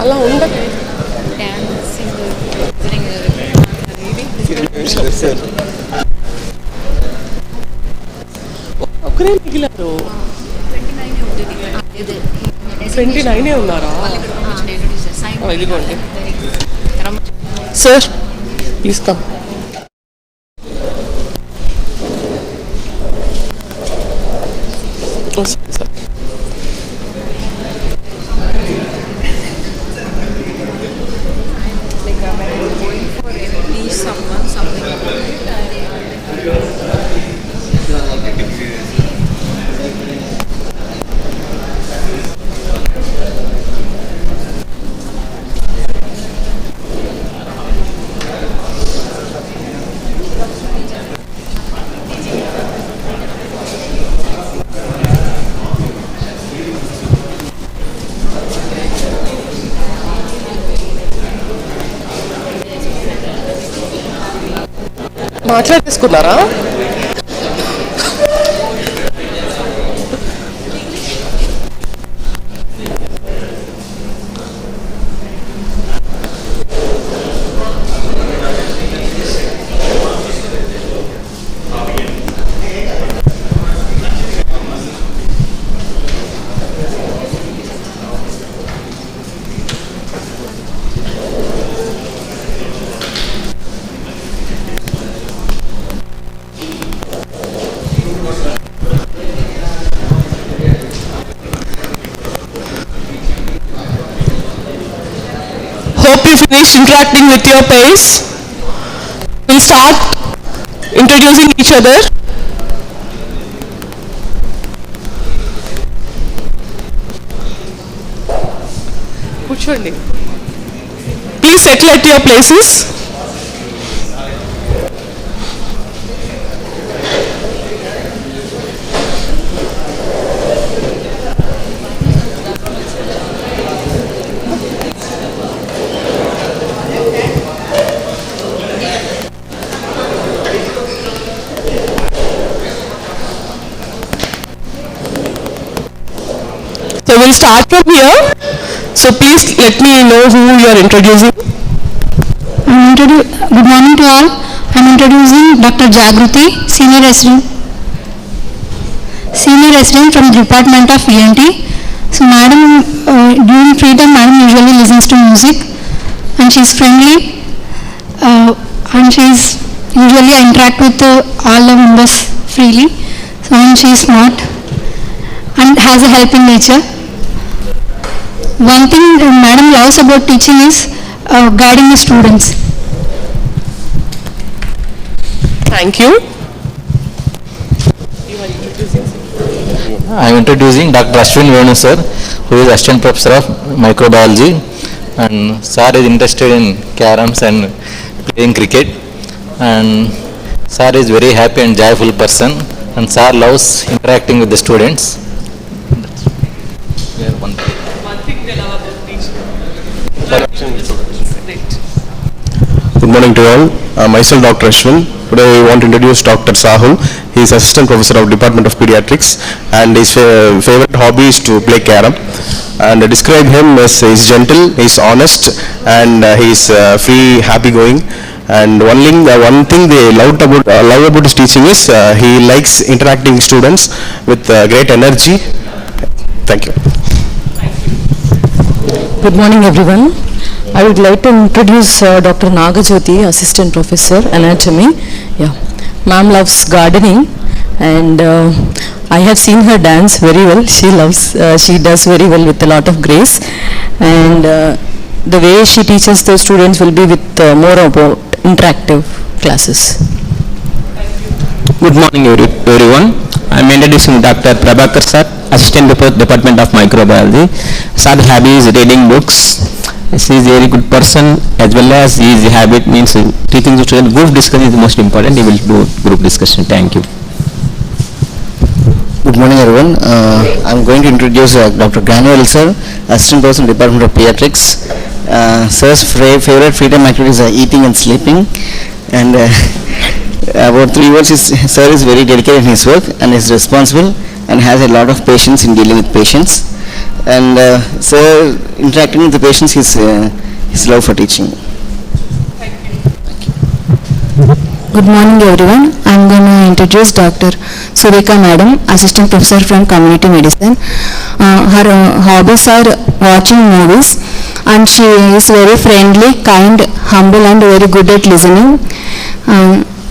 అలా ఉండదు. ఒకరే మిగిలారు. 29 ఉన్నారా? ఇదిగోండి సార్, ప్లీజ్ కమ్. సార్ మాట్లాడేసుకున్నారా? Hope you finished interacting with your peers. We'll start introducing each other. Kuchandi. Please settle at your places. So we'll start from here. So please let me know who you are introducing. Good morning to all. I am introducing Dr. Jagruti, Senior Resident from the Department of ENT. So Madam, during free time, Madam usually listens to music and she is friendly and she is usually interact with all the members freely. So and she is smart and has a helping nature. One thing Madam loves about teaching is guiding the students. Thank you. I am introducing Dr. Ashwin Venu sir, who is Assistant Professor of Microbiology, and sir is interested in caroms and playing cricket, and sir is very happy and joyful person, and sir loves interacting with the students. Good morning to all. Myself Dr. Ashwin. Today I want to introduce Dr. Sahul. He is Assistant Professor of Department of Pediatrics and his favorite hobby is to play carom. And I describe him as he is gentle, he is honest and he is free, happy-going. And one thing they love about his teaching is he likes interacting students with great energy. Thank you. Good morning everyone. I would like to introduce Dr. Andragogy, Assistant Professor, Anatomy. Yeah, ma'am loves gardening and I have seen her dance very well. She does very well with a lot of grace, and the way she teaches the students will be with more about interactive classes. Good morning everyone. I am introducing Dr. Prabhakar sir, Assistant Department of Microbiology. Sir hobby is reading books. He is a very good person, as well as his habit means teaching the students. Group discussion is the most important. He will do group discussion. Thank you. Good morning everyone. I am going to introduce Dr. Granuel sir, Assistant Professor Department of Pediatrics. Sir's favorite free time activities are eating and sleeping, and About 3 words is sir is very dedicated in his work and is responsible and has a lot of patience in dealing with patients. And sir interacting with the patients is his love for teaching. Good morning everyone. I am going to introduce Dr. Sureka Madam, Assistant Professor from Community Medicine. Her hobbies are watching movies, and she is very friendly, kind, humble and very good at listening.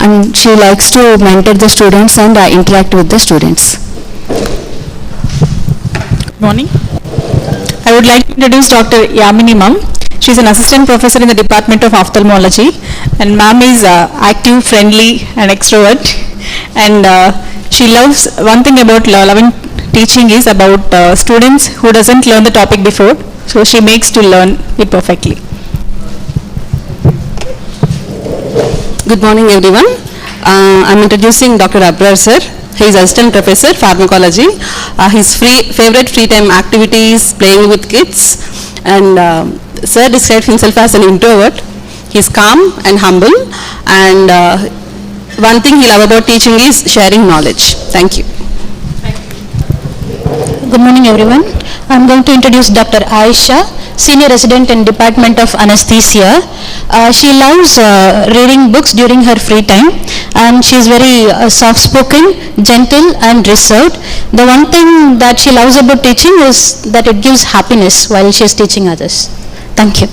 And she likes to mentor the students and interact with the students. Good morning. I would like to introduce Dr. Yamini Ma'am. She is an assistant professor in the Department of Ophthalmology, and ma'am is active, friendly and extrovert, and she loves, one thing about loving teaching is about students who doesn't learn the topic before, so she makes to learn it perfectly. Good morning everyone. I am introducing Dr. Abrar sir. He is assistant professor pharmacology. His favorite free time activity is playing with kids, and sir describes himself as an introvert. He is calm and humble, and one thing he loves about teaching is sharing knowledge. Thank you. Good morning everyone. I am going to introduce Dr. Aisha, Senior Resident in Department of Anesthesia. She loves reading books during her free time, and she is very soft-spoken, gentle and reserved. The one thing that she loves about teaching is that it gives happiness while she is teaching others. Thank you.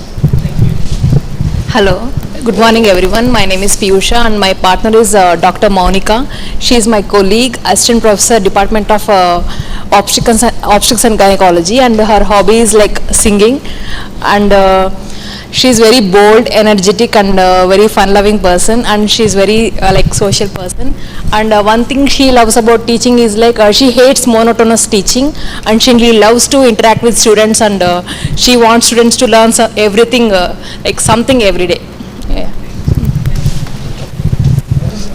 Hello, good morning everyone. My name is Piyusha and my partner is Dr. Monica. She is my colleague, assistant professor, Department of Obstetrics and Gynecology, and her hobby is like singing, and she is very bold, energetic and very fun-loving person, and she is very like social person. And one thing she loves about teaching is like she hates monotonous teaching, and she really loves to interact with students, and she wants students to learn everything like something every day. Yeah.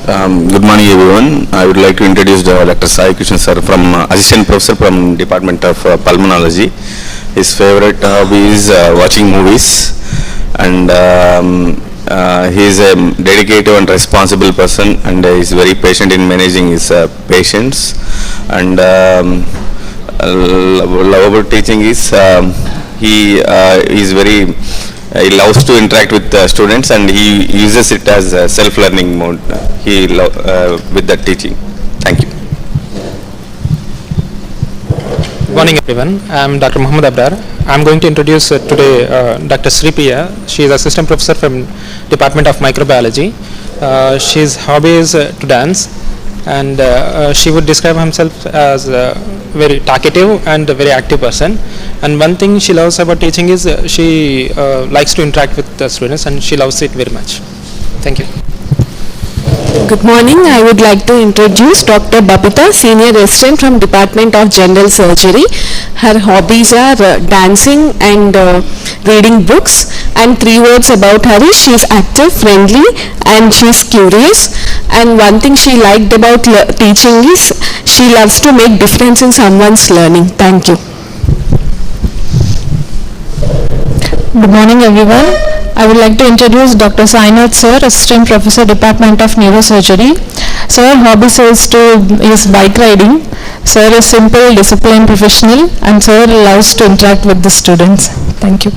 Good morning everyone. I would like to introduce Dr. Sai Krishna sir from Assistant Professor from Department of Pulmonology. His favorite hobby is watching movies, and he is a dedicated and responsible person, and he is very patient in managing his patients. And love about teaching is he is very he loves to interact with students, and he uses it as a self-learning mode. He with that teaching. Thank you. Good morning everyone. I am Dr. Muhammad Abrar. I am going to introduce today Dr. Sripriya. She is assistant professor from Department of Microbiology. She's hobby is to dance, and she would describe herself as very talkative and a very active person. And one thing she loves about teaching is she likes to interact with the students, and she loves it very much. Thank you. Good morning. I would like to introduce Dr. Babita, Senior Resident from Department of General Surgery. Her hobbies are dancing and reading books. And 3 words about her is she is active, friendly and she is curious. And one thing she liked about teaching is she loves to make difference in someone's learning. Thank you. Good morning everyone. I would like to introduce Dr. Sainath sir, Assistant Professor, Department of Neurosurgery. Sir hobbies is bike riding. Sir is simple, disciplined, professional, and sir loves to interact with the students. Thank you.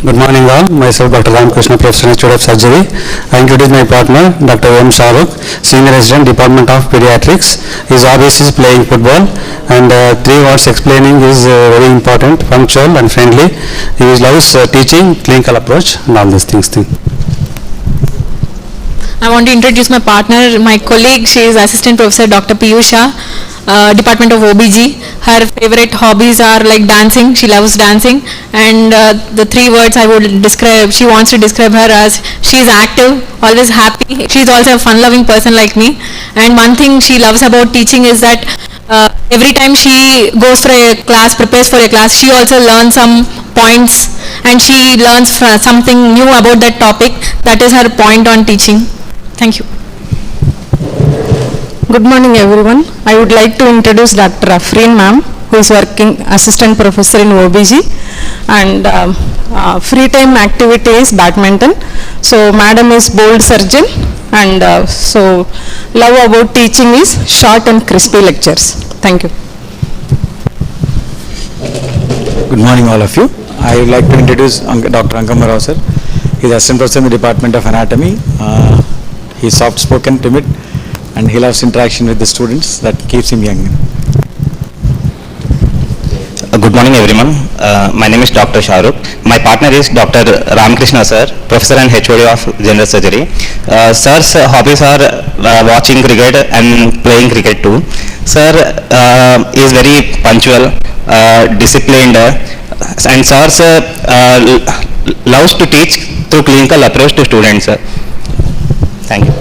Good morning all. Myself Dr. Ramakrishna, Professor Institute of Surgery. I introduce my partner Dr. M. Shahrukh, Senior Resident, Department of Pediatrics. His hobbies is playing football, and 3 words explaining is very important, punctual and friendly. He loves teaching, clinical approach and all these things. I want to introduce my partner, my colleague. She is assistant professor Dr. Piyusha, Department of OBG. Her favorite hobbies are like dancing. She loves dancing, and the 3 words I would describe, she wants to describe her as she is active, always happy. She is also a fun-loving person like me. And one thing she loves about teaching is that every time she goes for a class, prepares for a class, she also learns some points, and she learns something new about that topic. That is her point on teaching. Thank you. Good morning everyone. I would like to introduce Dr. Afreen ma'am, who is working assistant professor in OBG, and free time activity is badminton. So madam is bold surgeon and so love about teaching is short and crispy lectures. Thank you. Good morning all of you. I would like to introduce Dr. Ankamarao sir. He is assistant professor in the Department of Anatomy. He is soft spoken, timid, and he loves interaction with the students. That keeps him young. Good morning everyone. My name is Dr. Shahrukh. My partner is Dr. Ramakrishna sir, Professor and HOD of General Surgery. Sir's hobbies are watching cricket and playing cricket too. Sir is very punctual, disciplined, and sir loves to teach through clinical approach to students. Thank you.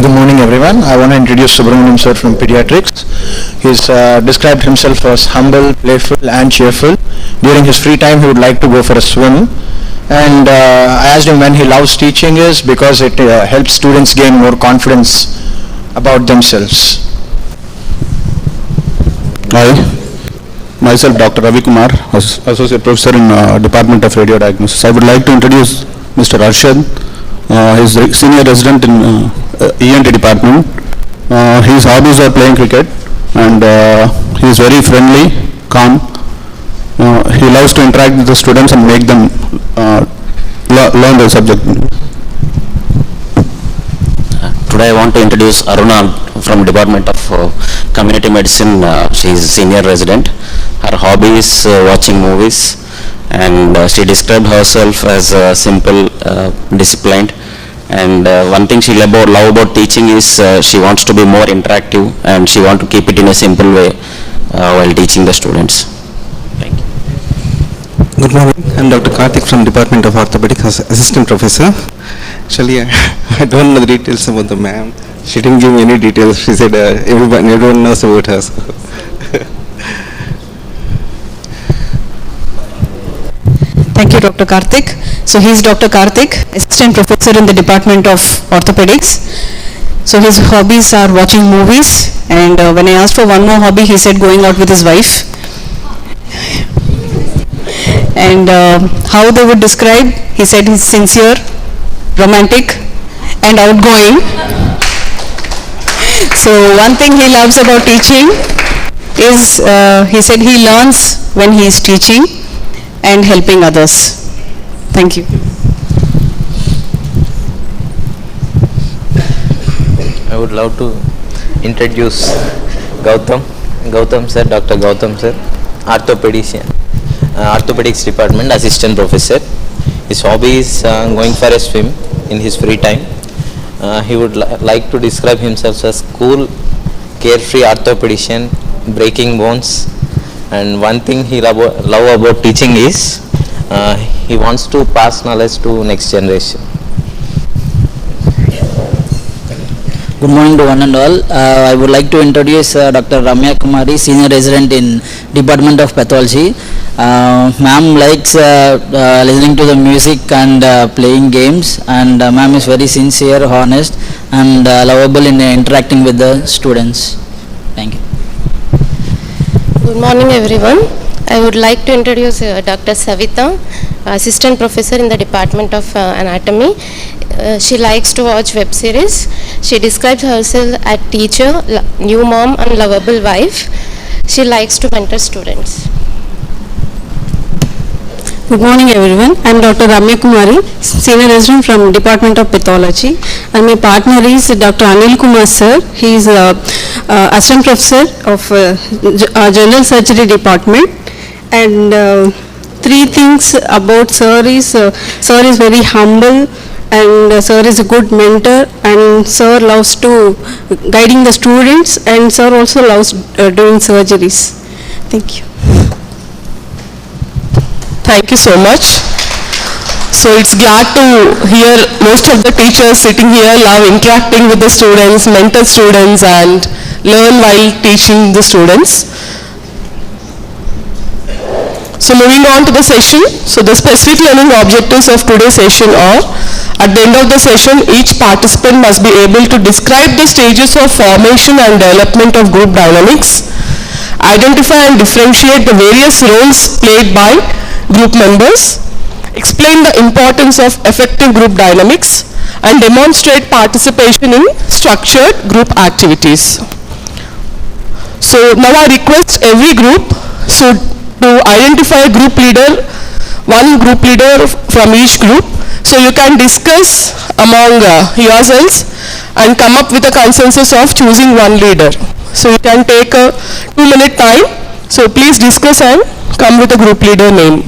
Good morning everyone. I want to introduce Subramaniam sir from Pediatrics. He's described himself as humble, playful and cheerful. During his free time he would like to go for a swim. And I asked him when he loves teaching is because it helps students gain more confidence about themselves. Hi, myself Dr. Ravi Kumar, Associate Professor in Department of Radio Diagnosis. I would like to introduce Mr. Arshad. He is Senior Resident in ENT Department. His hobbies are playing cricket and he is very friendly, calm. He loves to interact with the students and make them learn the subject. Today I want to introduce Aruna from Department of Community Medicine. She is Senior Resident. Her hobby is watching movies, and she described herself as simple, disciplined, and one thing she love about teaching is she wants to be more interactive and she wants to keep it in a simple way while teaching the students. Thank you. Good morning, I'm Dr. Karthik from Department of Orthopedics, Assistant Professor. Actually, I don't know the details about the ma'am. She didn't give me any details. She said everyone knows about her. So. Thank you, Dr. Karthik. So he is Dr. Karthik, Assistant Professor in the Department of Orthopedics. So his hobbies are watching movies, and when I asked for one more hobby, he said going out with his wife. And how they would describe, he said he's sincere, romantic, and outgoing. So one thing he loves about teaching is, he said he learns when he is teaching and helping others. Thank you. I would love to introduce Gautam sir, Dr. Gautam sir, orthopedics department, assistant professor. His hobby is going for a swim in his free time. He would like to describe himself as cool, carefree orthopedician, breaking bones. And one thing he love about teaching is he wants to pass knowledge to next generation. Good morning to one and all. I would like to introduce Dr. Ramya Kumari, Senior Resident in Department of Pathology. Ma'am likes listening to the music and playing games, and ma'am is very sincere, honest, and lovable in interacting with the students. Thank you. Good morning everyone. I would like to introduce Dr. Savita, Assistant Professor in the Department of Anatomy. She likes to watch web series. She describes herself as teacher, new mom and lovable wife. She likes to mentor students. Good morning everyone. I am Dr. Ramya Kumari, Senior Resident from Department of Pathology, and my partner is Dr. Anil Kumar sir. He is Assistant Professor of General Surgery Department, and three things about sir is very humble, and sir is a good mentor, and sir loves to guiding the students, and sir also loves doing surgeries. Thank you. Thank you so much. So it's glad to hear most of the teachers sitting here love interacting with the students, mentor students, and learn while teaching the students. So moving on to the session. So the specific learning objectives of today's session are: at the end of the session, each participant must be able to describe the stages of formation and development of group dynamics, identify and differentiate the various roles played by group members, explain the importance of effective group dynamics, and demonstrate participation in structured group activities. So now I request every group to identify a group leader, one group leader from each group. So you can discuss among yourselves and come up with a consensus of choosing one leader. So you can take a 2-minute time. So please discuss and come with a group leader name.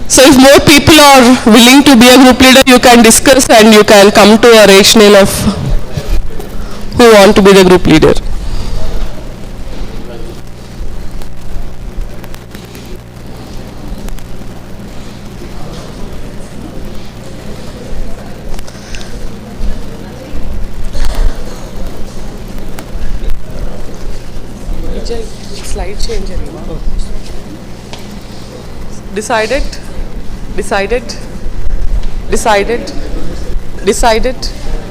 So if more people are willing to be a group leader, you can discuss and you can come to a rationale of who want to be the group leader. Slide change. Decided. Decided.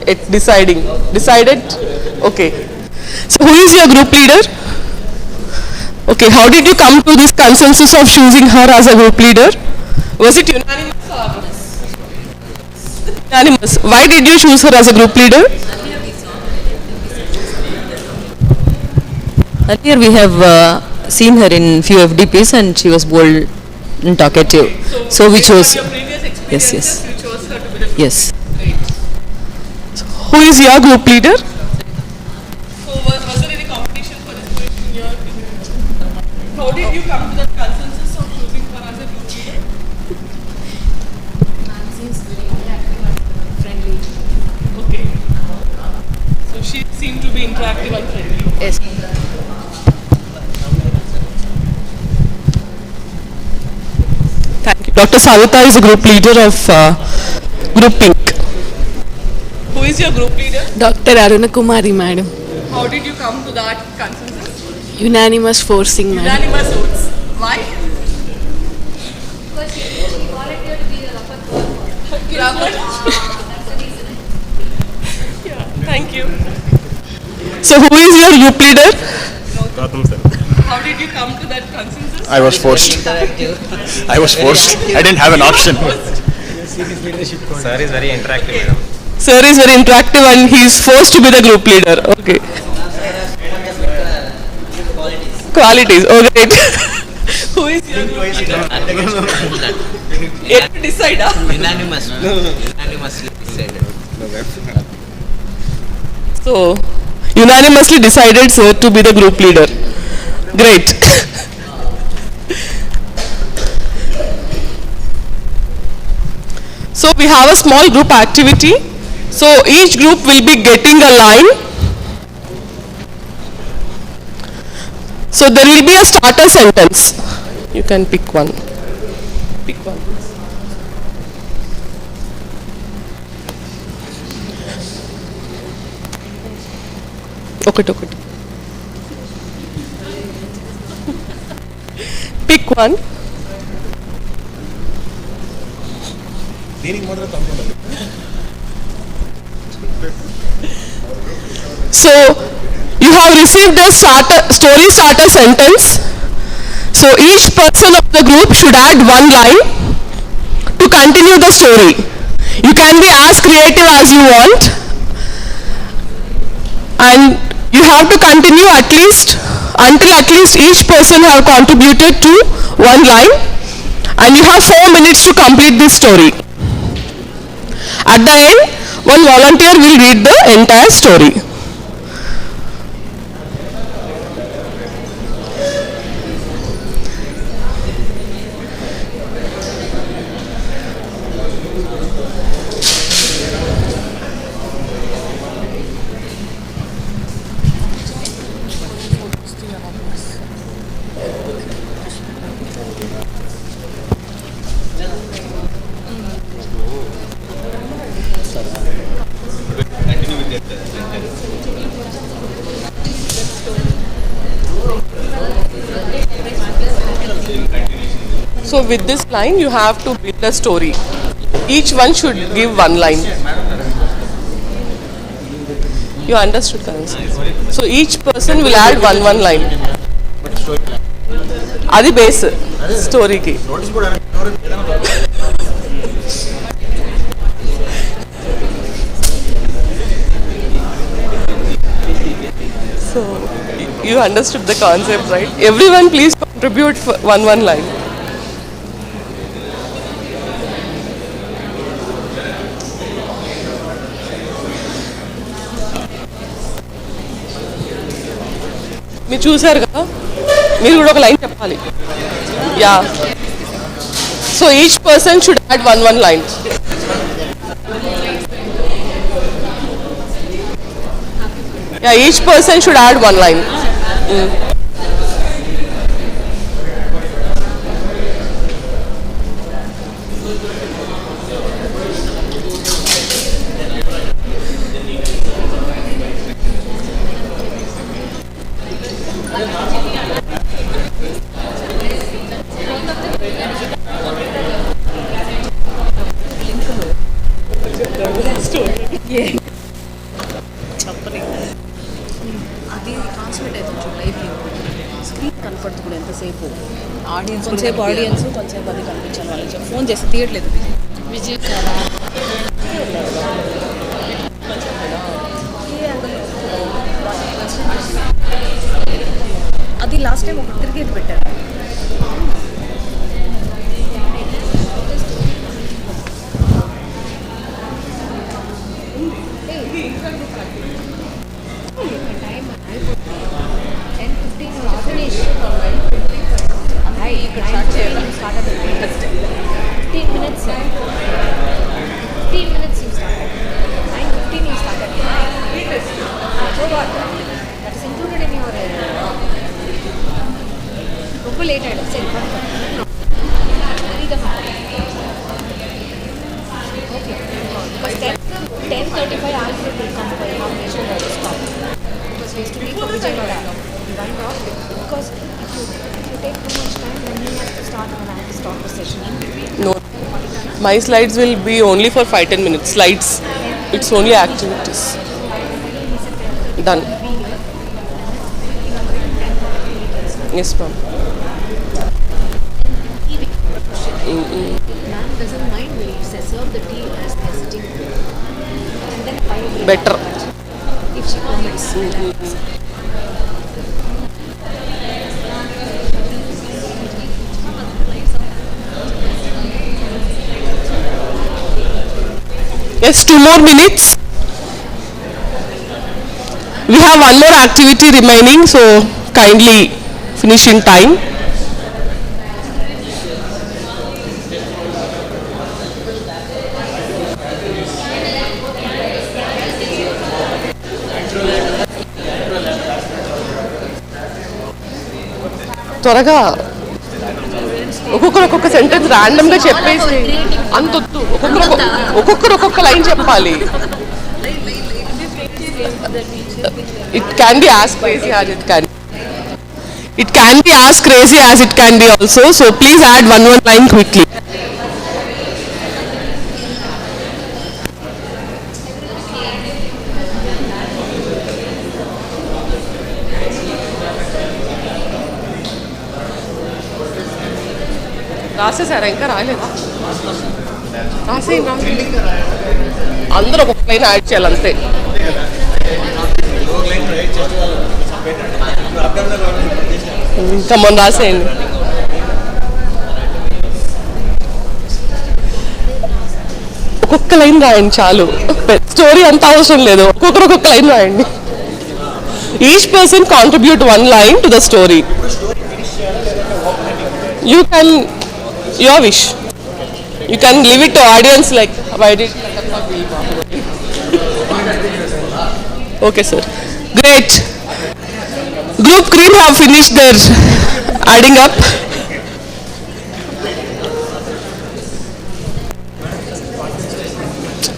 It's deciding. Decided. Okay. So who is your group leader? Okay. How did you come to this consensus of choosing her as a group leader? Was it unanimous or unanimous? Why did you choose her as a group leader? Earlier we have seen her in few FDPs and she was bold and talkative. So we chose. Yes, yes. You chose her to be the Yes. So who is your group leader? So was there any competition for this position in your opinion? How did you come to that consensus of choosing her as a group leader? She is very interactive and friendly. Okay. So she seemed to be interactive and friendly. Yes. Thank you. Dr. Savita is a group leader of Group Pink. Who is your group leader? Dr. Aruna Kumari, madam. How did you come to that consensus? Unanimous forcing, madam. Unanimous votes. Why? Because she volunteered to be the rapporteur. That's the reason. Yeah, thank you. So who is your group leader? Gautam sir. How did you come to that consensus? I was forced. I was forced. I didn't have an option. Sir is very interactive, madam. Sir is very interactive and he is forced to be the group leader. Okay. Qualities. Oh, great. Who is your group leader? Yet to decide. Unanimously decided. So, unanimously decided sir to be the group leader. Great. So we have a small group activity. So each group will be getting a line. So there will be a starter sentence. You can pick one. Pick one. Okay. Pick one. So you have received a story starter sentence. So each person of the group should add one line to continue the story. You can be as creative as you want, and you have to continue until at least each person have contributed to one line, and you have 4 minutes to complete this story. At the end, one volunteer will read the entire story. So with this line, you have to build a story. Each one should give one line. You understood, Karan? So each person will add one line. Adi base story ki. So you understood the concept, right? Everyone please contribute for one line. మీరు చూసారు కదా, మీరు కూడా ఒక line చెప్పాలి. Yeah, so each person should add one line. Yeah, each person should add one line. అది transmit అవుతుంది లైవ్లో, స్క్రీన్ కనపడుతుంది ఎంతసేపు. ఆడియన్స్ కొంచెంసేపు ఆడియన్స్ కొంచెంసేపు అది కనిపించాలి. వాళ్ళకి ఫోన్ చేసి తీయట్లేదు. విజయ్ అది లాస్ట్ టైం ఒక క్రికెట్ పెట్టారు. Late item. Okay. 10:35 Alfred will come for inauguration by this call. Because he has to leave for Vijayawada. He went off because if you take too much time, then you have to start when I have to stop the session. No, my slides will be only for 5-10 minutes. Slides, it's only activities. Done. Yes, ma'am. Ma'am doesn't mind when you serve the tea as they're sitting. And then I will Better. if she permits. Yes, 2 more minutes. We have one more activity remaining, so kindly finish in time. త్వరగా ఒక్కొక్క sentence random గా చెప్పేసి అంతొద్దు. ఒక్కొక్క line చెప్పాలి. It can be as crazy as it can. It can be as crazy as it can be also. So please add one line quickly. రాసేసారా? ఇంకా రాలేదా? రాసేయండి. అందరూ ఒక్కొక్క లైన్ యాడ్ చేయాలంతే. ఇంకా మొన్న రాసేయండి. ఒక్కొక్క లైన్ రాయండి చాలు. స్టోరీ అంత అవసరం లేదు. ఒక్కొక్క లైన్ రాయండి. Each person contribute one line to the story. You can, your wish. You can leave it to audience like why did. Okay, sir. Great. Group green have finished their adding up.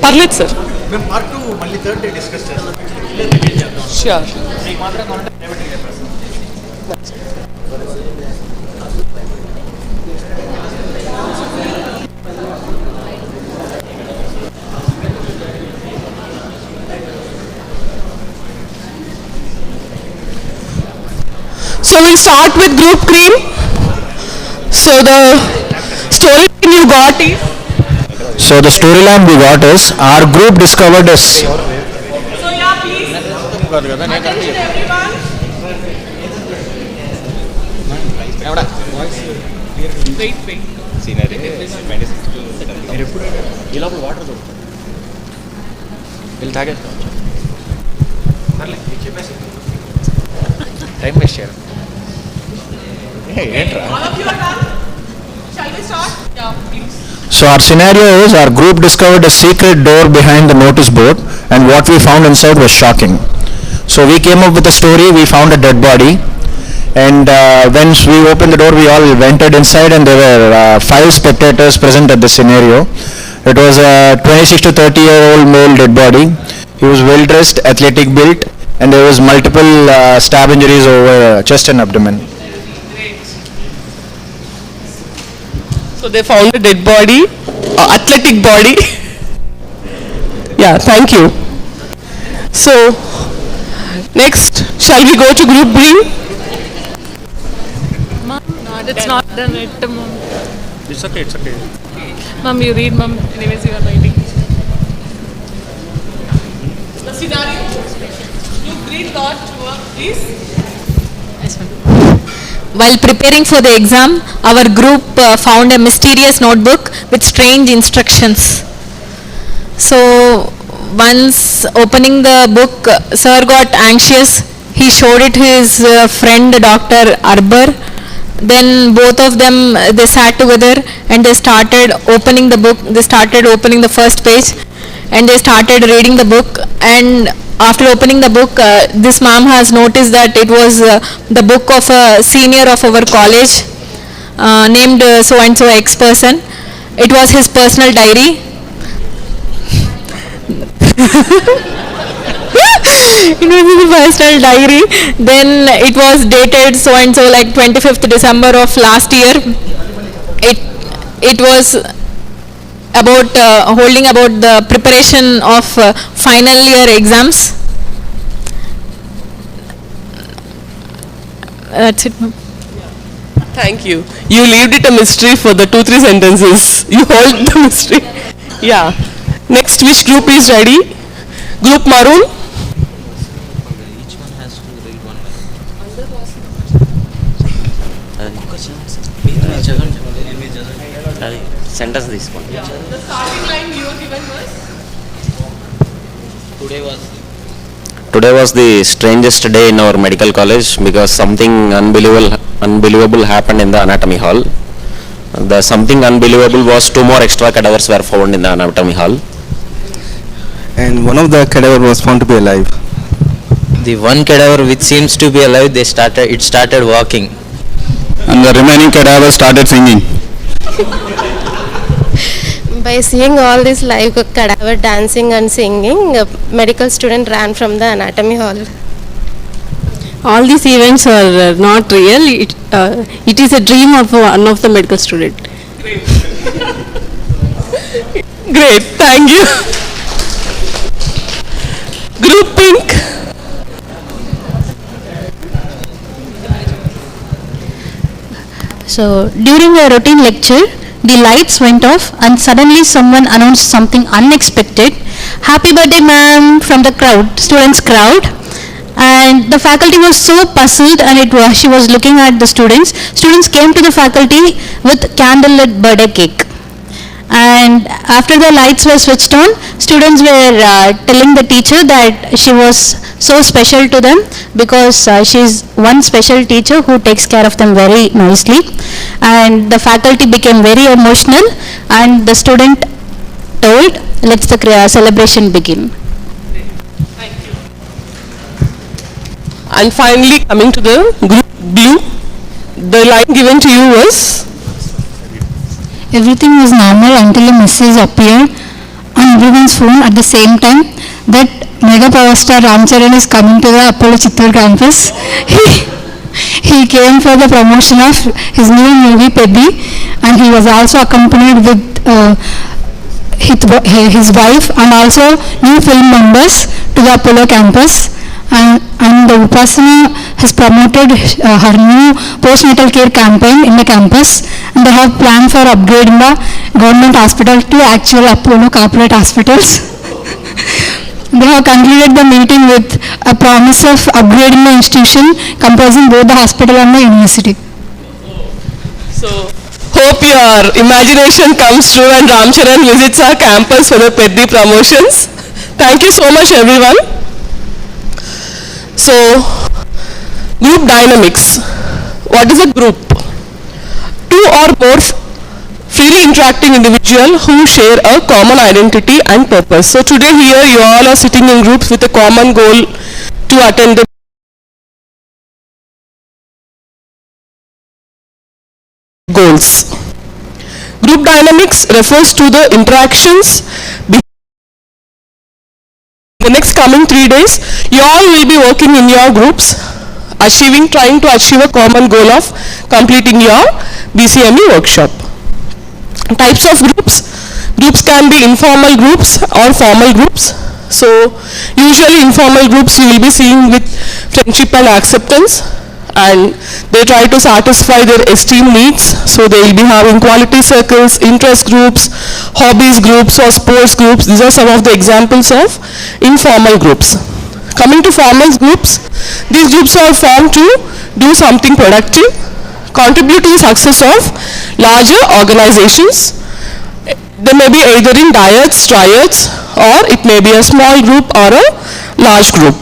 Parlet, sir. Part 2 మళ్ళీ third day discuss చేస్తాం. Sure. మీకు మాత్రం కావాలంటే private So we'll start with group green. So the story you got is? So the storyline we got is our group discovered a So yeah, please. Attention everyone. Wait. Time waste చేయడం. All of you are done. Shall we start? Yeah, please. So our scenario is our group discovered a secret door behind the notice board, and what we found inside was shocking. So we came up with a story. We found a dead body, and once we opened the door, we all entered inside, and there were 5 spectators present at the scenario. It was a 26 to 30-year-old male dead body. He was well dressed, athletic built, and there was multiple stab injuries over chest and abdomen. So they found a dead body, athletic body. Yeah, thank you. So next, shall we go to group green? Mom, no, it's not done yet, Mom. It's okay. Mom, you read, Mom. Anyways, you are writing. The scenario. You green got to work, please. Yes, ma'am. While preparing for the exam, our group found a mysterious notebook with strange instructions. So once opening the book, sir got anxious. He showed it to his friend Dr. Arber. Then both of them, they sat together and they started opening the book. They started opening the first page and they started reading the book. And after opening the book, this ma'am has noticed that it was the book of a senior of our college named so and so X person. It was his personal diary. It was his personal diary. Then it was dated so and so, like 25th December of last year. It was about holding about the preparation of final year exams. That's it, ma'am. Thank you. You leave it a mystery for the 2-3 sentences. You hold the mystery. Yeah. Next, which group is ready? Group maroon. Each one has to read one. Sentence this one. The starting line you were given was? Today was the strangest day in our medical college because something unbelievable happened in the anatomy hall. The something unbelievable was 2 more extra cadavers were found in the anatomy hall. And one of the cadaver was found to be alive. The one cadaver which seems to be alive, it started walking. And the remaining cadaver started singing. By seeing all this live cadaver dancing and singing, a medical student ran from the anatomy hall. All these events are not real. It is a dream of one of the medical student. Great, thank you. Group pink. So during a routine lecture, the lights went off and suddenly someone announced something unexpected. Happy birthday ma'am from the students crowd. And the faculty was so puzzled and she was looking at the students. Students came to the faculty with candlelit birthday cake. And after the lights were switched on, students were telling the teacher that she was so special to them because she is one special teacher who takes care of them very nicely. And the faculty became very emotional and the student told, let's the celebration begin. And finally coming to the group blue, the line given to you was? Everything was normal until a message appeared on everyone's phone at the same time that mega power star Ram Charan is coming to the Apollo Chittoor campus. He came for the promotion of his new movie Peddi, and he was also accompanied with his wife and also new film members to the Apollo campus. And the Upasana has promoted her new postnatal care campaign in the campus, and they have planned for upgrading the government hospital to actual Apollo corporate hospitals. They have concluded the meeting with a promise of upgrading the institution comprising both the hospital and the university. So, hope your imagination comes true and Ramcharan visits our campus for the Peddi promotions. Thank you so much, everyone. So, group dynamics. What is a group? Two or more freely interacting individuals who share a common identity and purpose. So today here you all are sitting in groups with a common goal to attend the goals. Group dynamics refers to the interactions. The next coming 3 days, you all will be working in your groups, trying to achieve a common goal of completing your BCME workshop. Types of groups. Groups can be informal groups or formal groups. So, usually informal groups you will be seeing with friendship and acceptance, and they try to satisfy their esteem needs. So, they will be having quality circles, interest groups, hobbies groups or sports groups. These are some of the examples of informal groups. Coming to formal groups, these groups are formed to do something productive, contribute to the success of larger organizations. They may be either in dyads, triads, or it may be a small group or a large group.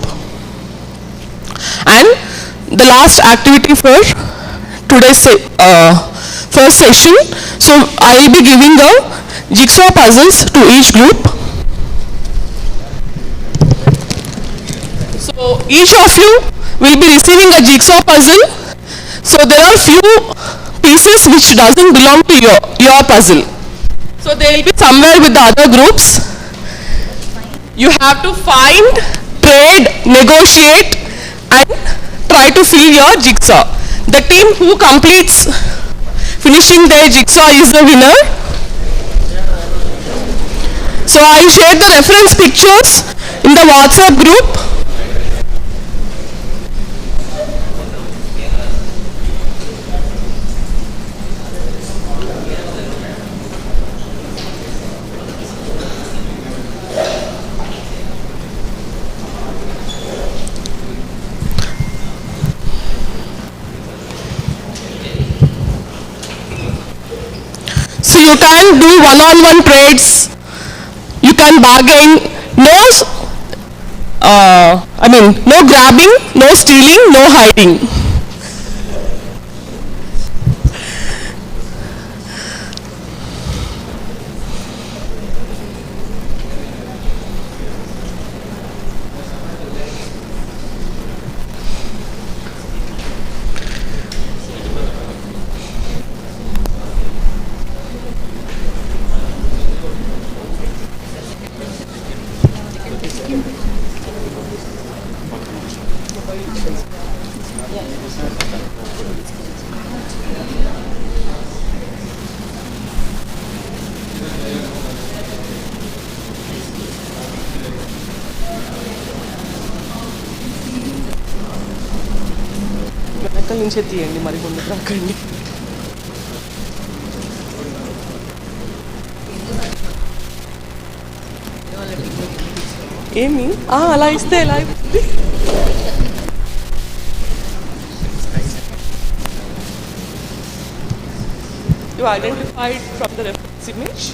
And the last activity for today's first session, so I will be giving the jigsaw puzzles to each group. So each of you will be receiving a jigsaw puzzle. So there are few pieces which doesn't belong to your puzzle. So they will be somewhere with the other groups. You have to find, trade, negotiate and try to fill your jigsaw. The team who completes finishing their jigsaw is the winner. So I shared the reference pictures in the WhatsApp group. So you can do one-on-one trades, you can bargain, no grabbing, no stealing, no hiding. వెనకాల నుంచే తీయండి, మరి ముందుకు రాకండి. ఏమి అలా ఇస్తే ఎలా అయిపోతుంది? You identified from the reference image?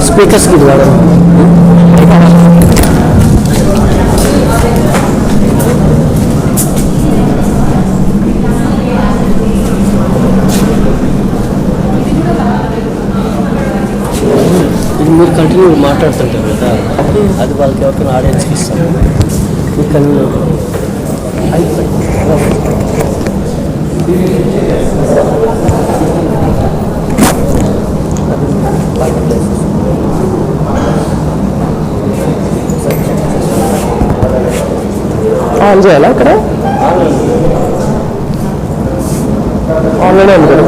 Speakers की द्वारा మీరు కంటిన్యూ మాట్లాడుతుంటారు కదా అది వాళ్ళకి ఎవరికైనా ఆడియన్స్కి ఇస్తాను యూ కెన్ ఆన్ చేయాలా అక్కడ ఆన్లైన్ ఉంది కదా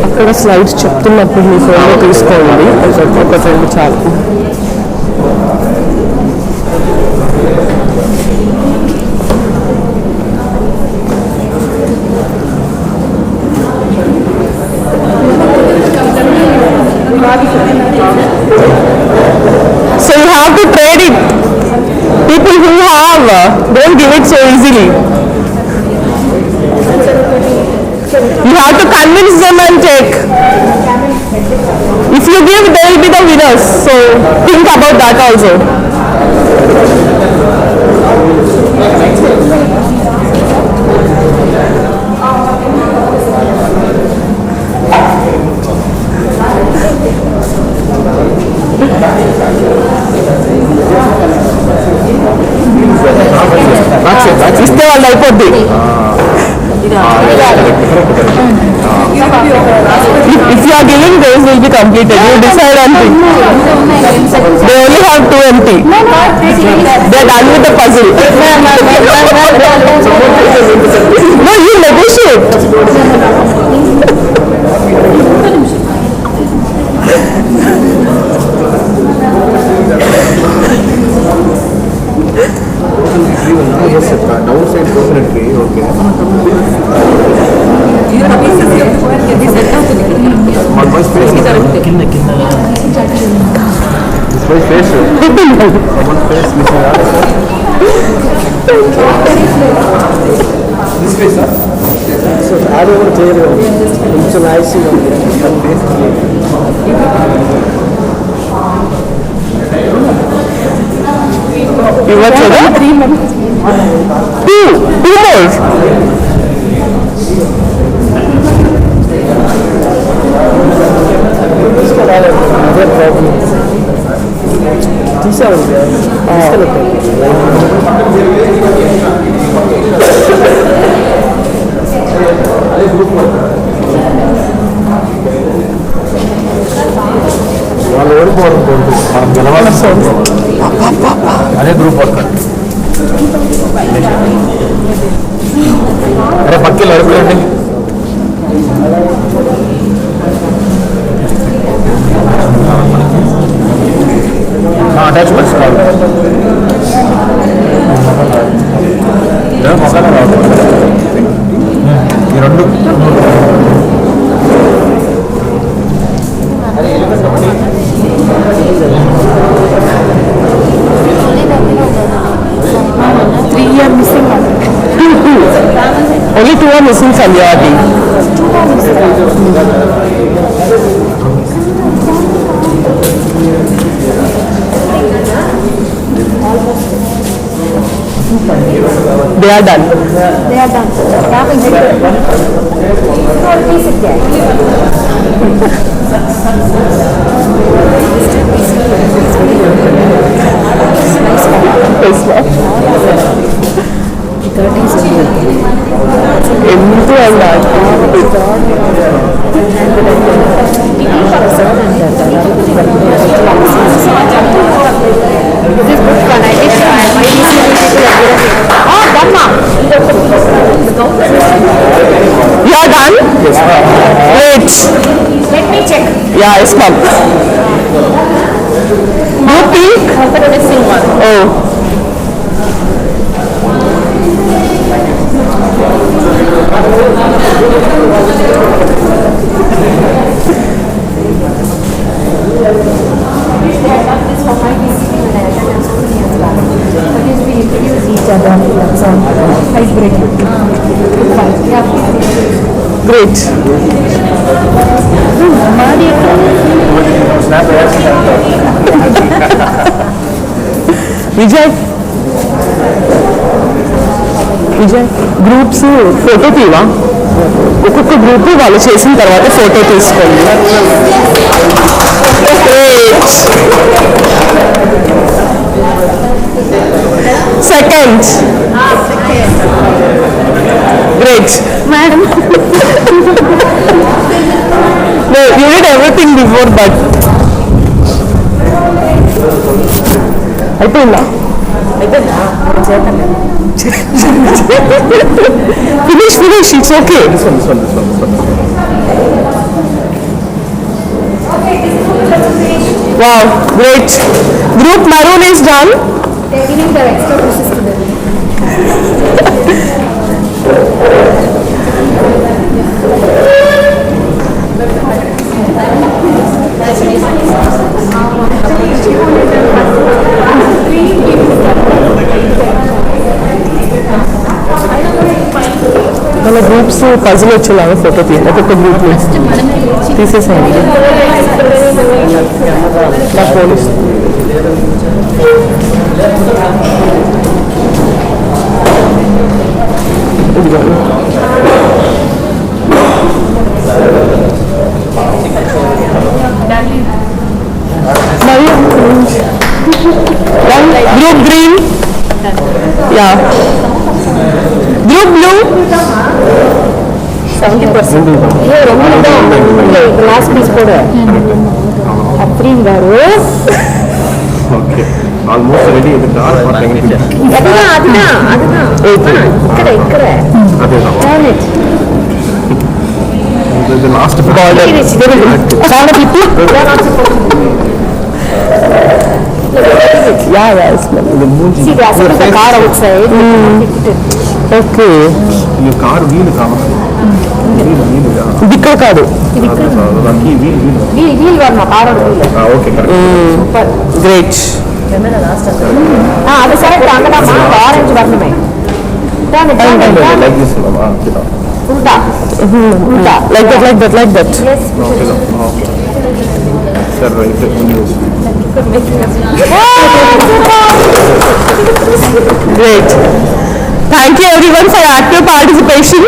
అక్కడ స్లైడ్స్ చెప్తున్నప్పుడు మీ ఫోన్లో తీసుకోండి ఒక రెండు చాలు So you have to trade it. People who have don't give it so easily. You have to convince them and take. If you give, they will be the winners. So think about that also. ఇస్తే వాళ్ళు అయిపోద్ది If you are giving, those will be completed. You decide on thing. They only have 2 empty. They are done with the puzzle. No, you negotiate. Downside coconut tree, okay. One boy's face. This boy's face. Someone's face missing out. This face, huh? So, add over there. It's a nice face. You want to know? 3 months. Two more. attachments Only two are missing from your team. They are done. They are done. Please sit there. You are done? Yes. Great. Let me check. Yeah, it's come. You think? Oh. Icebreaker. Great. Vijay. Groups photo తీవా ఒక్కొక్క group వాళ్ళు చేసిన తర్వాత photo తీసుకోండి. Second great madam. No, you did everything before, but అయిపోయిందా? Finish, it's okay. This one. Wow, great. Group maroon is done. They're giving their extra pushes to them. మన groups puzzle వచ్చేలాగా photo తీయండి. ఒక్కొక్క group తీసేసేయండి. నా police group green. Yeah group blue 70%. Last piece కూడా అప్రీం గారు ఆల్మోస్ట్ రెడీ ఇక్కడ last See, there's a car outside. Okay car wheel కావాలి ఇక్కడ కాదు వీల్ వర్మ కార్ ఓకే గ్రేట్. అది సరే అంగడమ్మా ఆరెంజ్ వర్ణమే like that. Yes. Sir, right. Great. Thank you everyone for active participation.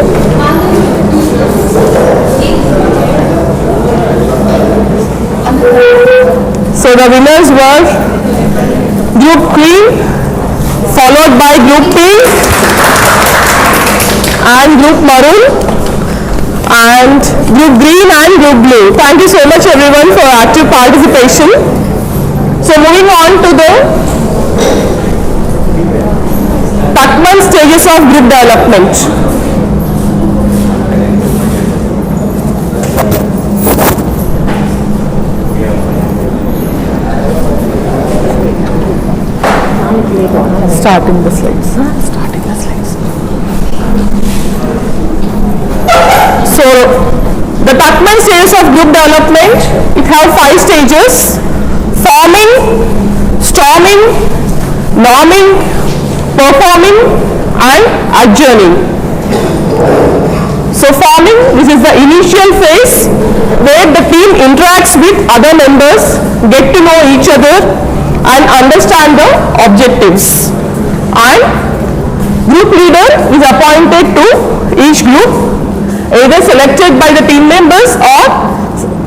So the winners were Group Green, followed by Group Pink and Group Maroon, and Group Green and Group Blue. Thank you so much everyone for active participation. So moving on to the Takman stages of group development. starting the slides. Starting the slides. So, the Tuckman stages of group development, it have 5 stages: forming, storming, norming, performing, and adjourning. So forming, this is the initial phase where the team interacts with other members, get to know each other and understand the objectives. And group leader is appointed to each group, either selected by the team members or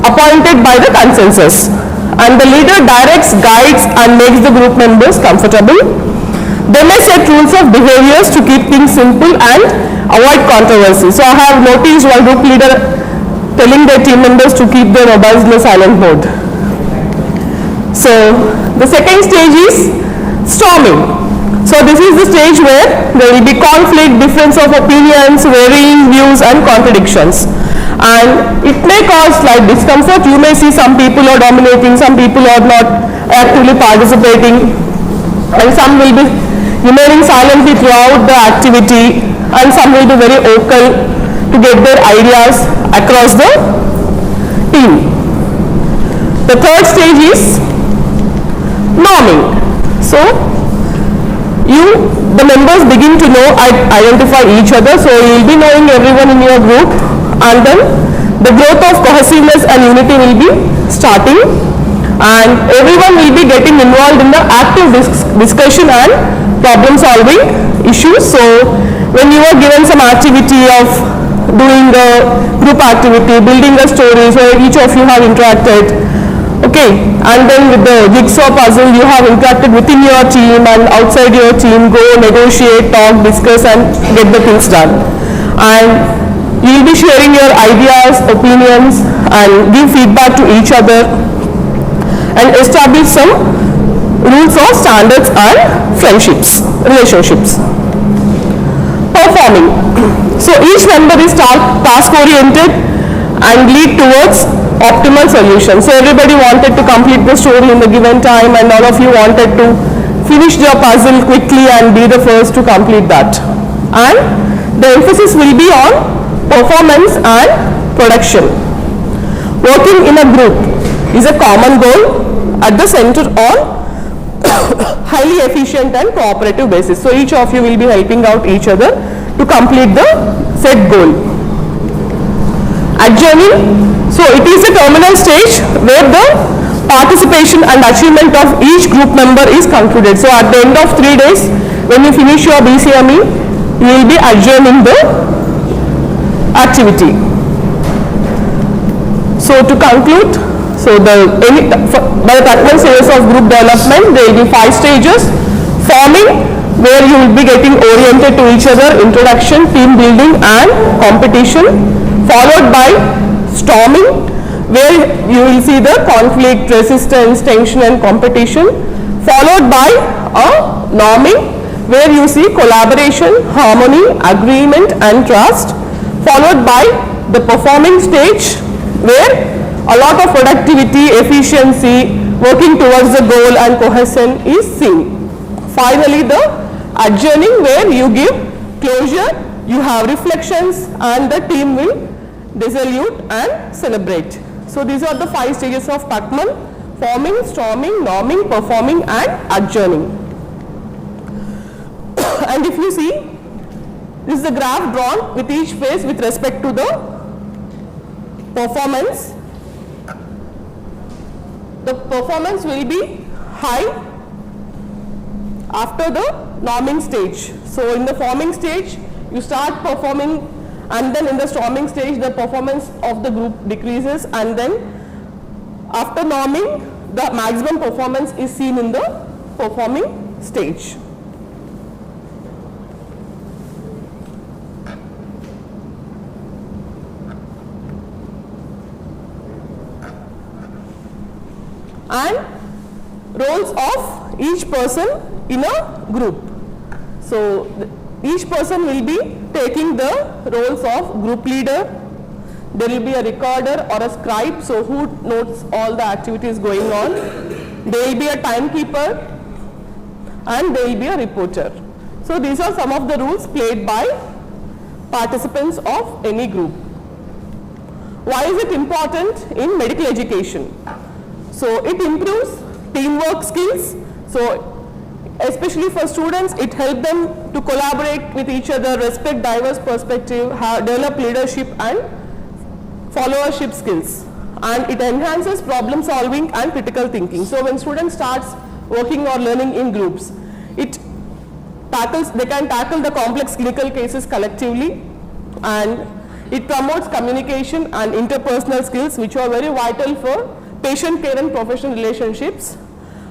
appointed by the consensus. And the leader directs, guides and makes the group members comfortable. They may set rules of behaviors to keep things simple and avoid controversy. So I have noticed one group leader telling their team members to keep their mobiles in a silent mode. So the second stage is storming. So this is the stage where there will be conflict, difference of opinions, varying views and contradictions. And it may cause slight discomfort. You may see some people are dominating, some people are not actively participating, and some will be remaining silently throughout the activity, and some will be very vocal to get their ideas across the team. The third stage is norming. So the members begin to know and identify each other, so you will be knowing everyone in your group, and then the growth of cohesiveness and unity will be starting, and everyone will be getting involved in the active discussion and problem solving issues. So when you are given some activity of doing a group activity, building a story where each of you have interacted, okay, and then with the jigsaw puzzle you have interacted within your team and outside your team, go negotiate, talk, discuss and get the things done. And you will be sharing your ideas, opinions and give feedback to each other and establish some rules of standards and friendships, relationships. Performing. So each member is task oriented and lead towards optimal solution. So everybody wanted to complete the story in the given time, and all of you wanted to finish your puzzle quickly and be the first to complete that. And the emphasis will be on performance and production. Working in a group is a common goal at the center on highly efficient and cooperative basis. So each of you will be helping out each other to complete the set goal. Adjourning. So it is a terminal stage where the participation and achievement of each group member is concluded. So at the end of 3 days, when you finish your BCME, you will be adjourning the activity. So to conclude, so by the Tuckman stages of group development, there will be 5 stages. Forming, where you will be getting oriented to each other, introduction, team building and competition. Followed by storming, where you will see the conflict, resistance, tension and competition. Followed by norming, where you see collaboration, harmony, agreement and trust. Followed by the performing stage, where a lot of productivity, efficiency, working towards the goal and cohesion is seen. Finally, the adjourning, where you give closure, you have reflections and the team will dissolute and celebrate. So these are the 5 stages of Tuckman: forming, storming, norming, performing and adjourning. And if you see, this is the graph drawn with each phase with respect to the performance. The performance will be high after the norming stage. So in the forming stage, you start performing, and then in the storming stage, the performance of the group decreases, and then after norming, the maximum performance is seen in the performing stage. And roles of each person in a group. So each person will be taking the roles of group leader. There will be a recorder or a scribe, so who notes all the activities going on. There will be a timekeeper, and there will be a reporter. So these are some of the rules played by participants of any group. Why is it important in medical education? So it improves teamwork skills. So especially for students, it helps them to collaborate with each other, respect diverse perspective, develop leadership and followership skills. And it enhances problem solving and critical thinking. So when students starts working or learning in groups, they can tackle the complex clinical cases collectively, and it promotes communication and interpersonal skills, which are very vital for patient care and professional relationships,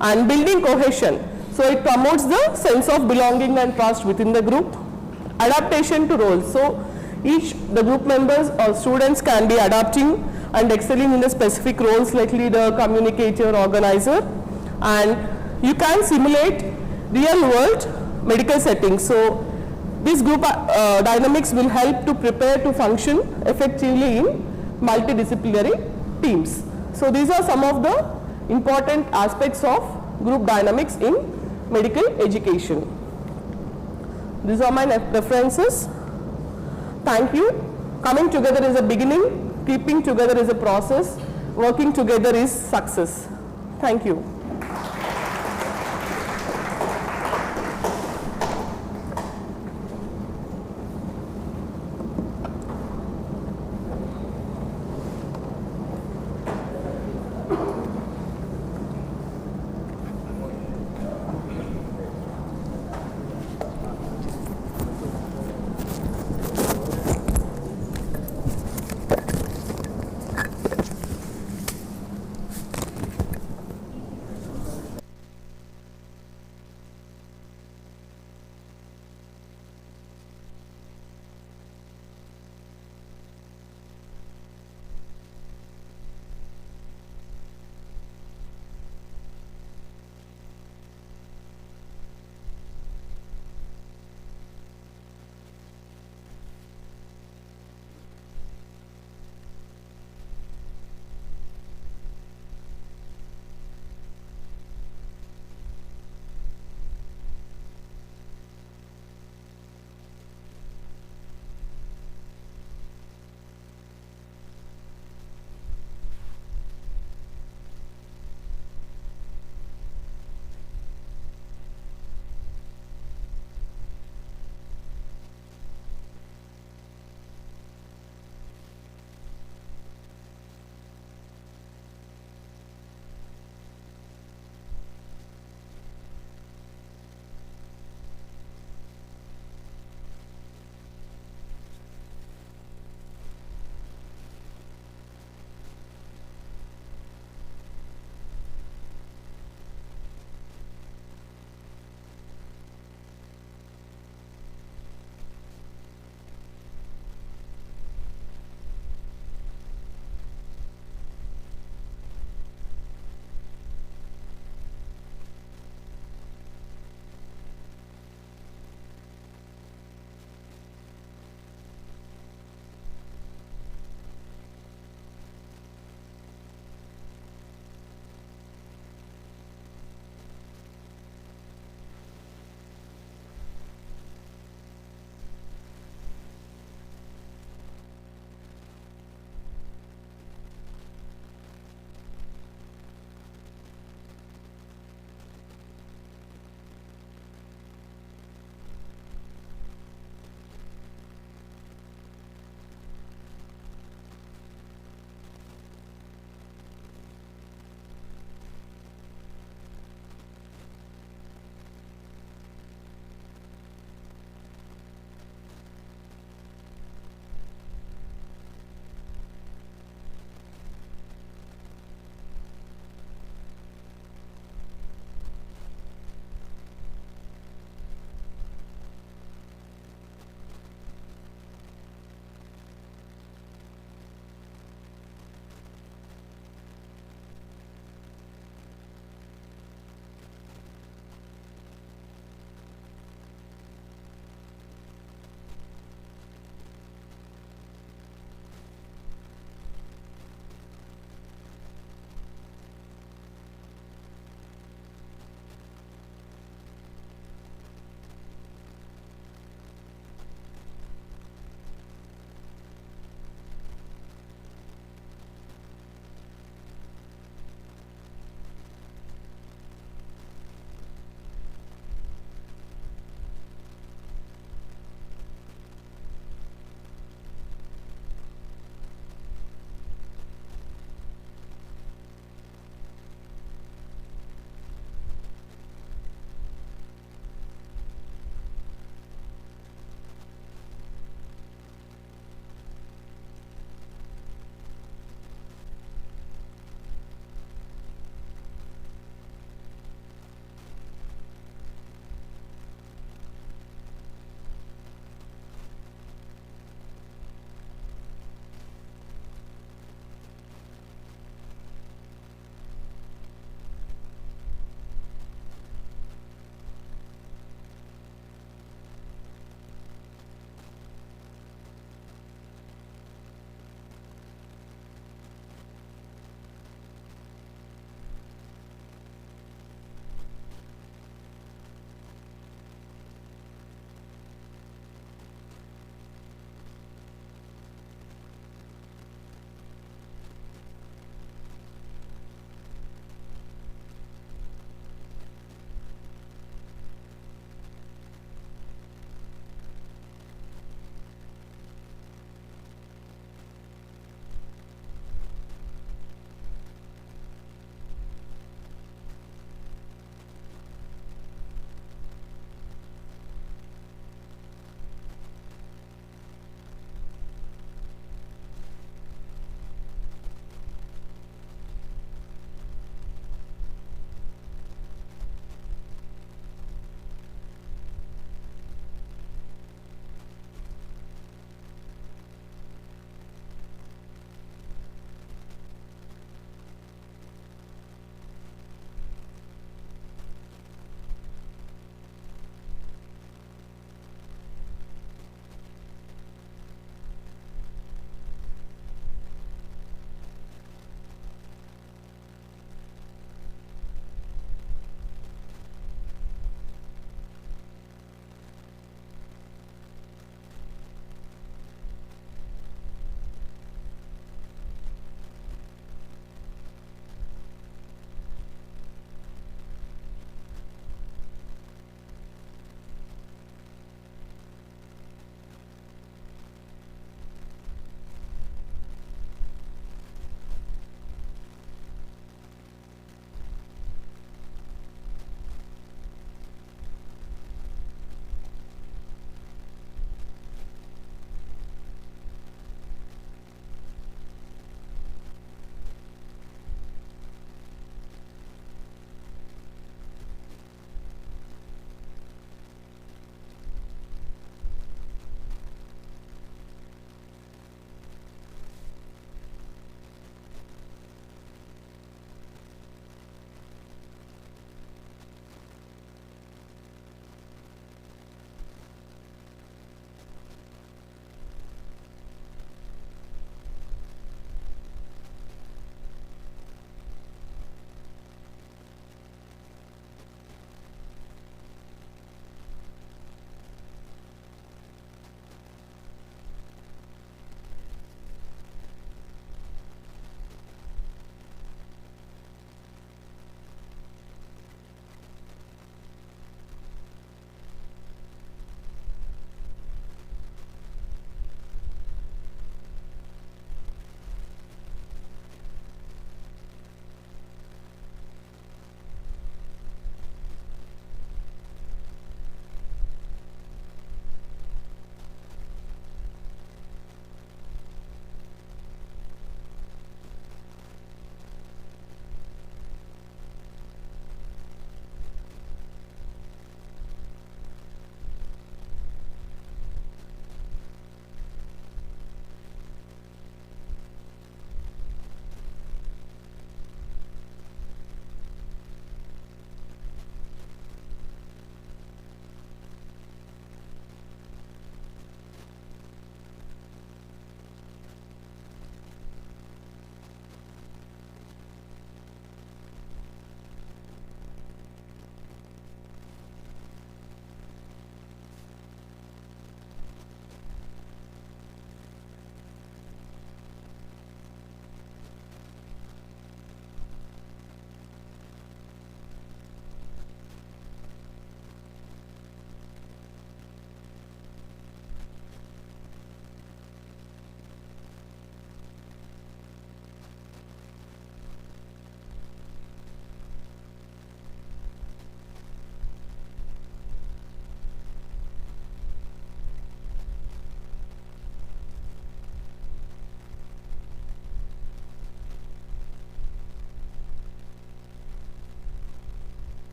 and building cohesion. So it promotes the sense of belonging and trust within the group. Adaptation to roles. So the group members or students can be adapting and excelling in the specific roles like leader, communicator, organizer, and you can simulate real world medical settings. So this group dynamics will help to prepare to function effectively in multidisciplinary teams. So these are some of the important aspects of group dynamics in medical education. These are my references. Thank you. Coming together is a beginning, keeping together is a process, working together is success. Thank you.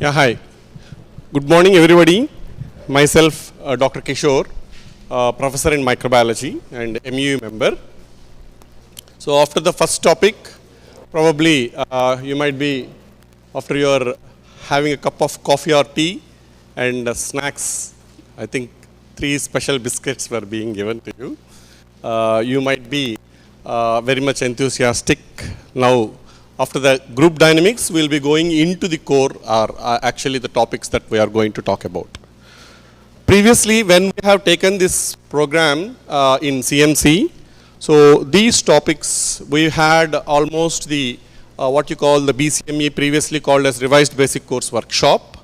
Yeah, hi. Good morning, everybody. Myself, Dr. Chittoor, professor in microbiology and MU member. So after the first topic, probably you might be, after your having a cup of coffee or tea and snacks, I think 3 special biscuits were being given to you. You might be very much enthusiastic now. After the group dynamics, we will be going into the core or actually the topics that we are going to talk about. Previously, when we have taken this program in CMC, so these topics, we had almost the what you call the BCME, previously called as Revised Basic Course Workshop.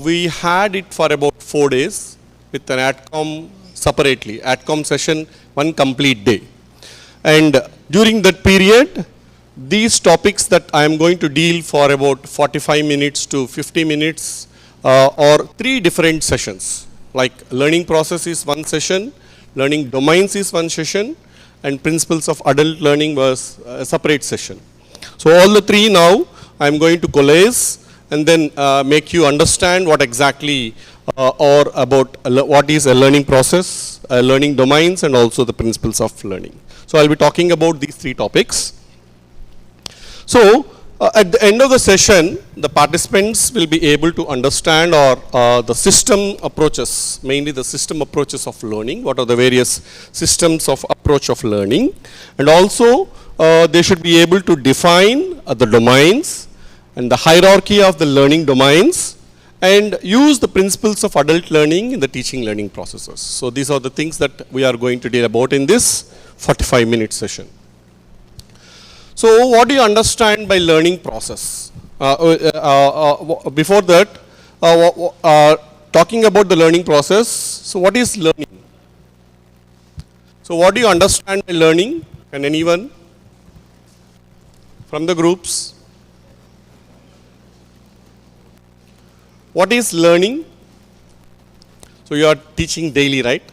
We had it for about 4 days with an ADCOM separately, ADCOM session 1 complete day. And during that period, these topics that I am going to deal for about 45 minutes to 50 minutes or 3 different sessions. Like learning process is 1 session, learning domains is 1 session, and principles of adult learning was a separate session. So all the 3 now I am going to coalesce and then make you understand what exactly or about what is a learning process, learning domains, and also the principles of learning. So I will be talking about these 3 topics. So at the end of the session, the participants will be able to understand the system approaches, mainly the system approaches of learning, what are the various systems of approach of learning, and also they should be able to define the domains and the hierarchy of the learning domains and use the principles of adult learning in the teaching learning processes. So these are the things that we are going to deal about in this 45-minute session. So what do you understand by learning process? Before that, talking about the learning process, so what is learning? So what do you understand by learning? Can anyone from the groups? What is learning? So you are teaching daily, right?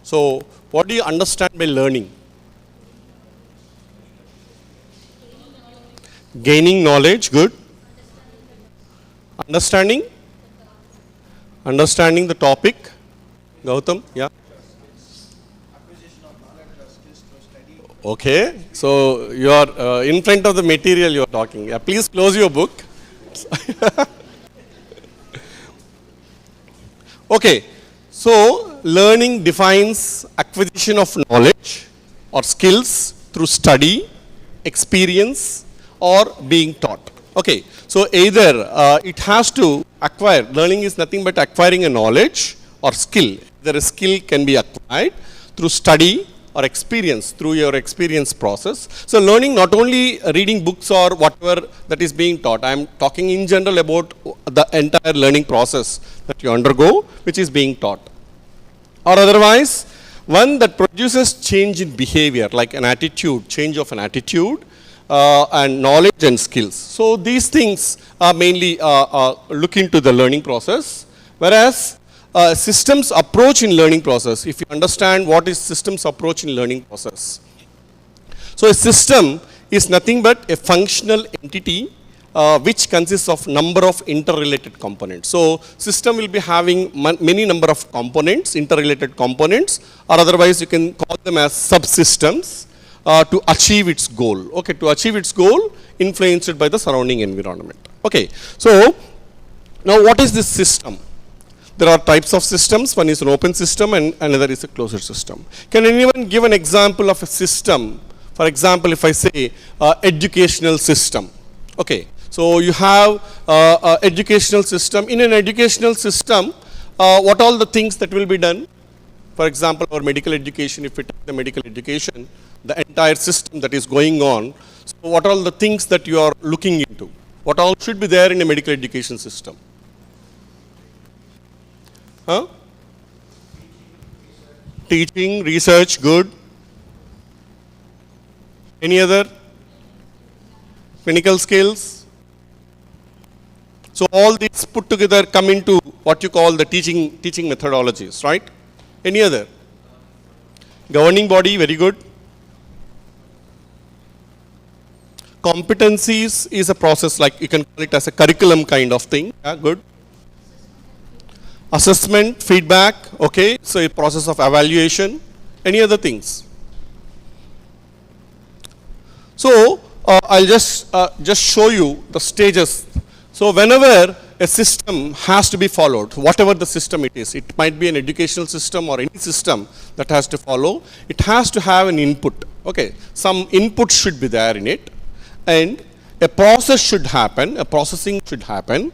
So what do you understand by learning? Gaining knowledge, good. Understanding? Understanding the topic. Gautam, yeah. Okay, so you are in front of the material you are talking. Yeah, please close your book. Okay, so learning defines acquisition of knowledge or skills through study, experience, or being taught. Okay, so either it has to acquire, learning is nothing but acquiring a knowledge or skill. Either a skill can be acquired through study or experience, through your experience process. So learning not only reading books or whatever that is being taught, I am talking in general about the entire learning process that you undergo, which is being taught. Or otherwise, one that produces change in behavior, like an attitude, change of an attitude, and knowledge and skills. So these things are mainly look into the learning process, whereas systems approach in learning process, if you understand what is systems approach in learning process. So a system is nothing but a functional entity which consists of number of interrelated components. So system will be having many number of components, interrelated components, or otherwise you can call them as subsystems. To achieve its goal. Okay, to achieve its goal influenced by the surrounding environment. Okay, so now what is this system? There are types of systems. One is an open system and another is a closed system. Can anyone give an example of a system? For example, if I say educational system. Okay, so you have educational system. In an educational system, what all the things that will be done? For example, our medical education, if we take the medical education, the entire system that is going on, so what are all the things that you are looking into? What all should be there in a medical education system? Huh? Teaching, research, good. Any other? Clinical skills. So all these put together come into what you call the teaching methodologies, right? Any other? Governing body, very good. Competencies is a process, like you can call it as a curriculum kind of thing. Yeah, good. Assessment, feedback, okay. So a process of evaluation. Any other things? So I'll just show you the stages. So whenever a system has to be followed, whatever the system it is, it might be an educational system or any system that has to follow, it has to have an input. Okay, some input should be there in it, and a process should happen, a processing should happen,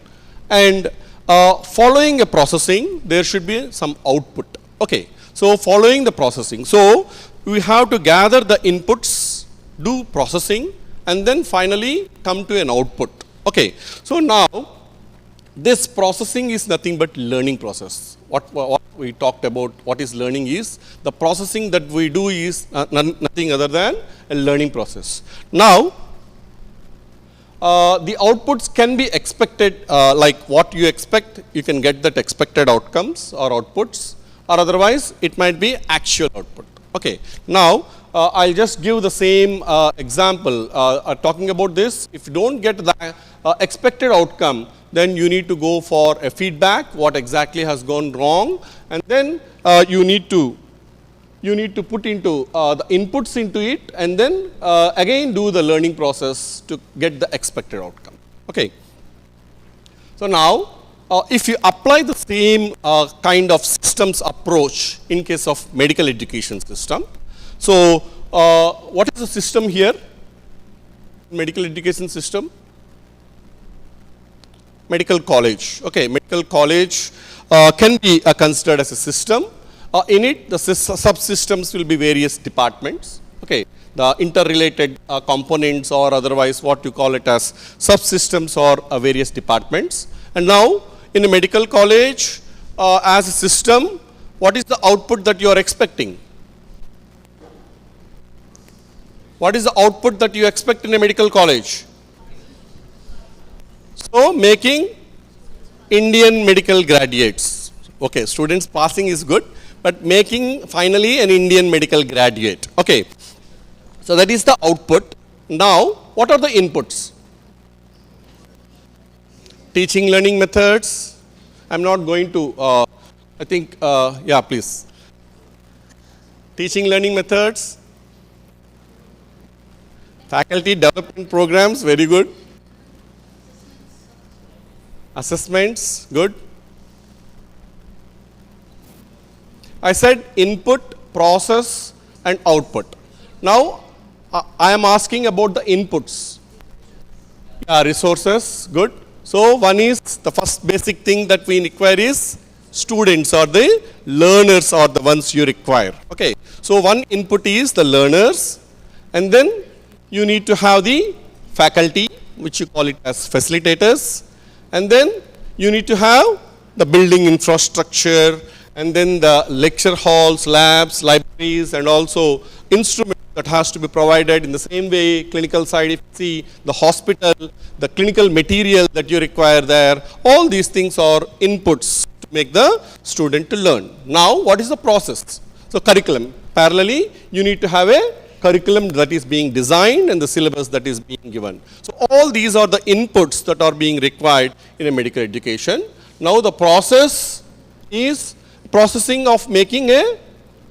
and following a processing, there should be some output. Okay, so following the processing, so we have to gather the inputs, do processing, and then finally come to an output. Okay, so now this processing is nothing but learning process. What we talked about, what is learning is, the processing that we do is nothing other than a learning process. Now, the outputs can be expected, like what you expect, you can get that expected outcomes or outputs, or otherwise it might be actual output. Okay, now I'll just give the same example talking about this. If you don't get the expected outcome, then you need to go for a feedback, what exactly has gone wrong, and then you need to put into the inputs into it, and then again do the learning process to get the expected outcome. Okay. So now, if you apply the same kind of systems approach in case of medical education system, so what is the system here? Medical education system? Medical college. Okay, medical college can be considered as a system. In it, the subsystems will be various departments. Okay, the interrelated components, or otherwise what you call it as subsystems or various departments. And now, in a medical college, as a system, what is the output that you are expecting? What is the output that you expect in a medical college? So, making Indian medical graduates. Okay, students passing is good, but making finally an Indian medical graduate. Okay, so that is the output. Now, what are the inputs? Teaching learning methods. I'm not going to, I think, yeah, please. Teaching learning methods. Faculty development programs, very good. Assessments, good. I said input, process, and output. Now, I am asking about the inputs. Yeah, resources, good. So, one is the first basic thing that we require is students, or the learners are the ones you require. Okay. So, one input is the learners, and then you need to have the faculty, which you call it as facilitators, and then you need to have the building infrastructure, and then the lecture halls, labs, libraries, and also instruments that has to be provided. In the same way, clinical side, if you see the hospital, the clinical material that you require there, all these things are inputs to make the student to learn. Now, what is the process? So, curriculum. Parallelly, you need to have a curriculum that is being designed and the syllabus that is being given. So, all these are the inputs that are being required in a medical education. Now, the process is processing of making a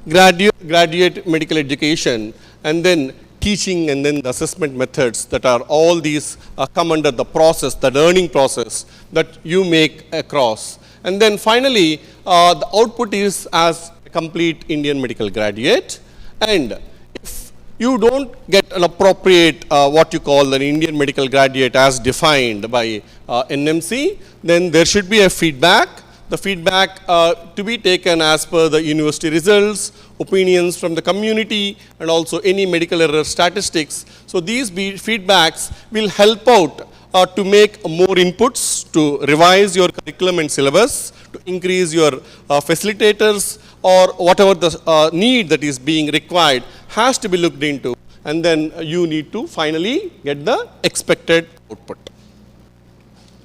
graduate medical education, and then teaching, and then the assessment methods that are all these come under the process, the learning process that you make across. And then finally, the output is as a complete Indian medical graduate. And if you don't get an appropriate what you call an Indian medical graduate as defined by NMC, then there should be a feedback. the feedback to be taken as per the university results, opinions from the community, and also any medical error statistics. So these feedbacks will help out to make more inputs, to revise your curriculum and syllabus, to increase your facilitators, or whatever the need that is being required has to be looked into, and then you need to finally get the expected output.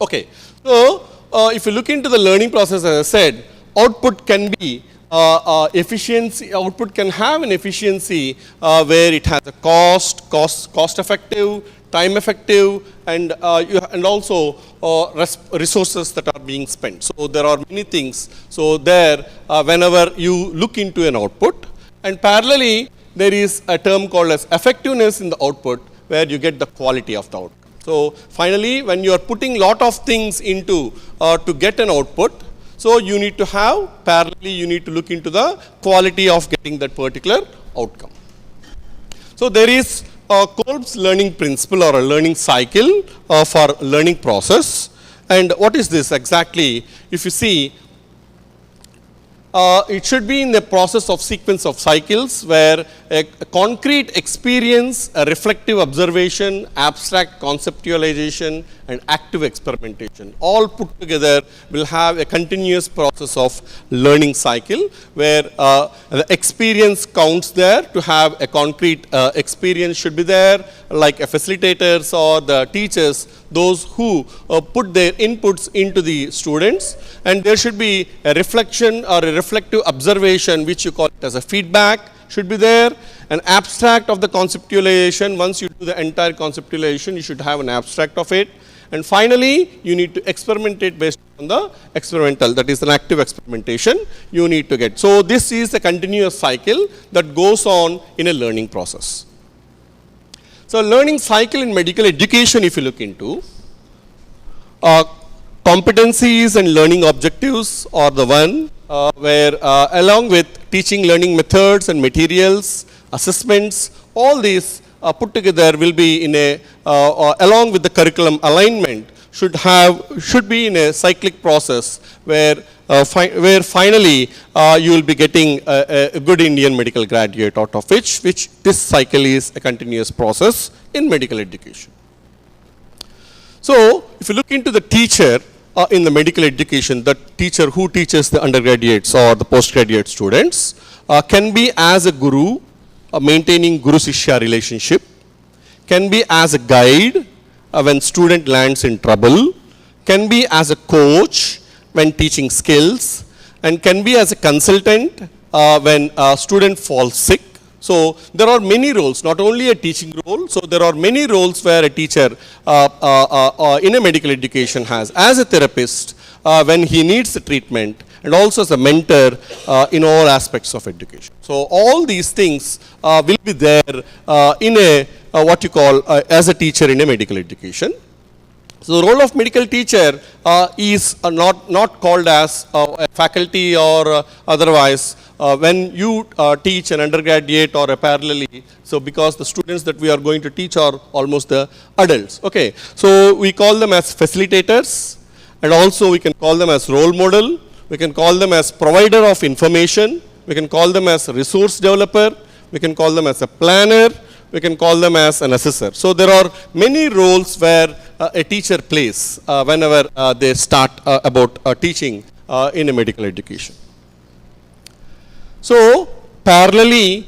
Okay, so if you look into the learning process, as I said, output can be efficiency, output can have an efficiency where it has a cost effective, time effective, and also resources that are being spent. So there are many things. So there, whenever you look into an output, and parallelly there is a term called as effectiveness in the output, where you get the quality of the output. So finally, when you are putting lot of things into to get an output, so you need to have parallelly, you need to look into the quality of getting that particular outcome. So there is Kolb's learning principle or a learning cycle for learning process. And what is this exactly? If you see, it should be in the process of sequence of cycles where a concrete experience, a reflective observation, abstract conceptualization, and active experimentation all put together will have a continuous process of learning cycle where the experience counts there. To have a concrete experience should be there, like a facilitators or the teachers, those who put their inputs into the students, and there should be a reflection or a reflective observation, which you call it as a feedback, should be there. An abstract of the conceptualization, once you do the entire conceptualization, you should have an abstract of it. And finally, you need to experimentate based on the experimental, that is an active experimentation you need to get. So this is a continuous cycle that goes on in a learning process. So learning cycle in medical education, if you look into, competencies and learning objectives are the one where along with teaching learning methods and materials, assessments, all these put together will be in a, along with the curriculum alignment, should be in a cyclic process where finally you will be getting a good Indian medical graduate out of which this cycle is a continuous process in medical education. So if you look into the teacher in the medical education, the teacher who teaches the undergraduates or the postgraduate students can be as a guru, maintaining guru-shishya relationship, can be as a guide when student lands in trouble, can be as a coach when teaching skills, and can be as a consultant when a student falls sick. So there are many roles, not only a teaching role. So there are many roles where a teacher in a medical education has, as a therapist when he needs the treatment, and also as a mentor in all aspects of education. So all these things will be there in a what you call as a teacher in a medical education. So the role of medical teacher is not called as a faculty or otherwise when you teach an undergraduate or a parallelly. So because the students that we are going to teach are almost the adults. Okay, so we call them as facilitators, and also we can call them as role model. We can call them as provider of information. We can call them as resource developer. We can call them as a planner. We can call them as an assessor. So there are many roles where a teacher plays whenever they start about teaching in a medical education. So parallelly,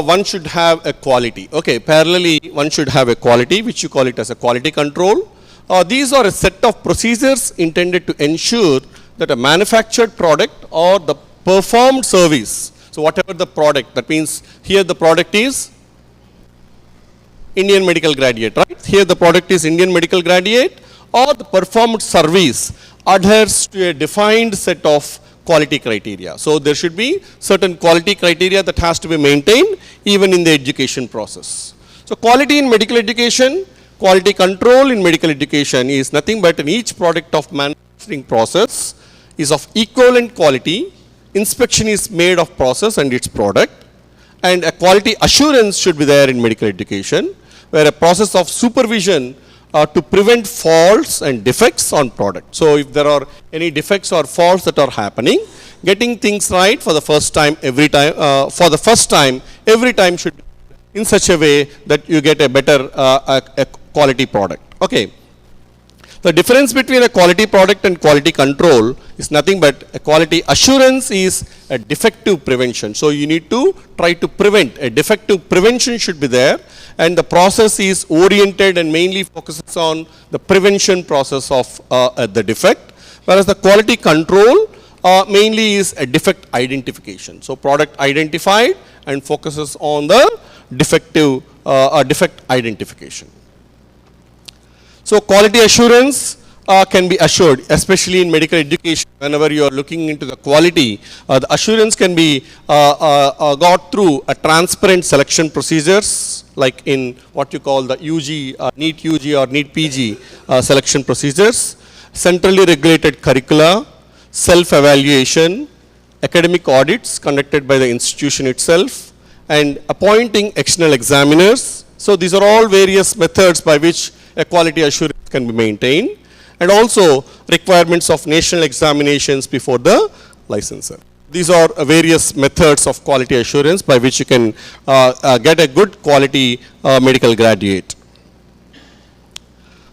one should have a quality. Okay, parallelly one should have a quality, which you call it as a quality control. These are a set of procedures intended to ensure that a manufactured product or the performed service, so whatever the product, that means here the product is Indian medical graduate, right? Here the product is Indian medical graduate, or the performed service adheres to a defined set of quality criteria. So there should be certain quality criteria that has to be maintained even in the education process. So quality in medical education, quality control in medical education is nothing but in each product of manufacturing process is of equivalent quality. Inspection is made of process and its product, and a quality assurance should be there in medical education, where a process of supervision to prevent faults and defects on product. So if there are any defects or faults that are happening, getting things right for the first time every time, every time should be in such a way that you get a better a quality product. Okay. The difference between a quality product and quality control is nothing but a quality assurance is a defective prevention. So you need to try to prevent, a defective prevention should be there, and the process is oriented and mainly focuses on the prevention process of the defect, whereas the quality control mainly is a defect identification. So product identified and focuses on the defective defect identification. So quality assurance can be assured, especially in medical education. Whenever you are looking into the quality, the assurance can be got through a transparent selection procedures, like in what you call the UG, NEET UG or NEET PG selection procedures, centrally regulated curricula, self-evaluation, academic audits conducted by the institution itself, and appointing external examiners. So these are all various methods by which a quality assurance can be maintained, and also requirements of national examinations before the licensor. These are various methods of quality assurance by which you can get a good quality medical graduate.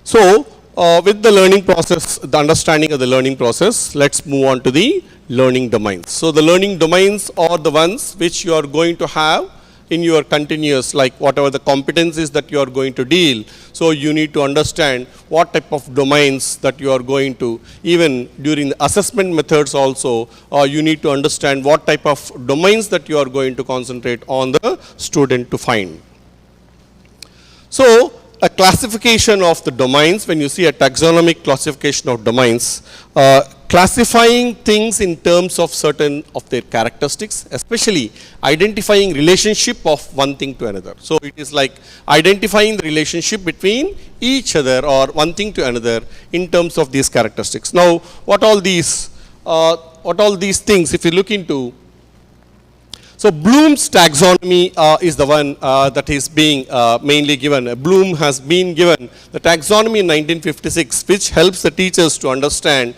So with the learning process, the understanding of the learning process, let's move on to the learning domains. So the learning domains are the ones which you are going to have in your continuous, like whatever the competencies that you are going to deal. So you need to understand what type of domains that you are going to, even during the assessment methods also, you need to understand what type of domains that you are going to concentrate on the student to find. So a classification of the domains, when you see a taxonomic classification of domains, classifying things in terms of certain of their characteristics, especially identifying relationship of one thing to another. So it is like identifying the relationship between each other or one thing to another in terms of these characteristics. Now, what all these things, if you look into, so Bloom's taxonomy is the one that is being mainly given. Bloom has been given the taxonomy in 1956, which helps the teachers to understand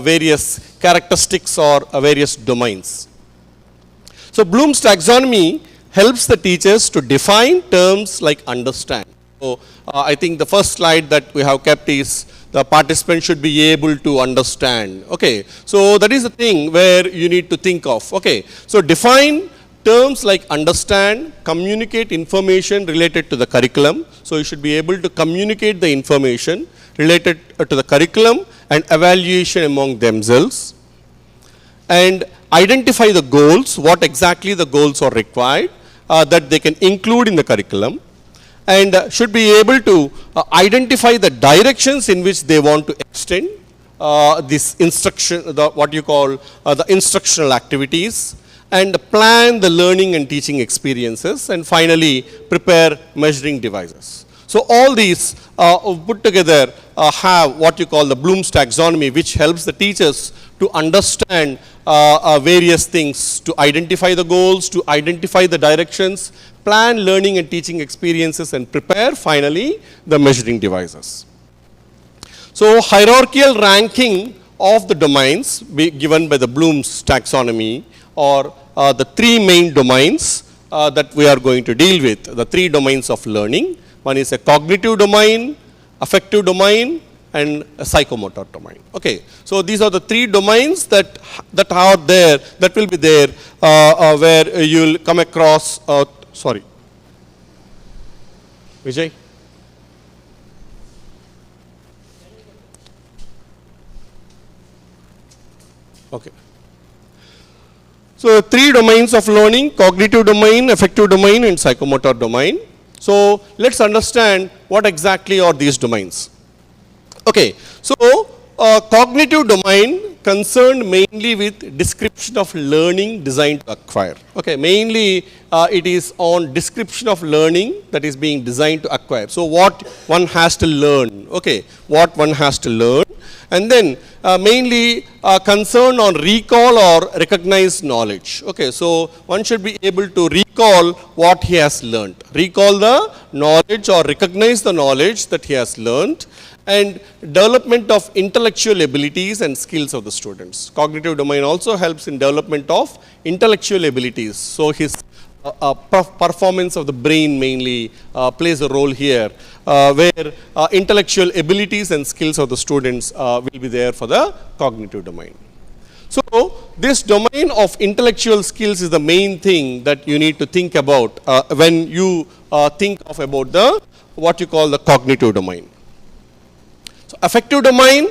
various characteristics or various domains. So Bloom's taxonomy helps the teachers to define terms like understand. So I think the first slide that we have kept is the participant should be able to understand. Okay, so that is the thing where you need to think of. Okay, so define terms like understand, communicate information related to the curriculum. So you should be able to communicate the information related to the curriculum and evaluation among themselves, and identify the goals, what exactly the goals are required that they can include in the curriculum, and should be able to identify the directions in which they want to extend this instruction, what you call the instructional activities, and plan the learning and teaching experiences, and finally prepare measuring devices. So all these put together have what you call the Bloom's taxonomy, which helps the teachers to understand various things, to identify the goals, to identify the directions, plan learning and teaching experiences, and prepare finally the measuring devices. So hierarchical ranking of the domains given by the Bloom's taxonomy, or the three main domains that we are going to deal with, the three domains of learning. One is a cognitive domain, affective domain, and a psychomotor domain. Okay, so these are the three domains that are there, that will be there, where you will come across. Sorry, Vijay. Okay. So three domains of learning: cognitive domain, affective domain, and psychomotor domain. So let's understand what exactly are these domains. Okay, so cognitive domain concerned mainly with description of learning designed to acquire. Okay, mainly it is on description of learning that is being designed to acquire. So what one has to learn, okay, what one has to learn, and then mainly concern on recall or recognize knowledge. Okay, so one should be able to recall what he has learned, recall the knowledge or recognize the knowledge that he has learned, and development of intellectual abilities and skills of the students. Cognitive domain also helps in development of intellectual abilities. So his performance of the brain mainly plays a role here, where intellectual abilities and skills of the students will be there for the cognitive domain. So this domain of intellectual skills is the main thing that you need to think about when you think of about the what you call the cognitive domain. So affective domain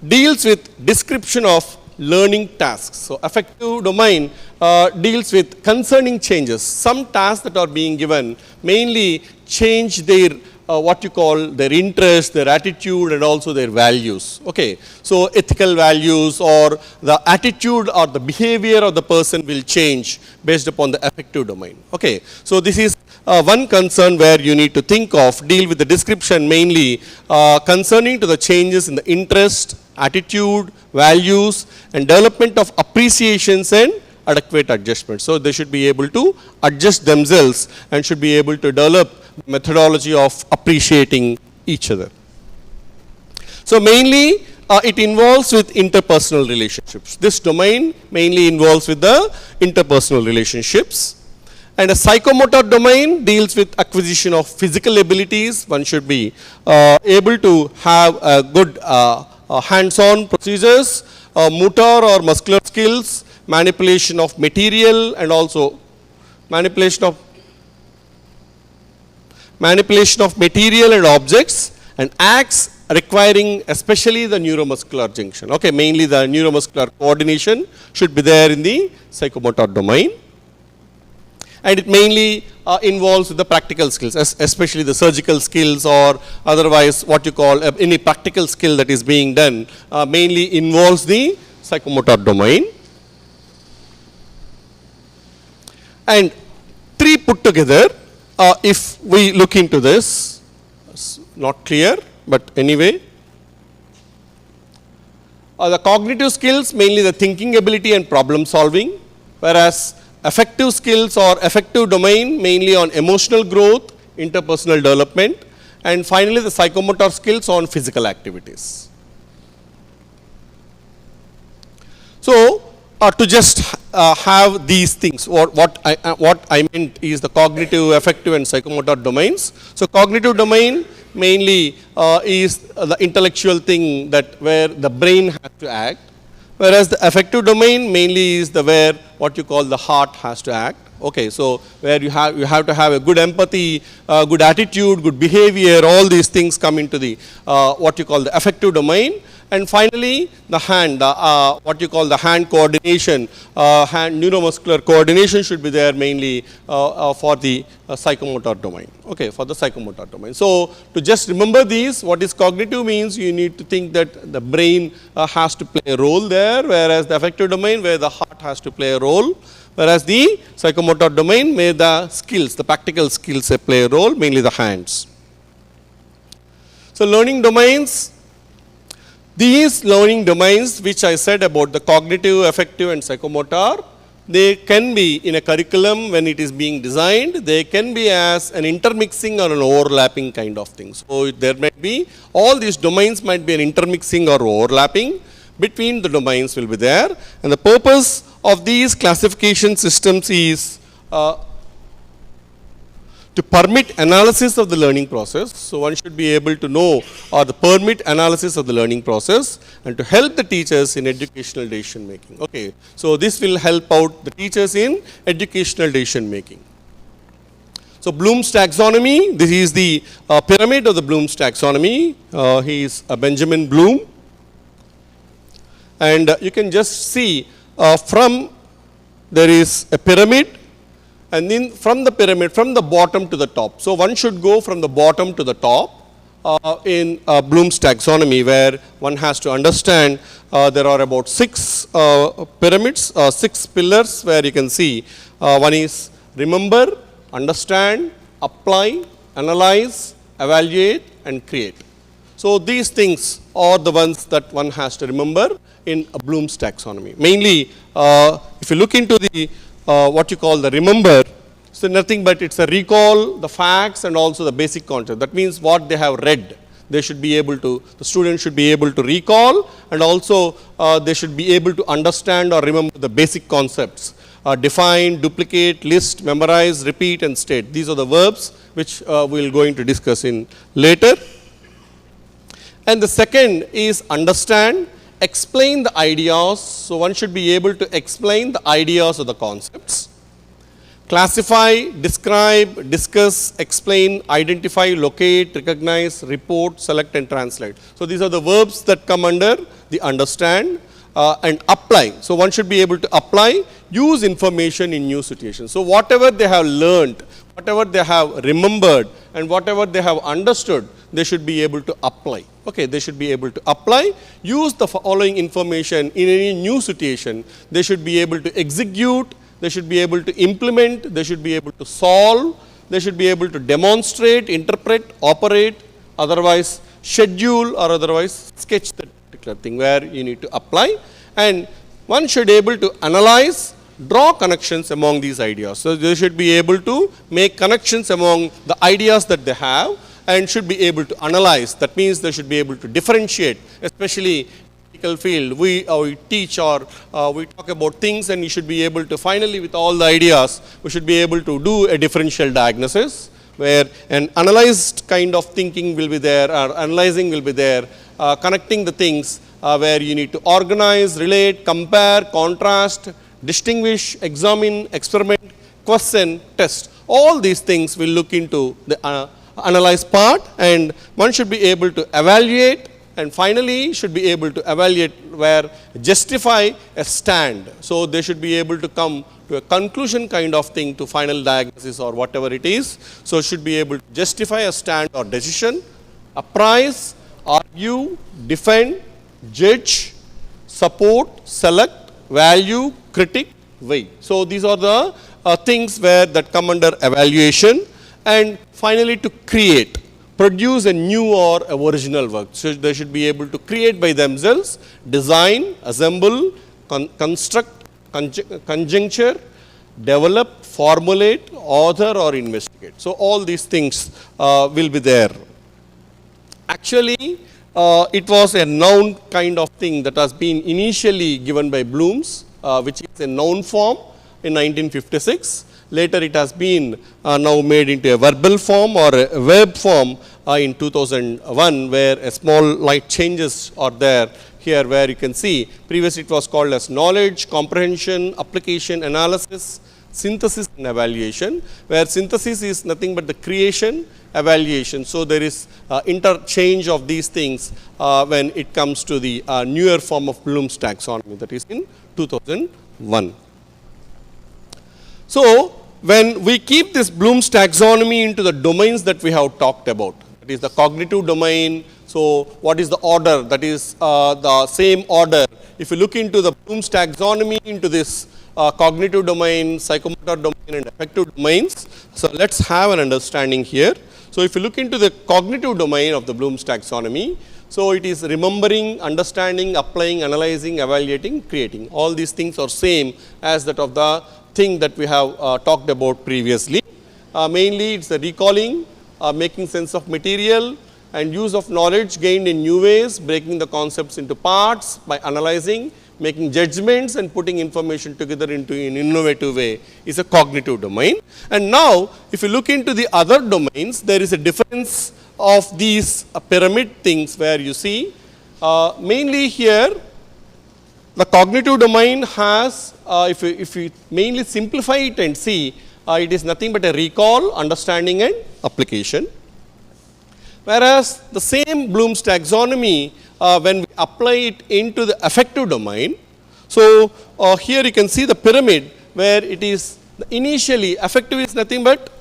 deals with description of learning tasks. So affective domain deals with concerning changes. Some tasks that are being given mainly change their what you call their interest, their attitude, and also their values. Okay, so ethical values or the attitude or the behavior of the person will change based upon the affective domain. Okay, so this is one concern where you need to think of, deal with the description mainly concerning to the changes in the interest, attitude, values, and development of appreciations and adequate adjustments. So they should be able to adjust themselves and should be able to develop methodology of appreciating each other. So mainly it involves with interpersonal relationships. This domain mainly involves with the interpersonal relationships. And a psychomotor domain deals with acquisition of physical abilities. One should be able to have a good hands-on procedures, motor or muscular skills, manipulation of material, and also manipulation of material and objects, and acts requiring especially the neuromuscular junction. Okay, mainly the neuromuscular coordination should be there in the psychomotor domain. And it mainly involves the practical skills, especially the surgical skills or otherwise what you call any practical skill that is being done mainly involves the psychomotor domain. And three put together, if we look into this, it's not clear, but anyway, the cognitive skills mainly the thinking ability and problem solving, whereas affective skills or affective domain mainly on emotional growth, interpersonal development, and finally the psychomotor skills on physical activities. So to just have these things, what I meant is the cognitive, affective, and psychomotor domains. So cognitive domain mainly is the intellectual thing that where the brain has to act, whereas the affective domain mainly is the where what you call the heart has to act. Okay, so where you have to have a good empathy, good attitude, good behavior, all these things come into the what you call the affective domain. And finally, the hand, what you call the hand coordination, hand neuromuscular coordination should be there mainly for the psychomotor domain. Okay, for the psychomotor domain. So to just remember these, what is cognitive means you need to think that the brain has to play a role there, whereas the affective domain where the heart has to play a role, whereas the psychomotor domain where the skills, the practical skills play a role, mainly the hands. So learning domains. These learning domains which I said about the cognitive, affective, and psychomotor, they can be in a curriculum when it is being designed, they can be as an intermixing or an overlapping kind of thing. So there might be, all these domains might be an intermixing or overlapping between the domains will be there. And the purpose of these classification systems is to permit analysis of the learning process. So one should be able to know or the permit analysis of the learning process and to help the teachers in educational decision making. Okay, so this will help out the teachers in educational decision making. So Bloom's taxonomy, this is the pyramid of the Bloom's taxonomy. He is Benjamin Bloom. And you can just see from there is a pyramid, and then from the pyramid, from the bottom to the top. So one should go from the bottom to the top in Bloom's taxonomy, where one has to understand there are about 6 pyramids, 6 pillars where you can see one is remember, understand, apply, analyze, evaluate, and create. So these things are the ones that one has to remember in Bloom's taxonomy. Mainly, if you look into the what you call the remember, so nothing but it's a recall the facts and also the basic concept. That means what they have read, they should be able to, the student should be able to recall, and also they should be able to understand or remember the basic concepts. Define, duplicate, list, memorize, repeat and state. These are the verbs which we will going to discuss in later. And the second is understand, explain the ideas. So one should be able to explain the ideas or the concepts. Classify, describe, discuss, explain, identify, locate, recognize, report, select and translate. So these are the verbs that come under the understand and apply. So one should be able to apply, use information in new situations. So whatever they have learned, whatever they have remembered and whatever they have understood, they should be able to apply. Okay, they should be able to apply, use the following information in any new situation. They should be able to execute, they should be able to implement, they should be able to solve, they should be able to demonstrate, interpret, operate, otherwise schedule or otherwise sketch that particular thing where you need to apply. And one should be able to analyze, draw connections among these ideas. So they should be able to make connections among the ideas that they have and should be able to analyze. That means they should be able to differentiate, especially in the medical field. We teach or we talk about things, and you should be able to finally, with all the ideas, we should be able to do a differential diagnosis where an analyzed kind of thinking will be there, or analyzing will be there, connecting the things where you need to organize, relate, compare, contrast, distinguish, examine, experiment, question, test. All these things will look into the analyze part, and one should be able to evaluate, and finally should be able to evaluate where justify a stand. So they should be able to come to a conclusion kind of thing to final diagnosis or whatever it is. So should be able to justify a stand or decision, apprise, argue, defend, judge, support, select, value, critic, weigh. So these are the things where that come under evaluation. And finally to create, produce a new or original work. So they should be able to create by themselves, design, assemble, construct, conjuncture, develop, formulate, author or investigate. So all these things will be there. Actually, it was a noun kind of thing that has been initially given by Bloom's, which is a noun form in 1956. Later it has been now made into a verbal form or a verb form in 2001, where a small light changes are there here, where you can see previously it was called as knowledge, comprehension, application, analysis, synthesis and evaluation, where synthesis is nothing but the creation, evaluation. So there is interchange of these things when it comes to the newer form of Bloom's taxonomy, that is in 2001. So when we keep this Bloom's taxonomy into the domains that we have talked about, that is the cognitive domain. So what is the order? That is the same order. If you look into the Bloom's taxonomy into this cognitive domain, psychomotor domain and affective domains. So let's have an understanding here. So if you look into the cognitive domain of the Bloom's taxonomy, so it is remembering, understanding, applying, analyzing, evaluating, creating. All these things are same as that of the thing that we have talked about previously. Mainly it's the recalling, making sense of material and use of knowledge gained in new ways, breaking the concepts into parts by analyzing, making judgments and putting information together into an innovative way is a cognitive domain. And now if you look into the other domains, there is a difference of these pyramid things where you see mainly here the cognitive domain has, if we mainly simplify it and see, it is nothing but a recall, understanding and application. Whereas the same Bloom's taxonomy, when we apply it into the affective domain, so here you can see the pyramid where it is initially affective is nothing but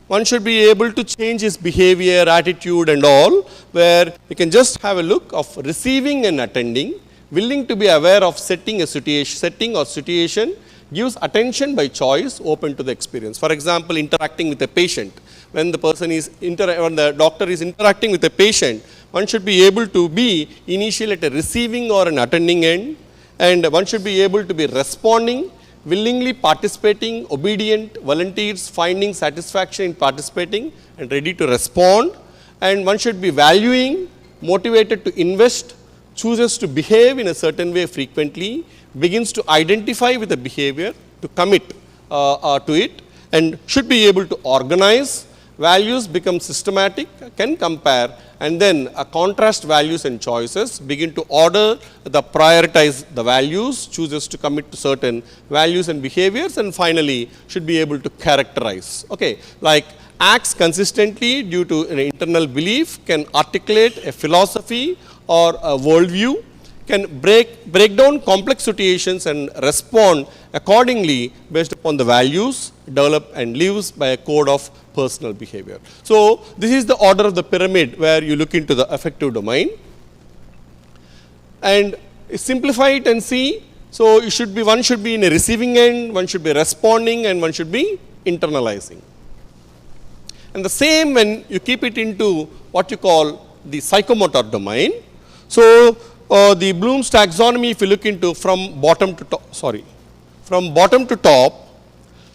one should be able to change his behavior, attitude and all, where you can just have a look of receiving and attending, willing to be aware of setting or situation, gives attention by choice, open to the experience. For example, interacting with a patient, when the person is when the doctor is interacting with a patient, one should be able to be initially at a receiving or an attending end, and one should be able to be responding, willingly participating, obedient, volunteers, finding satisfaction in participating and ready to respond, and one should be valuing, motivated to invest, chooses to behave in a certain way frequently, begins to identify with the behavior, to commit to it, and should be able to organize, values become systematic, can compare, and then contrast values and choices, begin to order, prioritize the values, chooses to commit to certain values and behaviors, and finally should be able to characterize. Okay, like acts consistently due to an internal belief, can articulate a philosophy or a worldview, can break down complex situations and respond accordingly based upon the values, develop and lives by a code of personal behavior. So this is the order of the pyramid where you look into the affective domain, and simplify it and see. So it should be, one should be in a receiving end, one should be responding, and one should be internalizing. And the same when you keep it into what you call the psychomotor domain. So the Bloom's taxonomy, if you look into from bottom to top,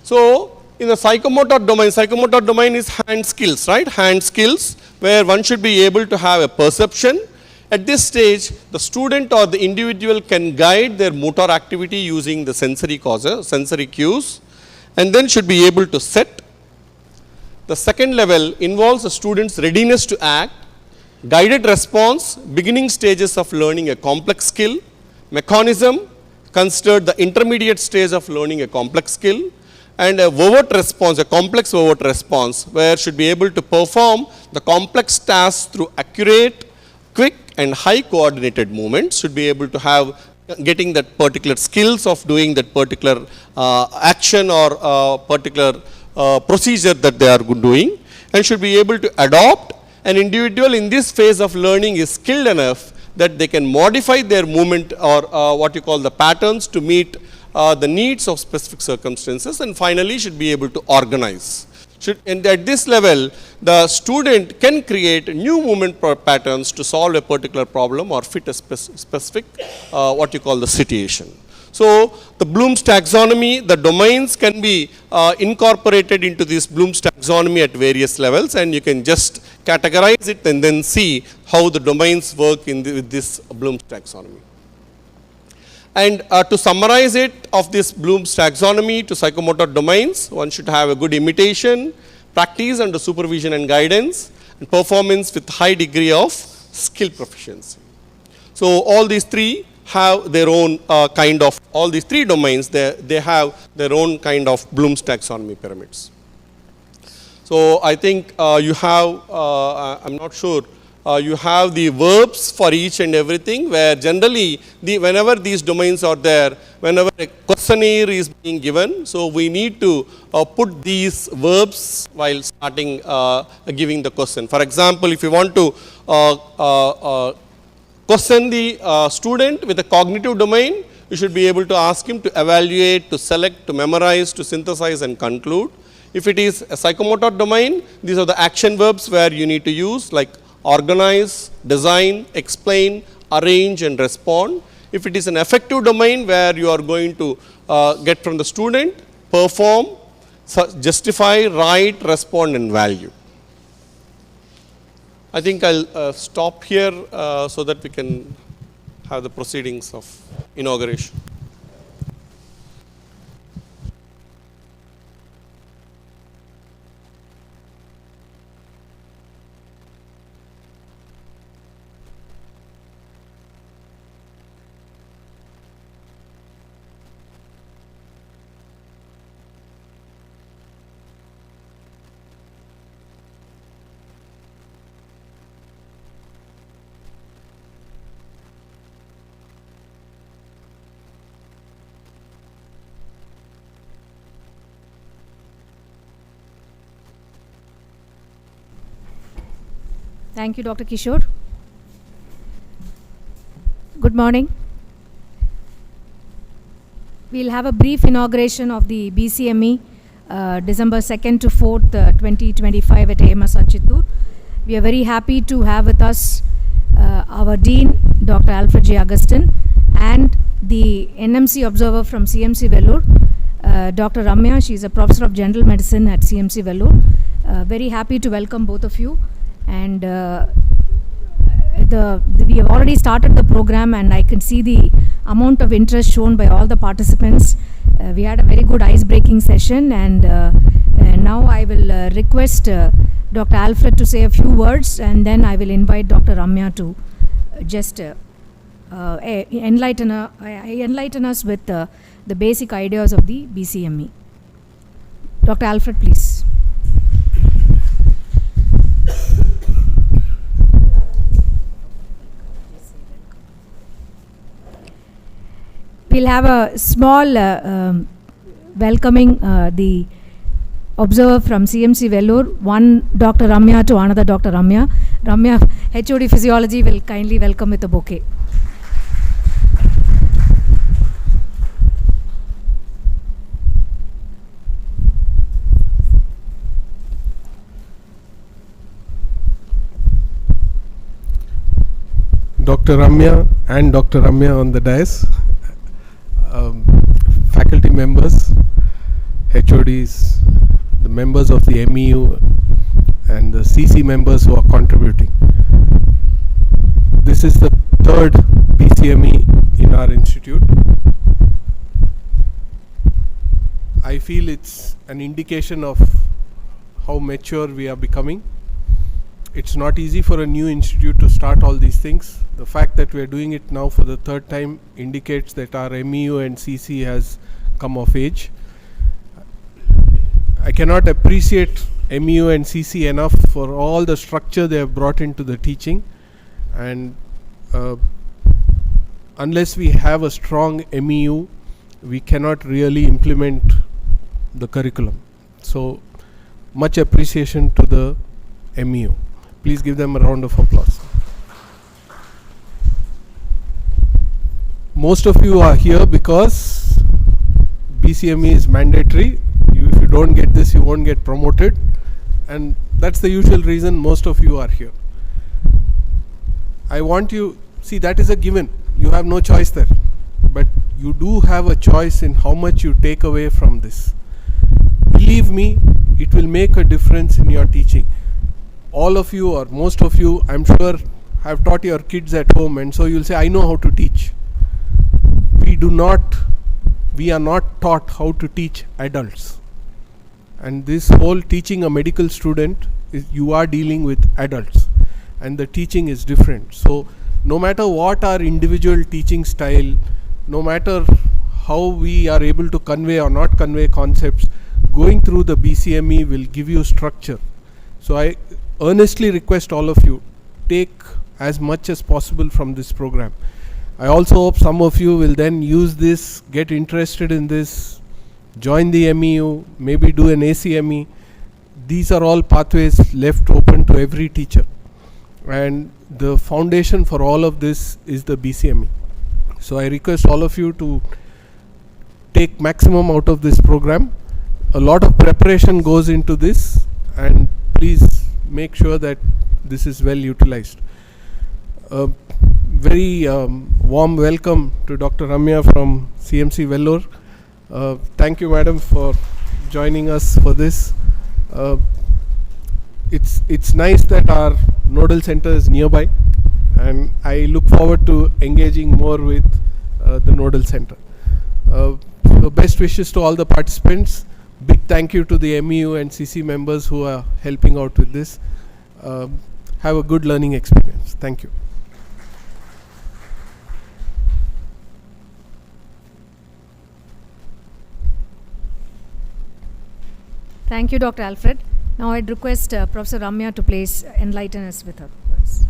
so in the psychomotor domain is hand skills, right? Hand skills, where one should be able to have a perception. At this stage, the student or the individual can guide their motor activity using the sensory cues, and then should be able to set. The second level involves the student's readiness to act, guided response, beginning stages of learning a complex skill, mechanism, considered the intermediate stage of learning a complex skill, and a overt response, a complex overt response, where should be able to perform the complex tasks through accurate, quick and high coordinated movements, should be able to have getting that particular skills of doing that particular action or particular procedure that they are doing, and should be able to adopt. An individual in this phase of learning is skilled enough that they can modify their movement or what you call the patterns to meet the needs of specific circumstances, and finally should be able to organize. And at this level, the student can create new movement patterns to solve a particular problem or fit a specific what you call the situation. So the Bloom's taxonomy, the domains can be incorporated into this Bloom's taxonomy at various levels, and you can just categorize it and then see how the domains work with this Bloom's taxonomy. And to summarize it of this Bloom's taxonomy to psychomotor domains, one should have a good imitation, practice under supervision and guidance, and performance with high degree of skill proficiency. So all these three have their own kind of, all these three domains, they have their own kind of Bloom's taxonomy pyramids. So I think you have, I'm not sure, you have the verbs for each and everything, where generally whenever these domains are there, whenever a questionnaire is being given, so we need to put these verbs while starting giving the question. For example, if you want to question the student with a cognitive domain, you should be able to ask him to evaluate, to select, to memorize, to synthesize and conclude. If it is a psychomotor domain, these are the action verbs where you need to use, like organize, design, explain, arrange and respond. If it is an affective domain where you are going to get from the student, perform, justify, write, respond and value. I think I'll stop here so that we can have the proceedings of inauguration. Thank you, Dr. Kishore. Good morning. We'll have a brief inauguration of the BCME December 2nd to 4th, 2025 at AMS Chittoor. We are very happy to have with us our Dean, Dr. Alfred J. Augustine, and the NMC observer from CMC Vellore, Dr. Ramya. She is a professor of general medicine at CMC Vellore. Very happy to welcome both of you. And we have already started the program, and I can see the amount of interest shown by all the participants. We had a very good ice-breaking session, and now I will request Dr. Alfred to say a few words, and then I will invite Dr. Ramya to just enlighten us with the basic ideas of the BCME. Dr. Alfred, please. We'll have a small welcoming the observer from CMC Vellore, one Dr. Ramya to another Dr. Ramya. Ramya, HOD Physiology, will kindly welcome with a bouquet. Dr. Ramya and Dr. Ramya on the dais, faculty members, HODs, the members of the MEU, and the CC members who are contributing. This is the third BCME in our institute. I feel it's an indication of how mature we are becoming. It's not easy for a new institute to start all these things. The fact that we are doing it now for the third time indicates that our MEU and CC has come of age. I cannot appreciate MEU and CC enough for all the structure they have brought into the teaching, and unless we have a strong MEU, we cannot really implement the curriculum. So much appreciation to the MEU. Please give them a round of applause. Most of you are here because BCME is mandatory. If you don't get this, you won't get promoted, and that's the usual reason most of you are here. I want you, see, that is a given. You have no choice there, but you do have a choice in how much you take away from this. Believe me, it will make a difference in your teaching. All of you, or most of you, I'm sure, have taught your kids at home, and so you'll say, I know how to teach. We are not taught how to teach adults. And this whole teaching a medical student, you are dealing with adults, and the teaching is different. So no matter what our individual teaching style, no matter how we are able to convey or not convey concepts, going through the BCME will give you structure. So I earnestly request all of you, take as much as possible from this program. I also hope some of you will then use this, get interested in this, join the MEU, maybe do an ACME. These are all pathways left open to every teacher. And the foundation for all of this is the BCME. So I request all of you to take maximum out of this program. A lot of preparation goes into this, and please make sure that this is well utilized. Very warm welcome to Dr. Ramya from CMC Vellore. Thank you, madam, for joining us for this. It's nice that our nodal center is nearby, and I look forward to engaging more with the nodal center. So best wishes to all the participants. Big thank you to the MEU and CC members who are helping out with this. Have a good learning experience. Thank you. Thank you, Dr. Alfred. Now I'd request Professor Ramya to please enlighten us with her words.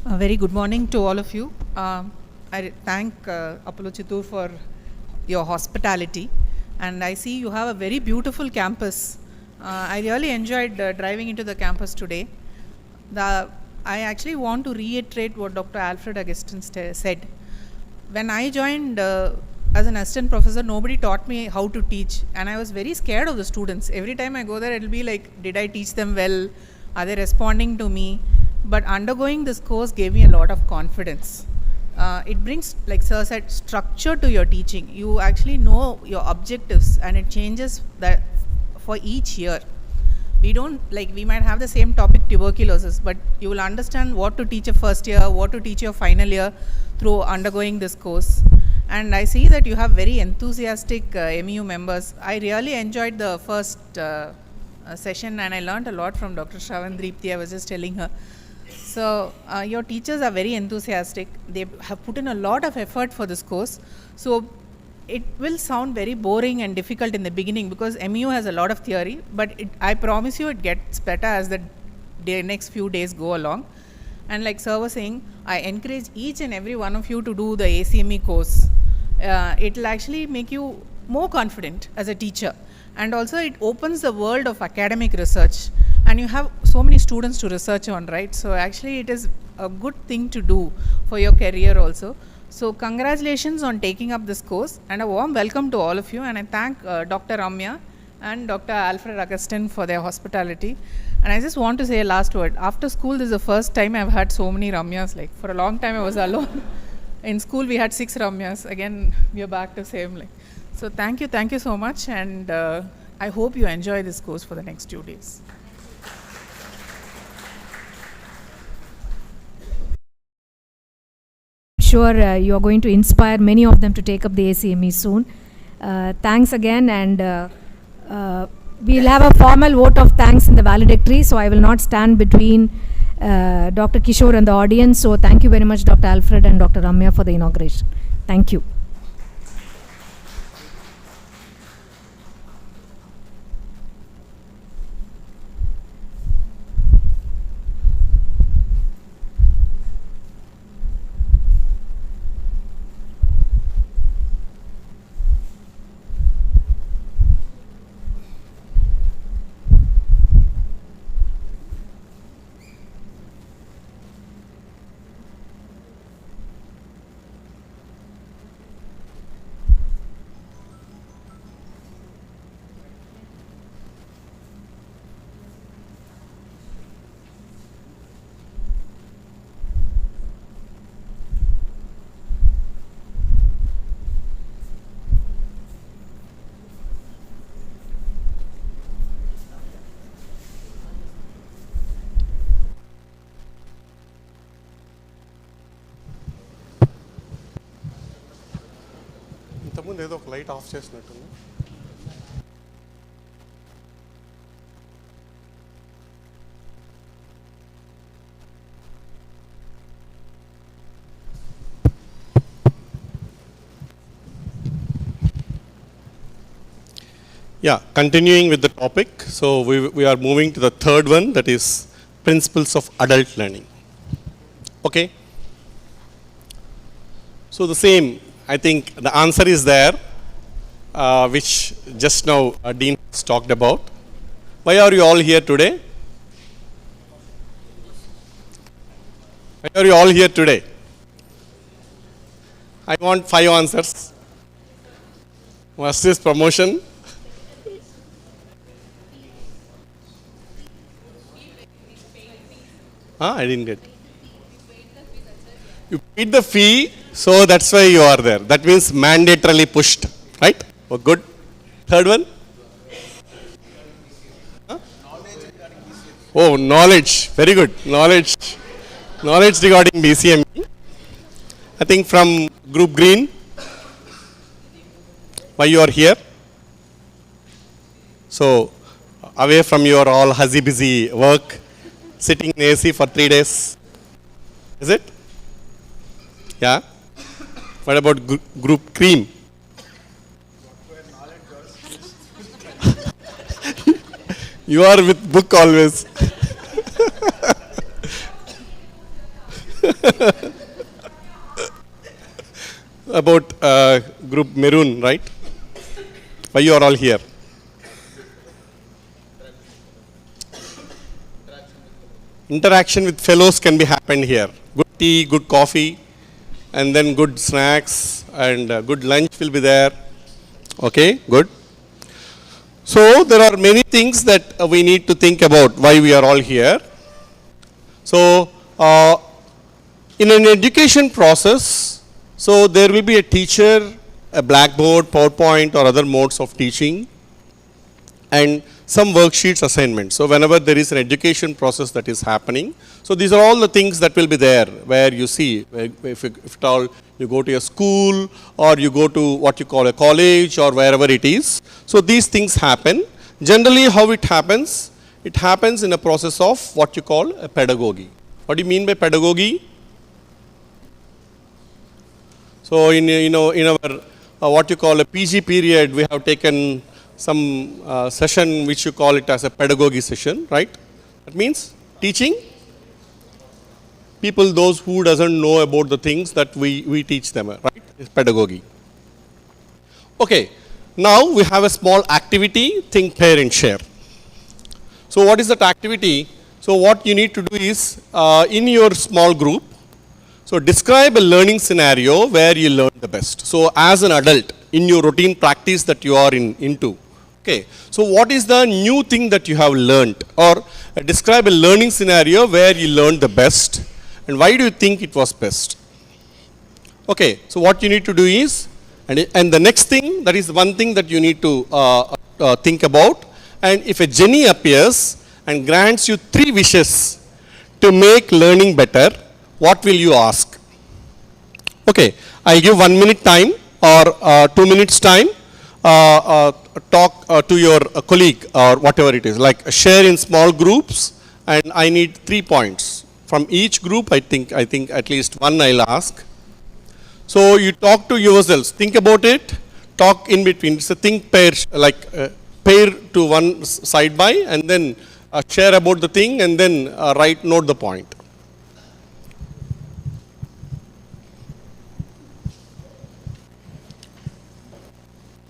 A very good morning to all of you. I thank Apollo Chittoor for your hospitality, and I see you have a very beautiful campus. I really enjoyed driving into the campus today. I actually want to reiterate what Dr. Alfred Augustine said. when I joined as an assistant professor, nobody taught me how to teach, and I was very scared of the students. Every time I go there, it will be like, did I teach them well? Are they responding to me? But undergoing this course gave me a lot of confidence. It brings, like Sir said, structure to your teaching. You actually know your objectives, and it changes that for each year. We don't, like, we might have the same topic, tuberculosis, but you will understand what to teach a first year, what to teach your final year through undergoing this course. And I see that you have very enthusiastic MEU members. I really enjoyed the first session, and I learned a lot from Dr. Shravandripti. I was just telling her. So your teachers are very enthusiastic. They have put in a lot of effort for this course. So it will sound very boring and difficult in the beginning because MEU has a lot of theory, but I promise you it gets better as the next few days go along. And like Sir was saying, I encourage each and every one of you to do the ACME course. It will actually make you more confident as a teacher. And also it opens the world of academic research. And you have so many students to research on, right? So actually it is a good thing to do for your career also. So congratulations on taking up this course, and a warm welcome to all of you. And I thank Dr. Ramya and Dr. Alfred Augustine for their hospitality. And I just want to say a last word. After school, this is the first time I've had so many Ramyas. Like for a long time I was alone. In school we had 6 Ramyas. Again, we are back to same. Like, so thank you so much. And I hope you enjoy this course for the next 2 days. Sure, you are going to inspire many of them to take up the ACME soon. Thanks again, and we will have a formal vote of thanks in the valedictory, so I will not stand between Dr. Kishore and the audience. So thank you very much, Dr. Alfred and Dr. Ramya, for the inauguration. Thank you. ఇంతకుముందు ఏదో ఒక light off చేసినట్టుంది. Yeah, continuing with the topic, so we are moving to the third one, that is principles of adult learning. Okay. So the same, I think the answer is there, which just now Dean has talked about. Why are you all here today? Why are you all here today? I want 5 answers. First is promotion. I didn't get. You paid the fee, so that's why you are there. That means mandatorily pushed, right? Oh, good. Third one? Huh? Oh, knowledge. Very good. Knowledge. Knowledge regarding BCME. I think from group green. Why you are here? So, away from your all busy work, sitting in AC for 3 days. Is it? Yeah. What about group cream? You are with book always. About group maroon, right? Why you are all here? Interaction with fellows can be happened here. Good tea, good coffee, and then good snacks and good lunch will be there. Okay, good. So there are many things that we need to think about why we are all here. So in an education process, so there will be a teacher, a blackboard, PowerPoint or other modes of teaching, and some worksheets assignments. So whenever there is an education process that is happening, so these are all the things that will be there where you see, if at all you go to a school or you go to what you call a college or wherever it is. So these things happen. Generally how it happens in a process of what you call a pedagogy. What do you mean by pedagogy? So in our what you call a PG period, we have taken some session which you call it as a pedagogy session, right? That means teaching people, those who doesn't know about the things that we teach them, right? It's pedagogy. Okay, now we have a small activity, think, pair and share. So what is that activity? So what you need to do is in your small group, so describe a learning scenario where you learn the best. So as an adult in your routine practice that you are into. Okay, so what is the new thing that you have learned, or describe a learning scenario where you learned the best and why do you think it was best? Okay, so what you need to do is, and the next thing, that is one thing that you need to think about, and if a genie appears and grants you 3 wishes to make learning better, what will you ask? Okay, I give 1 minute time or 2 minutes time. Talk to your colleague or whatever it is, like share in small groups, and I need 3 points from each group. I think at least one I'll ask. So you talk to yourselves, think about it, talk in between. It's a think pair, like pair to one side by, and then share about the thing, and then note the point.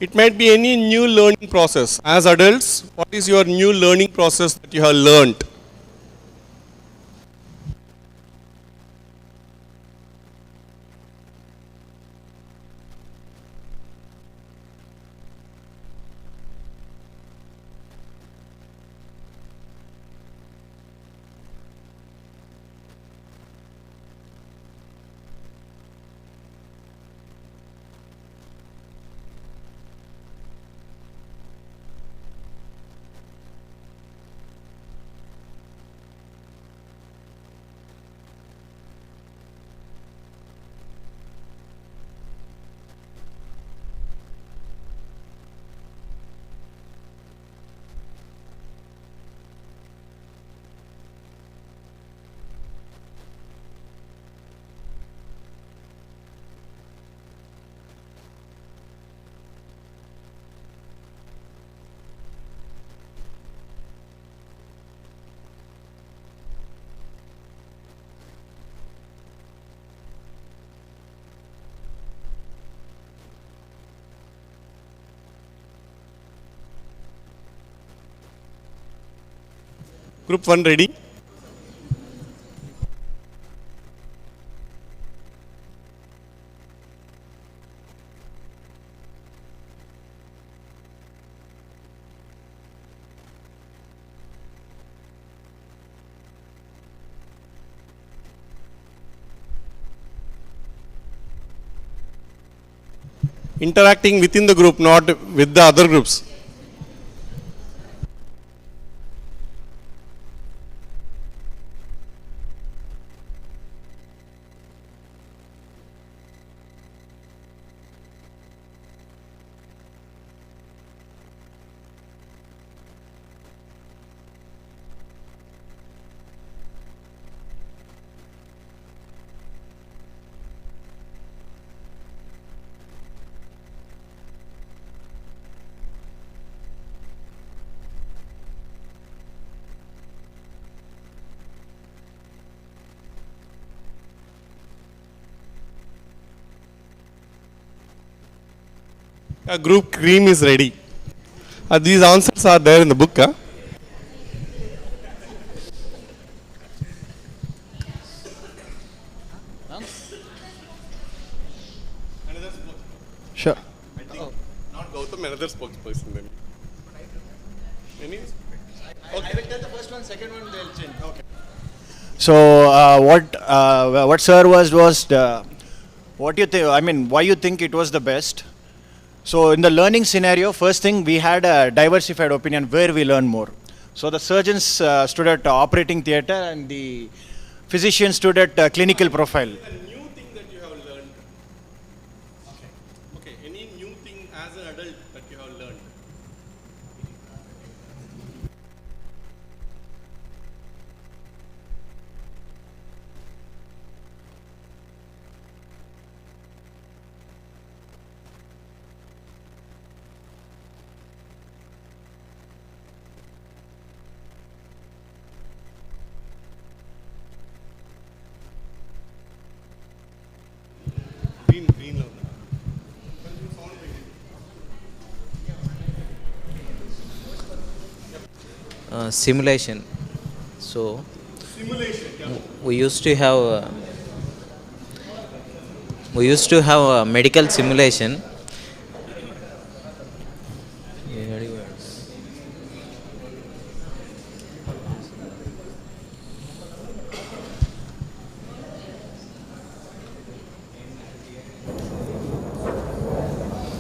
It might be any new learning process. As adults, what is your new learning process that you have learned? Group 1 ready? Interacting within the group, not with the other groups. Group cream is ready. These answers are there in the book. spokesperson then. Any? Okay. I will tell the first one, second one they'll change. Okay. So what sir was what you think? I mean, why you think it was the best? So in the learning scenario, first thing we had a diversified opinion where we learn more. So the surgeons stood at operating theatre and the physicians stood at clinical profile. New thing that you have learned. Okay. Any new thing as an adult that you have learned? Green. Simulation. So we used to have a medical simulation.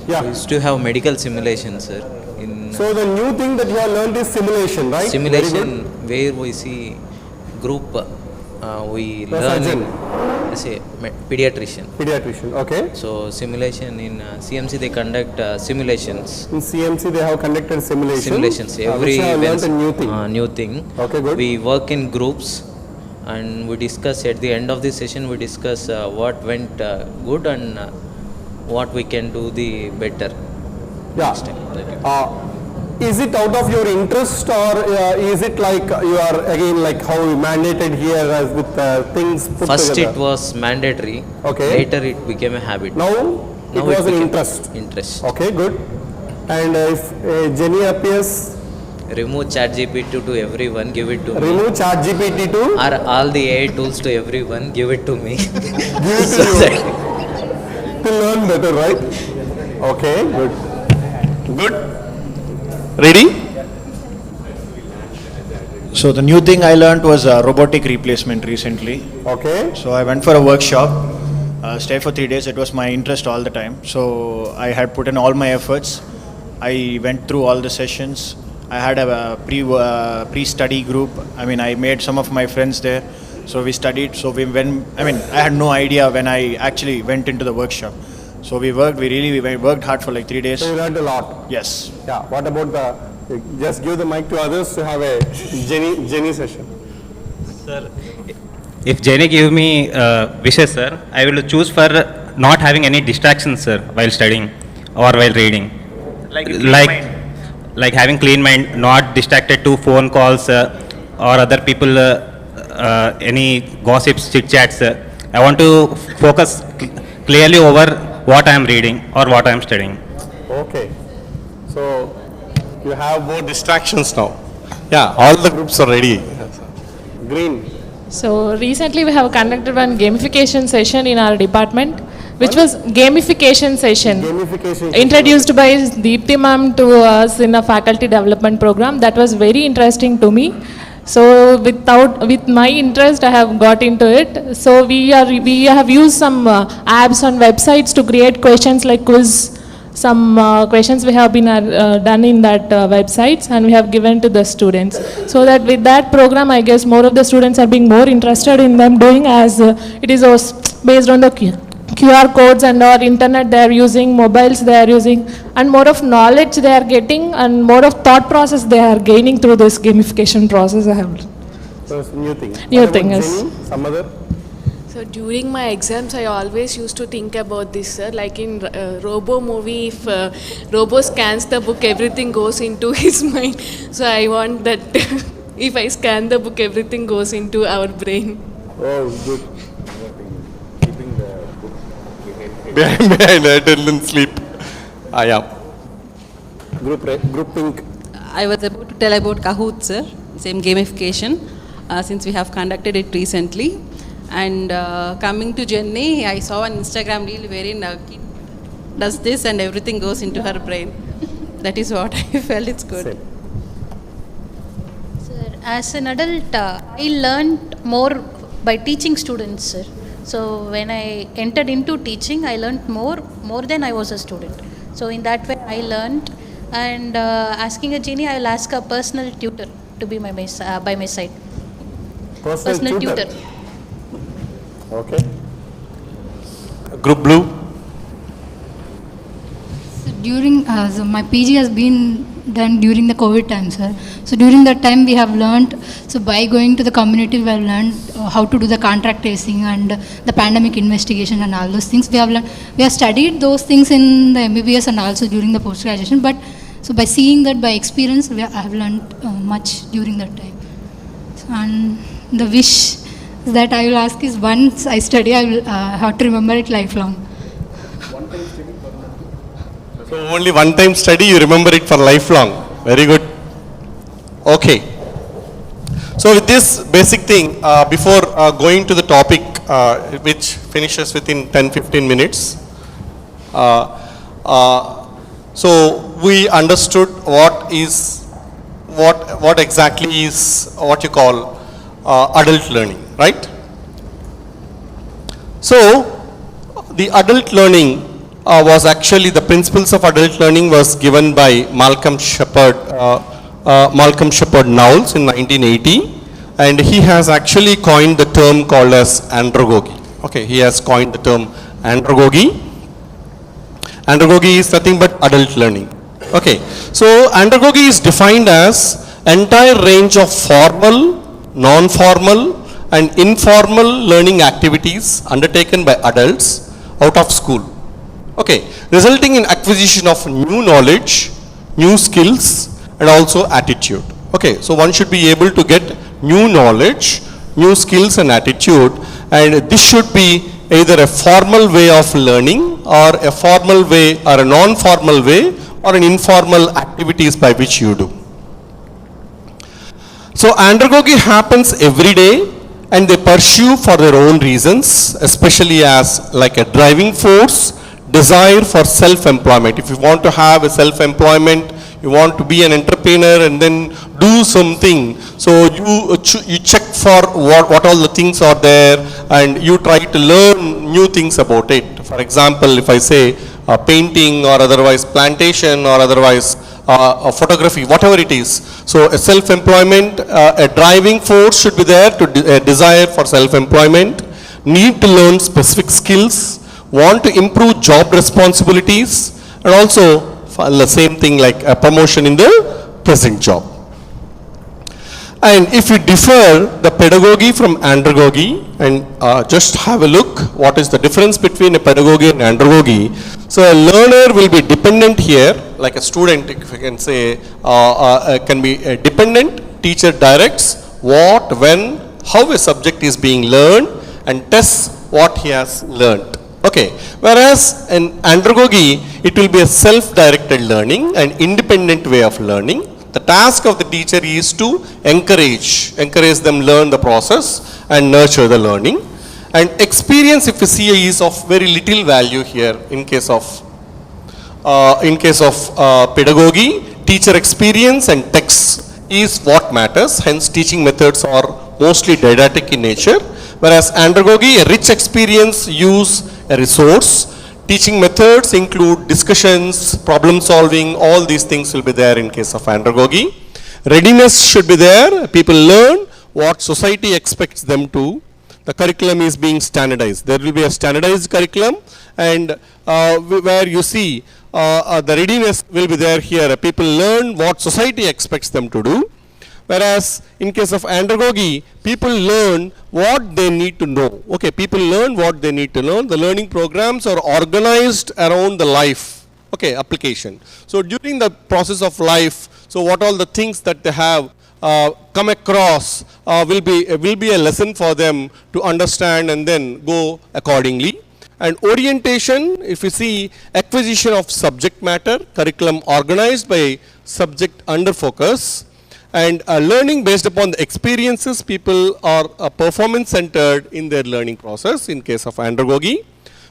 Yeah. We used to have medical simulation, sir. So the new thing that you have learned is simulation, right? Simulation where we see group, we learn surgeon. Pediatrician. Pediatrician, okay. So simulation in CMC they conduct simulations. In CMC they have conducted simulations. Simulations. Which Every you have learned a new thing. New thing. Okay, good. We work in groups and we discuss at the end of the session. We discuss what went good and what we can do the better. Yeah. Next time. Is it out of your interest or is it like you are again like how we mandated here as with things put First together? it was mandatory. Okay. Later it became a habit. Now it was an interest. Interest. Okay, good. And if Jenny appears, Remove ChatGPT to everyone, give it to me. remove ChatGPT to Or all the AI tools to everyone, give it to me. give it to you to learn better, right? Okay, good. Good. Ready? So the new thing I learned was robotic replacement recently. Okay. So I went for a workshop, stayed for 3 days. It was my interest all the time. So I had put in all my efforts. I went through all the sessions. I had a pre-study group. I mean, I made some of my friends there. So we studied. So we went. I mean, I had no idea when I actually went into the workshop. So we worked. We worked hard for like 3 days. So you learned a lot. Yes. Yeah. What about just give the mic to others to have a Jenny session. Sir, if Jenny give me wishes, sir, I will choose for not having any distractions, sir, while studying or while reading. Like having clean mind, not distracted to phone calls or other people, any gossips, chit chats. I want to focus clearly over what I am reading or what I am studying. Okay. So you have More distractions now. Yeah, all the groups are ready. green. So recently we have conducted one gamification session in our department, which was gamification session. Introduced by Deepthi ma'am to us in a faculty development program. That was very interesting to me. So with my interest, I have got into it. So we have used some apps on websites to create questions like quiz. Some questions we have been done in that websites and we have given to the students. So that with that program, I guess more of the students are being more interested in them doing as it is based on the QR codes and or internet they are using, mobiles they are using, and more of knowledge they are getting and more of thought process they are gaining through this gamification process. I have. So it's new thing. New What thing about is. Jenny? Some other? So during my exams, I always used to think about this, sir. Like in Robo movie, if Robo scans the book, everything goes into his mind. So I want that if I scan the book, everything goes into our brain. Oh, good. Behind attendance sleep. Yeah. Group pink. I was about to tell about Kahoot, sir. Same gamification, since we have conducted it recently. And coming to Jenny, I saw an Instagram reel wherein kid does this and everything goes into her brain. That is what I felt it's good. Sir, as an adult, I learned more by teaching students, sir. So when I entered into teaching, I learned more than I was a student. So in that way, I learned. And asking a genie, I will ask a personal tutor to be by my side. Personal tutor. Okay. Group Blue. During so my PG has been done during the COVID time, sir. So during that time we have learned, so by going to the community we have learned how to do the contract tracing and the pandemic investigation and all those things. We have studied those things in the MBBS and also during the post graduation, but so by seeing that by experience I have learned much during that time. So, and the wish that I will ask is, once I study I will have to remember it lifelong. So only one time study, you remember it for lifelong. Very good. Okay. So with this basic thing, before going to the topic which finishes within 10-15 minutes, so we understood what exactly is what you call adult learning, right? So the adult learning was actually, the principles of adult learning was given by Malcolm Shepard Knowles in 1980, and he has actually coined the term called as andragogy. Okay, he has coined the term andragogy. Andragogy is nothing but adult learning. Okay, so andragogy is defined as entire range of formal, non-formal and informal learning activities undertaken by adults out of school. Okay, resulting in acquisition of new knowledge, new skills and also attitude. Okay, so one should be able to get new knowledge, new skills and attitude, and this should be either a formal way of learning or a formal way or a non-formal way or an informal activities by which you do. So andragogy happens every day and they pursue for their own reasons, especially as like a driving force, desire for self-employment. If you want to have a self-employment, you want to be an entrepreneur and then do something, so you check for what all the things are there and you try to learn new things about it. For example, if I say painting or otherwise plantation or otherwise photography, whatever it is. So a self-employment, a driving force should be there to desire for self-employment, need to learn specific skills, want to improve job responsibilities, and also the same thing like a promotion in the present job. And if you differ the pedagogy from andragogy and just have a look what is the difference between a pedagogy and andragogy. So a learner will be dependent here, like a student, if you can say, can be a dependent. Teacher directs what, when, how a subject is being learned and tests what he has learned. Okay, whereas in andragogy, it will be a self-directed learning, an independent way of learning. The task of the teacher is to encourage them learn the process and nurture the learning. And experience, if you see, is of very little value here in case of pedagogy. Teacher experience and text is what matters, hence teaching methods are mostly didactic in nature. Whereas andragogy, a rich experience, use a resource. Teaching methods include discussions, problem solving, all these things will be there in case of andragogy. Readiness should be there. People learn what society expects them to. The curriculum is being standardized. There will be a standardized curriculum, and where you see the readiness will be there here. People learn what society expects them to do. Whereas in case of andragogy, people learn what they need to know. Okay, people learn what they need to learn. The learning programs are organized around the life, okay, application. So during the process of life, so what all the things that they have come across will be a lesson for them to understand and then go accordingly. And orientation, if you see, acquisition of subject matter, curriculum organized by subject under focus. And learning based upon the experiences, people are performance centered in their learning process in case of andragogy.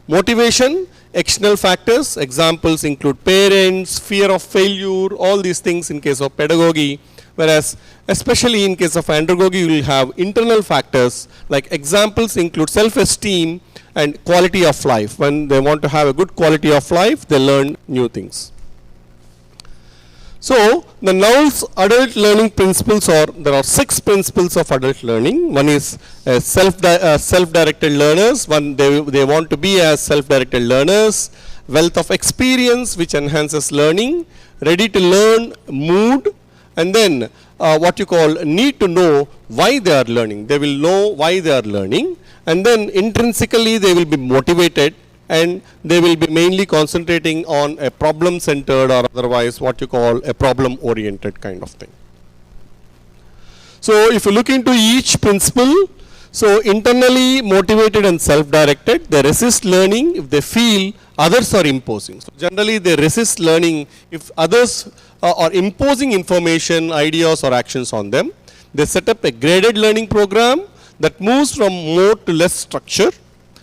Motivation, external factors. Examples include parents, fear of failure, all these things in case of pedagogy. Whereas especially in case of andragogy, you will have internal factors, like examples include self-esteem and quality of life. When they want to have a good quality of life, they learn new things. So the NOWL's adult learning principles are, there are 6 principles of adult learning. One is self-directed learners. One, they want to be as self-directed learners. Wealth of experience, which enhances learning. Ready to learn mood. And then what you call need to know why they are learning. They will know why they are learning. And then intrinsically they will be motivated, and they will be mainly concentrating on a problem centered, or otherwise what you call a problem oriented kind of thing. So if you look into each principle, so internally motivated and self-directed, they resist learning if they feel others are imposing. So generally they resist learning if others are imposing information, ideas or actions on them. They set up a graded learning program that moves from more to less structure.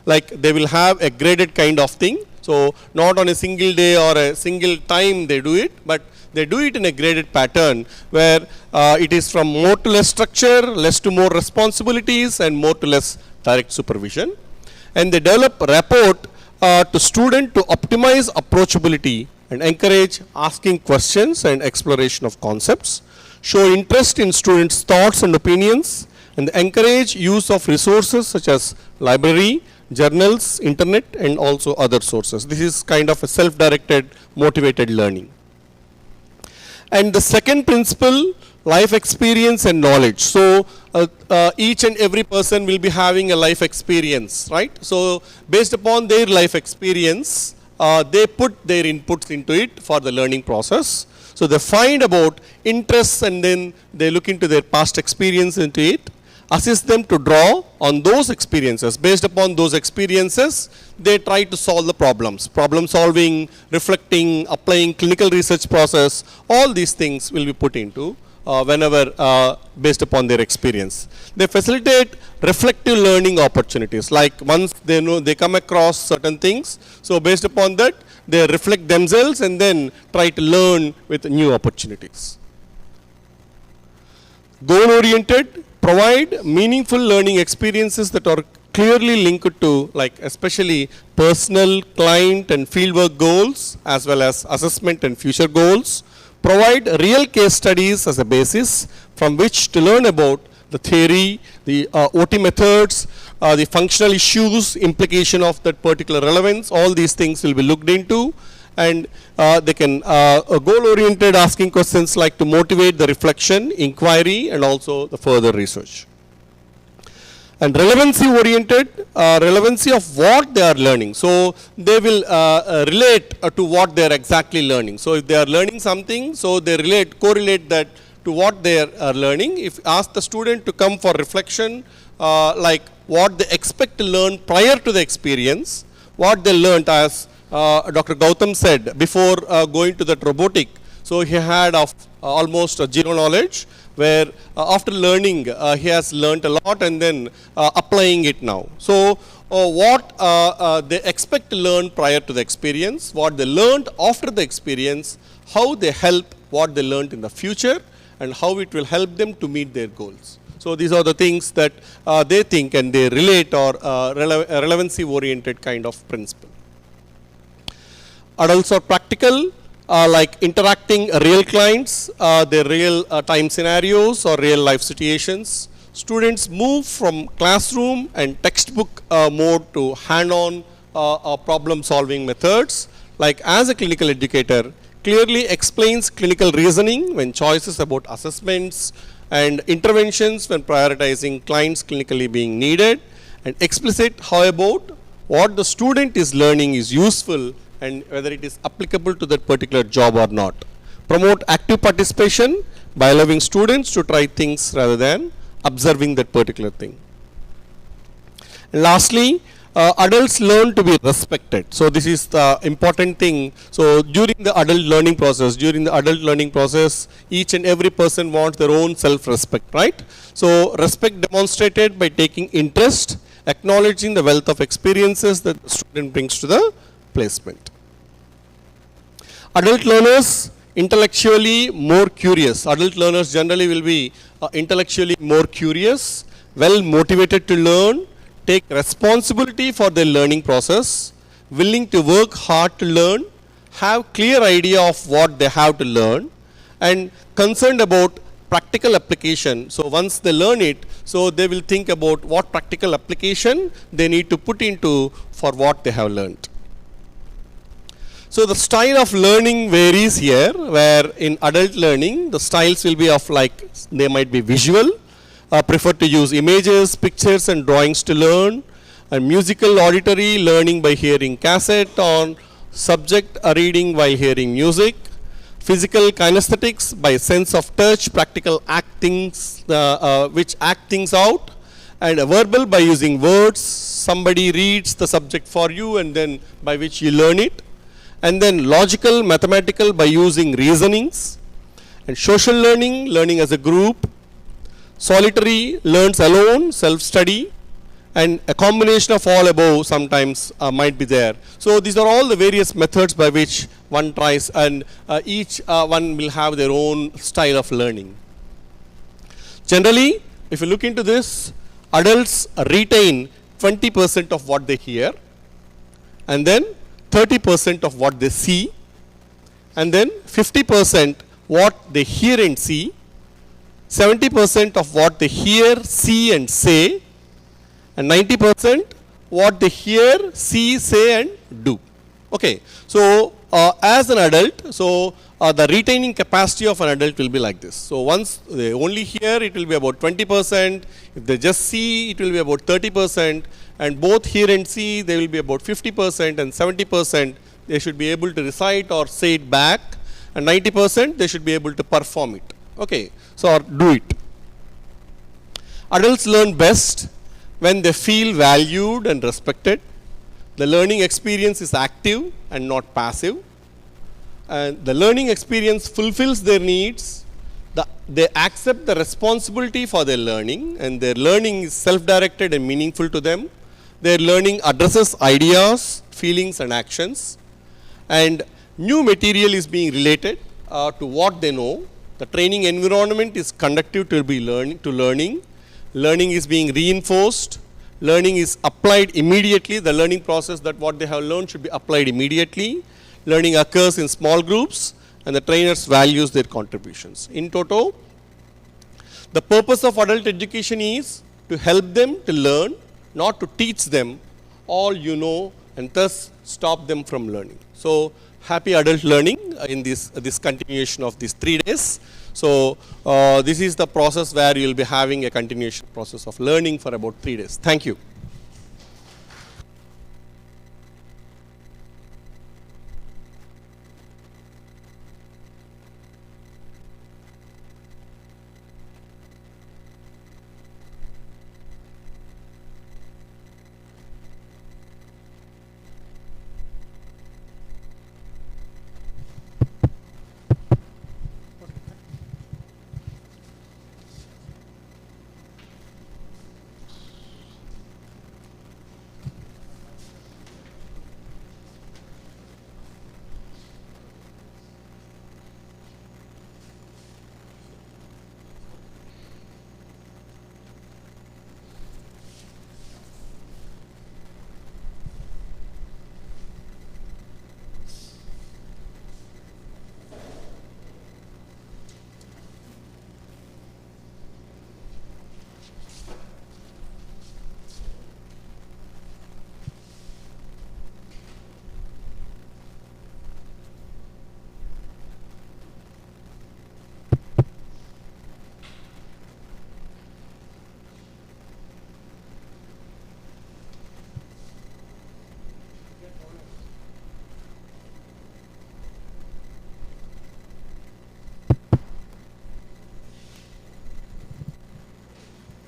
Like they will have a graded kind of thing. So not on a single day or a single time they do it, but they do it in a graded pattern where it is from more to less structure, less to more responsibilities, and more to less direct supervision. And they develop rapport to student to optimize approachability and encourage asking questions and exploration of concepts, show interest in students' thoughts and opinions, and encourage use of resources such as library, journals, internet, and also other sources. This is kind of a self-directed, motivated learning. And the second principle, life experience and knowledge. So each and every person will be having a life experience, right? So based upon their life experience, they put their inputs into it for the learning process. So they find about interests, and then they look into their past experience into it, assist them to draw on those experiences. Based upon those experiences, they try to solve the problems. Problem solving, reflecting, applying clinical research process, all these things will be put into whenever based upon their experience. They facilitate reflective learning opportunities. Like once they know, they come across certain things, so based upon that, they reflect themselves and then try to learn with new opportunities. Goal-oriented, provide meaningful learning experiences that are clearly linked to, like especially personal, client and fieldwork goals, as well as assessment and future goals. Provide real case studies as a basis from which to learn about the theory, the OT methods, the functional issues, implication of that particular relevance. All these things will be looked into, and they can goal-oriented asking questions like to motivate the reflection, inquiry, and also the further research. And relevancy-oriented, relevancy of what they are learning. So they will relate to what they are exactly learning. So if they are learning something, so they correlate that to what they are learning. If ask the student to come for reflection, like what they expect to learn prior to the experience, what they learned, as Dr. Gautam said, before going to that robotic. So he had almost zero knowledge, where after learning he has learnt a lot and then applying it now. So what they expect to learn prior to the experience, what they learned after the experience, how they help what they learned in the future, and how it will help them to meet their goals. So these are the things that they think and they relate, or relevancy oriented kind of principle. Adults are practical, like interacting real clients, their real time scenarios or real life situations. Students move from classroom and textbook mode to hand-on problem solving methods. Like as a clinical educator, clearly explains clinical reasoning when choices about assessments and interventions when prioritizing clients clinically being needed, and explicit how about what the student is learning is useful and whether it is applicable to that particular job or not. Promote active participation by allowing students to try things rather than observing that particular thing. And lastly, adults learn to be respected. So this is the important thing. So during the adult learning process, each and every person wants their own self-respect, right? So respect demonstrated by taking interest, acknowledging the wealth of experiences that the student brings to the placement. Adult learners, intellectually more curious. Adult learners generally will be intellectually more curious, well motivated to learn, take responsibility for their learning process, willing to work hard to learn, have clear idea of what they have to learn, and concerned about practical application. So once they learn it, so they will think about what practical application they need to put into for what they have learned. So the style of learning varies here, where in adult learning, the styles will be of like, they might be visual, prefer to use images, pictures and drawings to learn, and musical auditory, learning by hearing cassette, on subject reading while hearing music, physical kinesthetics by sense of touch, practical actings, which act things out, and verbal by using words, somebody reads the subject for you and then by which you learn it, and then logical, mathematical by using reasonings, and social learning, learning as a group, solitary, learns alone, self-study, and a combination of all above sometimes might be there. So these are all the various methods by which one tries, and each one will have their own style of learning. Generally, if you look into this, adults retain 20% of what they hear, and then 30% of what they see, and then 50% what they hear and see, 70% of what they hear, see and say, and 90% what they hear, see, say and do. Okay, so as an adult, so the retaining capacity of an adult will be like this. So once they only hear, it will be about 20%, if they just see, it will be about 30%, and both hear and see, they will be about 50%, and 70% they should be able to recite or say it back, and 90% they should be able to perform it. Okay, so or do it. Adults learn best when they feel valued and respected. The learning experience is active and not passive, and the learning experience fulfills their needs. They accept the responsibility for their learning, and their learning is self-directed and meaningful to them. Their learning addresses ideas, feelings and actions, and new material is being related to what they know. The training environment is conducive to learning. Learning is being reinforced. Learning is applied immediately. The learning process, that what they have learned should be applied immediately. Learning occurs in small groups, and the trainers values their contributions. In toto, the purpose of adult education is to help them to learn, not to teach them all you know and thus stop them from learning. So happy adult learning in this continuation of these 3 days. So this is the process where you will be having a continuation process of learning for about 3 days. Thank you.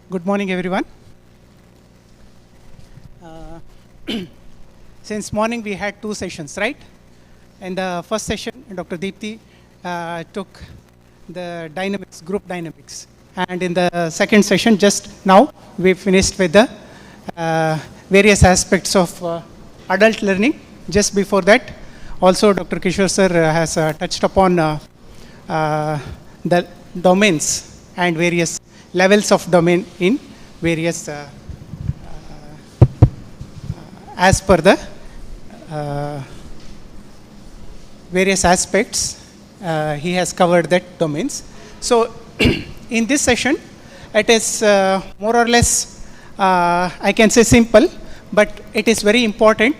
Good morning, everyone. Since morning we had 2 sessions, right? In the first session, Dr. Deepthi took the dynamics, group dynamics. And in the second session, just now, we finished with the various aspects of adult learning just before that, also Dr. Kishore sir has touched upon the domains and various levels of domain in various as per the various aspects. He has covered that domains. So in this session, it is more or less, I can say simple, but it is very important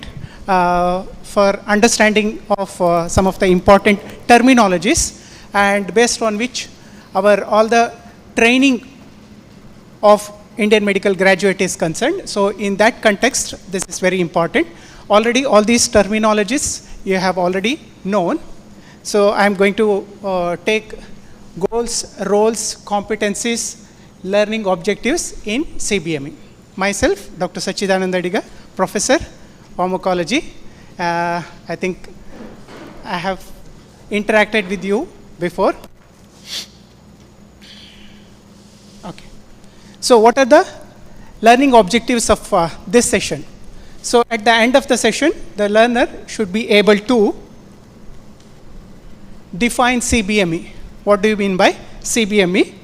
for understanding of some of the important terminologies, and based on which all the training of Indian medical graduate is concerned. So in that context, this is very important. Already all these terminologies you have already known. So I'm going to take goals, roles, competencies, learning objectives in CBME. Myself, Dr. Sachidananda Diga, Professor, Pharmacology. I think I have interacted with you before. Okay. So what are the learning objectives of this session? So at the end of the session, the learner should be able to define CBME. What do you mean by CBME?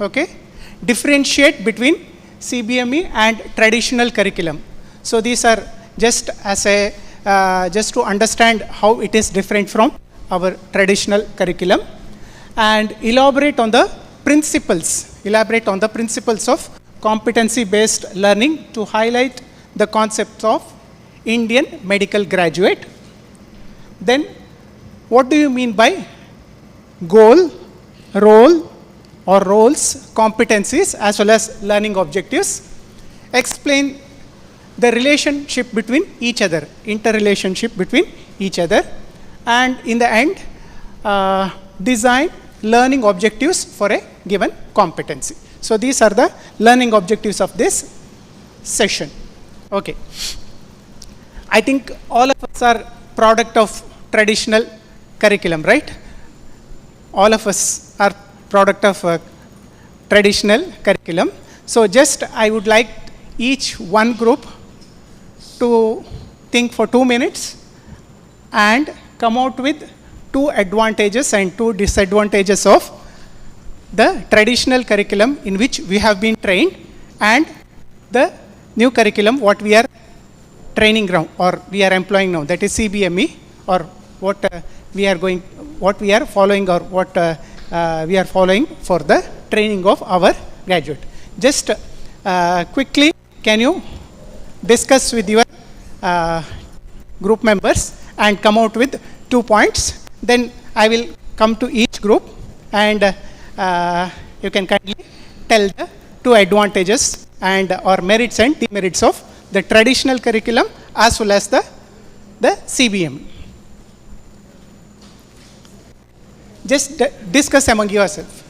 Okay. Differentiate between CBME and traditional curriculum. So these are just as a just to understand how it is different from our traditional curriculum, and elaborate on the principles of competency-based learning to highlight the concepts of Indian medical graduate. Then, what do you mean by goal, role or roles, competencies as well as learning objectives? Explain the relationship between each other, interrelationship between each other, and in the end, design learning objectives for a given competency. So these are the learning objectives of this session. Okay. I think all of us are product of traditional curriculum, right? All of us are product of traditional curriculum. So just I would like each one group to think for 2 minutes and come out with 2 advantages and 2 disadvantages of the traditional curriculum in which we have been trained and the new curriculum what we are training now or we are employing now, that is CBME, or what we are following or what we are following for the training of our graduate. Just quickly, can you discuss with your group members and come out with 2 points? Then I will come to each group and you can kindly tell the 2 advantages and or merits and demerits of the traditional curriculum as well as the CBME. Just discuss among yourself.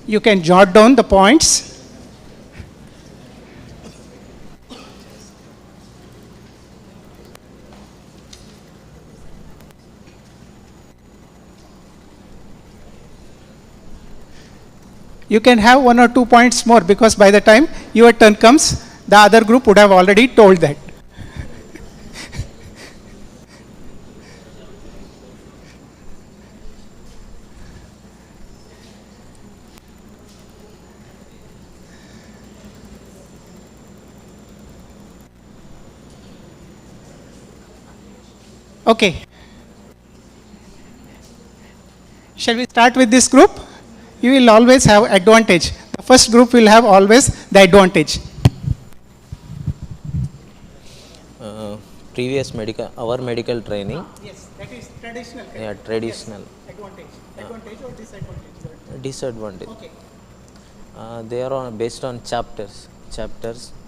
You can jot down the points. You can have 1 or 2 points more, because by the time your turn comes, the other group would have already told that. Okay. Shall we start with this group? You will always have advantage. The first group will have always the advantage. Previous our medical training. Yes, that is traditional. Yeah, traditional. Yes. Advantage. Advantage or disadvantage? Disadvantage. Okay. They are based on chapters.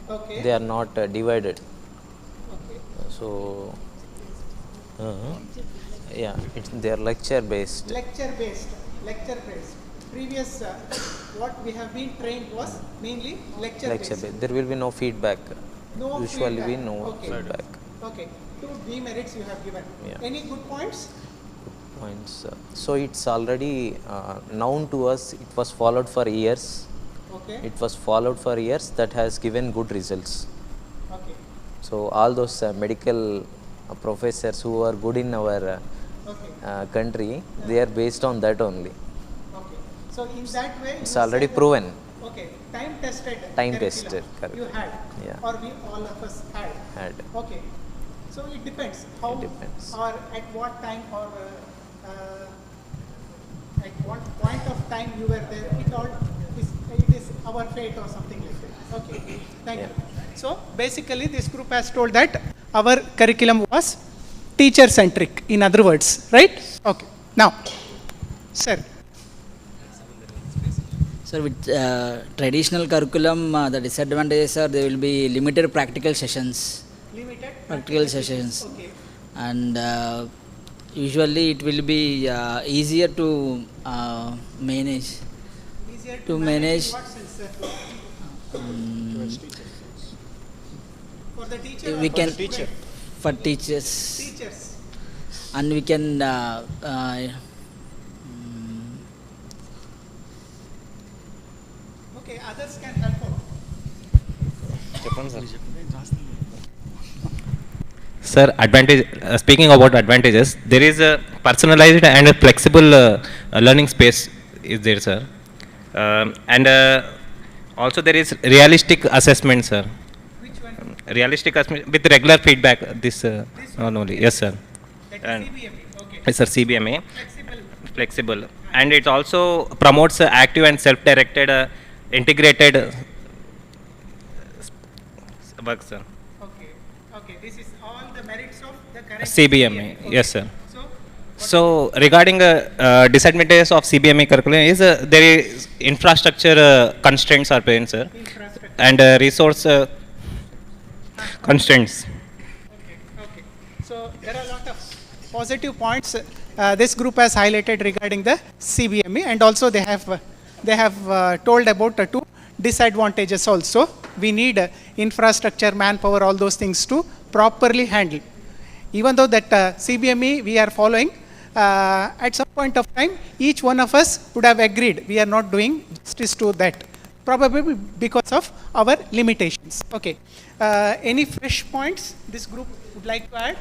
Okay. They are not divided. Okay. So, yeah, they are lecture based. Lecture based. previous what we have been trained was mainly lecture based. There will be no feedback. No Usually feedback. we no Okay. feedback. Okay. 2 demerits you have given. Yeah. Any good points? Points. So it's already known to us. It was followed for years. Okay. It was followed for years. That has given good results. Okay. So all those medical professors who are good in our country, they are based on that only. Okay. So in that way, It's you already say that- proven. Okay. Time tested. Time curriculum tested, correct. You had. Yeah. Or we all of us had. Had. Okay. So it depends. How It depends. or at what time or at what point of time you were there. It is our fate or something like that. Okay. Thank you. So basically, this group has told that our curriculum was teacher centric. In other words, right? Okay. Now, sir. So with traditional curriculum, the disadvantages are there will be limited practical sessions. Limited practical sessions. Okay. And usually it will be easier to manage. Easier to manage. in what sense, sir? For the teacher. We or can for the student? for teachers. Teachers. And we can Okay, others can help out. Sir, speaking about advantages, there is a personalized and a flexible learning space is there, sir. And also there is realistic assessment, sir. Which one? Realistic assessment with regular feedback. This not only, yes, sir. That is CBME. Okay. Yes, sir, CBME. Flexible. Flexible. And it also promotes active and self-directed, integrated work, sir. Okay. Okay. This is all the merits of the current CBME, Okay. yes, sir. So, So regarding disadvantages of CBME curriculum is there is infrastructure constraints are present, sir, and resource constraints. okay. Okay. So there are a lot of positive points this group has highlighted regarding the CBME, and also they have told about 2 disadvantages also. We need infrastructure, manpower, all those things to properly handle. Even though that CBME we are following, at some point of time, each one of us would have agreed we are not doing justice to that, probably because of our limitations. Okay. Any fresh points this group would like to add?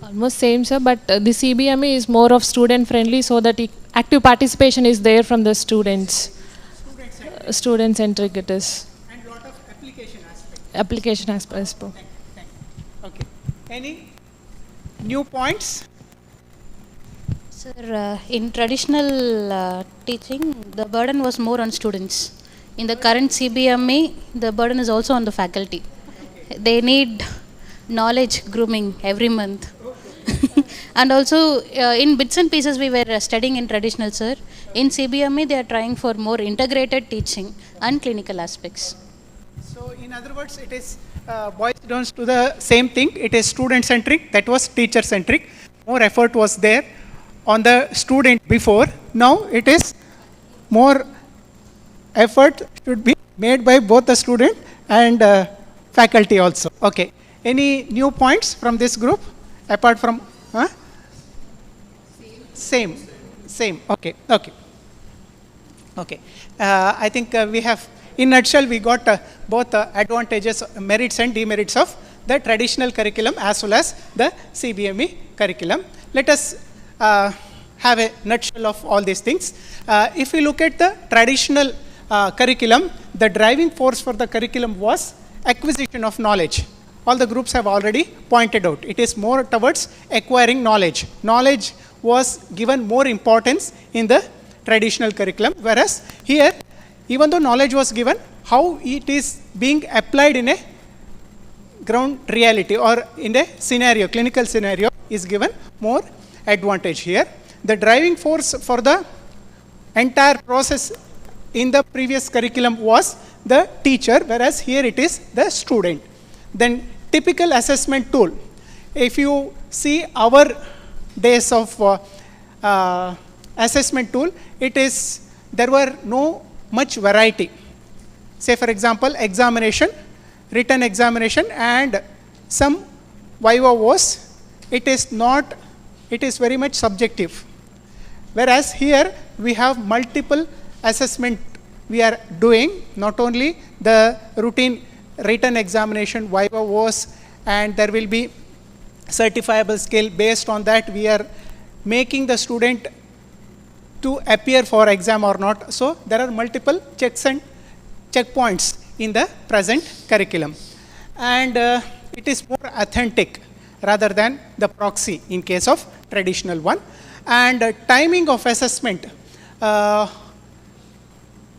Almost same, sir, but the CBME is more of student friendly, so that active participation is there from the students. Student centric it is. And lot of application aspects. Application aspects. Thank you. Okay. Any new points? Sir, in traditional teaching, the burden was more on students. In the current CBME, the burden is also on the faculty. They need knowledge grooming every month. And also, in bits and pieces, we were studying in traditional, sir. In CBME, they are trying for more integrated teaching and clinical aspects. So, in other words, it is boils down to the same thing. It is student-centric. That was teacher-centric. More effort was there on the student before. Now, it is more effort should be made by both the student and faculty also. Okay. Any new points from this group apart from? Same. Okay. Okay. Okay. I think we have, in nutshell, we got both advantages, merits and demerits of the traditional curriculum as well as the CBME curriculum. Let us have a nutshell of all these things. If we look at the traditional curriculum, the driving force for the curriculum was acquisition of knowledge. All the groups have already pointed out. It is more towards acquiring knowledge. Knowledge was given more importance in the traditional curriculum, whereas here, even though knowledge was given, how it is being applied in a ground reality or in a scenario, clinical scenario, is given more advantage here. The driving force for the entire process in the previous curriculum was the teacher, whereas here it is the student. Then typical assessment tool. If you see our days of assessment tool, there were no much variety. Say for example, examination, written examination, and some viva voce. It is very much subjective. Whereas here we have multiple assessment we are doing, not only the routine written examination, viva voce, and there will be certifiable skill. Based on that, we are making the student to appear for exam or not. So there are multiple checks and checkpoints in the present curriculum. And it is more authentic rather than the proxy in case of traditional one. And timing of assessment,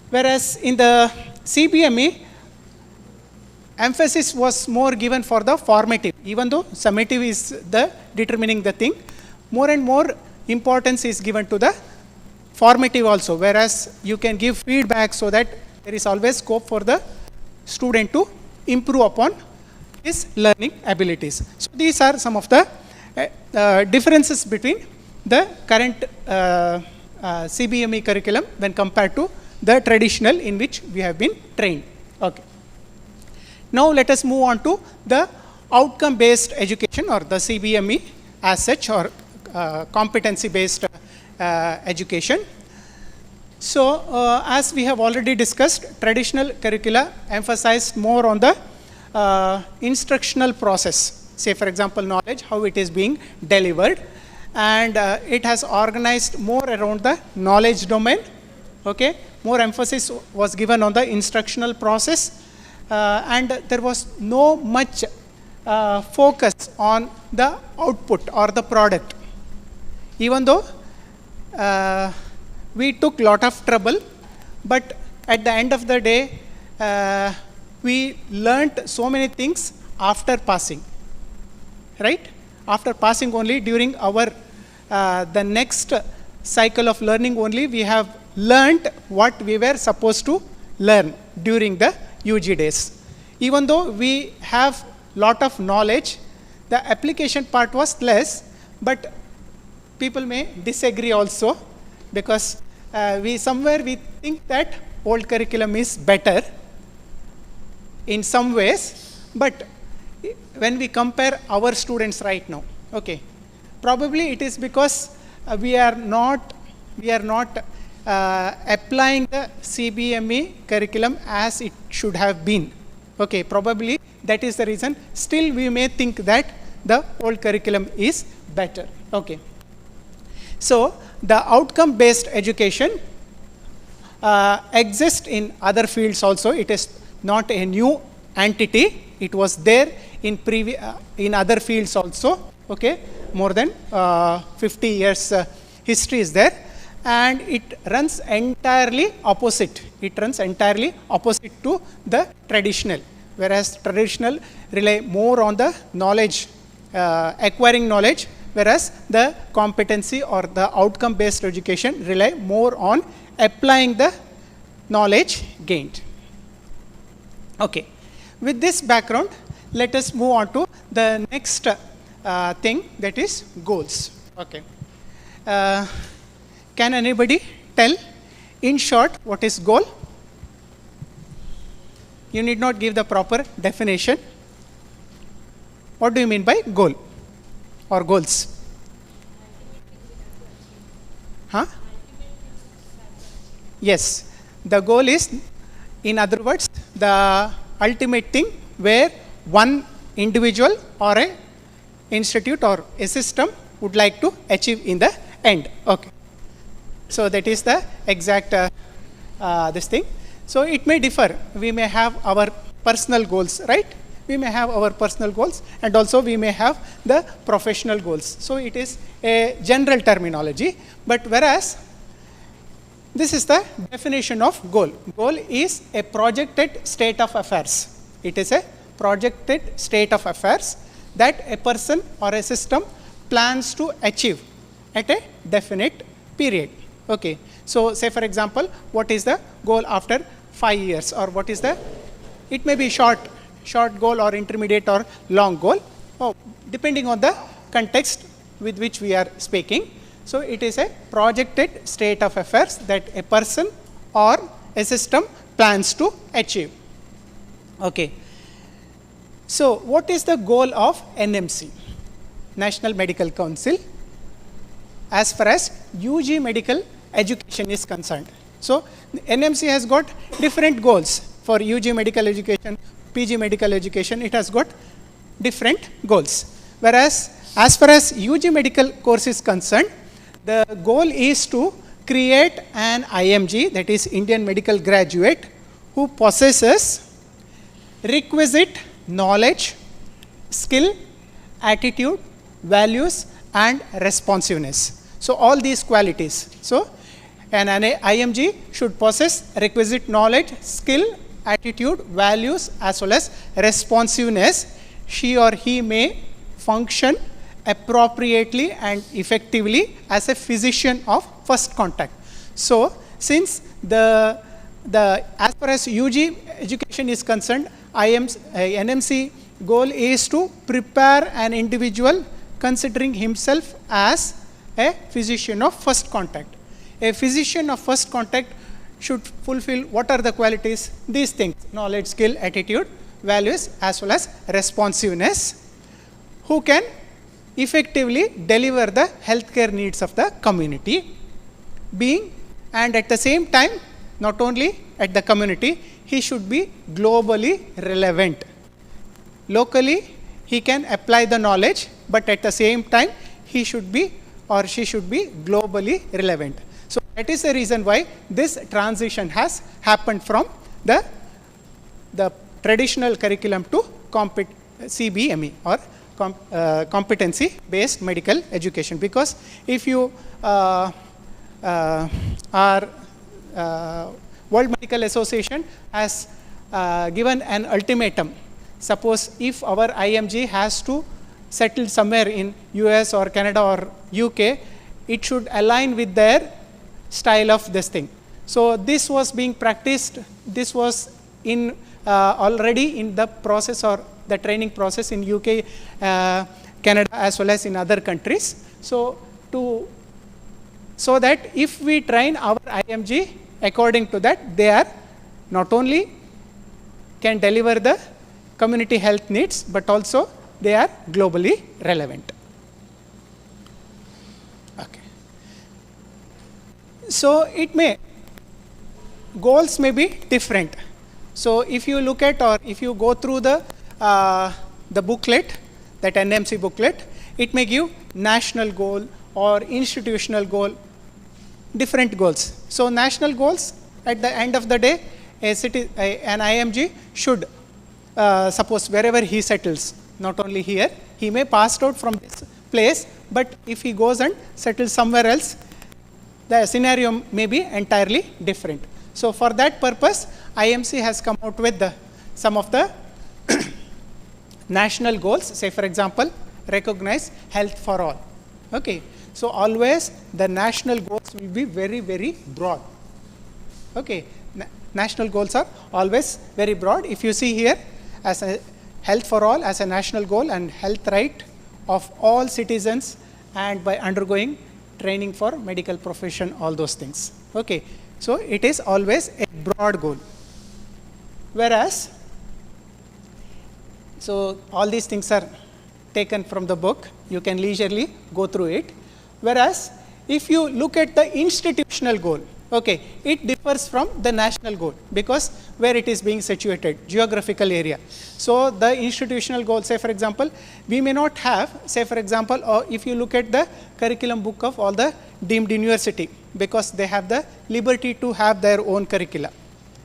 whereas in the CBME, emphasis was more given for the formative. Even though summative is the determining the thing, more and more importance is given to the formative also, whereas you can give feedback so that there is always scope for the student to improve upon his learning abilities. So these are some of the differences between the current CBME curriculum when compared to the traditional in which we have been trained. Okay. Now let us move on to the outcome-based education, or the CBME as such, or competency-based education. So as we have already discussed, traditional curricula emphasized more on the instructional process. Say for example, knowledge, how it is being delivered, and it has organized more around the knowledge domain. Okay, more emphasis was given on the instructional process, and there was no much focus on the output or the product. Even though we took lot of trouble, but at the end of the day, we learnt so many things after passing, right? After passing only, during our the next cycle of learning only, we have learnt what we were supposed to learn during the UG days. Even though we have lot of knowledge, the application part was less, but people may disagree also, because we think that old curriculum is better in some ways, but when we compare our students right now, okay, probably it is because we are not applying the CBME curriculum as it should have been. Okay, probably that is the reason. Still we may think that the old curriculum is better. Okay. So the outcome-based education exists in other fields also. It is not a new entity. It was there in other fields also. Okay, more than 50 years history is there, and it runs entirely opposite. It runs entirely opposite to the traditional, whereas traditional rely more on the knowledge, acquiring knowledge, whereas the competency or the outcome-based education rely more on applying the knowledge gained. Okay. With this background, let us move on to the next thing, that is goals. Okay. Can anybody tell in short what is goal? You need not give the proper definition. What do you mean by goal or goals? Huh? Yes, the goal is, in other words, the ultimate thing where one individual or a institute or a system would like to achieve in the end. Okay. So that is the exact this thing. So it may differ. We may have our personal goals, right? We may have our personal goals, and also we may have the professional goals. So it is a general terminology, but whereas this is the definition of goal. Goal is a projected state of affairs. It is a projected state of affairs that a person or a system plans to achieve at a definite period. Okay. So say for example, what is the goal after 5 years, or what is the, it may be short goal or intermediate or long goal, depending on the context with which we are speaking. So it is a projected state of affairs that a person or a system plans to achieve. Okay. So what is the goal of NMC, National Medical Council, as far as UG medical education is concerned? So NMC has got different goals for UG medical education, PG medical education. It has got different goals. Whereas as far as UG medical course is concerned, the goal is to create an IMG, that is Indian medical graduate, who possesses requisite knowledge, skill, attitude, values, and responsiveness. So all these qualities. So an IMG should possess requisite knowledge, skill, attitude, values, as well as responsiveness. She or he may function appropriately and effectively as a physician of first contact. So since as far as UG education is concerned, NMC goal is to prepare an individual considering himself as a physician of first contact. A physician of first contact should fulfill what are the qualities? These things: knowledge, skill, attitude, values, as well as responsiveness, who can effectively deliver the healthcare needs of the community, and at the same time, not only at the community, he should be globally relevant. Locally, he can apply the knowledge, but at the same time, he should be or she should be globally relevant. So that is the reason why this transition has happened from the traditional curriculum to CBME, or competency based medical education. Because if you World Medical Association has given an ultimatum. Suppose if our IMG has to settle somewhere in US or Canada or UK, it should align with their style of this thing. So this was being practiced, this was in already in the process or the training process in UK, Canada, as well as in other countries. So that if we train our IMG according to that, they are not only can deliver the community health needs, but also they are globally relevant. Okay. So goals may be different. So if you look at, or if you go through the booklet, that NMC booklet, it may give national goal or institutional goal, different goals. So national goals, at the end of the day, an IMG should, suppose wherever he settles, not only here, he may pass out from this place, but if he goes and settles somewhere else, the scenario may be entirely different. So for that purpose, IMC has come out with some of the national goals. Say for example, recognize health for all. Okay. So always the national goals will be very, very broad. Okay. National goals are always very broad. If you see here, as a health for all as a national goal, and health right of all citizens, and by undergoing training for medical profession, all those things. Okay. So it is always a broad goal. Whereas, so all these things are taken from the book. You can leisurely go through it. Whereas, if you look at the institutional goal, okay, it differs from the national goal because where it is being situated, geographical area. So the institutional goal, say for example, we may not have, say for example, or if you look at the curriculum book of all the deemed university, because they have the liberty to have their own curricula.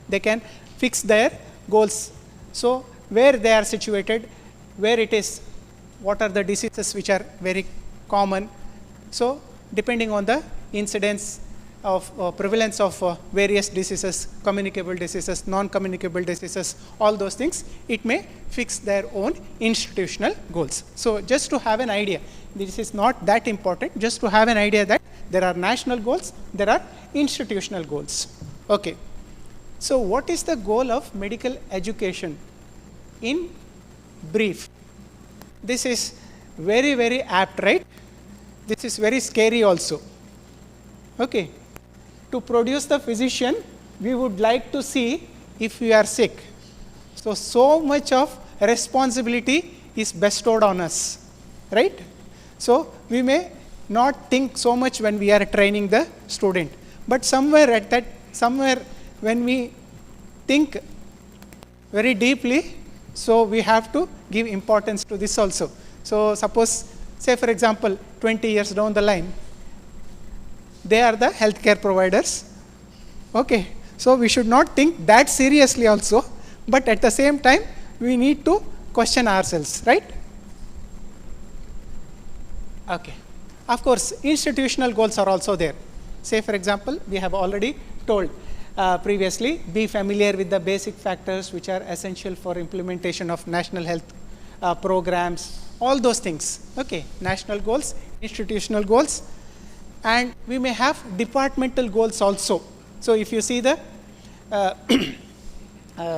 They can fix their goals. So where they are situated, where it is, what are the diseases which are very common. So depending on the incidence of prevalence of various diseases, communicable diseases, non-communicable diseases, all those things, it may fix their own institutional goals. So just to have an idea, this is not that important, just to have an idea that there are national goals, there are institutional goals. Okay. So what is the goal of medical education? In brief, this is very, very apt, right? this is very scary also. Okay. To produce the physician, we would like to see if we are sick. So much of responsibility is bestowed on us, right? So we may not think so much when we are training the student, but somewhere when we think very deeply, so we have to give importance to this also. So suppose, say for example, 20 years down the line, they are the healthcare providers. Okay, so we should not think that seriously also, but at the same time, we need to question ourselves, right? Okay. Of course, institutional goals are also there. Say for example, we have already told previously, be familiar with the basic factors which are essential for implementation of national health programs, all those things. Okay, national goals, institutional goals, and we may have departmental goals also. So if you see the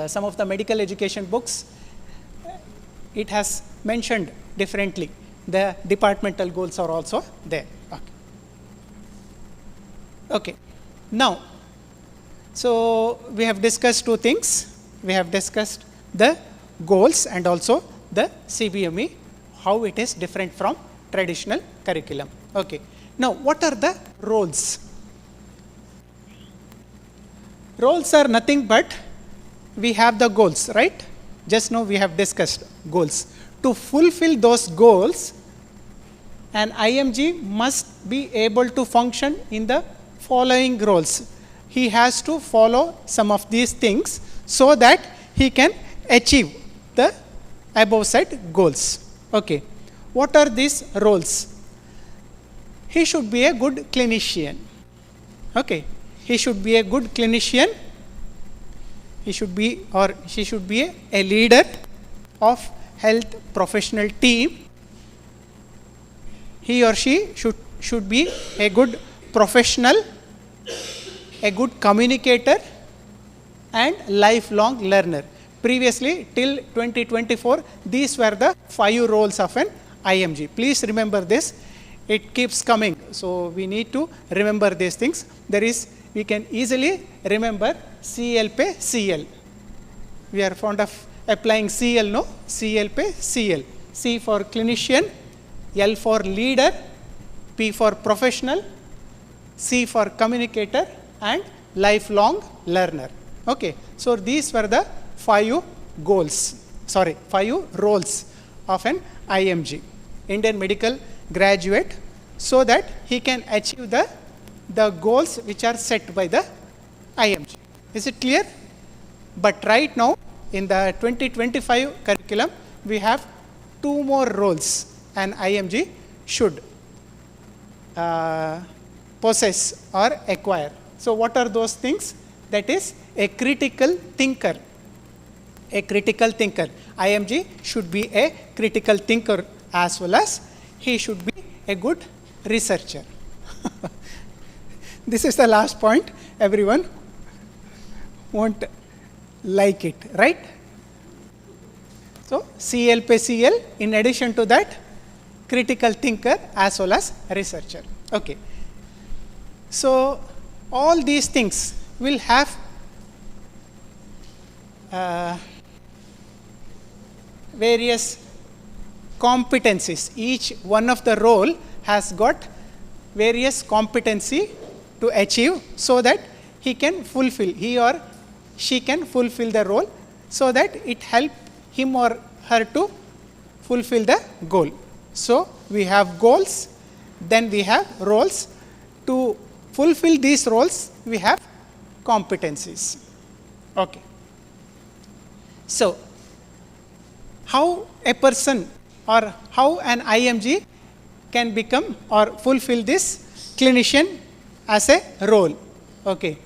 some of the medical education books, it has mentioned differently. The departmental goals are also there. Okay. Okay. Now, so we have discussed two things. We have discussed the goals and also the CBME, how it is different from traditional curriculum. Okay. Now, what are the roles? Roles are nothing but we have the goals, right? Just now we have discussed goals. To fulfill those goals, an IMG must be able to function in the following roles. He has to follow some of these things so that he can achieve the above said goals. Okay. What are these roles? He should be a good clinician. Okay. He should be a good clinician. He should be or she should be a leader of health professional team. He or she should be a good professional, a good communicator, and lifelong learner. Previously, till 2024, these were the 5 roles of an IMG. Please remember this. It keeps coming. So we need to remember these things. We can easily remember CLP, CL. We are fond of applying CL, no? CLP, CL. C for clinician, L for leader, P for professional, C for communicator, and lifelong learner. Okay. So these were the 5 roles of an IMG, Indian medical graduate, so that he can achieve the goals which are set by the IMG. Is it clear? But right now, in the 2025 curriculum, we have 2 more roles an IMG should possess or acquire. So what are those things? That is a critical thinker. A critical thinker. IMG should be a critical thinker as well as he should be a good researcher. This is the last point. Everyone won't like it, right? So CLPCL, in addition to that, critical thinker as well as researcher. Okay. So all these things will have various competencies. Each one of the role has got various competency to achieve so that he or she can fulfill the role, so that it help him or her to fulfill the goal. So we have goals, then we have roles. To fulfill these roles, we have competencies. Okay. So how a person or how an IMG can become or fulfill this clinician as a role? Okay.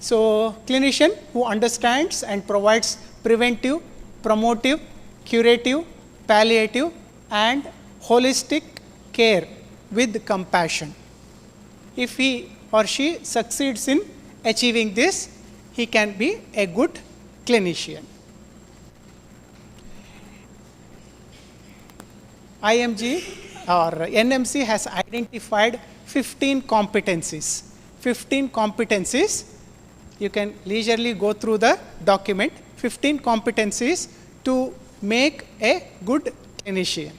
So clinician who understands and provides preventive, promotive, curative, palliative, and holistic care with compassion. If he or she succeeds in achieving this, he can be a good clinician. IMG or NMC has identified 15 competencies. 15 competencies, you can leisurely go through the document, 15 competencies to make a good clinician.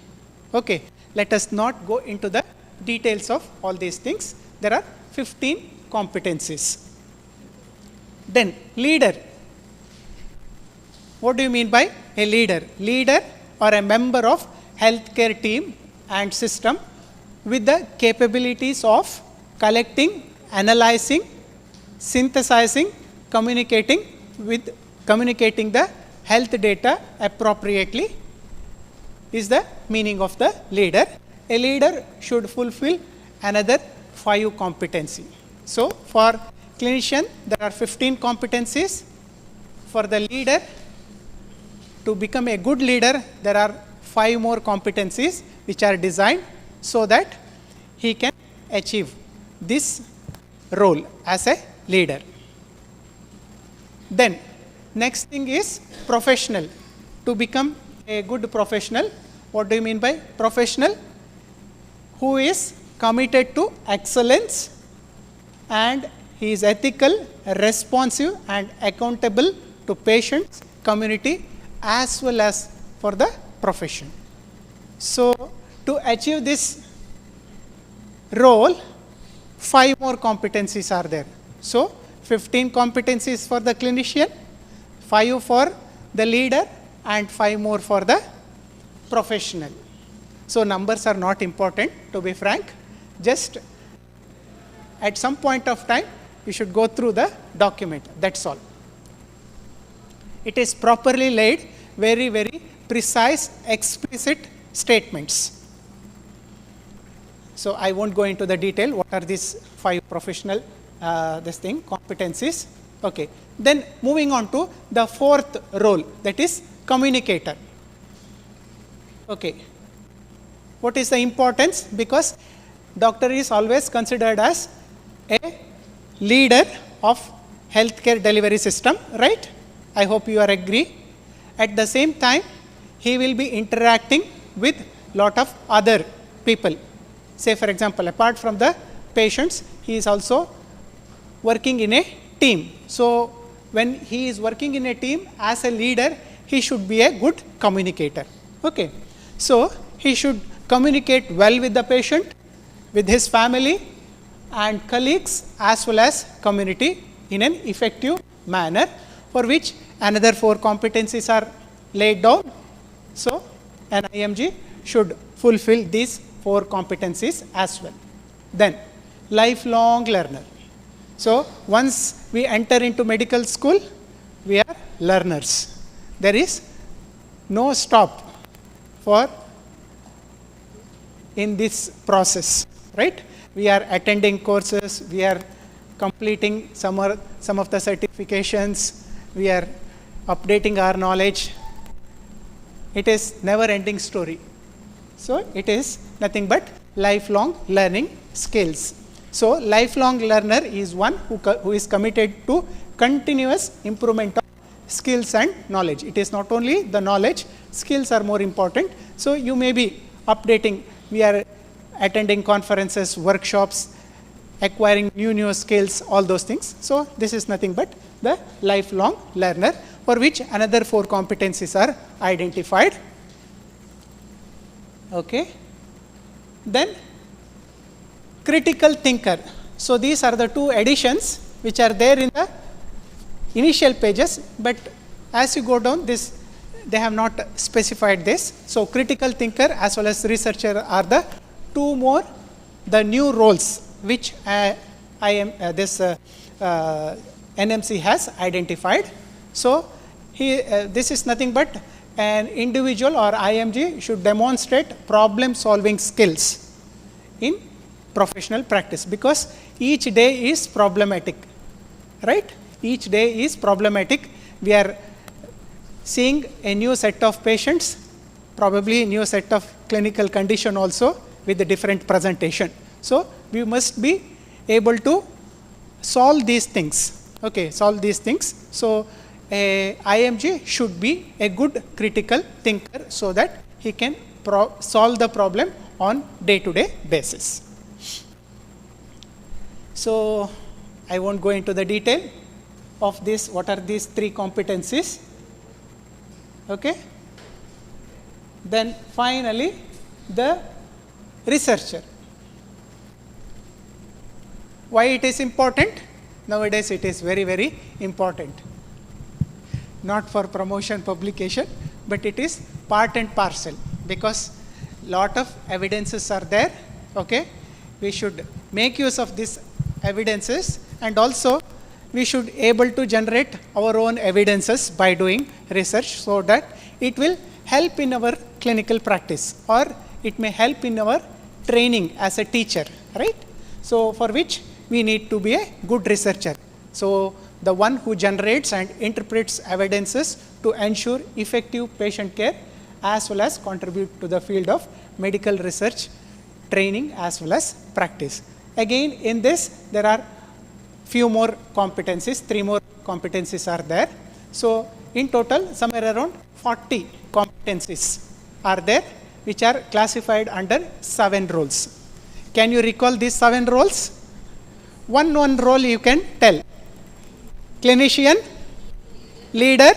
Okay, let us not go into the details of all these things. There are 15 competencies. Then leader. What do you mean by a leader? Leader or a member of healthcare team and system with the capabilities of collecting, analyzing, synthesizing, communicating the health data appropriately is the meaning of the leader. A leader should fulfill another 5 competencies. So for clinician, there are 15 competencies. For the leader, to become a good leader, there are 5 more competencies which are designed so that he can achieve this role as a leader. Then next thing is professional. To become a good professional, what do you mean by professional? Who is committed to excellence and he is ethical, responsive and accountable to patients, community as well as for the profession. So to achieve this role, 5 more competencies are there. So 15 competencies for the clinician, 5 for the leader and 5 more for the professional. So numbers are not important, to be frank. Just at some point of time, you should go through the document, that's all. It is properly laid, very, very precise, explicit statements. So I won't go into the detail, what are these 5 professional competencies. Okay. Then moving on to the 4th role, that is communicator. Okay. What is the importance? Because doctor is always considered as a leader of healthcare delivery system, right? I hope you are agree. At the same time, he will be interacting with lot of other people. Say for example, apart from the patients, he is also working in a team. So when he is working in a team as a leader, he should be a good communicator. Okay. So he should communicate well with the patient, with his family and colleagues as well as community in an effective manner, for which another 4 competencies are laid down. So an IMG should fulfill these 4 competencies as well. Then lifelong learner. So once we enter into medical school, we are learners. There is no stop for in this process, right? We are attending courses, we are completing some of the certifications, we are updating our knowledge. It is never ending story. So it is nothing but lifelong learning skills. So lifelong learner is one who is committed to continuous improvement of skills and knowledge. It is not only the knowledge, skills are more important. So you may be updating, we are attending conferences, workshops, acquiring new skills, all those things. So this is nothing but the lifelong learner, for which another 4 competencies are identified. Okay. Then critical thinker. So these are the 2 additions which are there in the initial pages, but as you go down, this they have not specified this. So critical thinker as well as researcher are the 2 more the new roles which NMC has identified. So this is nothing but an individual or IMG should demonstrate problem solving skills in professional practice, because each day is problematic, right? Each day is problematic. We are seeing a new set of patients, probably a new set of clinical condition also with a different presentation. So we must be able to solve these things. Okay, solve these things. So a IMG should be a good critical thinker so that he can solve the problem on day-to-day basis. So I won't go into the detail of this, what are these 3 competencies. Okay. Then finally, the researcher. Why it is important? Nowadays it is very, very important. Not for promotion, publication, but it is part and parcel, because lot of evidences are there. Okay. We should make use of these evidences, and also we should able to generate our own evidences by doing research, so that it will help in our clinical practice, or it may help in our training as a teacher, right? So for which we need to be a good researcher. So the one who generates and interprets evidences to ensure effective patient care, as well as contribute to the field of medical research, training as well as practice. Again, in this there are few more competencies, 3 more competencies are there. So in total somewhere around 40 competencies are there, which are classified under 7 roles. Can you recall these 7 roles? One role you can tell. Clinician, leader,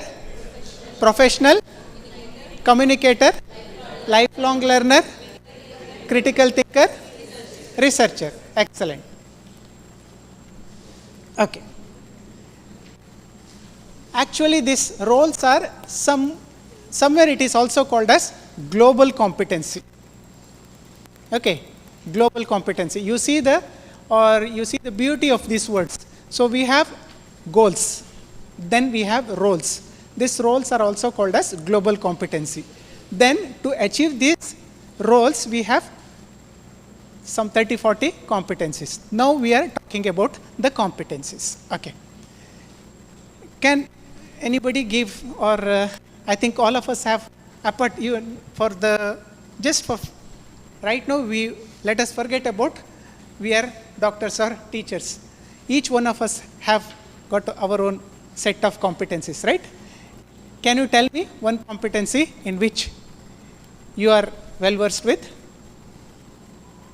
professional, communicator, lifelong learner, critical thinker, researcher. Excellent. Okay. Actually, these roles are somewhere it is also called as global competency. Okay, global competency. You see the beauty of these words. So we have goals, then we have roles. These roles are also called as global competency. Then to achieve these roles, we have some 30-40 competencies. Now we are talking about the competencies. Okay. Can anybody give, or I think all of us have, apart even for the, just for right now, let us forget about we are doctors or teachers. Each one of us have got our own set of competencies, right? Can you tell me one competency in which you are well versed with?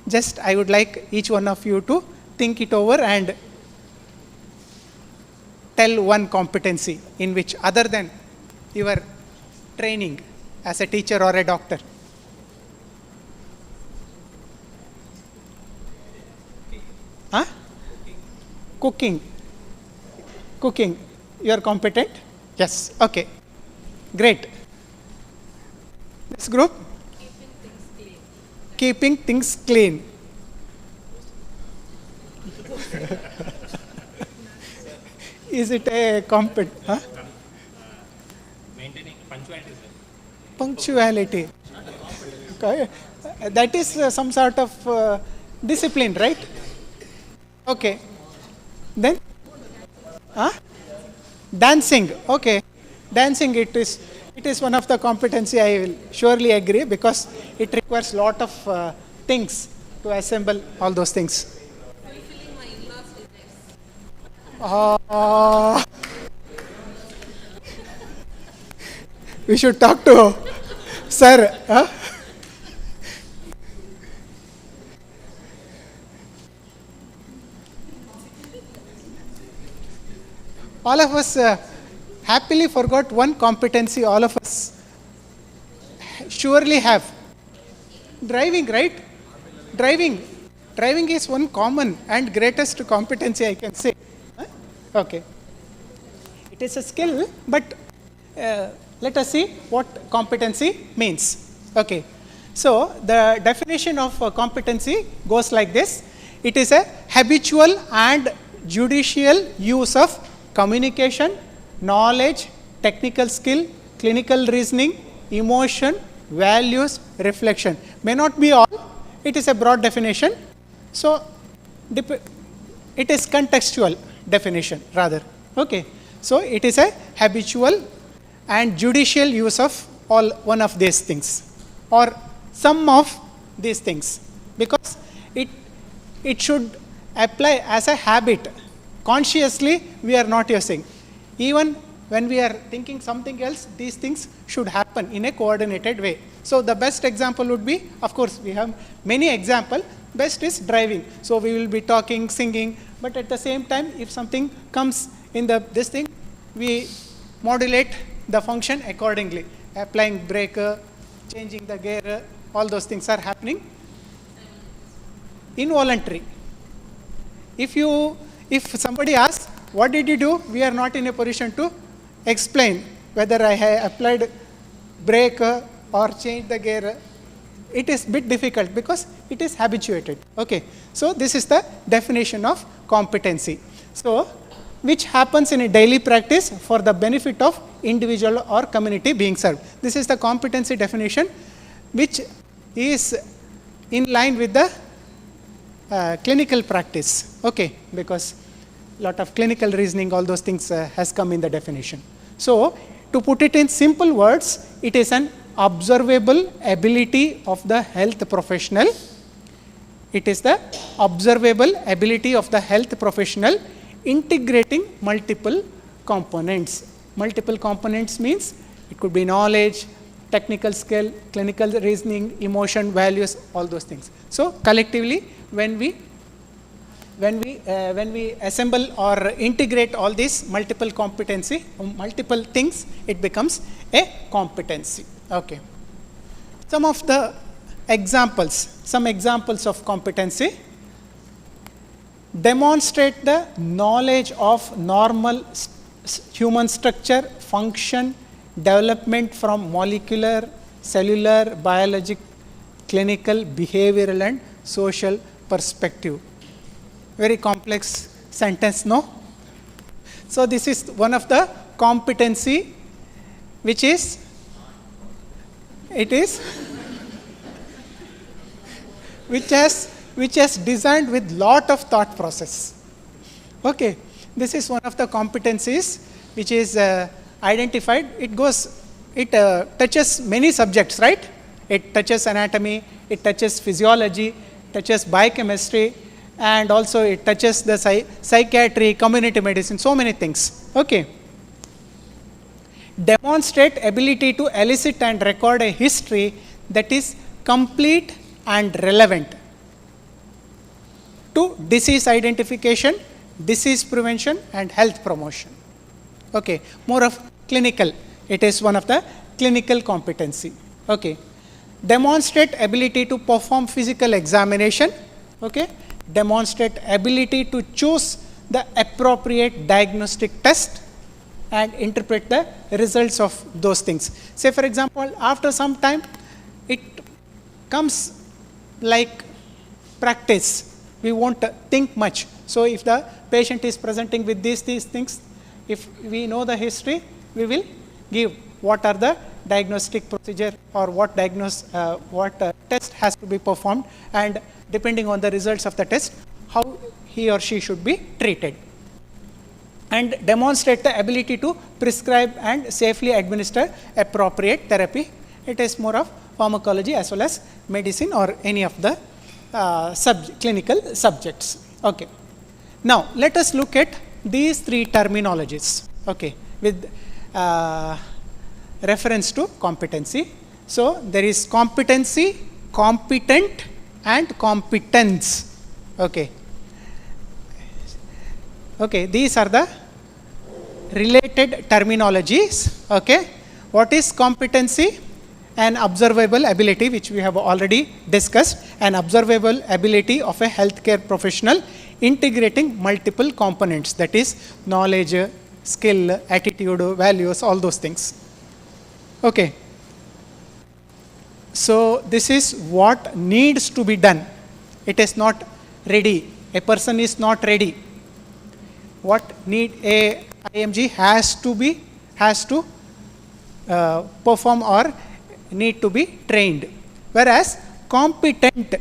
Just I would like each one of you to think it over and tell one competency in which, other than your training as a teacher or a doctor. Huh? Cooking. Cooking. You are competent? Yes. Okay. Great. This group? Keeping things clean. Is it a huh? Maintaining punctuality, sir. Punctuality. Okay. That is some sort of discipline, right? Okay. Then? Huh? Dancing. Okay. Dancing, it is one of the competency, I will surely agree, because it requires lot of things to assemble all those things. We should talk to sir. Huh? All of us happily forgot one competency all of us surely have. Driving, right? Driving. Driving is one common and greatest competency, I can say. Huh? Okay. It is a skill, but let us see what competency means. Okay. So the definition of competency goes like this. It is a habitual and judicial use of communication, knowledge, technical skill, clinical reasoning, emotion, values, reflection. May not be all. It is a broad definition. So it is contextual definition rather. Okay. So it is a habitual and judicial use of one of these things, or some of these things, because it should apply as a habit. Consciously we are not using. Even when we are thinking something else, these things should happen in a coordinated way. So the best example would be, of course, we have many examples. Best is driving. So we will be talking, singing, but at the same time, if something comes in this thing, we modulate the function accordingly. Applying breaker, changing the gear, all those things are happening involuntary. If somebody asks, what did you do? We are not in a position to explain whether I have applied brake or changed the gear. It is a bit difficult because it is habituated. Okay. So this is the definition of competency. So which happens in a daily practice for the benefit of individual or community being served. This is the competency definition, which is in line with the clinical practice. Okay, because lot of clinical reasoning, all those things has come in the definition. So to put it in simple words, it is an observable ability of the health professional. It is the observable ability of the health professional integrating multiple components. Multiple components means it could be knowledge, technical skill, clinical reasoning, emotion, values, all those things. So collectively, when we assemble or integrate all these multiple competency, multiple things, it becomes a competency. Okay. Some of the examples, some examples of competency: demonstrate the knowledge of normal human structure, function, development from molecular, cellular, biologic, clinical, behavioral and social perspective. Very complex sentence, no? So this is one of the competency which is, which has designed with lot of thought process. Okay, this is one of the competencies which is identified. It touches many subjects, right? It touches anatomy, it touches physiology, touches biochemistry, and also it touches the psychiatry, community medicine, so many things. Okay. Demonstrate ability to elicit and record a history that is complete and relevant to disease identification, disease prevention and health promotion. Okay. More of clinical. It is one of the clinical competency. Okay. Demonstrate ability to perform physical examination. Okay. Demonstrate ability to choose the appropriate diagnostic test and interpret the results of those things. Say for example, after some time, it comes like practice. We won't think much. So if the patient is presenting with these things, if we know the history, we will give what are the diagnostic procedure or what test has to be performed, and depending on the results of the test, how he or she should be treated. And demonstrate the ability to prescribe and safely administer appropriate therapy. It is more of pharmacology as well as medicine or any of the clinical subjects. Okay. Now let us look at these three terminologies. Okay, with reference to competency. So there is competency, competent and competence. Okay. Okay, these are the related terminologies. Okay. What is competency? An observable ability, which we have already discussed, an observable ability of a healthcare professional integrating multiple components, that is knowledge, skill, attitude, values, all those things. Okay. So this is what needs to be done. It is not ready. A person is not ready. What need a IMG has to perform or need to be trained. Whereas competent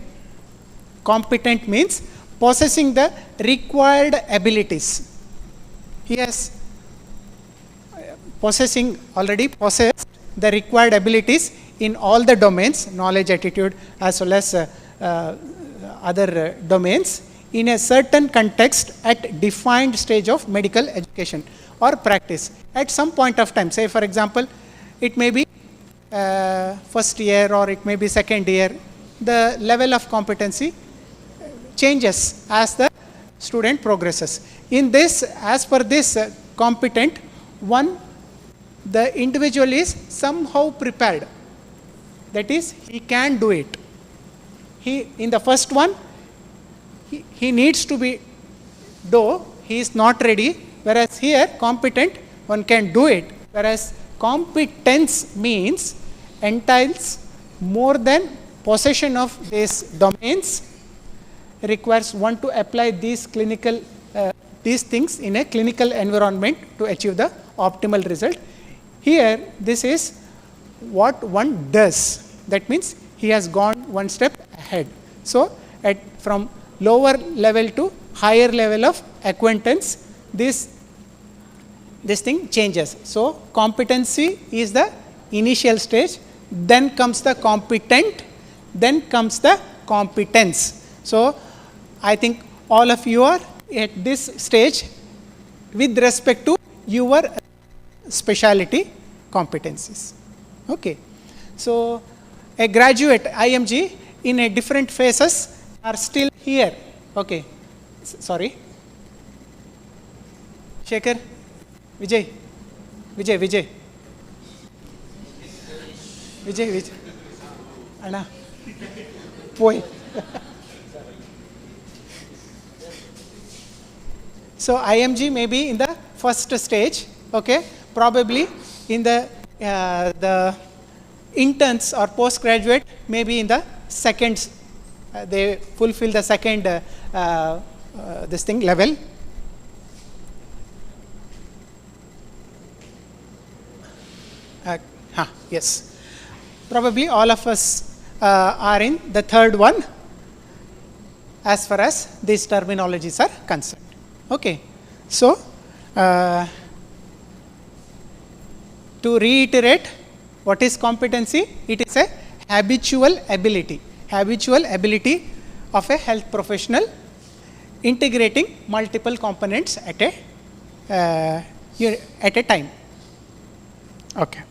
means possessing the required abilities. He has already possessed the required abilities in all the domains, knowledge, attitude, as well as other domains, in a certain context at defined stage of medical education. or practice. At some point of time, say for example, it may be first year or it may be second year, the level of competency changes as the student progresses. In this, as per this competent one, the individual is somehow prepared. That is, he can do it. In the first one, he needs to be, though he is not ready, whereas here, competent, one can do it. Whereas competence means, entails more than possession of these domains, requires one to apply these clinical, these things in a clinical environment to achieve the optimal result. Here, this is what one does. That means he has gone one step ahead. So, from lower level to higher level of acquaintance, this thing changes. So, competency is the initial stage, then comes the competent, then comes the competence. So, I think all of you are at this stage with respect to your specialty competencies. Okay. So, a graduate IMG in a different phases are still here. Okay. Sorry. Shekhar, Vijay, Anna, boy. So, IMG may be in the first stage, okay, probably in the interns or postgraduate may be in the second, they fulfill the second this thing level. Yes, probably all of us are in the third one as far as these terminologies are concerned. Okay. So, to reiterate, what is competency? It is a habitual ability of a health professional integrating multiple components at a time. Okay.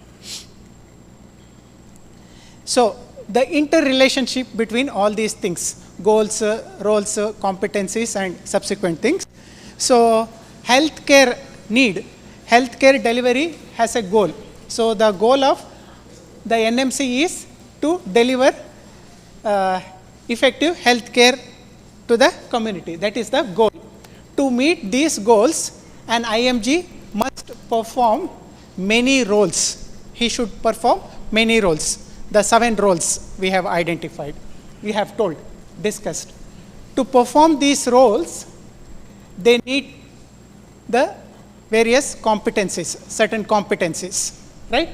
So, the interrelationship between all these things, goals, roles, competencies and subsequent things. So, healthcare need, healthcare delivery has a goal. So, the goal of the NMC is to deliver effective healthcare to the community. That is the goal. To meet these goals, an IMG must perform many roles. He should perform many roles. The 7 roles we have identified, we have told, discussed. To perform these roles, they need the various competencies, certain competencies, right?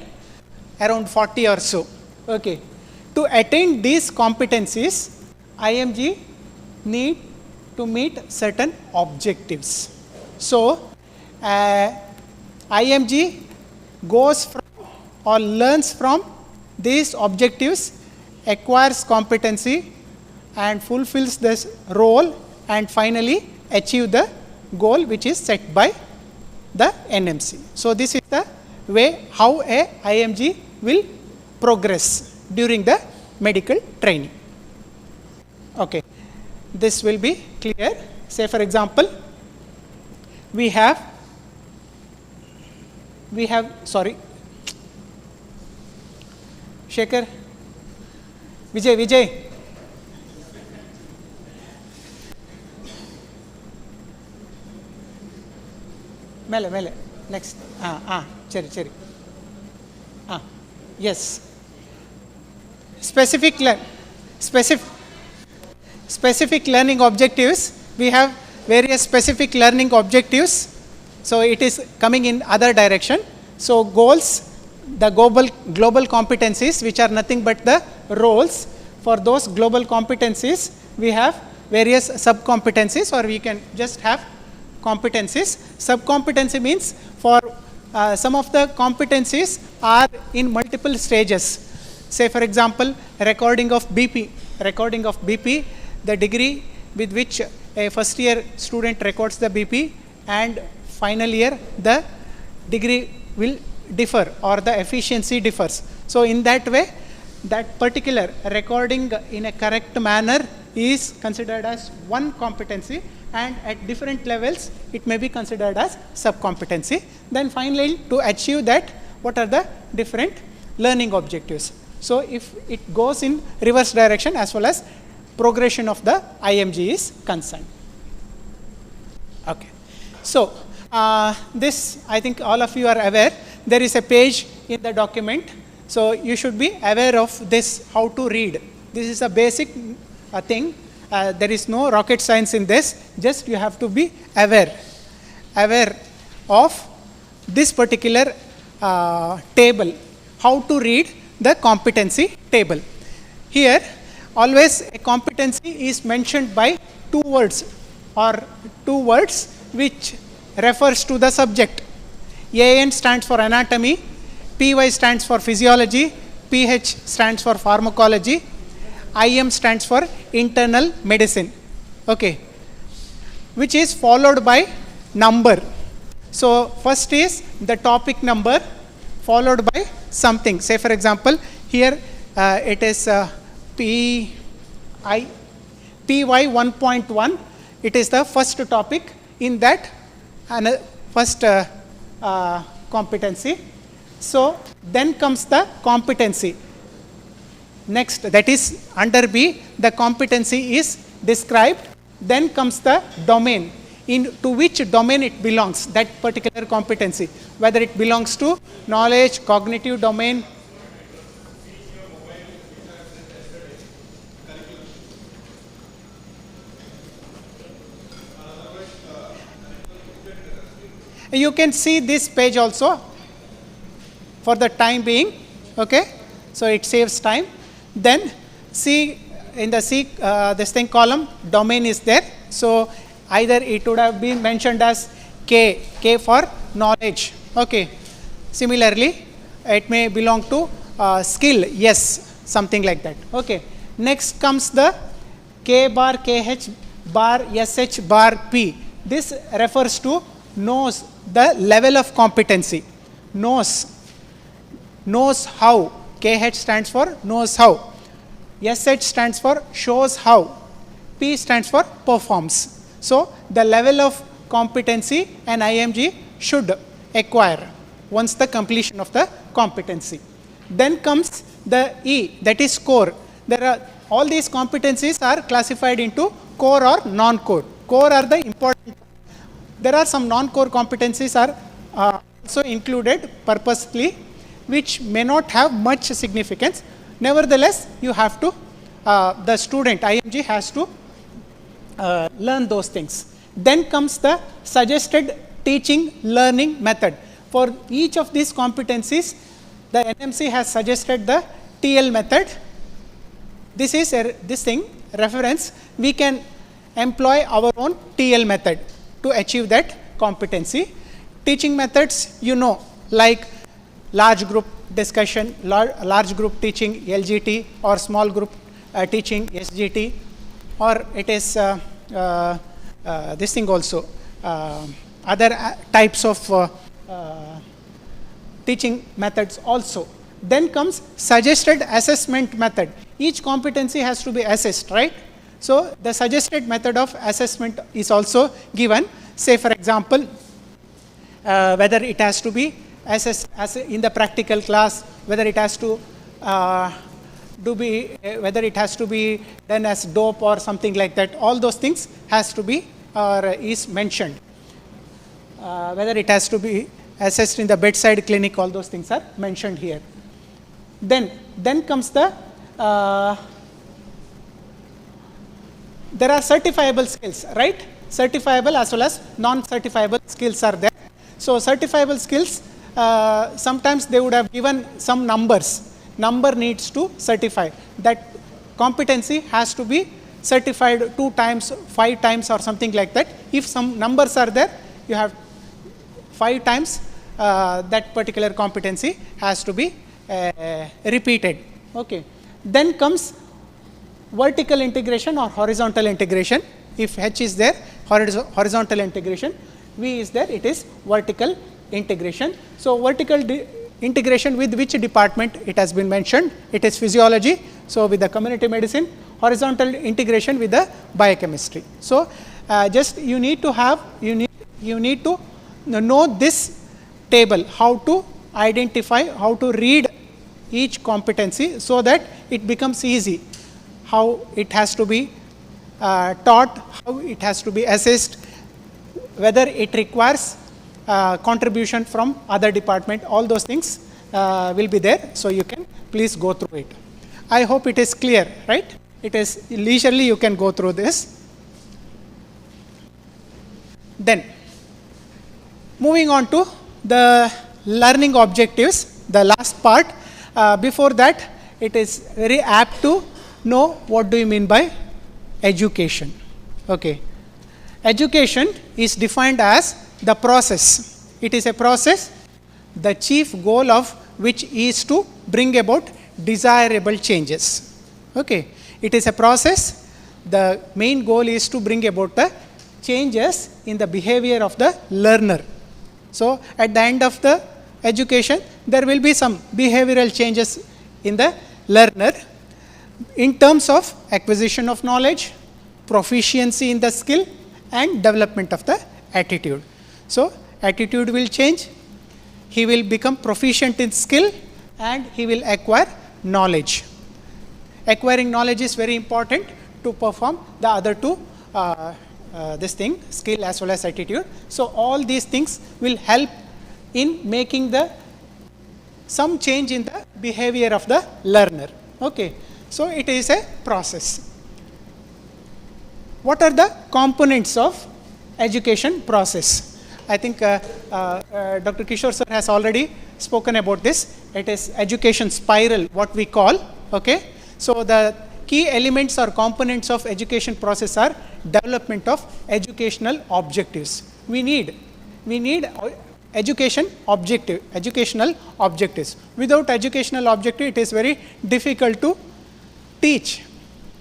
Around 40 or so. Okay. To attain these competencies, IMG need to meet certain objectives. So, IMG goes from or learns from these objectives, acquires competency and fulfills this role and finally achieve the goal which is set by the NMC. So, this is the way how a IMG will progress during the medical training. Okay. This will be clear. Say for example, we have sorry, Shekhar, Vijay. Mele. Next. Cherry. Yes. Specific learning objectives. We have various specific learning objectives. So, it is coming in other direction. So, goals, the global competencies, which are nothing but the roles. For those global competencies, we have various sub-competencies, or we can just have competencies. Sub-competency means for some of the competencies are in multiple stages. Say for example, recording of BP, the degree with which a first year student records the BP, and final year the degree will differ or the efficiency differs. So in that way, that particular recording in a correct manner is considered as one competency, and at different levels it may be considered as sub-competency. Then finally, to achieve that, what are the different learning objectives? So if it goes in reverse direction as well as progression of the IMG is concerned. Okay. So this, I think all of you are aware, there is a page in the document. So you should be aware of this, how to read. This is a basic thing. There is no rocket science in this. Just you have to be aware of this particular table, how to read the competency table. Here, always a competency is mentioned by two words which refers to the subject. AN stands for anatomy, PY stands for physiology, PH stands for pharmacology, IM stands for internal medicine, okay, which is followed by number. So first is the topic number followed by something. Say for example, here it is PY 1.1. It is the first topic in that first competency. So then comes the competency. Next, that is under B, the competency is described. Then comes the domain, to which domain it belongs, that particular competency, whether it belongs to knowledge, cognitive domain. You can see this page also for the time being, okay, so it saves time. Then see in the this thing column, domain is there. So either it would have been mentioned as K for knowledge, okay. Similarly, it may belong to skill, yes, something like that, okay. Next comes the K bar, KH bar, SH bar, P. This refers to knows, the level of competency, knows how. KH stands for knows how, SH stands for shows how, P stands for performs. So the level of competency an IMG should acquire once the completion of the competency. Then comes the E, that is core. There are all these competencies are classified into core or non-core. Core are the important. There are some non-core competencies are also included purposely, which may not have much significance. Nevertheless, you have to, the student, IMG has to learn those things. Then comes the suggested teaching learning method. For each of these competencies, the NMC has suggested the TL method. This is this thing, reference. We can employ our own TL method to achieve that competency. Teaching methods, you know, like large group discussion, large group teaching, LGT, or small group teaching, SGT, or it is this thing also, other types of teaching methods also. Then comes suggested assessment method. Each competency has to be assessed, right? So the suggested method of assessment is also given. Say for example, whether it has to be assessed as in the practical class, whether it has to whether it has to be done as dope or something like that. All those things has to be or is mentioned. Whether it has to be assessed in the bedside clinic, all those things are mentioned here. Then comes the there are certifiable skills, right? Certifiable as well as non-certifiable skills are there. So certifiable skills, sometimes they would have given some numbers. Number needs to certify. That competency has to be certified 2 times, 5 times or something like that. If some numbers are there, you have 5 times that particular competency has to be repeated. Okay. Then comes vertical integration or horizontal integration. If H is there, horizontal integration. V is there, it is vertical integration. So vertical integration with which department it has been mentioned? It is physiology. So with the community medicine. Horizontal integration with the biochemistry. So just you need to have, you need to know this table, how to identify, how to read each competency, so that it becomes easy how it has to be taught, how it has to be assessed, whether it requires contribution from other department. All those things will be there, so you can please go through it. I hope it is clear, right? It is leisurely, you can go through this. Then moving on to the learning objectives, the last part. Before that, it is very apt to know what do you mean by education. Okay. Education is defined as the process. It is a process, the chief goal of which is to bring about desirable changes. Okay. It is a process, the main goal is to bring about the changes in the behavior of the learner. So at the end of the education, there will be some behavioral changes in the learner in terms of acquisition of knowledge, proficiency in the skill, and development of the attitude. So attitude will change, he will become proficient in skill, and he will acquire knowledge. Acquiring knowledge is very important to perform the other two, this thing, skill as well as attitude. So all these things will help in making some change in the behavior of the learner. Okay. So it is a process. What are the components of education process? I think Dr. Kishore sir has already spoken about this. It is education spiral, what we call. Okay. So the key elements or components of education process are development of educational objectives. We need educational objectives. Without educational objective, it is very difficult to teach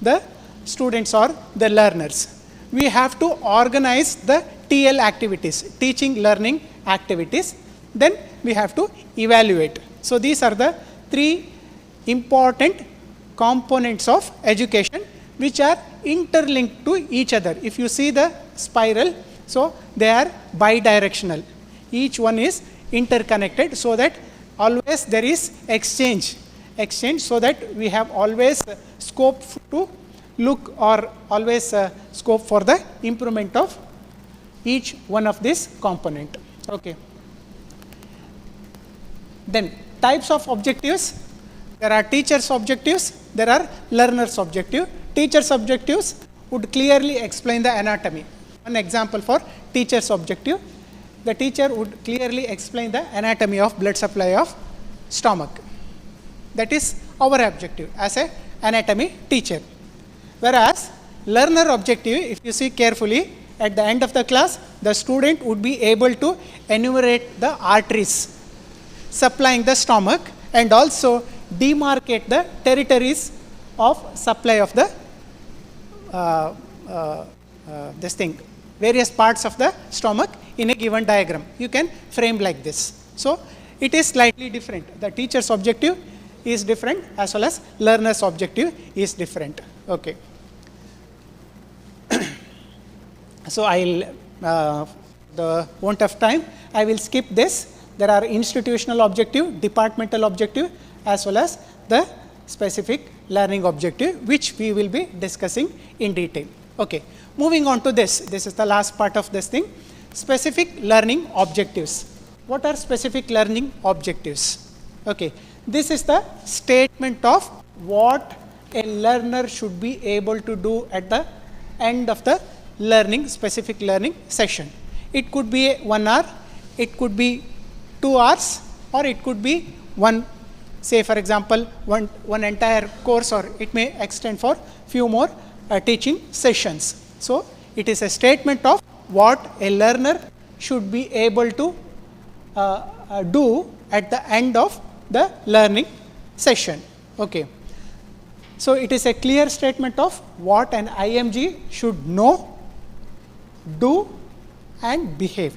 the students or the learners. We have to organize the TL activities, teaching learning activities. Then we have to evaluate. So these are the three important components of education which are interlinked to each other. If you see the spiral, so they are bidirectional. Each one is interconnected, so that always there is exchange, so that we have always scope to look, or always scope for the improvement of each one of this component. Okay. Then types of objectives. There are teachers' objectives, there are learners' objectives. Teachers' objectives would clearly explain the anatomy. One example for teachers' objective, the teacher would clearly explain the anatomy of blood supply of stomach. That is our objective as a anatomy teacher. Whereas learner objective, if you see carefully, at the end of the class, the student would be able to enumerate the arteries supplying the stomach, and also demarcate the territories of supply of the this thing, various parts of the stomach in a given diagram. You can frame like this. So it is slightly different. The teacher's objective is different, as well as learner's objective is different. Okay. So I'll, the want of time, I will skip this. There are institutional objective, departmental objective, as well as the specific learning objective, which we will be discussing in detail. Okay. Moving on to this. This is the last part of this thing. Specific learning objectives. What are specific learning objectives? Okay. This is the statement of what a learner should be able to do at the end of the learning, specific learning session. It could be 1 hour, it could be 2 hours, or it could be one, say for example, one entire course, or it may extend for few more teaching sessions. So it is a statement of what a learner should be able to do at the end of the learning session. Okay. So it is a clear statement of what an IMG should know, do, and behave.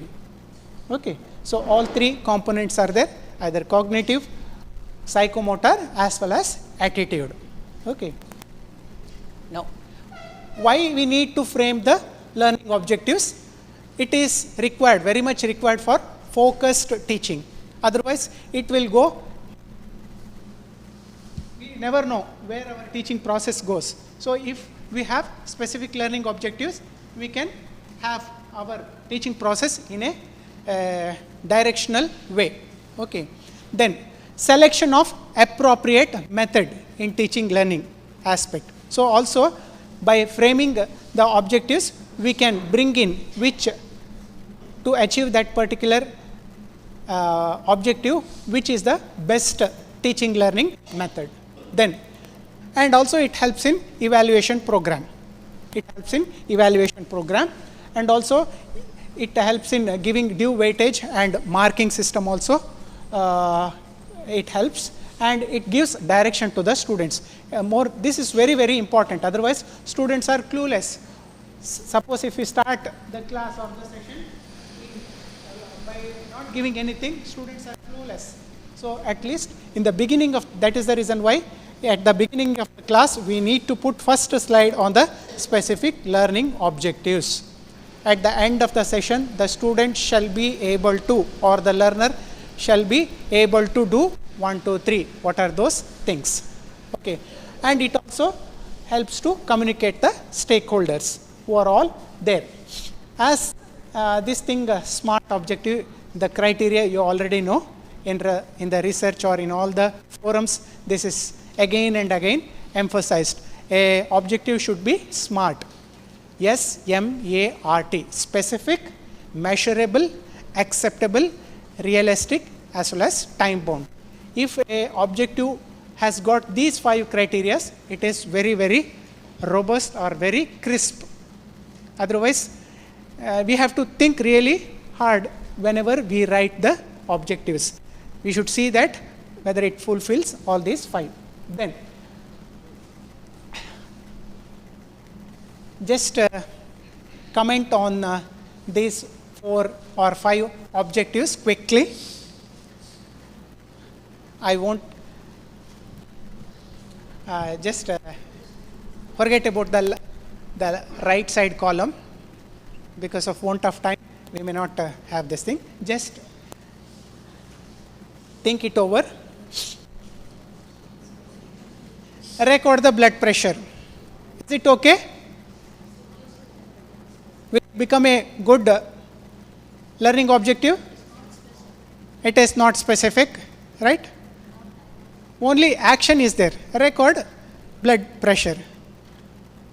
Okay. So all three components are there, either cognitive, psychomotor as well as attitude. Okay. Now, why we need to frame the learning objectives? It is required, very much required for focused teaching. Otherwise, it will go, we never know where our teaching process goes. So if we have specific learning objectives, we can have our teaching process in a directional way. Okay. Then selection of appropriate method in teaching learning aspect. So also by framing the objectives, we can bring in which to achieve that particular objective, which is the best teaching learning method. Then, and also it helps in evaluation program. It helps in evaluation program, and also it helps in giving due weightage and marking system also. It helps, and it gives direction to the students. This is very, very important. Otherwise, students are clueless. Suppose if we start the class or the session by not giving anything, students are clueless. So at least in the beginning of, that is the reason why at the beginning of the class, we need to put first slide on the specific learning objectives. At the end of the session, the student shall be able to, or the learner shall be able to do 1, 2, 3. What are those things? Okay. And it also helps to communicate the stakeholders who are all there. As this thing, SMART objective, the criteria you already know in the research or in all the forums, this is again and again emphasized. A objective should be SMART. S-M-A-R-T. Specific, measurable, acceptable, realistic, as well as time bound. If a objective has got these 5 criteria, it is very, very robust or very crisp. Otherwise, we have to think really hard whenever we write the objectives. We should see that whether it fulfills all these 5. Then, just comment on these 4 or 5 objectives quickly. I won't just forget about the right side column. Because of want of time, we may not have this thing. Just think it over. Record the blood pressure. Is it okay? Will it become a good learning objective? It is not specific, right? Only action is there. Record blood pressure.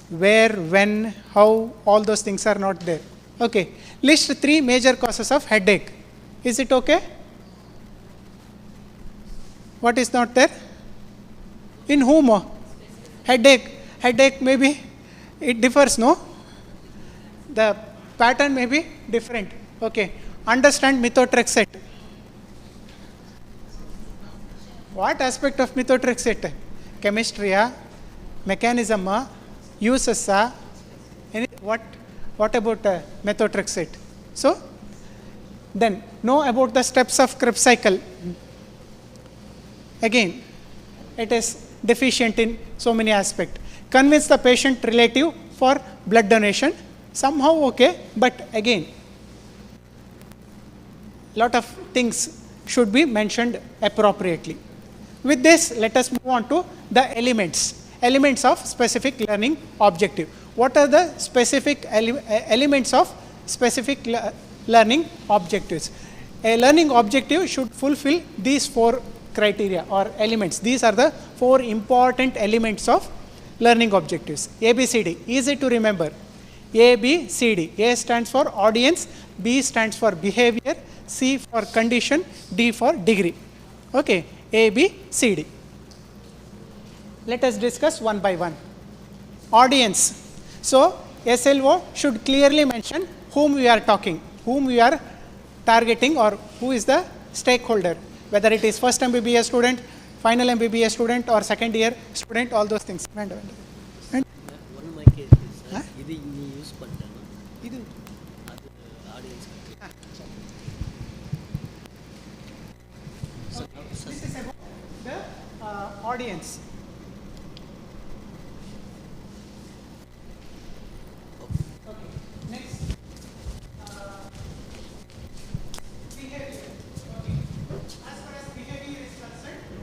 Where, when, how, all those things are not there. Okay. List 3 major causes of headache. Is it okay? What is not there? In whom? Headache. Headache maybe it differs, no? The pattern may be different. Okay. Understand methotrexate. What aspect of methotrexate? Chemistry, mechanism, uses, what about methotrexate? So, then know about the steps of Krebs cycle. Again, it is deficient in so many aspects. Convince the patient relative for blood donation. Somehow okay, but again, lot of things should be mentioned appropriately. With this, let us move on to the elements of specific learning objective. What are the specific elements of specific learning objectives? A learning objective should fulfill these 4 criteria or elements. These are the 4 important elements of learning objectives. ABCD, easy to remember. ABCD. A stands for audience, B stands for behavior, C for condition, D for degree. Okay, ABCD. Let us discuss one by one. Audience. So, SLO should clearly mention whom we are talking, whom we are targeting, or who is the stakeholder, whether it is first MBBS student, final MBBS student, or second year student, all those things. One of my cases, this use audience. audience.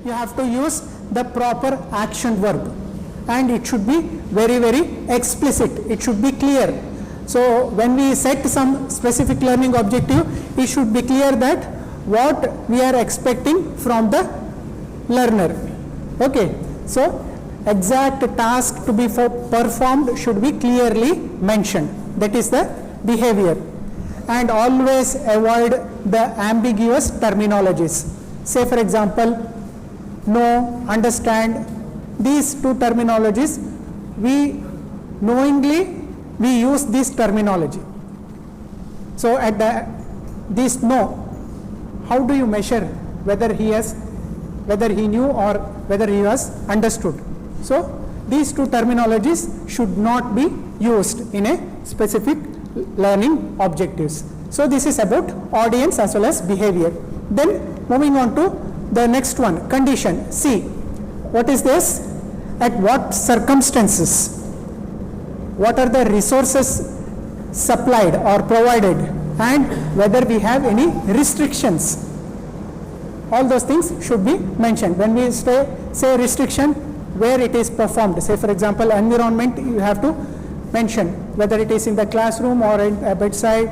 You have to use the proper action verb, and it should be very, very explicit. It should be clear. So when we set some specific learning objective, it should be clear that what we are expecting from the learner. Okay, so exact task to be performed should be clearly mentioned. That is the behavior. And always avoid the ambiguous terminologies. Say for example, know, understand, these two terminologies, we knowingly we use this terminology. So at this know, how do you measure whether he knew or whether he has understood? So these two terminologies should not be used in a specific learning objectives. So this is about audience as well as behavior. Then moving on to the next one, condition. See, what is this? At what circumstances, what are the resources supplied or provided, and whether we have any restrictions. All those things should be mentioned. When we say restriction, where it is performed. Say for example, environment, you have to mention whether it is in the classroom or in a bedside.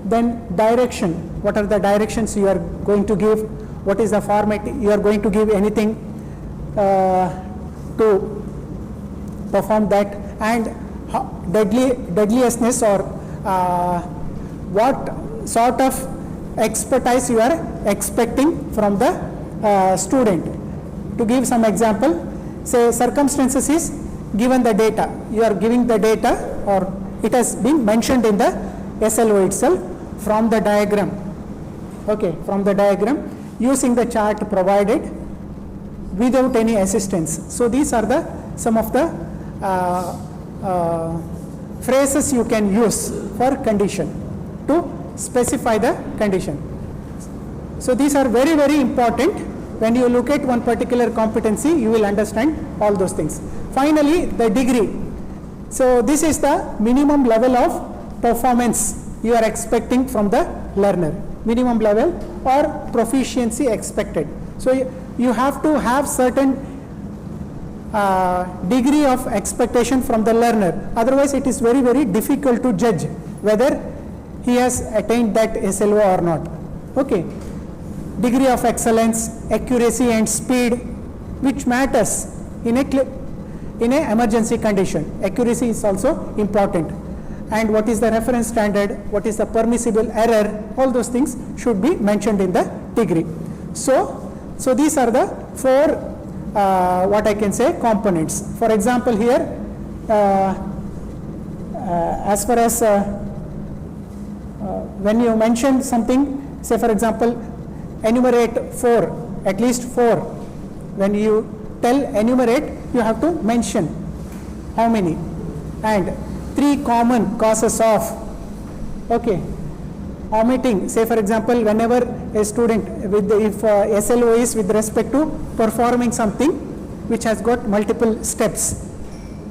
Then direction, what are the directions you are going to give, what is the format you are going to give anything to perform that, and deadliestness or what sort of expertise you are expecting from the student. To give some example, say circumstances is given the data, you are giving the data or it has been mentioned in the SLO itself from the diagram. Okay, from the diagram using the chart provided without any assistance. So these are the some of the phrases you can use for condition to specify the condition. So these are very, very important. When you look at one particular competency, you will understand all those things. Finally, the degree. So this is the minimum level of performance you are expecting from the learner. Minimum level or proficiency expected. So you have to have certain degree of expectation from the learner. Otherwise, it is very, very difficult to judge whether he has attained that SLO or not. Okay. Degree of excellence, accuracy and speed, which matters in a emergency condition. Accuracy is also important. And what is the reference standard, what is the permissible error, all those things should be mentioned in the degree. So these are the four, what I can say, components. For example, here, as far as when you mention something, say for example, enumerate 4, at least 4. When you tell enumerate, you have to mention how many. And 3 common causes of, okay, omitting. Say for example, whenever a student with if SLO is with respect to performing something which has got multiple steps,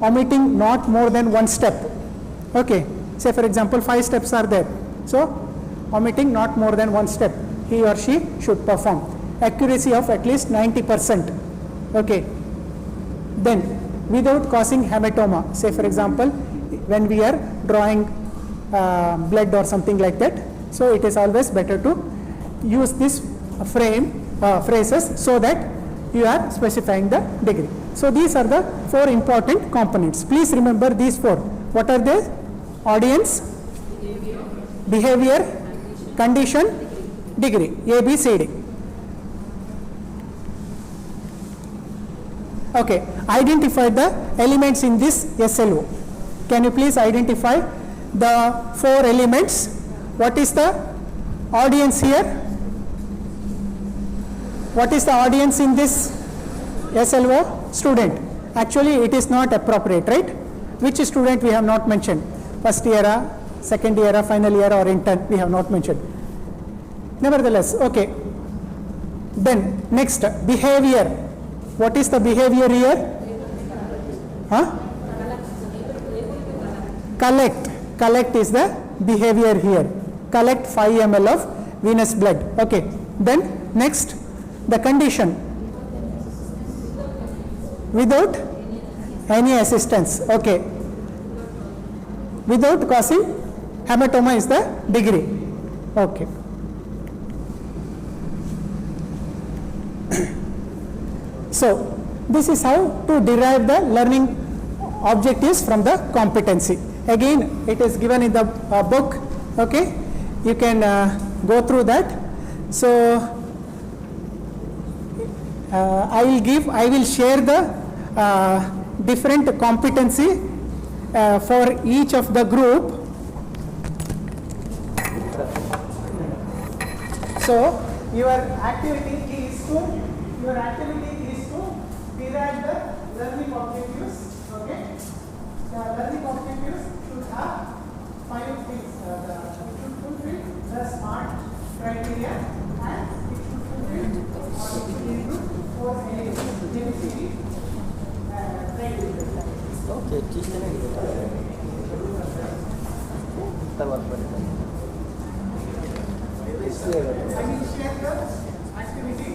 omitting not more than 1 step. Okay, say for example 5 steps are there, so omitting not more than 1 step he or she should perform. Accuracy of at least 90%. Okay, then without causing hematoma. Say for example, when we are drawing blood or something like that, so it is always better to use this phrases so that you are specifying the degree. So these are the 4 important components. Please remember these 4. What are they? Audience, behavior, condition, degree. A, B, C, D. Okay, identify the elements in this SLO. Can you please identify the 4 elements? What is the audience here? What is the audience in this SLO? Student. Actually, it is not appropriate, right? Which student we have not mentioned? First year, second year, final year or intern, we have not mentioned. Nevertheless, okay. Then next, behavior. What is the behavior here? Huh? Collect is the behavior here. Collect 5 ml of venous blood. Okay. Then next, the condition. Without any assistance. Okay. Without causing hematoma is the degree. Okay. So this is how to derive the learning objectives from the competency. Again, it is given in the book. Okay, you can go through that. So I will share the different competency for each of the group. So your activity is to derive the learning objectives. Okay, the learning objectives should have 5 things. It should fulfill the SMART criteria, and it should fulfill or it should include 4 areas: GCME, criteria. Okay, teach them. I will share the activity.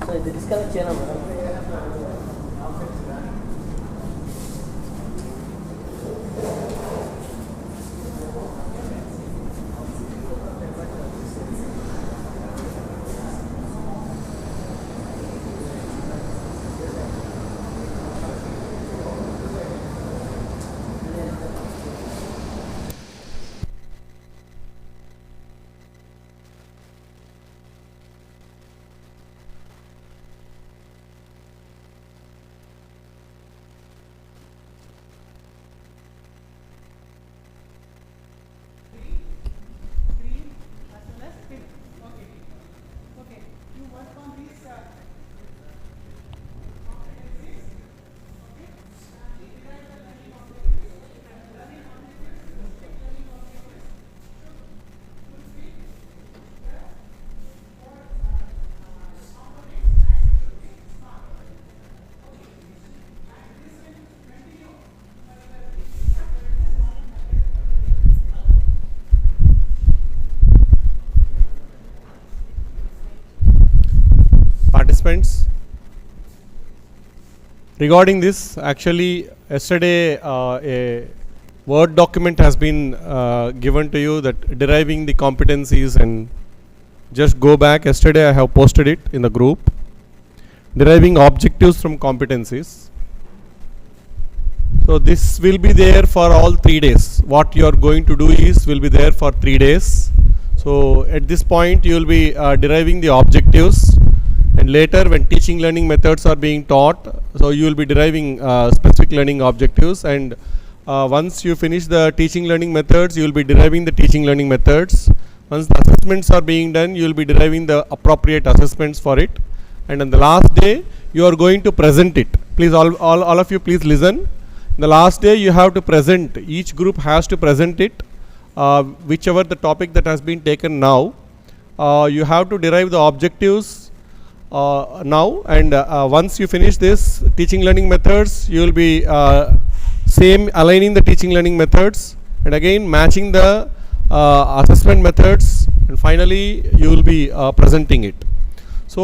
So ఇది disconnect చేయనా madam? Participants, regarding this, actually yesterday a Word document has been given to you that deriving the competencies, and just go back. Yesterday I have posted it in the group. Deriving objectives from competencies. So this will be there for all 3 days. What you are going to do is will be there for 3 days. So at this point you will be deriving the objectives, and later when teaching learning methods are being taught, so you will be deriving specific learning objectives, and once you finish the teaching learning methods, you will be deriving the teaching learning methods. Once the assessments are being done, you will be deriving the appropriate assessments for it, and on the last day you are going to present it. Please all of you please listen. In the last day you have to present, each group has to present it, whichever the topic that has been taken now. You have to derive the objectives now, and once you finish this teaching learning methods, you will be same aligning the teaching learning methods, and again matching the assessment methods, and finally you will be presenting it. So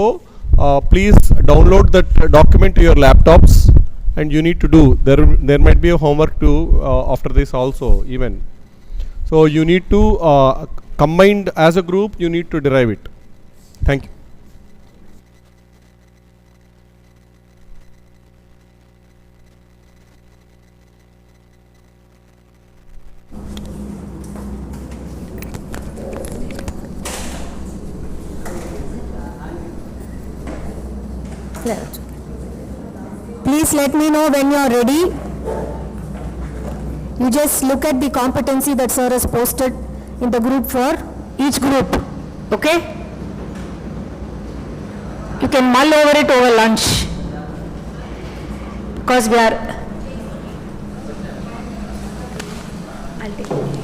please download that document to your laptops, and you need to do, there might be a homework too after this also even. So you need to combined as a group, you need to derive it. Thank you. Please let me know when you are ready. You just look at the competency that sir has posted in the group for each group. Okay? You can mull over it over lunch. Because we are... I'll take it.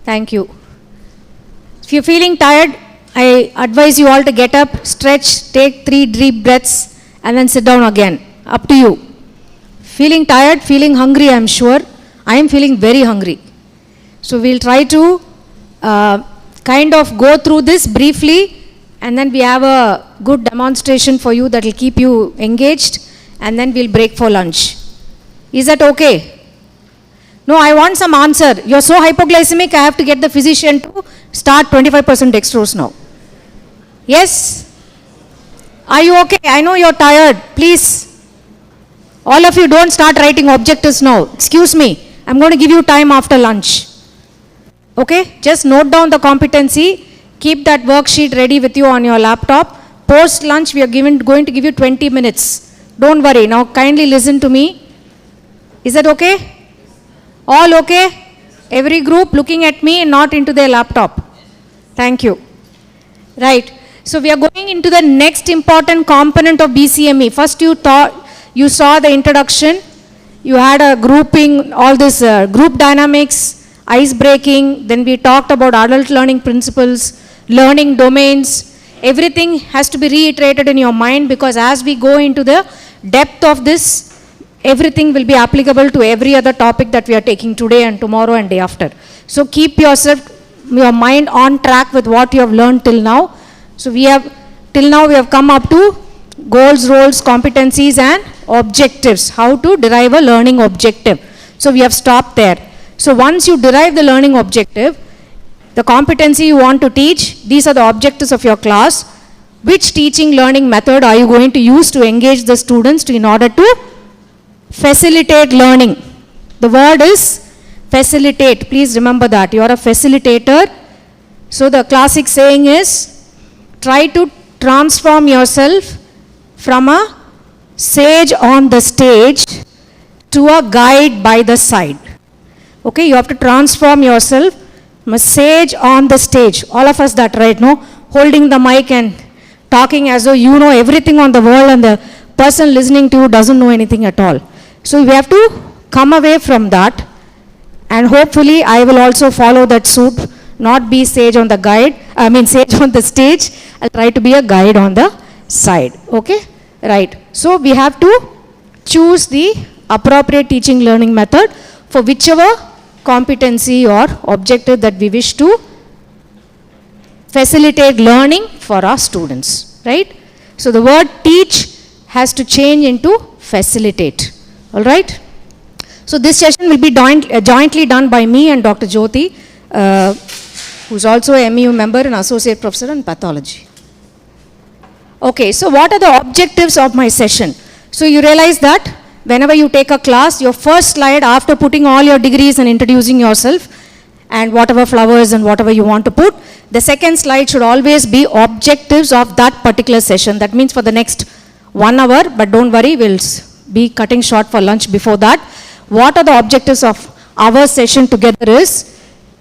Thank you. If you're feeling tired, I advise you all to get up, stretch, take 3 deep breaths, and then sit down again. Up to you. Feeling tired, feeling hungry, I'm sure. I am feeling very hungry. So we'll try to kind of go through this briefly, and then we have a good demonstration for you that will keep you engaged, and then we'll break for lunch. Is that okay? No, I want some answer. You're so hypoglycemic, I have to get the physician to start 25% dextrose now. Yes? Are you okay? I know you're tired. Please. All of you don't start writing objectives now. Excuse me. I'm going to give you time after lunch. Okay? Just note down the competency. Keep that worksheet ready with you on your laptop. Post lunch, we are going to give you 20 minutes. Don't worry. Now kindly listen to me. Is that okay? All okay? Every group looking at me and not into their laptop. Thank you. Right. So we are going into the next important component of BCME. First you saw the introduction. You had a grouping, all this group dynamics, ice breaking. Then we talked about adult learning principles, learning domains. Everything has to be reiterated in your mind, because as we go into the depth of this, everything will be applicable to every other topic that we are taking today and tomorrow and day after. So keep your mind on track with what you have learned till now. So till now we have come up to goals, roles, competencies and objectives. How to derive a learning objective. So we have stopped there. So once you derive the learning objective, the competency you want to teach, these are the objectives of your class. Which teaching learning method are you going to use to engage the students in order to facilitate learning? The word is facilitate. Please remember that. You are a facilitator. So the classic saying is, try to transform yourself from a sage on the stage to a guide by the side. Okay, you have to transform yourself from a sage on the stage. All of us that, right? No? Holding the mic and talking as though you know everything on the world and the person listening to you doesn't know anything at all. So we have to come away from that, and hopefully I will also follow that suit, not be sage on the sage on the stage. I'll try to be a guide on the side. Okay? Right. So we have to choose the appropriate teaching learning method for whichever competency or objective that we wish to facilitate learning for our students. Right? So the word teach has to change into facilitate. All right? So this session will be jointly done by me and Dr. Jyoti, who's also a MEU member and associate professor in pathology. Okay, so what are the objectives of my session? So you realize that whenever you take a class, your first slide after putting all your degrees and introducing yourself and whatever flowers and whatever you want to put, the second slide should always be objectives of that particular session. That means for the next 1 hour, but don't worry, we'll be cutting short for lunch before that. What are the objectives of our session together is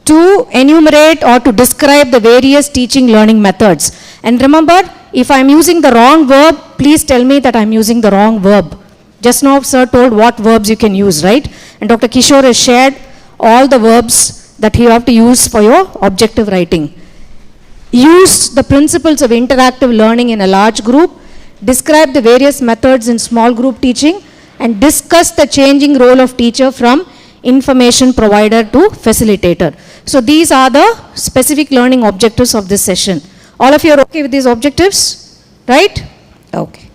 to enumerate or to describe the various teaching learning methods. And remember, if I'm using the wrong verb, please tell me that I'm using the wrong verb. Just now sir told what verbs you can use, right? And Dr. Kishore has shared all the verbs that you have to use for your objective writing. Use the principles of interactive learning in a large group, describe the various methods in small group teaching, and discuss the changing role of teacher from information provider to facilitator. So these are the specific learning objectives of this session. All of you are okay with these objectives? Right? Okay.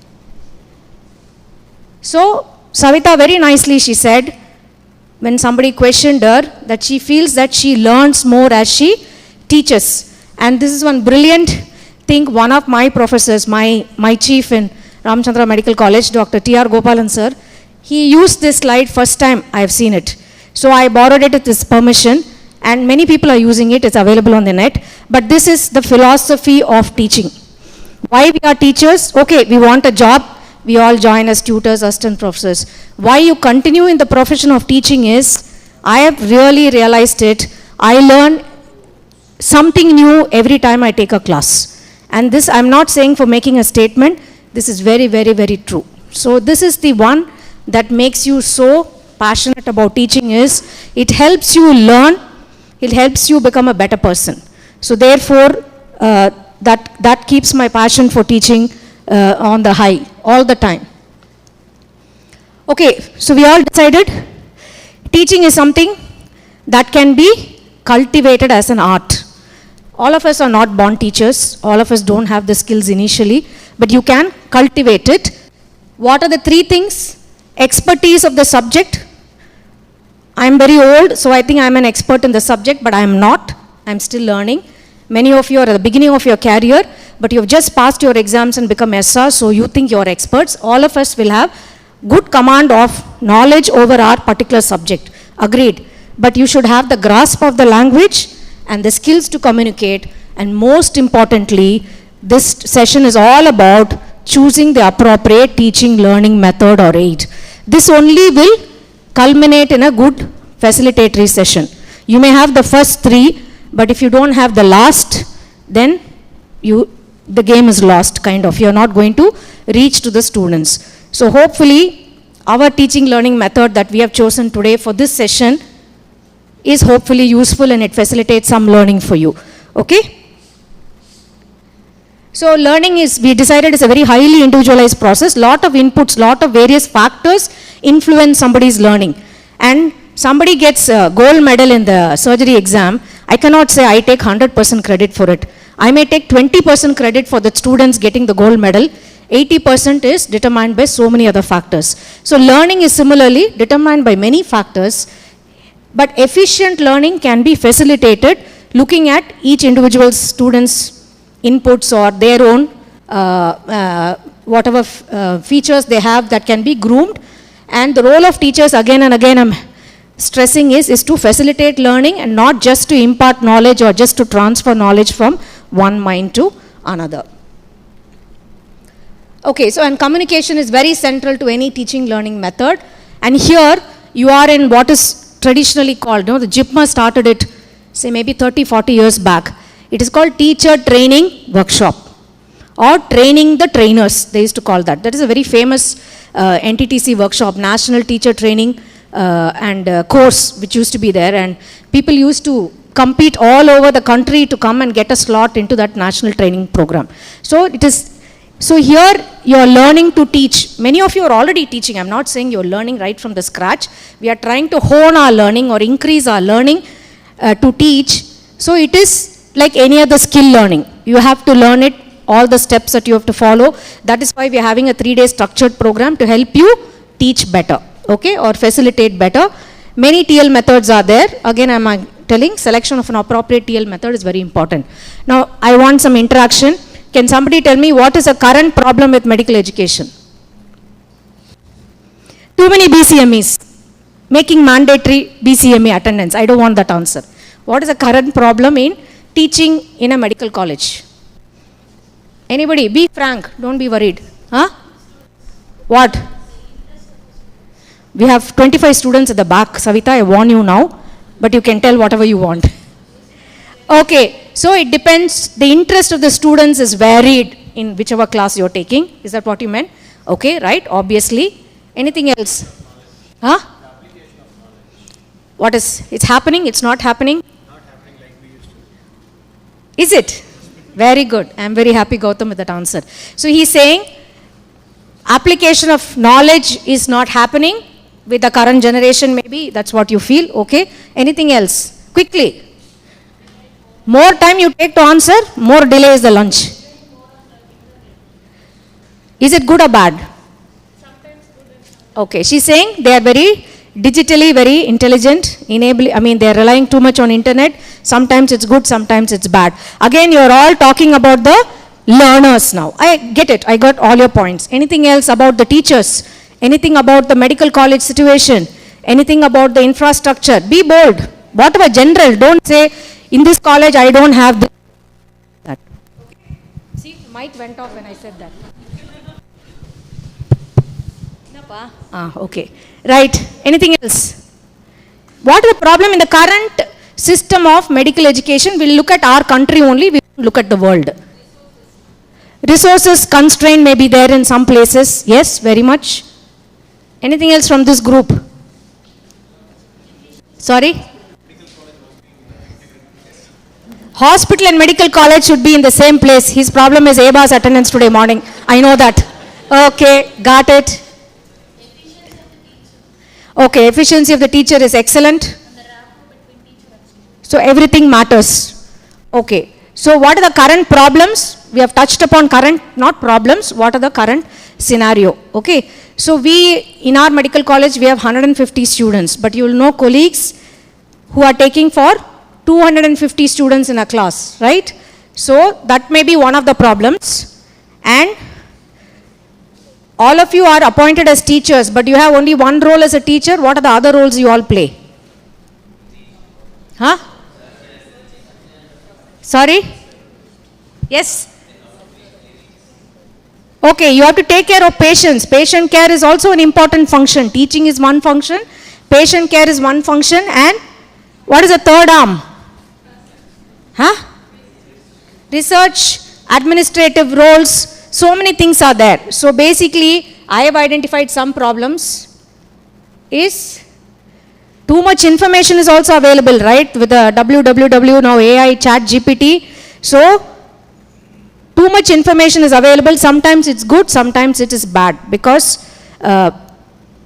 So Savita very nicely she said, when somebody questioned her, that she feels that she learns more as she teaches. And this is one brilliant thing one of my professors, my chief in Ramchandra Medical College, Dr. T.R. Gopalan sir, he used this slide first time I have seen it. So I borrowed it with his permission, and many people are using it, it's available on the net, but this is the philosophy of teaching. Why we are teachers? Okay, we want a job, we all join as tutors, assistant professors. Why you continue in the profession of teaching is, I have really realized it, I learn something new every time I take a class. And this I'm not saying for making a statement, this is very, very, very true. So this is the one that makes you so passionate about teaching is, it helps you learn, it helps you become a better person. So therefore, that keeps my passion for teaching on the high, all the time. Okay, so we all decided, teaching is something that can be cultivated as an art. All of us are not born teachers, all of us don't have the skills initially, but you can cultivate it. What are the three things? Expertise of the subject. I'm very old, so I think I'm an expert in the subject, but I'm not. I'm still learning. Many of you are at the beginning of your career, but you've just passed your exams and become SR, so you think you're experts. All of us will have good command of knowledge over our particular subject. Agreed. But you should have the grasp of the language and the skills to communicate, and most importantly, this session is all about choosing the appropriate teaching learning method or aid. This only will culminate in a good facilitatory session. You may have the first three, but if you don't have the last, then the game is lost, kind of. You're not going to reach to the students. So hopefully, our teaching learning method that we have chosen today for this session is hopefully useful and it facilitates some learning for you. Okay? So learning is, we decided, is a very highly individualized process. Lot of inputs, lot of various factors influence somebody's learning. And somebody gets a gold medal in the surgery exam, I cannot say I take 100% credit for it. I may take 20% credit for the students getting the gold medal. 80% is determined by so many other factors. So learning is similarly determined by many factors, but efficient learning can be facilitated looking at each individual student's inputs or their own whatever features they have that can be groomed. And the role of teachers, again and again I'm stressing, is to facilitate learning and not just to impart knowledge or just to transfer knowledge from one mind to another. Okay, so and communication is very central to any teaching learning method. And here you are in what is traditionally called, the JIPMA started it, say maybe 30-40 years back. It is called teacher training workshop or training the trainers, they used to call that. That is a very famous NTTC workshop, National Teacher Training and course which used to be there, and people used to compete all over the country to come and get a slot into that national training program. So it is, so here you are learning to teach. Many of you are already teaching. I'm not saying you're learning right from the scratch. We are trying to hone our learning or increase our learning to teach. So it is like any other skill learning. You have to learn it, all the steps that you have to follow. That is why we are having a 3-day structured program to help you teach better, okay, or facilitate better. Many TL methods are there. Again, I'm telling, selection of an appropriate TL method is very important. Now, I want some interaction. Can somebody tell me what is the current problem with medical education? Too many BCMEs. Making mandatory BCME attendance. I don't want that answer. What is the current problem in teaching in a medical college? Anybody? Be frank. Don't be worried. Huh? What? We have 25 students at the back. Savita, I warn you now. But you can tell whatever you want. Okay. So it depends. The interest of the students is varied in whichever class you're taking. Is that what you meant? Okay, right? Obviously. Anything else? Huh? What is, it's happening, it's not happening? Not happening like we used to. Is it? Very good. I'm very happy, Gautam, with that answer. So he's saying application of knowledge is not happening with the current generation, maybe. That's what you feel. Okay. Anything else? Quickly. More time you take to answer, more delay is the lunch. Is it good or bad? Okay. She's saying they are very digitally very intelligent, they are relying too much on internet. Sometimes it's good, sometimes it's bad. Again, you're all talking about the learners now. I get it. I got all your points. Anything else about the teachers? Anything about the medical college situation? Anything about the infrastructure? Be bold. Whatever general, don't say, in this college I don't have this. That. See, the mic went off when I said that. Okay. Right. Anything else? What is the problem in the current system of medical education? We'll look at our country only, we won't look at the world. Resources constraint may be there in some places. Yes, very much. Anything else from this group? Sorry? Hospital and medical college should be in the same place. His problem is ABA's attendance today morning. I know that. Okay, got it. Okay, efficiency of the teacher is excellent. So everything matters. Okay. So what are the current problems? We have touched upon current, not problems. What are the current scenario? Okay. So in our medical college, we have 150 students. But you will know colleagues who are taking for 250 students in a class, right? So that may be one of the problems. And all of you are appointed as teachers, but you have only one role as a teacher. What are the other roles you all play? Huh? Sorry? Yes? Okay, you have to take care of patients. Patient care is also an important function. Teaching is one function. Patient care is one function. And what is the third arm? Huh? Research, administrative roles, so many things are there. So basically, I have identified some problems. Is too much information is also available, right? With the www, now AI, chat, GPT. So, too much information is available. Sometimes it's good, sometimes it is bad. Because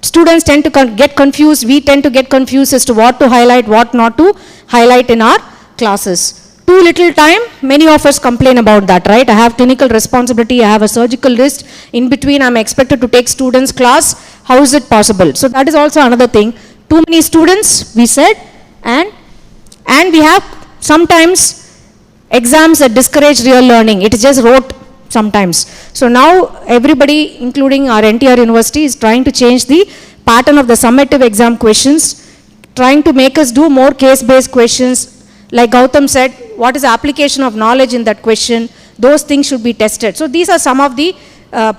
students tend to get confused. We tend to get confused as to what to highlight, what not to highlight in our classes. Too little time, many of us complain about that, right? I have clinical responsibility, I have a surgical list. In between, I'm expected to take students' class. How is it possible? So that is also another thing. Too many students, we said, and we have sometimes exams that discourage real learning. It is just rote sometimes. So now everybody, including our NTR University, is trying to change the pattern of the summative exam questions, trying to make us do more case-based questions. Like Gautam said, what is the application of knowledge in that question? Those things should be tested. So these are some of the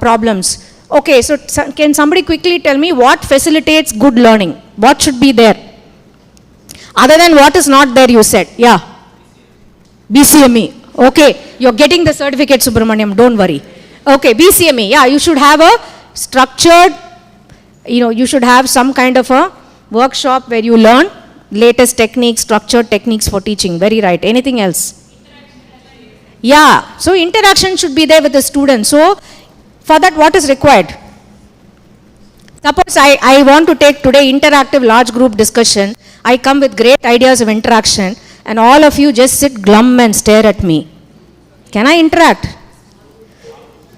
problems. Okay, so can somebody quickly tell me what facilitates good learning? What should be there? Other than what is not there, you said. Yeah. BCME. Okay, you're getting the certificate, Subramaniam, don't worry. Okay, BCME. Yeah, you should have a structured, you should have some kind of a workshop where you learn latest techniques, structured techniques for teaching. Very right. Anything else? Yeah, so interaction should be there with the student. So, for that, what is required? Suppose I want to take today interactive large group discussion. I come with great ideas of interaction and all of you just sit glum and stare at me. Can I interact?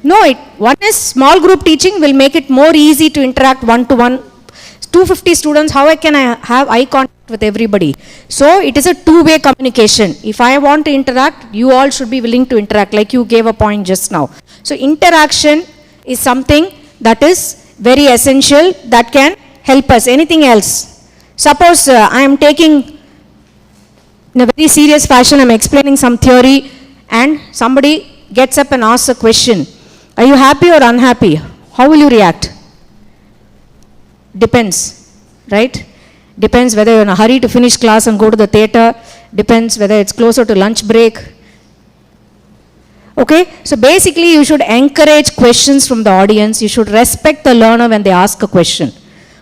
No, one is small group teaching will make it more easy to interact one-to-one. 250 students, how can I have eye contact with everybody? So it is a two-way communication. If I want to interact, you all should be willing to interact, like you gave a point just now. So interaction is something that is very essential, that can help us. Anything else? Suppose I am taking, in a very serious fashion, I am explaining some theory and somebody gets up and asks a question. Are you happy or unhappy? How will you react? Depends, right? Depends whether you're in a hurry to finish class and go to the theater. Depends whether it's closer to lunch break. Okay, so basically you should encourage questions from the audience. You should respect the learner when they ask a question.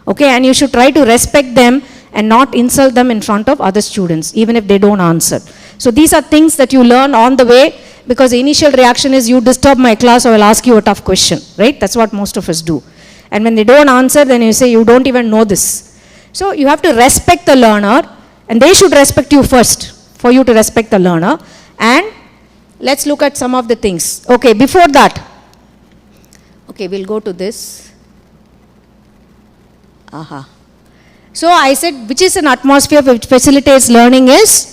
Okay, and you should try to respect them and not insult them in front of other students, even if they don't answer. So these are things that you learn on the way, because the initial reaction is, you disturb my class, I will ask you a tough question, right? That's what most of us do. And when they don't answer, then you say, you don't even know this. So you have to respect the learner, and they should respect you first, for you to respect the learner. And let's look at some of the things. Okay, before that, okay, we'll go to this. Aha. So I said, which is an atmosphere which facilitates learning is,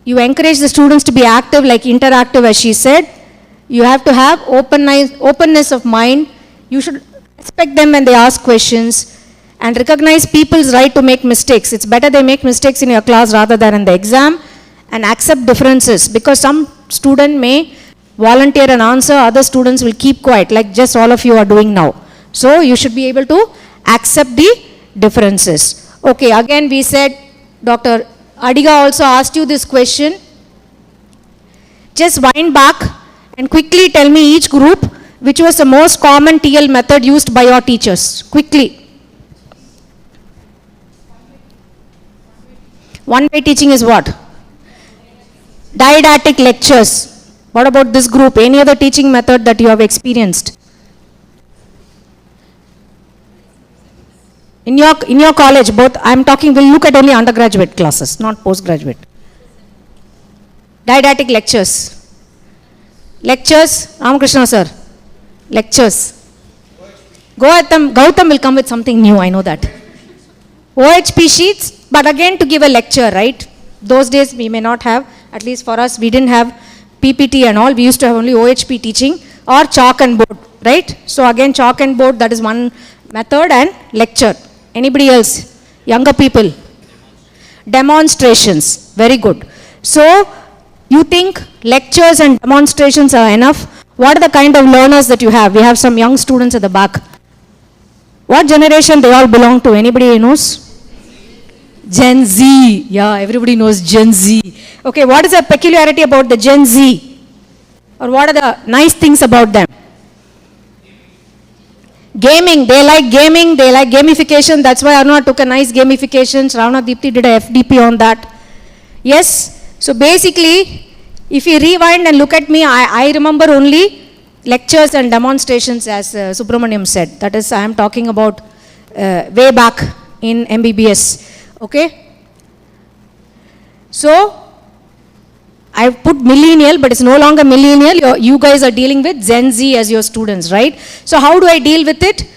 you encourage the students to be active, like interactive, as she said. You have to have openness of mind. You should respect them when they ask questions. and recognize people's right to make mistakes. It's better they make mistakes in your class rather than in the exam, and accept differences, because some student may volunteer an answer, other students will keep quiet, like just all of you are doing now. So you should be able to accept the differences. Okay, again we said, Dr. Adiga also asked you this question. Just wind back and quickly tell me each group which was the most common TL method used by your teachers. Quickly. One-way teaching is what? Didactic lectures. What about this group? Any other teaching method that you have experienced? In your college, both, I'm talking, we'll look at only undergraduate classes, not postgraduate. Didactic lectures. Lectures, Ramakrishna sir. Lectures. Gautam will come with something new, I know that. OHP sheets, but again to give a lecture, right? Those days we may not have, at least for us, we didn't have PPT and all, we used to have only OHP teaching or chalk and board, right? So again chalk and board, that is one method, and lecture. Anybody else? Younger people? Demonstrations, very good. So you think lectures and demonstrations are enough? What are the kind of learners that you have? We have some young students at the back. What generation they all belong to? Anybody knows? Gen Z. Yeah, everybody knows Gen Z. Okay, what is the peculiarity about the Gen Z? Or what are the nice things about them? Gaming. They like gamification. That's why Aruna took a nice gamification. Ravana Deepthi did a FDP on that. Yes. So basically, if you rewind and look at me, I remember only lectures and demonstrations, as Subramaniam said. That is, I am talking about way back in MBBS. Okay. So I put millennial, but it's no longer millennial. You guys are dealing with Gen Z as your students, right? So how do I deal with it?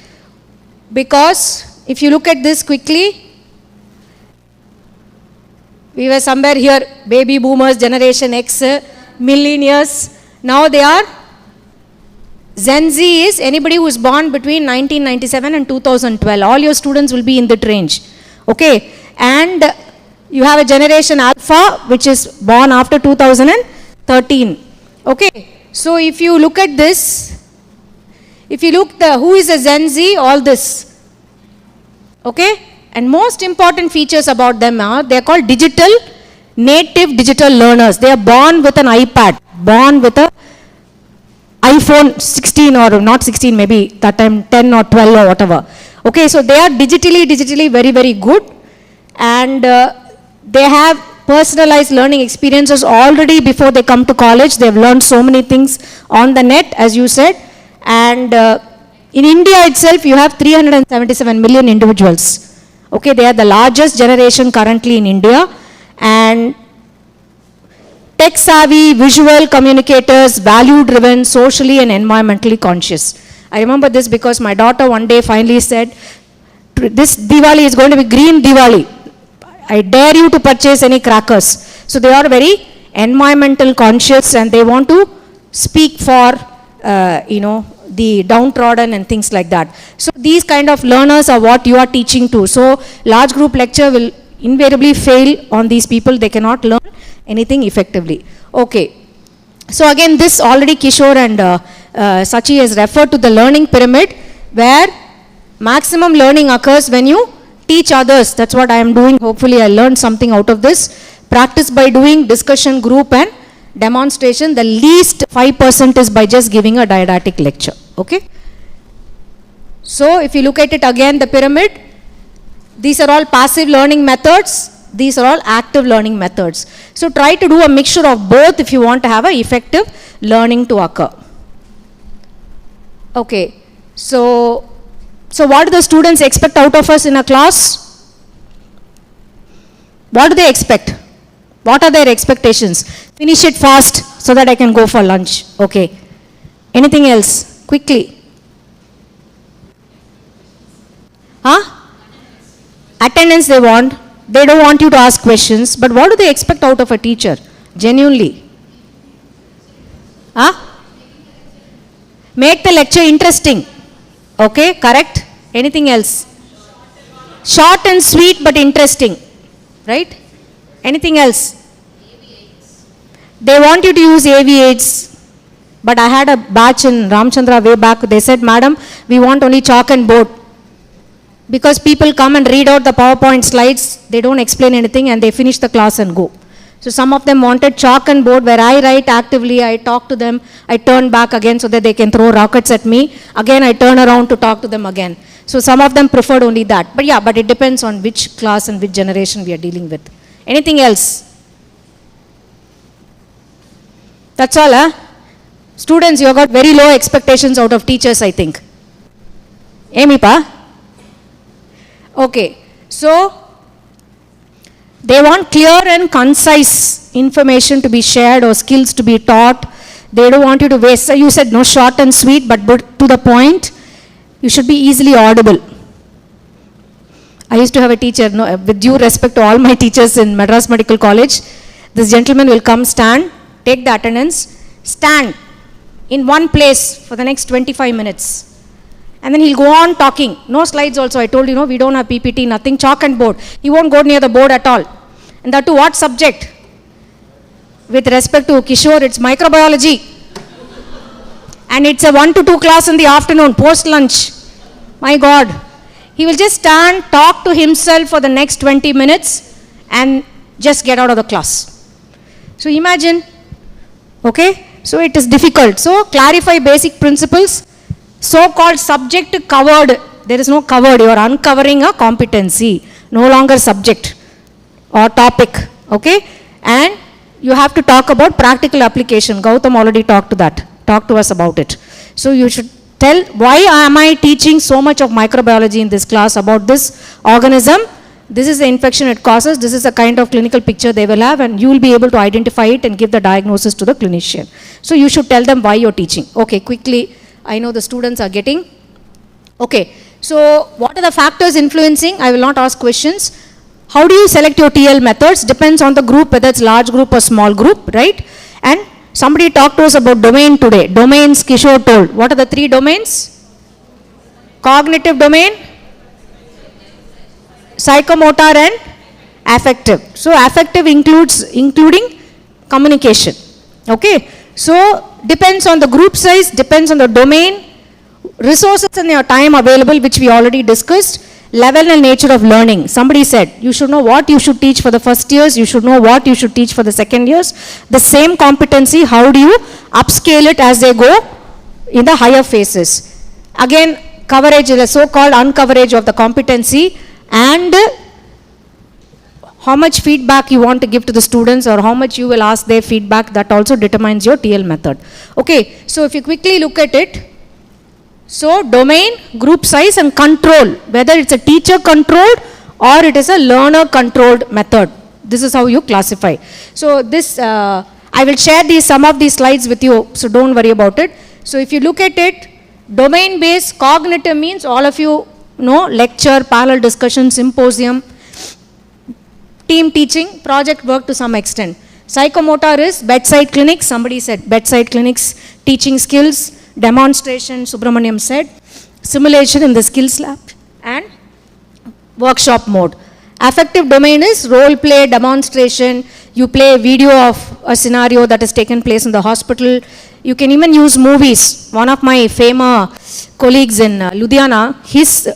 Because if you look at this quickly, we were somewhere here, baby boomers, generation X, millennials. Now they are, Gen Z is anybody who is born between 1997 and 2012. All your students will be in that range. Okay. And you have a generation Alpha, which is born after 2013. Okay. So if you look at this, if you look who is a Gen Z, all this. Okay. And most important features about them are, they are called native digital learners. They are born with an iPad, born with a iPhone 16 or not 16, maybe that time 10 or 12 or whatever. Okay, so they are digitally very, very good, and they have personalized learning experiences already before they come to college. They have learned so many things on the net, as you said, and in India itself, you have 377 million individuals. Okay, they are the largest generation currently in India, and tech savvy, visual communicators, value driven, socially and environmentally conscious. I remember this because my daughter one day finally said, this Diwali is going to be green Diwali. I dare you to purchase any crackers. So they are very environmental conscious, and they want to speak for, the downtrodden and things like that. So these kind of learners are what you are teaching to. So large group lecture will invariably fail on these people. They cannot learn anything effectively. Okay. So again, this already Kishore and Sachi has referred to the learning pyramid, where maximum learning occurs when you teach others. That's what I am doing. Hopefully I learned something out of this. Practice by doing, discussion group and demonstration. The least 5% is by just giving a didactic lecture. Okay. So if you look at it again, the pyramid, these are all passive learning methods. These are all active learning methods. So try to do a mixture of both if you want to have an effective learning to occur. Okay. So what do the students expect out of us in a class? What do they expect? What are their expectations? Finish it fast so that I can go for lunch. Okay. Anything else? Quickly. Huh? Attendance they want. They don't want you to ask questions. But what do they expect out of a teacher? Genuinely. Huh? Make the lecture interesting. Okay, correct. Anything else? Short and sweet but interesting, right? Anything else? They want you to use AV8s. But I had a batch in Ramchandra way back. They said, Madam, we want only chalk and board. Because people come and read out the PowerPoint slides, they don't explain anything and they finish the class and go. So some of them wanted chalk and board where I write actively, I talk to them, I turn back again so that they can throw rockets at me. Again, I turn around to talk to them again. So some of them preferred only that. But yeah, but it depends on which class and which generation we are dealing with. Anything else? That's all, huh? Students, you have got very low expectations out of teachers, I think. Amy pa? Okay, so they want clear and concise information to be shared or skills to be taught. They don't want you to waste. So you said no short and sweet, but to the point. You should be easily audible. I used to have a teacher, no, with due respect to all my teachers in Madras Medical College, this gentleman will come, stand, take the attendance, stand in one place for the next 25 minutes. And then he'll go on talking. No slides also. I told you, no, we don't have PPT, nothing, chalk and board. He won't go near the board at all. And that to what subject? With respect to Kishore, it's microbiology. And it's a 1 to 2 class in the afternoon, post-lunch. My God. He will just stand, talk to himself for the next 20 minutes and just get out of the class. So imagine, okay? So it is difficult. So clarify basic principles. So-called subject covered. There is no covered. You are uncovering a competency. No longer subject or topic. Okay? And you have to talk about practical application. Gautam already talked to that. Talk to us about it. So you should tell why am I teaching so much of microbiology in this class about this organism. This is the infection it causes. This is the kind of clinical picture they will have and you will be able to identify it and give the diagnosis to the clinician. So you should tell them why you're teaching. Okay, quickly. I know the students are getting. Okay, so what are the factors influencing? I will not ask questions. How do you select your TL methods? Depends on the group, whether it's large group or small group, right? And somebody talked to us about domain today. Domains Kishore told. What are the 3 domains? Cognitive domain, psychomotor and affective. So affective including communication. Okay. So depends on the group size, depends on the domain, resources and your time available, which we already discussed, level and nature of learning. Somebody said you should know what you should teach for the first years, you should know what you should teach for the second years. The same competency, how do you upscale it as they go in the higher phases? Again, coverage is a so-called uncoverage of the competency and how much feedback you want to give to the students or how much you will ask their feedback, that also determines your TL method. Okay, so if you quickly look at it, so domain, group size and control, whether it's a teacher controlled or it is a learner controlled method. This is how you classify. So this, I will share some of these slides with you, so don't worry about it. So if you look at it, domain based cognitive means all of you know, lecture, panel discussion, symposium, team teaching, project work to some extent. Psychomotor is bedside clinics, somebody said bedside clinics, teaching skills, demonstration, Subramaniam said, simulation in the skills lab and workshop mode. Affective domain is role play, demonstration, you play a video of a scenario that has taken place in the hospital. You can even use movies. One of my famous colleagues in Ludhiana, his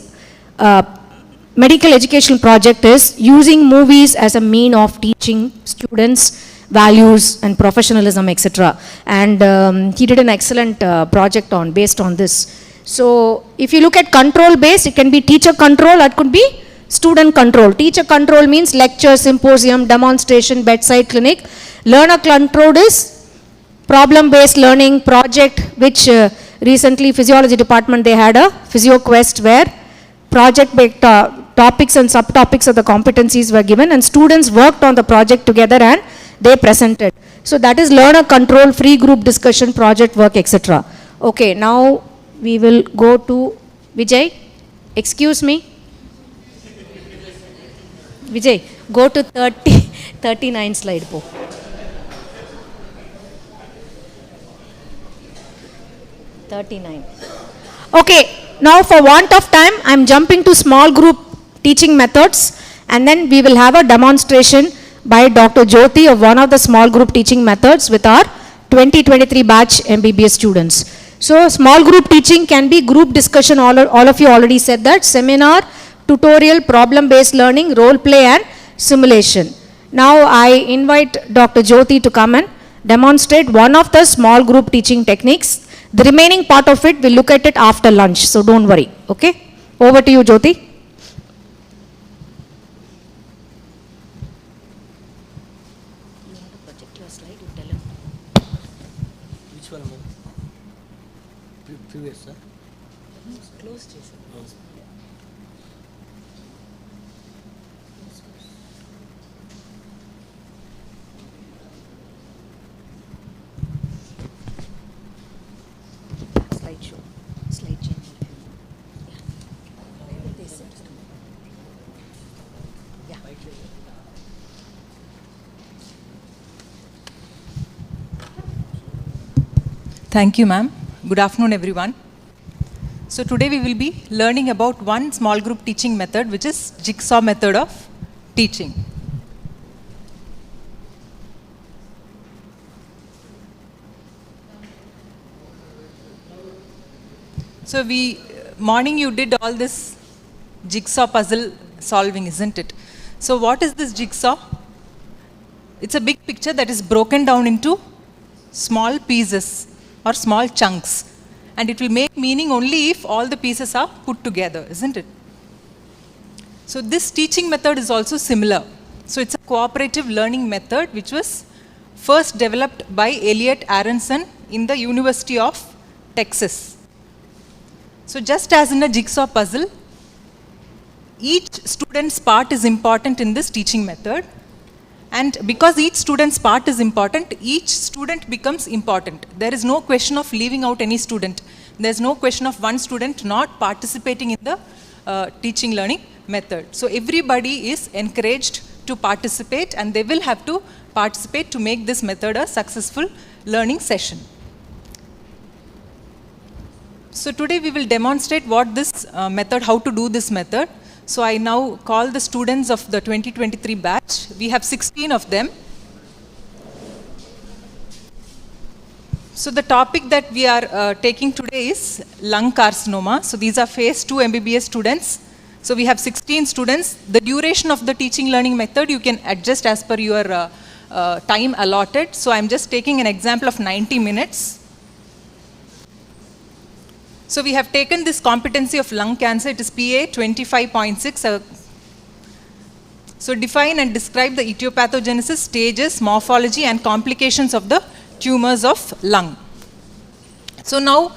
medical education project is using movies as a mean of teaching students values and professionalism, etc. And he did an excellent project based on this. So if you look at control based, it can be teacher control, that could be student control. Teacher control means lecture, symposium, demonstration, bedside clinic. Learner control is problem based learning project, which recently physiology department they had a physio quest where project based topics and subtopics of the competencies were given and students worked on the project together and they presented. So that is learner control, free group discussion, project work, etc. Okay, now we will go to Vijay. Excuse me. Vijay, go to 39 slide. Po. 39. Okay, now for want of time, I am jumping to small group teaching methods, and then we will have a demonstration by Dr. Jyoti of one of the small group teaching methods with our 2023 batch MBBS students. So small group teaching can be group discussion, all of you already said that, seminar, tutorial, problem-based learning, role play and simulation. Now I invite Dr. Jyoti to come and demonstrate one of the small group teaching techniques. The remaining part of it, we'll look at it after lunch, so don't worry, okay? Over to you, Jyoti. Which one? Previous, sir? Close to Slideshow. Slide change. Yeah. Thank you, ma'am. Good afternoon, everyone. So today we will be learning about one small group teaching method, which is Jigsaw method of teaching. So morning you did all this jigsaw puzzle solving, isn't it? So what is this jigsaw? It's a big picture that is broken down into small pieces or small chunks. And it will make meaning only if all the pieces are put together, isn't it? So this teaching method is also similar. So it's a cooperative learning method which was first developed by Elliot Aronson in the University of Texas. So just as in a jigsaw puzzle, each student's part is important in this teaching method. And because each student's part is important, each student becomes important. There is no question of leaving out any student. There is no question of one student not participating in the teaching learning method. So everybody is encouraged to participate, and they will have to participate to make this method a successful learning session. So today we will demonstrate what this method, how to do this method. So I now call the students of the 2023 batch. We have 16 of them. So the topic that we are taking today is lung carcinoma. So these are phase 2 MBBS students. So we have 16 students. The duration of the teaching learning method you can adjust as per your time allotted. So I'm just taking an example of 90 minutes. So we have taken this competency of lung cancer. It is PA 25.6. So define and describe the etiopathogenesis, stages, morphology and complications of the tumors of lung. So now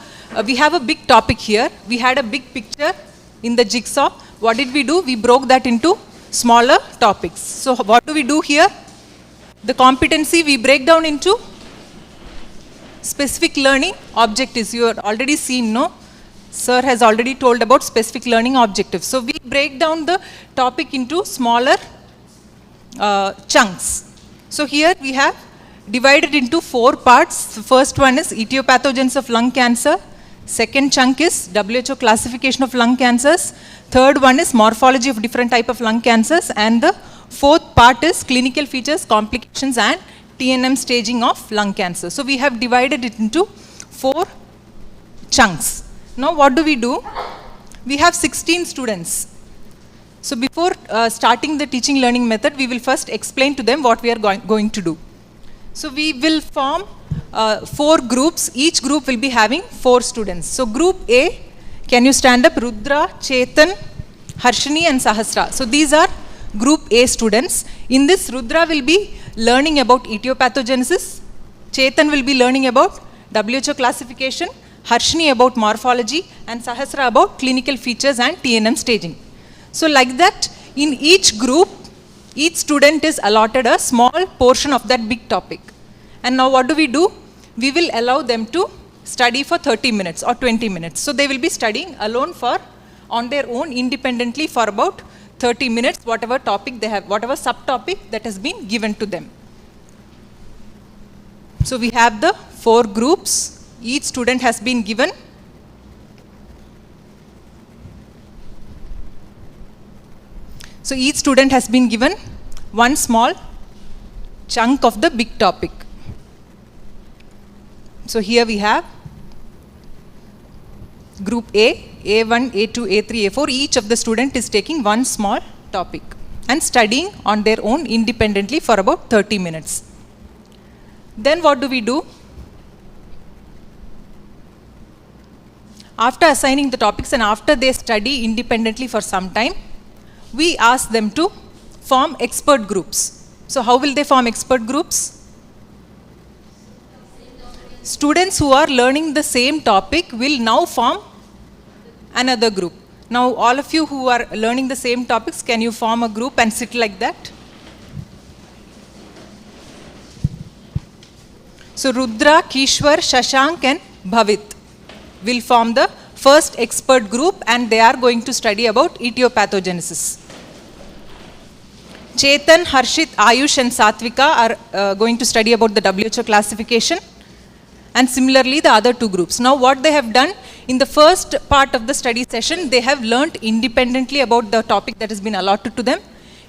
we have a big topic here. We had a big picture in the jigsaw. What did we do? We broke that into smaller topics. So what do we do here? The competency we break down into specific learning objectives. You have already seen, no? Sir has already told about specific learning objectives. So we break down the topic into smaller chunks. So here we have divided into 4 parts. The first one is etiopathogens of lung cancer. Second chunk is WHO classification of lung cancers. Third one is morphology of different type of lung cancers. And the fourth part is clinical features, complications and TNM staging of lung cancer. So we have divided it into 4 chunks. Now what do? We have 16 students. So before starting the teaching learning method, we will first explain to them what we are going to do. So we will form 4 groups. Each group will be having 4 students. So group A, can you stand up? Rudra, Chetan, Harshini and Sahasra. So these are group A students. In this, Rudra will be learning about etiopathogenesis. Chetan will be learning about WHO classification. Harshini about morphology and Sahasra about clinical features and TNM staging. So like that, in each group, each student is allotted a small portion of that big topic. And now what do? We will allow them to study for 30 minutes or 20 minutes. So they will be studying alone on their own independently for about 30 minutes, whatever topic they have, whatever subtopic that has been given to them. So we have the 4 groups. Each student has been given . So each student has been given one small chunk of the big topic. So here we have group A, A1, A2, A3, A4. Each of the student is taking one small topic and studying on their own independently for about 30 minutes. Then what do we do? After assigning the topics and after they study independently for some time, we ask them to form expert groups. So how will they form expert groups? Students who are learning the same topic will now form another group. Now all of you who are learning the same topics, can you form a group and sit like that? So Rudra, Kishwar, Shashank and Bhavit will form the first expert group, and they are going to study about etiopathogenesis. Chetan, Harshit, Ayush and Satvika are going to study about the WHO classification, and similarly the other two groups. Now what they have done, in the first part of the study session, they have learnt independently about the topic that has been allotted to them.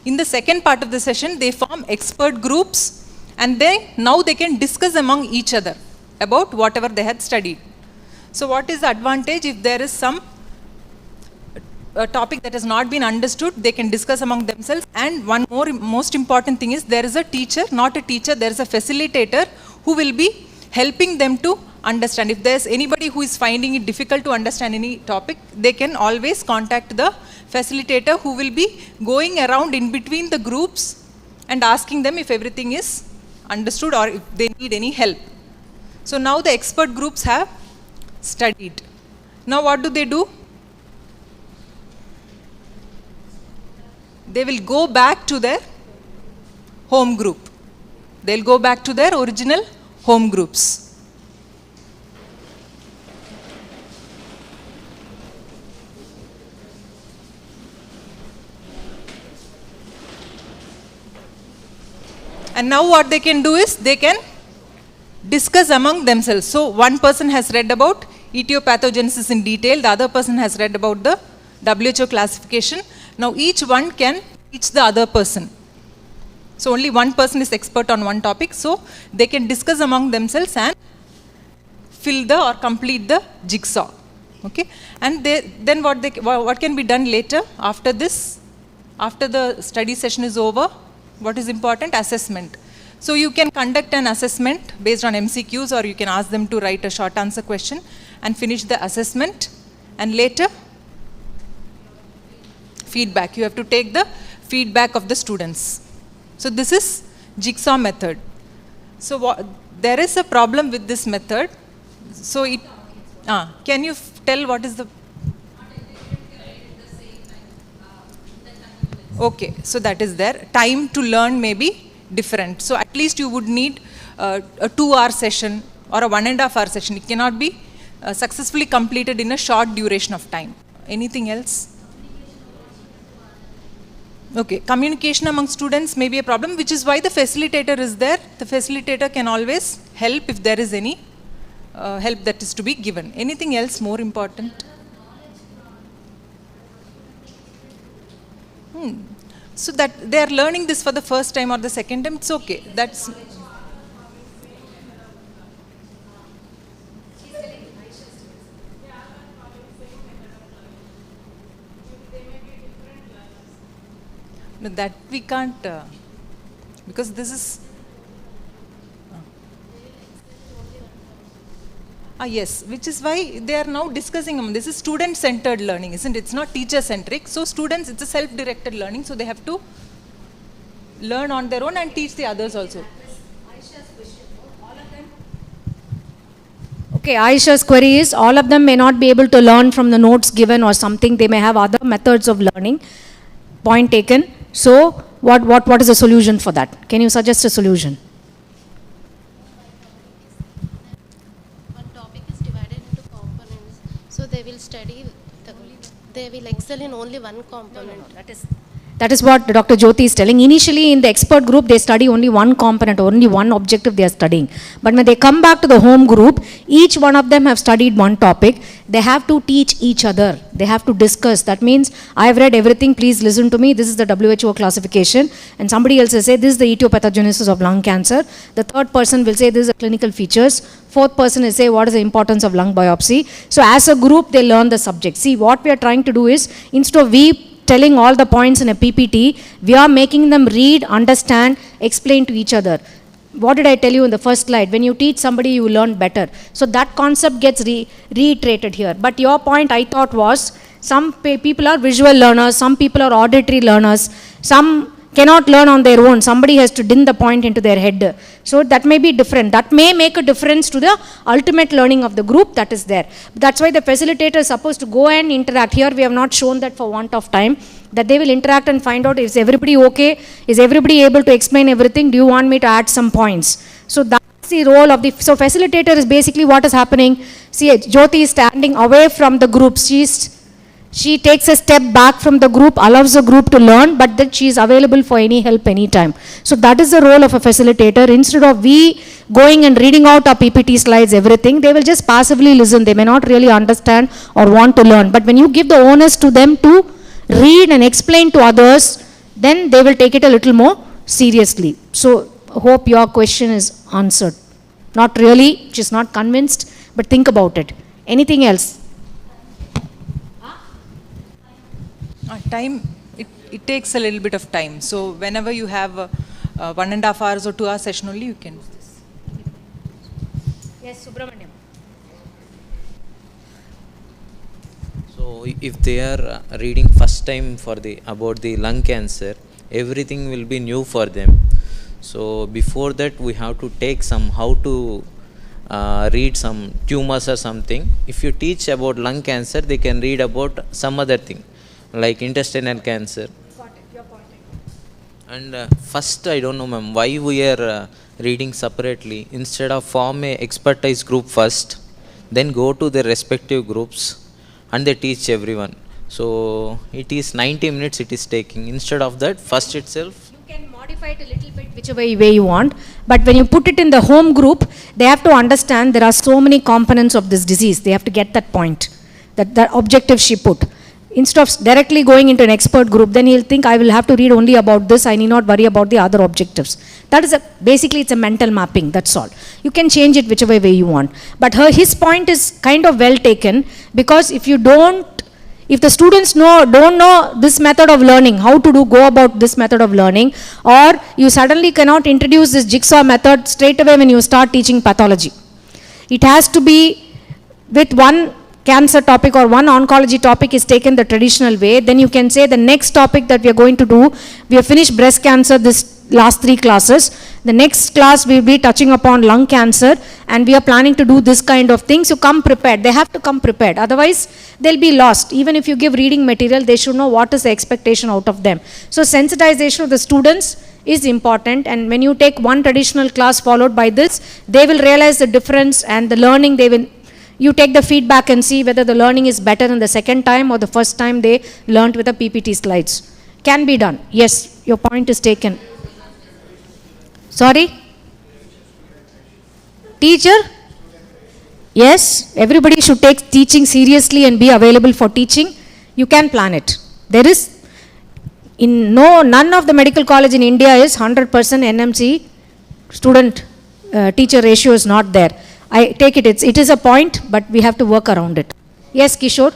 In the second part of the session, they form expert groups, and now they can discuss among each other about whatever they had studied. So what is the advantage? If there is some topic that has not been understood, they can discuss among themselves. And one more most important thing is, there is a teacher, not a teacher, there is a facilitator who will be helping them to understand. If there is anybody who is finding it difficult to understand any topic, they can always contact the facilitator, who will be going around in between the groups and asking them if everything is understood or if they need any help. So now the expert groups have studied. Now what do? They will go back to their home group. They will go back to their original home groups. And now what they can do is, they can discuss among themselves. So one person has read about etiopathogenesis in detail, the other person has read about the WHO classification. Now each one can teach the other person. So only one person is expert on one topic, so they can discuss among themselves and fill the or complete the jigsaw. Okay? And then what can be done later after this? After the study session is over, what is important? Assessment. So you can conduct an assessment based on MCQs, or you can ask them to write a short answer question and finish the assessment, and later feedback. You have to take the feedback of the students. So this is jigsaw method. So there is a problem with this method. So can you tell what is the... Okay, so that is there. Time to learn may be different. So at least you would need a 2-hour session or a 1.5-hour session. It cannot be successfully completed in a short duration of time. Anything else? Okay, communication among students may be a problem, which is why the facilitator is there. The facilitator can always help if there is any help that is to be given. Anything else more important? So that they are learning this for the first time or the second time, it's okay. That's... No, that we can't, because this is... yes, which is why they are now discussing. This is student-centered learning, isn't it? It's not teacher-centric. So students, it's a self-directed learning, so they have to learn on their own and teach the others also. Okay, Aisha's query is, all of them may not be able to learn from the notes given or something. They may have other methods of learning. Point taken. So what is the solution for that? Can you suggest a solution? So they will study, they will excel in only one component. No, that is, That is what Dr. Jyoti is telling. Initially in the expert group, they study only one component, only one objective they are studying. But when they come back to the home group, each one of them have studied one topic. They have to teach each other. They have to discuss. That means, I have read everything, please listen to me. This is the WHO classification. And somebody else will say, this is the etiopathogenesis of lung cancer. The third person will say, this is the clinical features. Fourth person will say, what is the importance of lung biopsy. So as a group, they learn the subject. See, what we are trying to do is, instead of we telling all the points in a PPT, we are making them read, understand, explain to each other. What did I tell you in the first slide? When you teach somebody, you learn better. So that concept gets reiterated here. But your point, I thought, was some people are visual learners, some people are auditory learners, some cannot learn on their own. Somebody has to din the point into their head. So that may be different. That may make a difference to the ultimate learning of the group that is there. That's why the facilitator is supposed to go and interact. Here we have not shown that for want of time, that they will interact and find out, is everybody okay? Is everybody able to explain everything? Do you want me to add some points? So that's the role of the, so facilitator is basically what is happening. See, Jyoti is standing away from the group. She takes a step back from the group, allows the group to learn, but then she is available for any help anytime. So that is the role of a facilitator. Instead of we going and reading out our PPT slides, everything, they will just passively listen. They may not really understand or want to learn. But when you give the onus to them to read and explain to others, then they will take it a little more seriously. So hope your question is answered. Not really, she's not convinced, but think about it. Anything else? Time, it takes a little bit of time. So whenever you have 1.5 hours or 2 hour session only, you can do this. Yes, Subramaniam. So if they are reading first time for about the lung cancer, everything will be new for them. So before that, we have to take some how to read some tumors or something. If you teach about lung cancer, they can read about some other thing, like intestinal cancer. And first, I don't know, ma'am, why we are reading separately instead of form a expertise group first, then go to the respective groups and they teach everyone. So it is 90 minutes it is taking. Instead of that, first itself. You can modify it a little bit whichever way you want, but when you put it in the home group, they have to understand there are so many components of this disease. They have to get that point, that objective she put. Instead of directly going into an expert group, then he'll think, I will have to read only about this, I need not worry about the other objectives. That is basically it's a mental mapping, that's all. You can change it whichever way you want. But his point is kind of well taken, because if the students don't know this method of learning, how to go about this method of learning, or you suddenly cannot introduce this jigsaw method straight away when you start teaching pathology. It has to be with one cancer topic or one oncology topic is taken the traditional way, then you can say the next topic that we are going to do, we have finished breast cancer this last 3 classes, the next class we will be touching upon lung cancer and we are planning to do this kind of things. You come prepared, they have to come prepared, otherwise they'll be lost. Even if you give reading material, they should know what is the expectation out of them. So sensitization of the students is important, and when you take one traditional class followed by this, they will realize the difference and the learning you take the feedback and see whether the learning is better in the second time or the first time they learnt with the PPT slides. Can be done. Yes, your point is taken. Sorry? Teacher? Yes, everybody should take teaching seriously and be available for teaching. You can plan it. There is, none of the medical college in India is 100% NMC student teacher ratio is not there. I take it, it is a point, but we have to work around it. Yes, Kishore?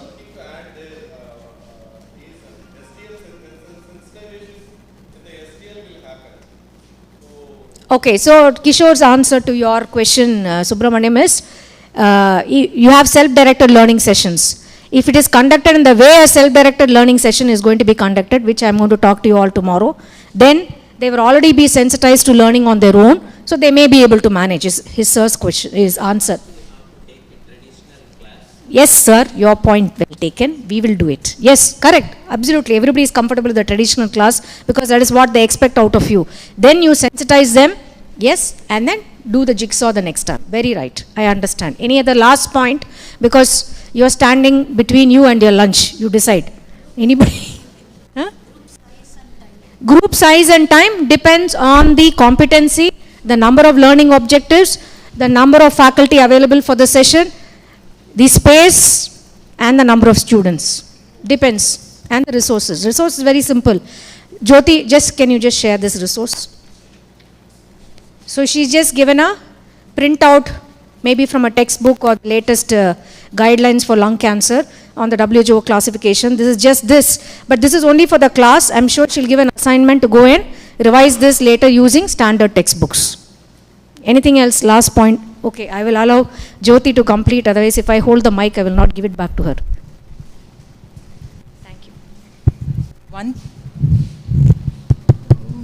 Okay, so Kishore's answer to your question, Subramaniam, is you have self-directed learning sessions. If it is conducted in the way a self-directed learning session is going to be conducted, which I am going to talk to you all tomorrow, then they will already be sensitized to learning on their own, so they may be able to manage. His sir's question, his answer. Yes, sir, your point well taken. We will do it. Yes, correct. Absolutely. Everybody is comfortable with the traditional class because that is what they expect out of you. Then you sensitize them, yes, and then do the jigsaw the next time. Very right. I understand. Any other last point? Because you are standing between you and your lunch. You decide. Anybody? Huh? Group size and time depends on the competency, the number of learning objectives, the number of faculty available for the session, the space and the number of students. Depends. And the resources. Resource is very simple. Jyoti, can you just share this resource? So she's just given a printout, maybe from a textbook or the latest guidelines for lung cancer on the WHO classification. This is just this, but this is only for the class. I'm sure she'll give an assignment to go and revise this later using standard textbooks. Anything else? Last point. Okay, I will allow Jyoti to complete. Otherwise, if I hold the mic, I will not give it back to her. Thank you.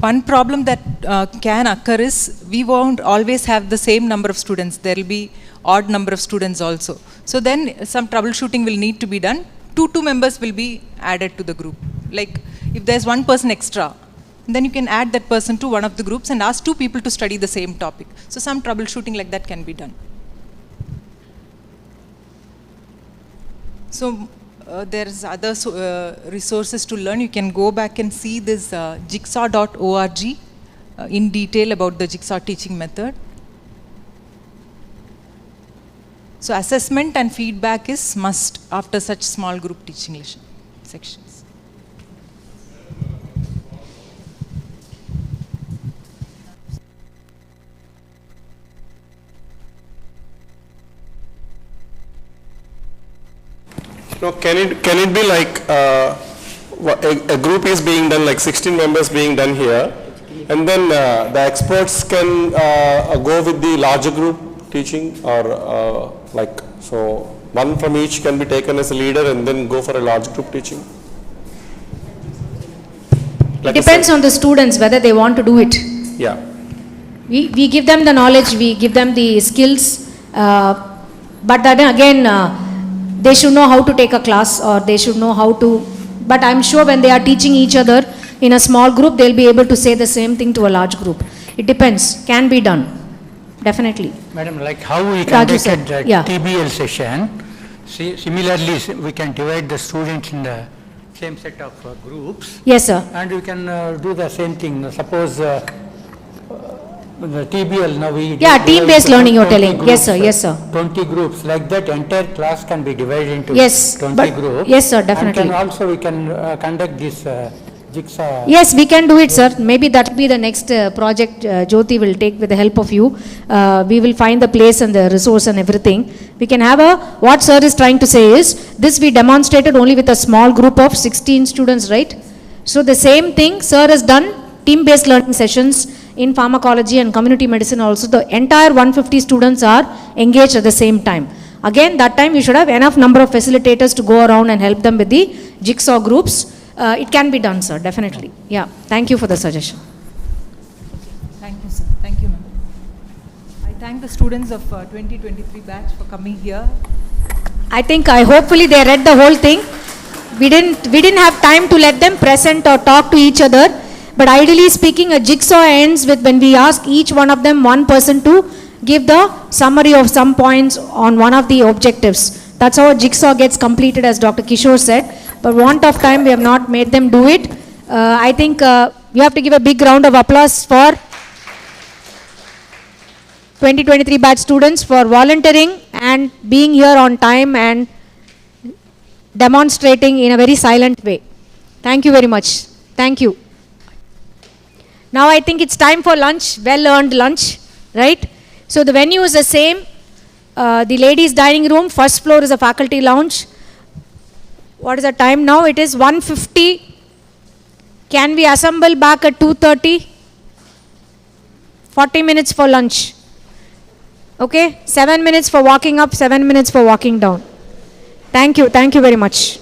One problem that can occur is we won't always have the same number of students. There will be odd number of students also. So then some troubleshooting will need to be done. Two members will be added to the group. Like if there's one person extra, then you can add that person to one of the groups and ask 2 people to study the same topic. So some troubleshooting like that can be done. So there's other resources to learn. You can go back and see this jigsaw.org in detail about the Jigsaw teaching method. So assessment and feedback is must after such small group teaching sections. No, can it be like a group is being done, like 16 members being done here, and then the experts can go with the larger group teaching, or like, so one from each can be taken as a leader and then go for a large group teaching? Like it depends on the students whether they want to do it. Yeah. We give them the knowledge, we give them the skills, but then again, they should know how to take a class, or they should know how to, but I'm sure when they are teaching each other in a small group, they'll be able to say the same thing to a large group. It depends, can be done, definitely. Madam, like how we conducted the TBL session, similarly we can divide the students in the same set of groups. Yes, sir. And we can do the same thing. Suppose the TBL now we team-based learning you're telling. Groups, yes, sir. Yes, sir. 20 groups, like that entire class can be divided into 20 groups. Yes, sir, definitely. And also we can conduct this Jigsaw. Yes, we can do it, sir. Maybe that will be the next project Jyoti will take with the help of you. We will find the place and the resource and everything. We can have what sir is trying to say is, this we demonstrated only with a small group of 16 students, right? So the same thing sir has done, team-based learning sessions in pharmacology and community medicine also. The entire 150 students are engaged at the same time. Again, that time you should have enough number of facilitators to go around and help them with the Jigsaw groups. It can be done, sir, definitely. Yeah, thank you for the suggestion. Thank you, sir. Thank you, ma'am. I thank the students of 2023 batch for coming here. Hopefully they read the whole thing. We didn't have time to let them present or talk to each other. But ideally speaking, a Jigsaw ends with when we ask each one of them, one person to give the summary of some points on one of the objectives. That's how a Jigsaw gets completed, as Dr. Kishore said. But want of time, we have not made them do it. We have to give a big round of applause for 2023 batch students for volunteering and being here on time and demonstrating in a very silent way. Thank you very much. Thank you. Now I think it's time for lunch, well-earned lunch, right? So the venue is the same. The ladies' dining room, first floor is a faculty lounge. What is the time now? It is 1:50. Can we assemble back at 2:30? 40 minutes for lunch. Okay? 7 minutes for walking up, 7 minutes for walking down. Thank you. Thank you very much.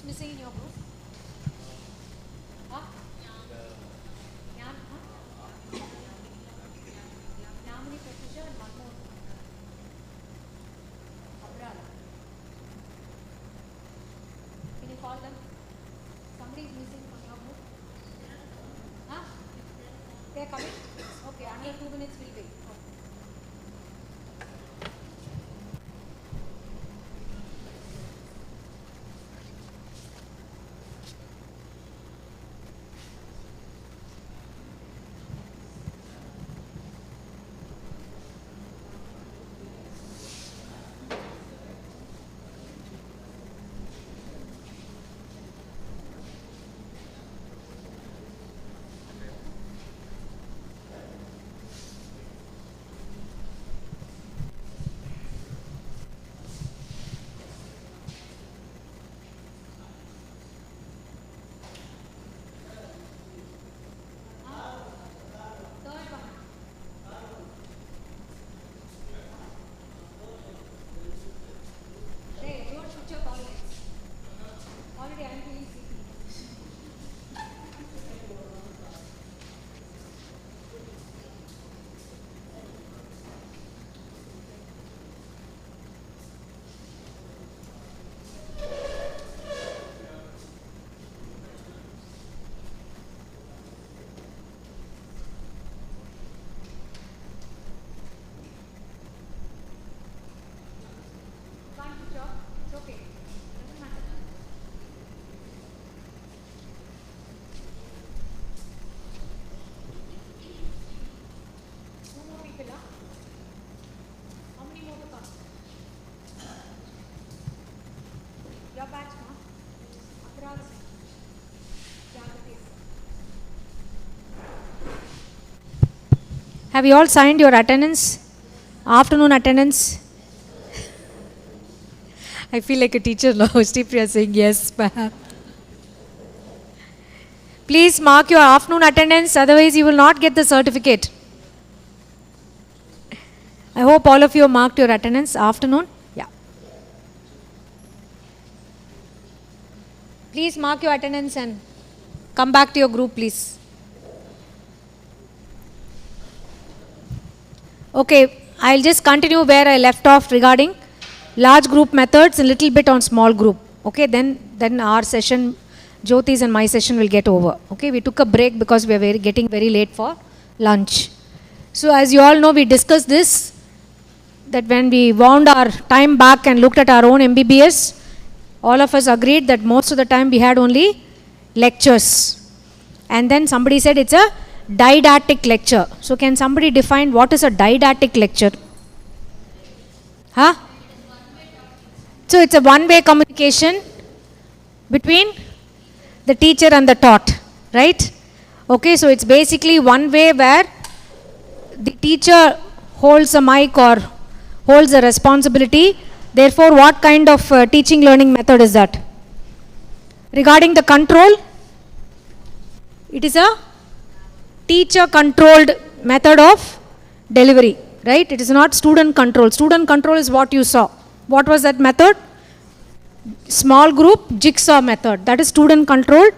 Who's missing in your group? Huh? Yamini, Patricia, and one more. Abrar. Can you call them? Somebody is missing from your group. Huh? They are coming? Okay, another 2 minutes we'll wait. Okay. Have you all signed your attendance? Afternoon attendance? I feel like a teacher now. Stipriya saying yes, ma'am. Please mark your afternoon attendance, otherwise you will not get the certificate. I hope all of you have marked your attendance. Afternoon? Yeah. Please mark your attendance and come back to your group, please. Okay, I'll just continue where I left off regarding large group methods and little bit on small group. Okay, then our session, Jyoti's and my session will get over. Okay, we took a break because we are getting very late for lunch. So as you all know, we discussed this, that when we wound our time back and looked at our own MBBS, all of us agreed that most of the time we had only lectures. And then somebody said it's a didactic lecture. So can somebody define what is a didactic lecture? Huh? So it's a one-way communication between the teacher and the taught, right? Okay, so it's basically one way where the teacher holds a mic or holds a responsibility. Therefore, what kind of teaching learning method is that? Regarding the control, it is a teacher controlled method of delivery, right? It is not student control. Student control is what you saw. What was that method? Small group Jigsaw method. That is student controlled,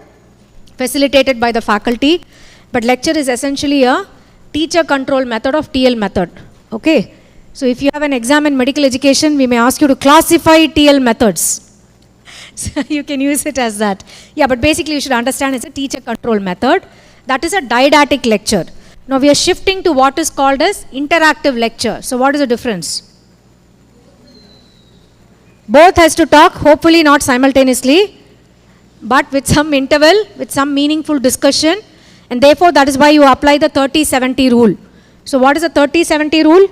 facilitated by the faculty. But lecture is essentially a teacher control method of TL method. Okay. So if you have an exam in medical education, we may ask you to classify TL methods. So you can use it as that. Yeah, but basically you should understand it's a teacher control method. That is a didactic lecture. Now we are shifting to what is called as interactive lecture. So what is the difference? Both has to talk, hopefully not simultaneously, but with some interval, with some meaningful discussion, and therefore that is why you apply the 30-70 rule. So what is the 30-70 rule?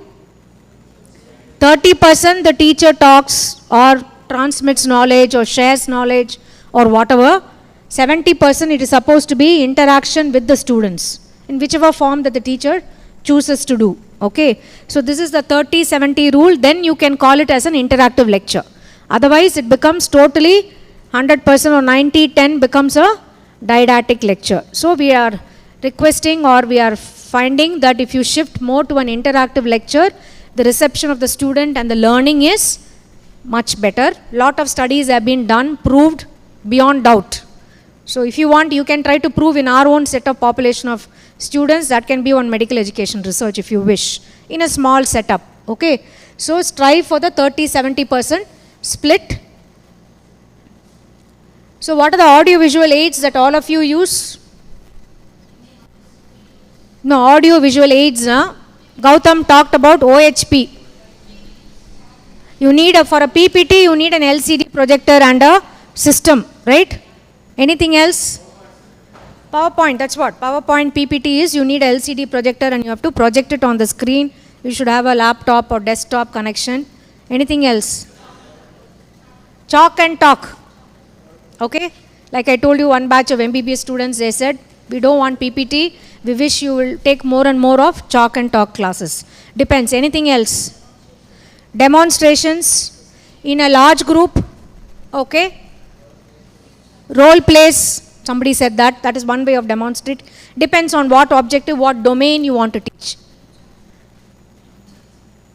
30% the teacher talks or transmits knowledge or shares knowledge or whatever. 70% it is supposed to be interaction with the students in whichever form that the teacher chooses to do. Okay. So this is the 30-70 rule. Then you can call it as an interactive lecture. Otherwise it becomes totally 100% or 90-10 becomes a didactic lecture. So we are requesting or we are finding that if you shift more to an interactive lecture, the reception of the student and the learning is much better. Lot of studies have been done, proved beyond doubt. So if you want, you can try to prove in our own set of population of students. That can be on medical education research if you wish, in a small setup, okay. So strive for the 30-70% split. So what are the audio visual aids that all of you use? No, audio visual aids, Gautam talked about OHP. You need for a PPT, you need an LCD projector and a system, right? Anything else? PowerPoint, that's what PowerPoint PPT is. You need LCD projector and you have to project it on the screen. You should have a laptop or desktop connection. Anything else? Chalk and talk. Okay? Like I told you, one batch of MBBS students, they said, we don't want PPT. We wish you will take more and more of chalk and talk classes. Depends. Anything else? Demonstrations in a large group. Okay? Role plays. Somebody said that. That is one way of demonstrate. Depends on what objective, what domain you want to teach.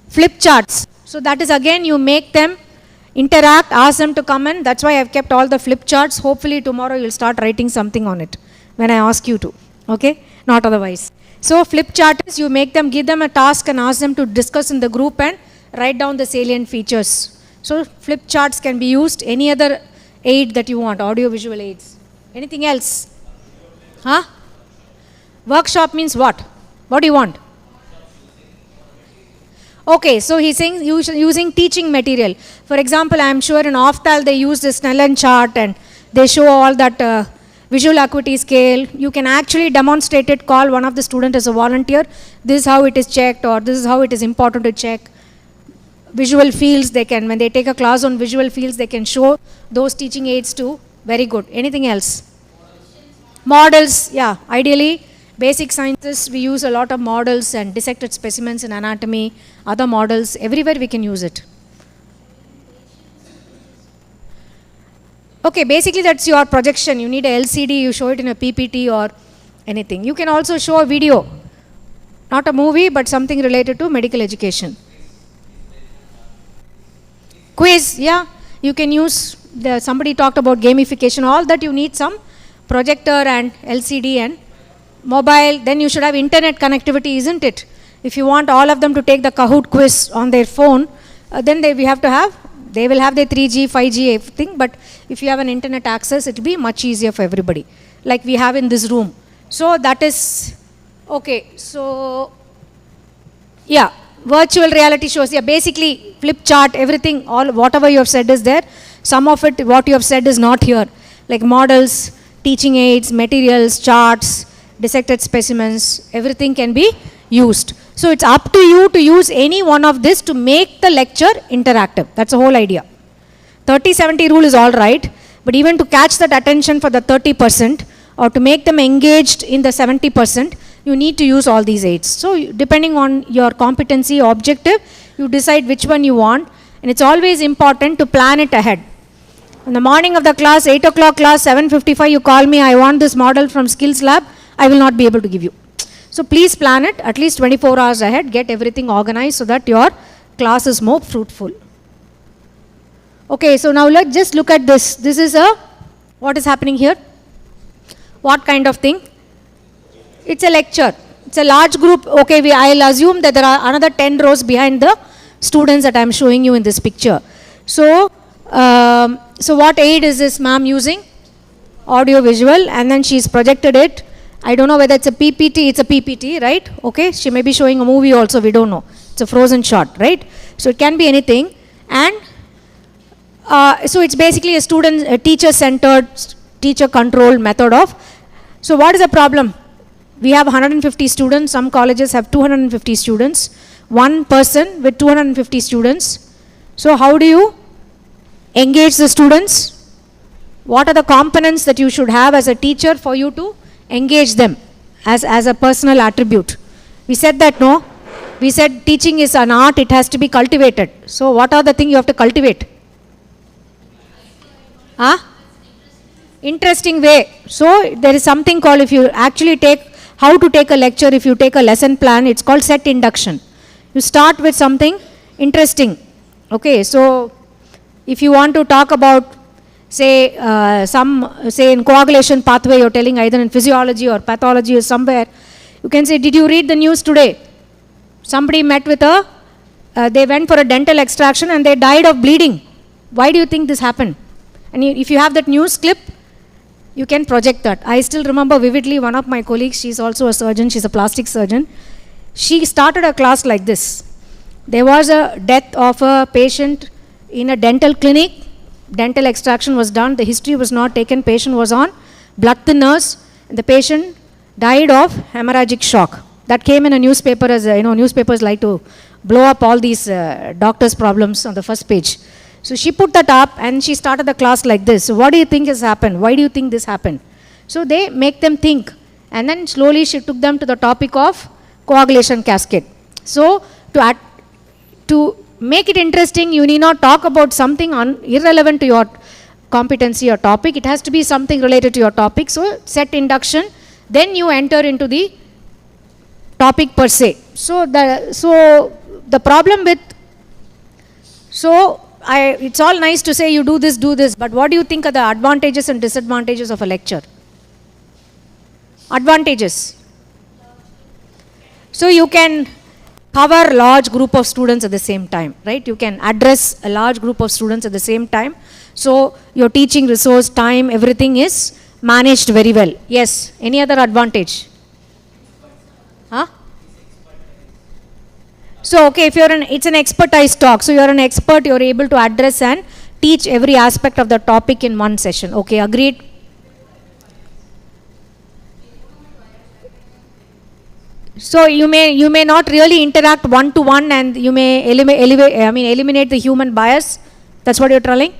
Flip charts. So that is again, you make them interact, ask them to come in. That's why I've kept all the flip charts. Hopefully tomorrow you'll start writing something on it when I ask you to. Okay? Not otherwise. So flip chart is you make them, give them a task and ask them to discuss in the group and write down the salient features. So flip charts can be used. Any other aid that you want, audio visual aids. Anything else? Huh? Workshop means what? What do you want? Okay, so he's saying using teaching material. For example, I am sure in Oftal they use the Snellen chart and they show all that visual acuity scale. You can actually demonstrate it, call one of the students as a volunteer. This is how it is checked, or this is how it is important to check. Visual fields, they can, when they take a class on visual fields, they can show those teaching aids too. Very good. Anything else? Models, yeah, ideally. Basic sciences, we use a lot of models and dissected specimens in anatomy, other models, everywhere we can use it. Okay, basically that's your projection. You need a LCD, you show it in a PPT or anything. You can also show a video, not a movie, but something related to medical education. Quiz, yeah, you can use, somebody talked about gamification, all that you need some projector and LCD and mobile. Then you should have internet connectivity, isn't it? If you want all of them to take the Kahoot quiz on their phone, then they will have their 3G, 5G, everything, but if you have an internet access, it will be much easier for everybody, like we have in this room. So that is, okay, so, yeah, virtual reality shows, yeah, basically flip chart, everything, all, whatever you have said is there. Some of it, what you have said is not here, like models, teaching aids, materials, charts, dissected specimens, everything can be used. So it's up to you to use any one of this to make the lecture interactive. That's the whole idea. 30-70 rule is all right, but even to catch that attention for the 30% or to make them engaged in the 70%, you need to use all these aids. So depending on your competency objective, you decide which one you want, and it's always important to plan it ahead. In the morning of the class, 8 o'clock class, 7:55, you call me, I want this model from Skills Lab, I will not be able to give you. So please plan it at least 24 hours ahead, get everything organized so that your class is more fruitful. Okay, so now let's just look at this. This is what is happening here? What kind of thing? It's a lecture. It's a large group. Okay, I'll assume that there are another 10 rows behind the students that I'm showing you in this picture. So, so what aid is this ma'am using? Audio visual, and then she's projected it. I don't know whether it's a PPT, it's a PPT, right? Okay, she may be showing a movie also, we don't know. It's a frozen shot, right? So it can be anything. And so it's basically a teacher-centered, teacher-controlled method of. So what is the problem? We have 150 students, some colleges have 250 students, one person with 250 students. So how do you engage the students? What are the components that you should have as a teacher for you to engage them as a personal attribute? We said that, no? We said teaching is an art, it has to be cultivated. So what are the things you have to cultivate? Interesting way. So there is something called, if you actually take, how to take a lecture, if you take a lesson plan, it's called set induction. You start with something interesting. Okay, so if you want to talk about say say in coagulation pathway you're telling either in physiology or pathology or somewhere, you can say, did you read the news today? Somebody met with they went for a dental extraction and they died of bleeding. Why do you think this happened? And if you have that news clip, you can project that. I still remember vividly one of my colleagues, she's also a surgeon, she's a plastic surgeon. She started a class like this. There was a death of a patient in a dental clinic. Dental extraction was done, the history was not taken, patient was on blood thinners, and the patient died of hemorrhagic shock. That came in a newspaper, as newspapers like to blow up all these doctors' problems on the first page. So she put that up and she started the class like this. So what do you think has happened? Why do you think this happened? So they make them think. And then slowly she took them to the topic of coagulation cascade. So to make it interesting, you need not talk about something irrelevant to your competency or topic. It has to be something related to your topic. So set induction, then you enter into the topic per se. So the problem with, it's all nice to say you do this, but what do you think are the advantages and disadvantages of a lecture? Advantages. So you can cover large group of students at the same time, right? You can address a large group of students at the same time. So your teaching resource, time, everything is managed very well. Yes, any other advantage? Huh? So, okay, if it's an expertise talk, so you're an expert, you're able to address and teach every aspect of the topic in one session. Okay, agreed? So you may not really interact one-to-one and you may eliminate the human bias. That's what you're telling?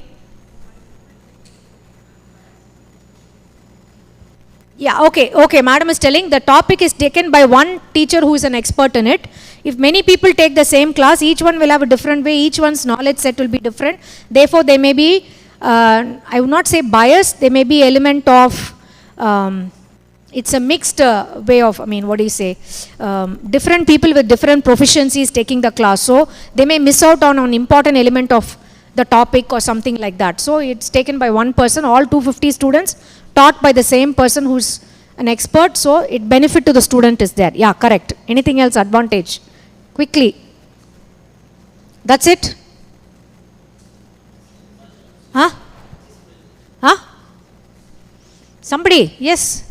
Yeah, okay, madam is telling the topic is taken by one teacher who is an expert in it. If many people take the same class, each one will have a different way, each one's knowledge set will be different. Therefore, they may be, I would not say biased, there may be element of, it's a mixed way of, different people with different proficiencies taking the class. So, they may miss out on an important element of the topic or something like that. So, it's taken by one person, all 250 students, taught by the same person who's an expert, so it benefit to the student is there. Yeah, correct. Anything else advantage? Quickly. That's it? Huh? Somebody? Yes.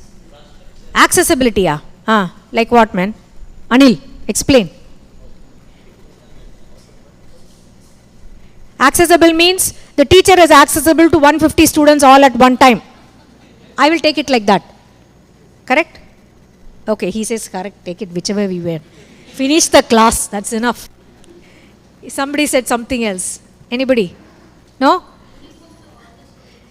Accessibility, yeah. Like what, man? Anil, explain. Accessible means the teacher is accessible to 150 students all at one time. I will take it like that. Correct? Okay, he says correct, take it whichever we were. Finish the class, that's enough. Somebody said something else. Anybody? No?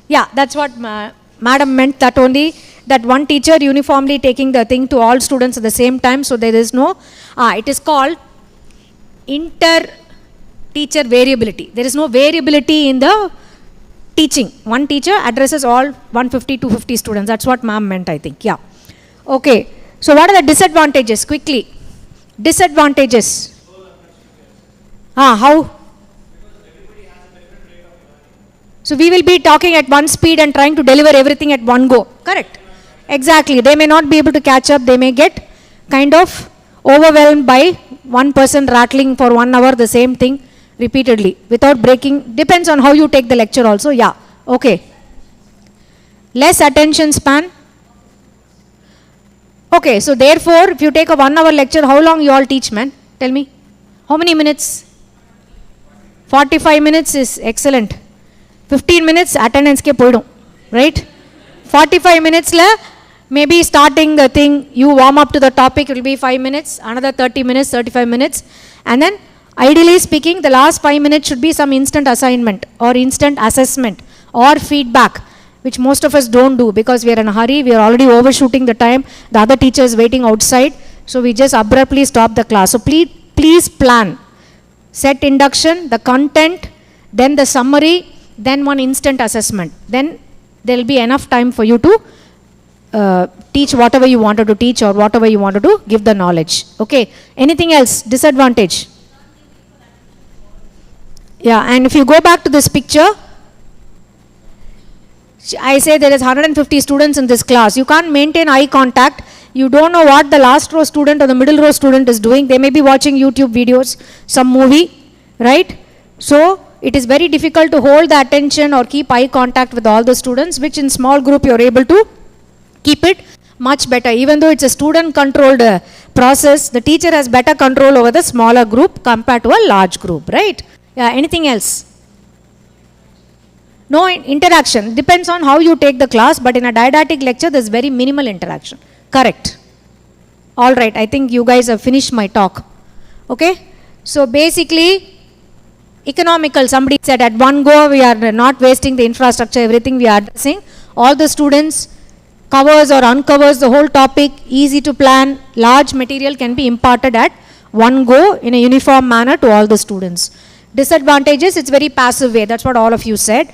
Yeah, that's what madam meant, that only, that one teacher uniformly taking the thing to all students at the same time, so there is no, it is called inter-teacher variability. There is no variability in the teaching. One teacher addresses all 150, 250 students. That's what ma'am meant, I think. Yeah. Okay. So what are the disadvantages? Quickly. Disadvantages. How? So we will be talking at one speed and trying to deliver everything at one go. Correct. Exactly. They may not be able to catch up. They may get kind of overwhelmed by one person rattling for 1 hour the same thing repeatedly without breaking. Depends on how you take the lecture also. Yeah. Okay. Less attention span. Okay. So therefore, if you take a 1 hour lecture, how long you all teach, man? Tell me. How many minutes? 45 minutes is excellent. 15 minutes attendance ke poidum. Right? 45 minutes la maybe starting the thing, you warm up to the topic, it will be 5 minutes, another 30 minutes, 35 minutes, and then ideally speaking, the last 5 minutes should be some instant assignment or instant assessment or feedback, which most of us don't do because we are in a hurry, we are already overshooting the time, the other teacher is waiting outside, so we just abruptly stop the class. So please plan. Set induction, the content, then the summary, then one instant assessment. Then there will be enough time for you to teach whatever you wanted to teach or whatever you wanted to give the knowledge. Okay. Anything else? Disadvantage? Yeah, and if you go back to this picture, I say there is 150 students in this class. You can't maintain eye contact. You don't know what the last row student or the middle row student is doing. They may be watching YouTube videos, some movie, right? So it is very difficult to hold the attention or keep eye contact with all the students, which in small group you are able to keep it much better. Even though it's a student controlled process, the teacher has better control over the smaller group compared to a large group, right? Yeah, anything else? No interaction. Depends on how you take the class, but in a didactic lecture there's very minimal interaction. Correct. All right, I think you guys have finished my talk. Okay? So basically, economical, somebody said at one go we are not wasting the infrastructure, everything we are addressing. All the students covers or uncovers the whole topic, easy to plan, large material can be imparted at one go in a uniform manner to all the students. Disadvantages, it's very passive way, that's what all of you said.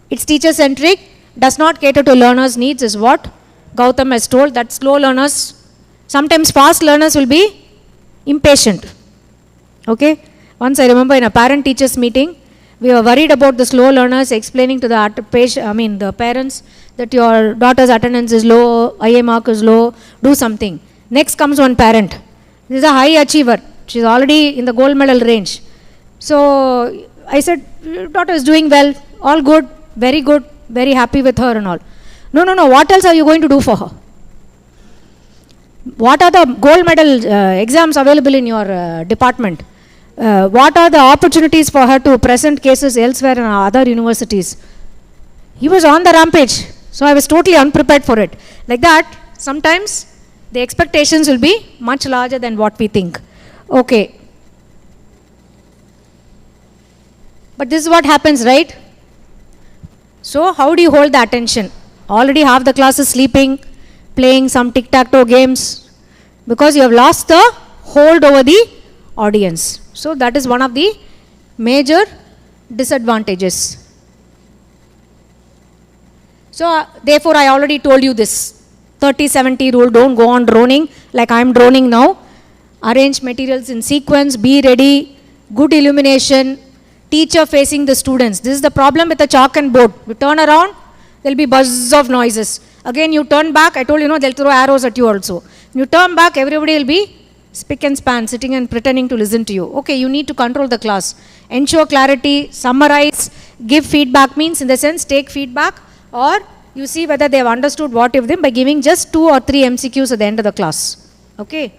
It's teacher centric, does not cater to learners' needs is what Gautam has told, that slow learners, sometimes fast learners will be impatient. Okay? Once I remember in a parent-teachers meeting, we were worried about the slow learners, explaining to the parents that your daughter's attendance is low, IA mark is low, do something. Next comes one parent. This is a high achiever. She's already in the gold medal range. So I said, your daughter is doing well, all good, very happy with her and all. No, what else are you going to do for her? What are the gold medal exams available in your department? What are the opportunities for her to present cases elsewhere in other universities? He was on the rampage, so I was totally unprepared for it. Like that, sometimes the expectations will be much larger than what we think. Okay. But this is what happens, right? So how do you hold the attention? Already half the class is sleeping, playing some tic-tac-toe games, because you have lost the hold over the audience. So that is one of the major disadvantages. So therefore I already told you this 30-70 rule, don't go on droning like I am droning now. Arrange materials in sequence, be ready, good illumination, teacher facing the students. This is the problem with the chalk and board. You turn around, there will be buzz of noises. Again you turn back, I told you, they'll throw arrows at you also. You turn back, everybody will be spick and span, sitting and pretending to listen to you. Okay, you need to control the class. Ensure clarity, summarize, give feedback, means in the sense take feedback, or you see whether they have understood what you've done by giving just 2 or 3 MCQs at the end of the class. Okay.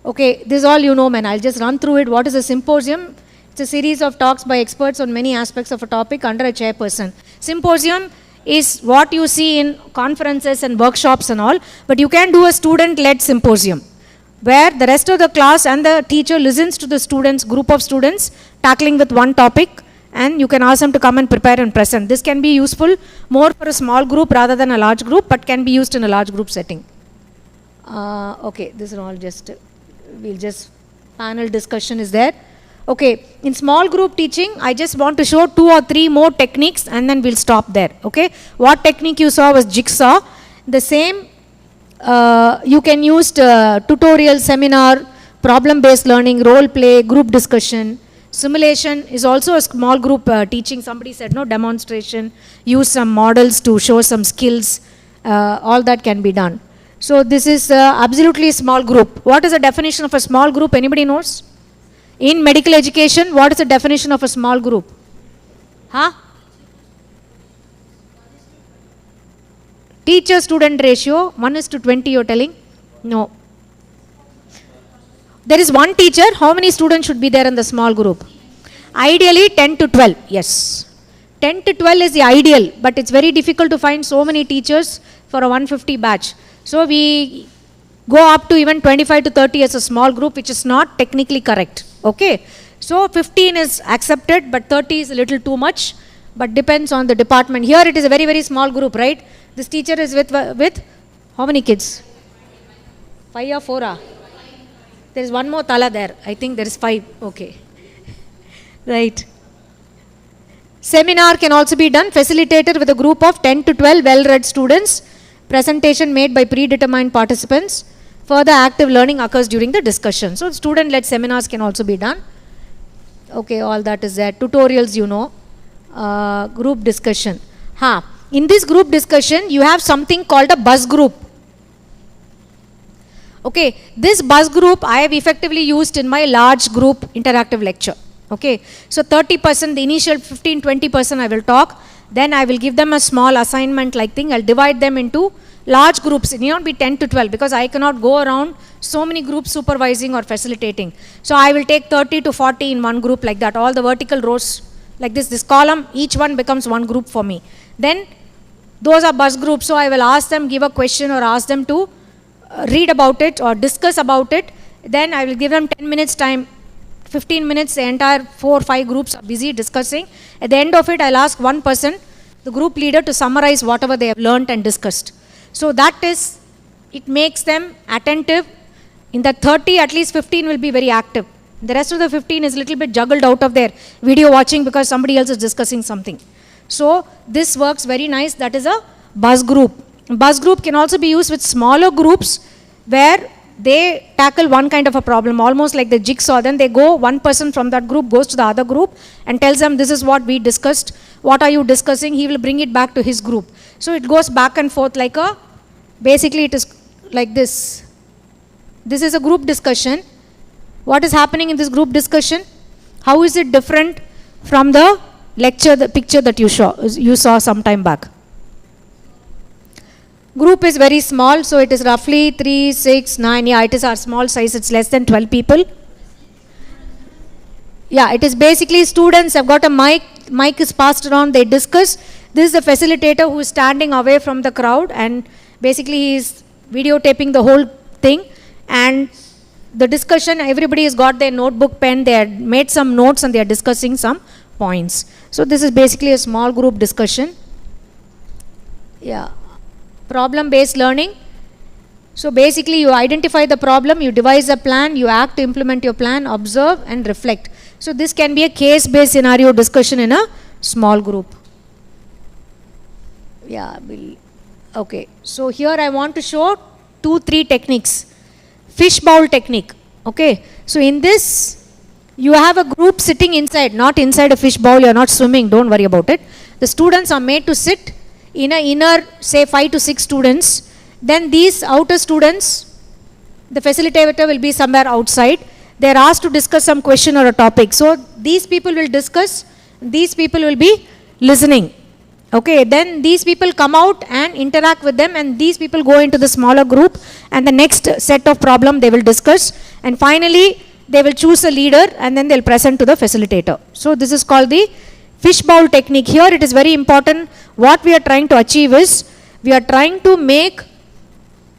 Okay, this is all you know, man. I'll just run through it. What is a symposium? It's a series of talks by experts on many aspects of a topic under a chairperson. Symposium is what you see in conferences and workshops and all, but you can do a student-led symposium where the rest of the class and the teacher listens to the students, group of students tackling with one topic, and you can ask them to come and prepare and present. This can be useful more for a small group rather than a large group, but can be used in a large group setting. Okay, this is all just, we'll just, panel discussion is there. Okay, in small group teaching, I just want to show 2 or 3 more techniques and then we'll stop there. Okay, what technique you saw was Jigsaw. The same, you can use tutorial, seminar, problem-based learning, role play, group discussion. Simulation is also a small group teaching. Somebody said no, demonstration, use some models to show some skills, all that can be done. So this is absolutely small group. What is the definition of a small group? Anybody knows? In medical education, what is the definition of a small group? Huh? Teacher-student ratio, 1:20 you're telling? No. There is one teacher, how many students should be there in the small group? Ideally 10 to 12, yes. 10 to 12 is the ideal, but it's very difficult to find so many teachers for a 150 batch. So we go up to even 25 to 30 as a small group, which is not technically correct. Okay, so 15 is accepted, but 30 is a little too much, but depends on the department. Here it is a very, very small group, right? This teacher is with how many kids? 5 or 4? There is one more tala there. I think there is 5. Okay. Right. Seminar can also be done, facilitated with a group of 10 to 12 well-read students. Presentation made by predetermined participants. Further active learning occurs during the discussion. So student-led seminars can also be done. Okay, all that is there. Tutorials, you know. group discussion. In this group discussion, you have something called a buzz group. Okay, this buzz group I have effectively used in my large group interactive lecture. Okay, so 30%, the initial 15-20% I will talk, then I will give them a small assignment like thing. I'll divide them into large groups. It need not be 10 to 12 because I cannot go around so many groups supervising or facilitating. So I will take 30 to 40 in one group like that. All the vertical rows like this column, each one becomes one group for me. Then those are buzz groups. So I will ask them, give a question or ask them to read about it or discuss about it. Then I will give them 10 minutes time. 15 minutes, the entire 4 or 5 groups are busy discussing. At the end of it, I'll ask one person, the group leader, to summarize whatever they have learned and discussed. So that is, it makes them attentive. In the 30, at least 15 will be very active. The rest of the 15 is a little bit juggled out of their video watching because somebody else is discussing something. So this works very nice. That is a buzz group. Buzz group can also be used with smaller groups where they tackle one kind of a problem, almost like the Jigsaw. Then they go, one person from that group goes to the other group and tells them, this is what we discussed. What are you discussing? He will bring it back to his group. So it goes back and forth like a, basically it is like this. This is a group discussion. What is happening in this group discussion? How is it different from the lecture, the picture that you saw some time back? Group is very small, so it is roughly 3, 6, 9. Yeah, it is our small size. It's less than 12 people. Yeah, it is basically students have got a mic. Mic is passed around. They discuss. This is the facilitator who is standing away from the crowd, and basically he is videotaping the whole thing. And the discussion, everybody has got their notebook, pen. They had made some notes and they are discussing some points. So this is basically a small group discussion. Yeah. Problem-based learning. So basically you identify the problem, you devise a plan, you act to implement your plan, observe and reflect. So this can be a case-based scenario discussion in a small group. Yeah, okay. So here I want to show 2-3 techniques. Fishbowl technique. Okay. So in this, you have a group sitting inside, not inside a fishbowl, you are not swimming, don't worry about it. The students are made to sit in a inner, say 5 to 6 students. Then these outer students, the facilitator will be somewhere outside. They are asked to discuss some question or a topic. So these people will discuss, these people will be listening. Okay, then these people come out and interact with them, and these people go into the smaller group, and the next set of problem they will discuss, and finally they will choose a leader and then they'll present to the facilitator. So this is called the fishbowl technique. Here it is very important. What we are trying to achieve is, we are trying to make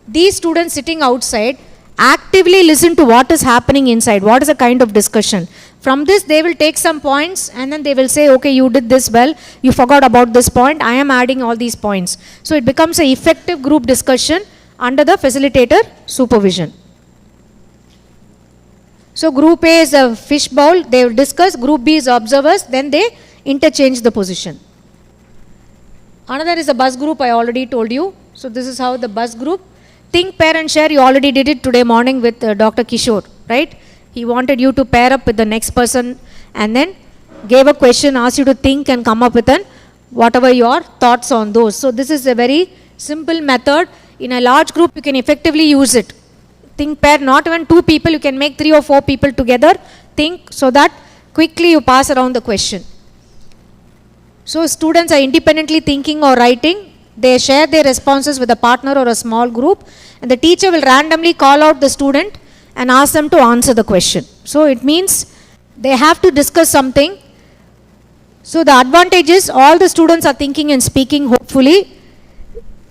these students sitting outside actively listen to what is happening inside, what is the kind of discussion. From this they will take some points and then they will say, okay, you did this well, you forgot about this point, I am adding all these points. So it becomes an effective group discussion under the facilitator supervision. So group A is a fishbowl, they will discuss, group B is observers, then they interchange the position. Another is a buzz group, I already told you. So this is how the buzz group. Think, pair and share, you already did it today morning with Dr. Kishore, right? He wanted you to pair up with the next person and then gave a question, asked you to think and come up with whatever your thoughts on those. So this is a very simple method. In a large group, you can effectively use it. Think, pair, not even 2 people, you can make 3 or 4 people together. Think so that quickly you pass around the question. So students are independently thinking or writing. They share their responses with a partner or a small group, and the teacher will randomly call out the student and ask them to answer the question. So it means they have to discuss something. So the advantage is all the students are thinking and speaking, hopefully.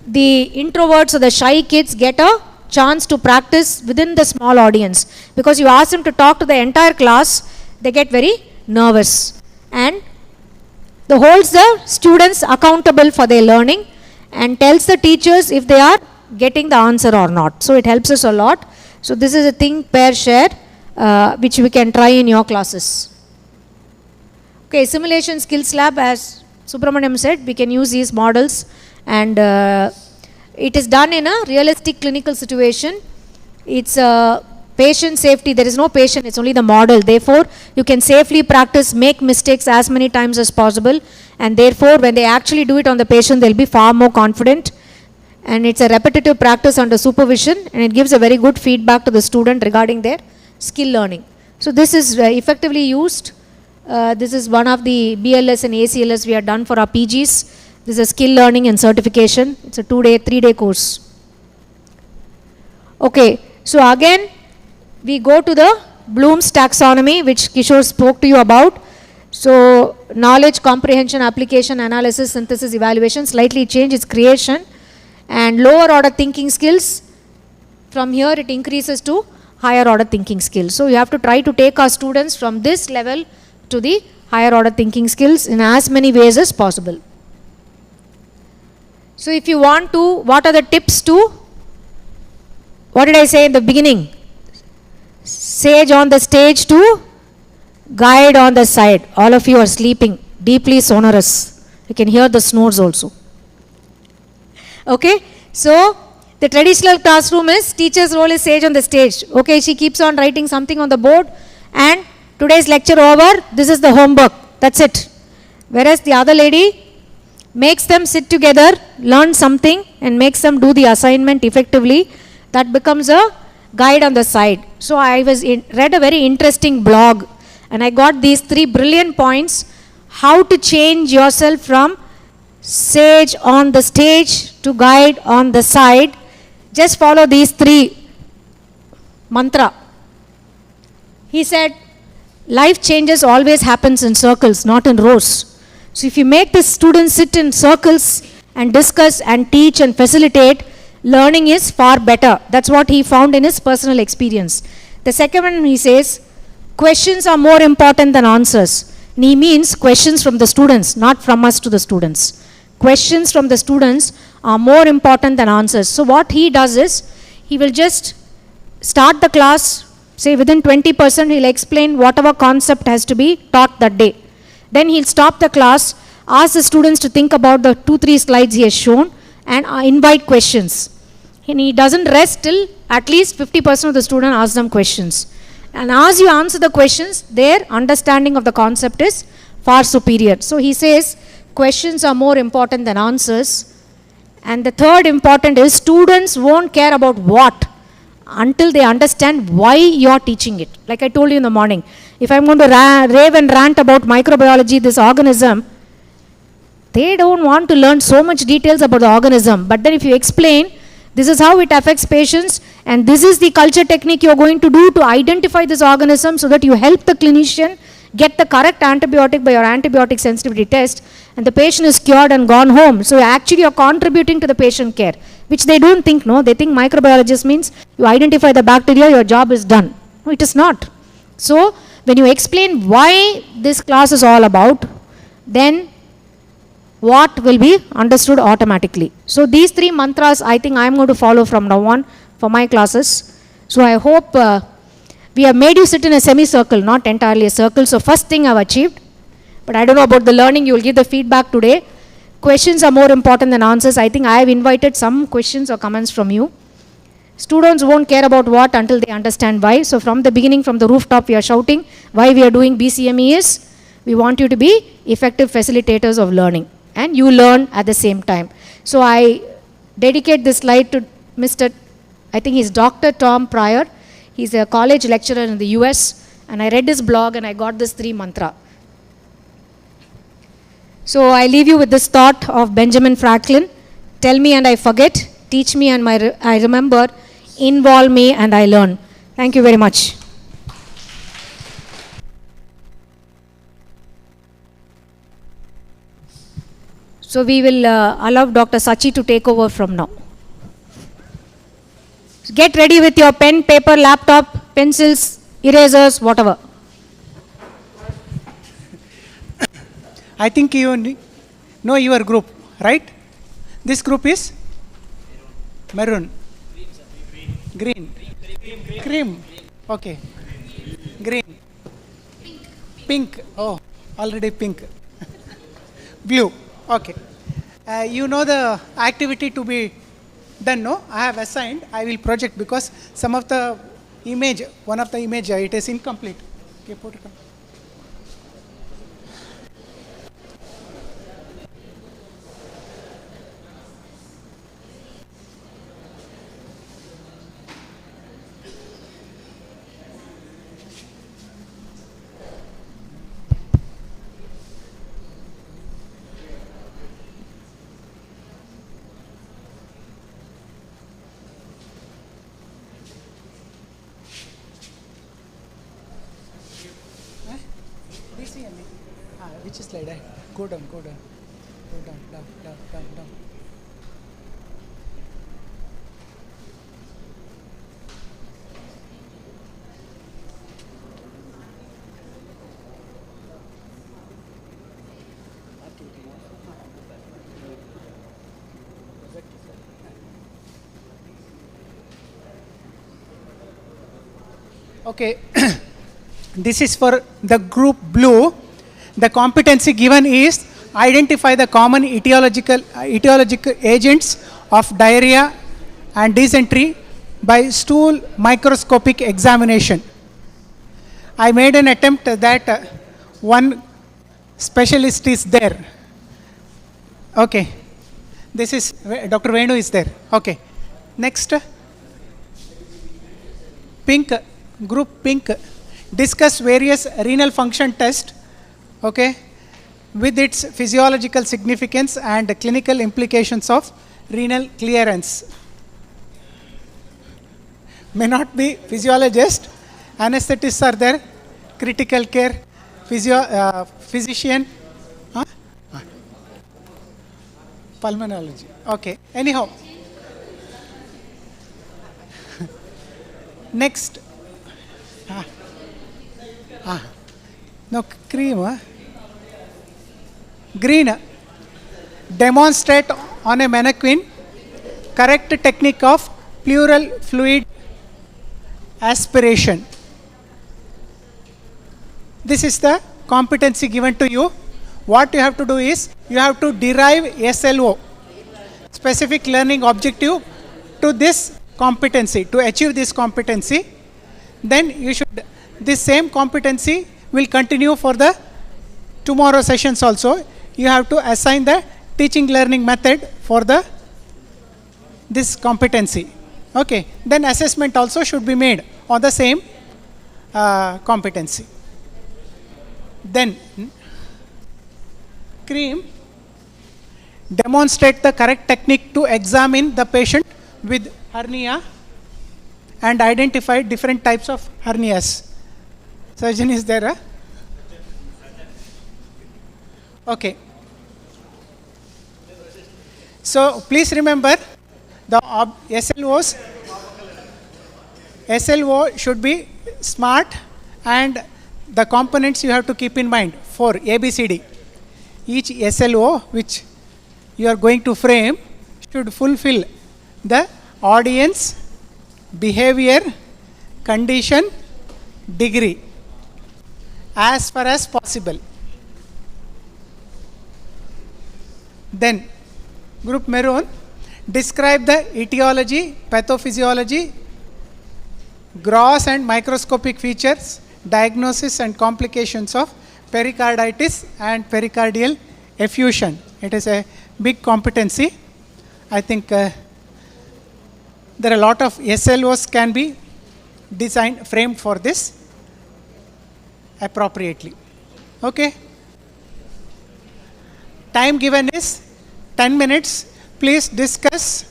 The introverts or the shy kids get a chance to practice within the small audience, because you ask them to talk to the entire class, they get very nervous. And the holds the students accountable for their learning and tells the teachers if they are getting the answer or not. So it helps us a lot. So this is a think, pair, share, which we can try in your classes. Okay, simulation skills lab, as Subramaniam said, we can use these models, and it is done in a realistic clinical situation. It's Patient safety, there is no patient, it's only the model. Therefore, you can safely practice, make mistakes as many times as possible, and therefore, when they actually do it on the patient, they'll be far more confident. And it's a repetitive practice under supervision, and it gives a very good feedback to the student regarding their skill learning. So this is effectively used. This is one of the BLS and ACLS we have done for our PGs. This is skill learning and certification. It's a 2-day, 3-day course. Okay, so again, we go to the Bloom's taxonomy, which Kishore spoke to you about. So knowledge, comprehension, application, analysis, synthesis, evaluation, slightly change its creation. And lower order thinking skills, from here it increases to higher order thinking skills. So you have to try to take our students from this level to the higher order thinking skills in as many ways as possible. So if you want to, what are the tips to, what did I say in the beginning? Sage on the stage to guide on the side. All of you are sleeping, deeply sonorous. You can hear the snores also. Okay, so the traditional classroom is teacher's role is sage on the stage. Okay, she keeps on writing something on the board, and today's lecture over, this is the homework, that's it. Whereas the other lady makes them sit together, learn something, and makes them do the assignment effectively. That becomes a guide on the side. So I read a very interesting blog, and I got these 3 brilliant points: how to change yourself from sage on the stage to guide on the side. Just follow these 3 mantra. He said, life changes always happens in circles, not in rows. So if you make the students sit in circles and discuss and teach and facilitate, learning is far better. That's what he found in his personal experience. The second one, he says, questions are more important than answers. And he means questions from the students, not from us to the students. Questions from the students are more important than answers. So what he does is, he will just start the class, say within 20%, he'll explain whatever concept has to be taught that day. Then he'll stop the class, ask the students to think about the 2-3 slides he has shown, and invite questions. And he doesn't rest till at least 50% of the student asks them questions. And as you answer the questions, their understanding of the concept is far superior. So he says, questions are more important than answers. And the third important is, students won't care about what until they understand why you're teaching it. Like I told you in the morning, if I'm going to rave and rant about microbiology, this organism, they don't want to learn so much details about the organism. But then if you explain, this is how it affects patients, and this is the culture technique you're going to do to identify this organism so that you help the clinician get the correct antibiotic by your antibiotic sensitivity test, and the patient is cured and gone home. So actually you're contributing to the patient care, which they don't think, no, they think microbiologist means you identify the bacteria, your job is done. No, it is not. So when you explain why this class is all about, then what will be understood automatically. So these 3 mantras I think I am going to follow from now on for my classes. So I hope we have made you sit in a semicircle, not entirely a circle. So first thing I have achieved, but I don't know about the learning, you will give the feedback today. Questions are more important than answers. I think I have invited some questions or comments from you. Students won't care about what until they understand why. So from the beginning, from the rooftop, we are shouting why we are doing BCME is, we want you to be effective facilitators of learning, and you learn at the same time. So I dedicate this slide to Mr. I think he's Dr. Tom Pryor. He's a college lecturer in the US, and I read his blog and I got this 3 mantra. So I leave you with this thought of Benjamin Franklin: tell me and I forget, teach me and I remember, involve me and I learn. Thank you very much. So we will allow Dr. Sachi to take over from now. Get ready with your pen, paper, laptop, pencils, erasers, whatever. I think you know your group, right? This group is maroon, green, cream, okay, green, pink, oh, already pink, blue, okay. You know the activity to be done, no? I have assigned, I will project, because some of the image, one of the image, it is incomplete. Okay, put it on. BCME. Which slide? Go down, go down. Go down, down, down, down, down. Okay. This is for the group blue. The competency given is identify the common etiological agents of diarrhea and dysentery by stool microscopic examination. I made an attempt that one specialist is there. Okay. This is Dr. Venu is there. Okay. Next. Pink, group pink. Discuss various renal function tests, okay, with its physiological significance and clinical implications of renal clearance. May not be physiologist, anesthetists are there, critical care, physician, pulmonology. Okay, anyhow. Next. No, cream. Green. Demonstrate on a mannequin correct technique of pleural fluid aspiration. This is the competency given to you. What you have to do is you have to derive SLO, specific learning objective, to this competency, to achieve this competency. Then you should, this same competency will continue for the tomorrow sessions also. You have to assign the teaching learning method for this competency. Okay. Then assessment also should be made on the same competency. Then cream, demonstrate the correct technique to examine the patient with hernia and identify different types of hernias. Surgeon is there? Okay. So please remember the SLO should be smart, and the components you have to keep in mind for ABCD. Each SLO which you are going to frame should fulfill the audience, behavior, condition, degree as far as possible. Then group maroon, describe the etiology, pathophysiology, gross and microscopic features, diagnosis and complications of pericarditis and pericardial effusion. It is a big competency. I think there are a lot of SLOs can be designed, framed for this appropriately. Okay. Time given is 10 minutes. Please discuss.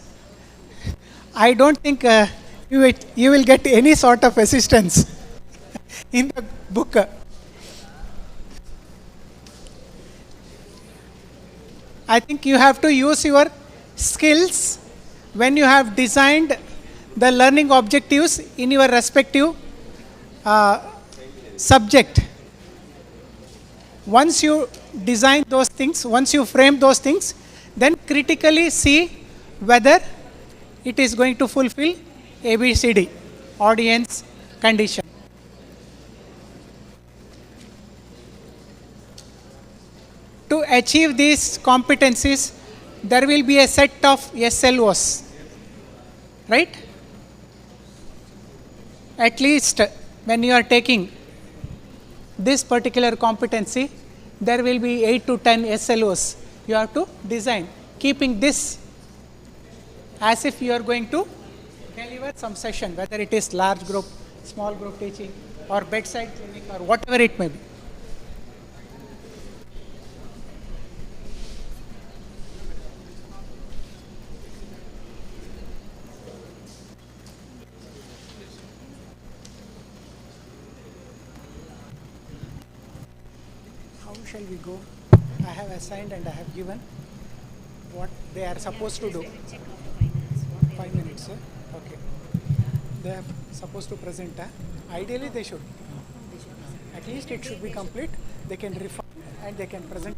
I don't think you will get any sort of assistance in the book. I think you have to use your skills when you have designed the learning objectives in your respective subject. Once you design those things, once you frame those things, then critically see whether it is going to fulfill ABCD, audience, condition. To achieve these competencies, there will be a set of SLOs, right? at least when you are taking this particular competency, there will be 8 to 10 SLOs you have to design, keeping this as if you are going to deliver some session, whether it is large group, small group teaching, or bedside clinic, or whatever it may be. How shall we go? I have assigned and I have given what they are supposed to do. 5 minutes, sir. Okay. They are supposed to present. Ideally, they should. At least it should be complete. They can refine and they can present.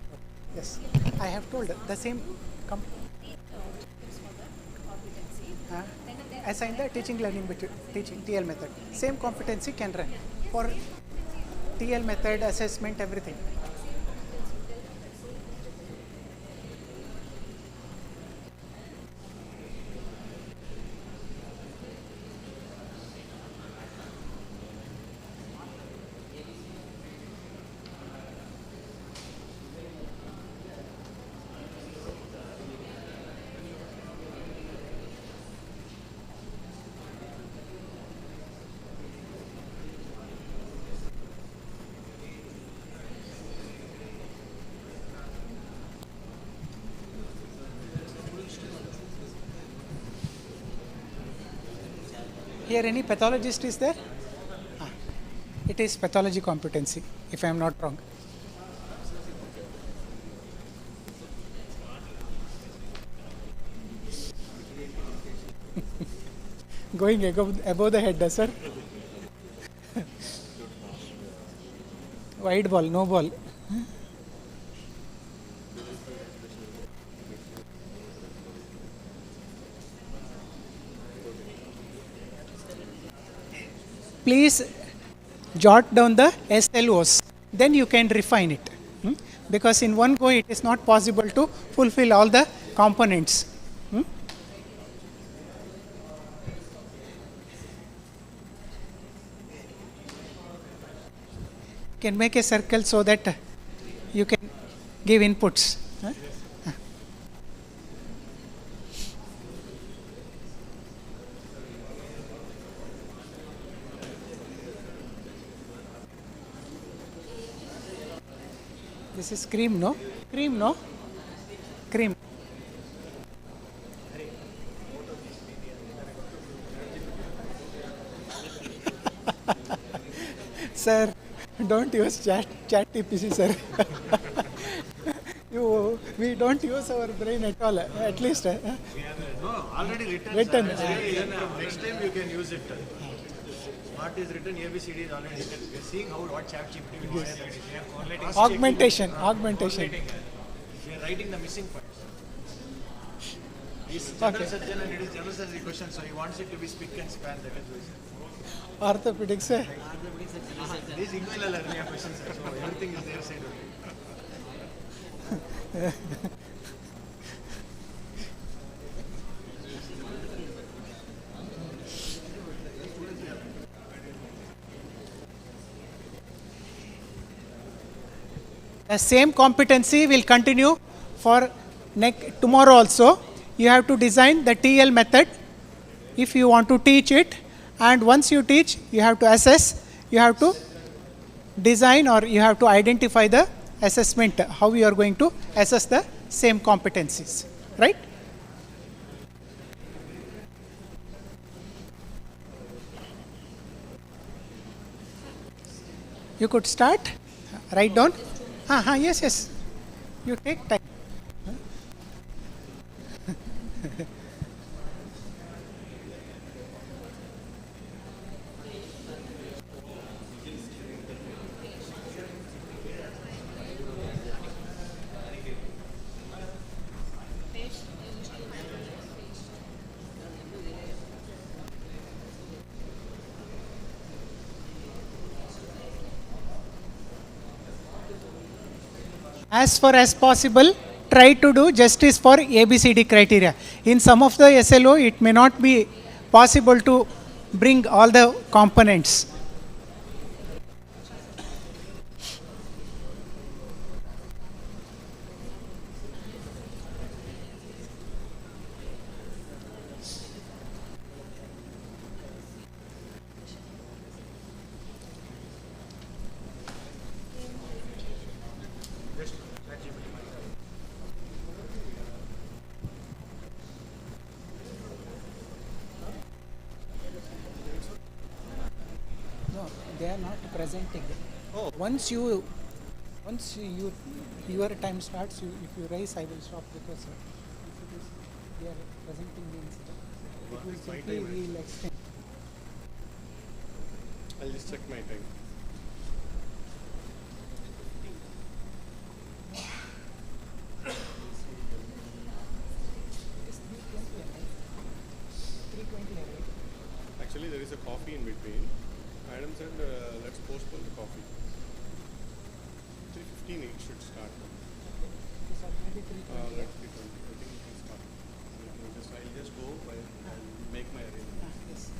Yes. I have told the same. Assign the teaching learning teaching TL method. Same competency can run for TL method, assessment, everything. Here any pathologist is there? It is pathology competency, if I am not wrong. Going above the head, sir. Wide ball, no ball. Please jot down the SLOs, then you can refine it. Because in one go it is not possible to fulfill all the components. Can make a circle so that you can give inputs. This is cream, no? Cream, no? Cream. Sir, don't use chat TPC, sir. We don't use our brain at all, at least. No, already written. Next time you can use it. What is written, ABCD is already written. We are seeing what chat GPT will do. We are correlating. Augmentation. We are writing the missing points. This is general surgeon and it is general surgery question, so he wants it to be spick and span. That is why. Orthopedics. These individual earlier questions, so everything is their side only. The same competency will continue for tomorrow also. You have to design the TL method if you want to teach it, and once you teach, you have to assess, you have to design, or you have to identify the assessment, how you are going to assess the same competencies, right? You could start, write down. Yes. You take time. As far as possible, try to do justice for ABCD criteria. In some of the SLO, it may not be possible to bring all the components. No, they are not presenting. Oh. Once your time starts, if you raise, I will stop, because if it is they are presenting means it will simply will extend. I'll just check my time. Actually, there is a coffee in between. Madam said, let's postpone the coffee. 3:15 it should start. Let's be 20. I think it can start. I'll just go and make my arrangements. Yes.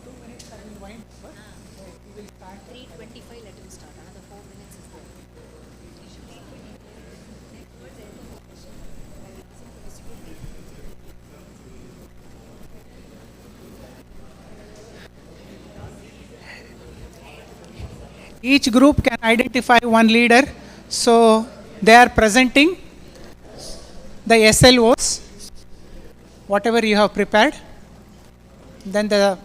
2 minutes I will wind up. We will start 3:25. Let him start. Another 4 minutes is there. Each group can identify one leader, so they are presenting the SLOs, whatever you have prepared. Then the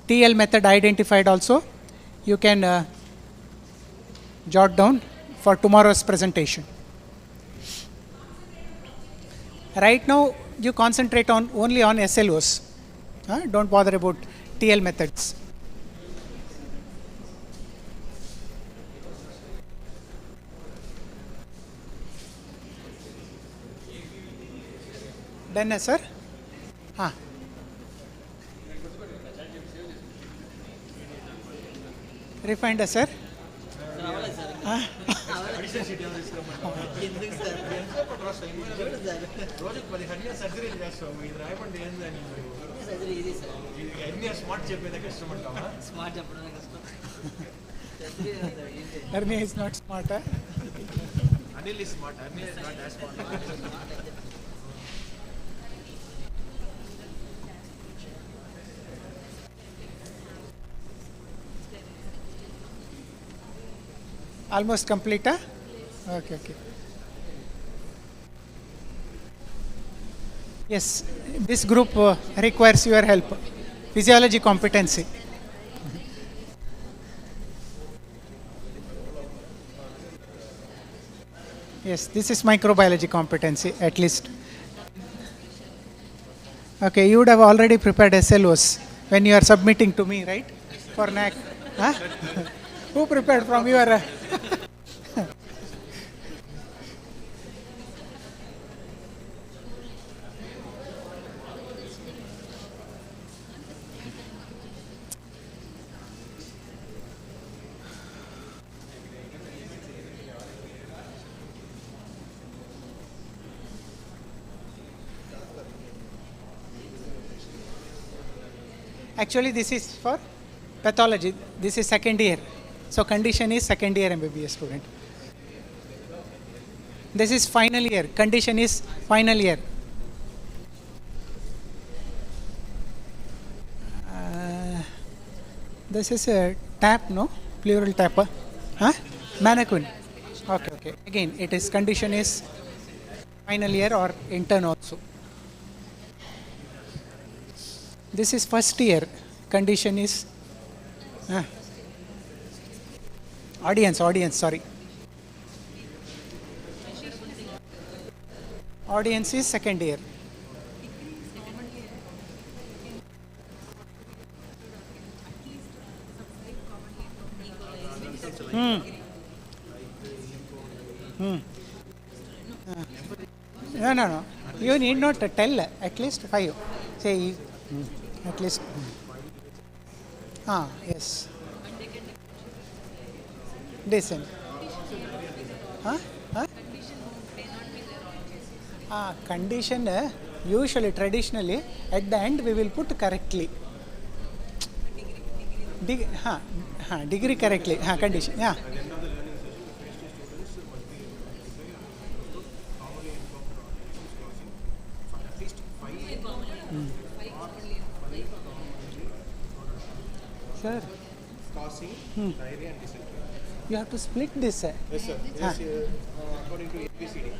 TL method identified also, you can jot down for tomorrow's presentation. Right now, you concentrate on only on SLOs. Don't bother about TL methods. Done, sir? Refined, sir? Ernie is not smart, huh? Anil is smart. Anil is not as smart. Almost complete, huh? Okay. Yes, this group requires your help. Physiology competency. Yes, this is microbiology competency, at least. Okay, you would have already prepared SLOs when you are submitting to me, right? For NAC. Huh? Who prepared from your... Actually, this is for pathology. This is second year. So condition is second year MBBS student. This is final year. Condition is final year. This is a tap, no? Pleural tapper. Huh? Mannequin. Okay. Again, it is condition is final year or intern also. This is first year. Condition is audience, sorry. Audience is second year. No. You need not tell. At least 5. Say at least. Yes. Decent. Condition, usually, traditionally, at the end we will put correctly. Degree correctly. Condition. Yeah. Sir. Coughing, diarrhea and dysentery. You have to split this. Yes, sir. Yes, according to ABCD.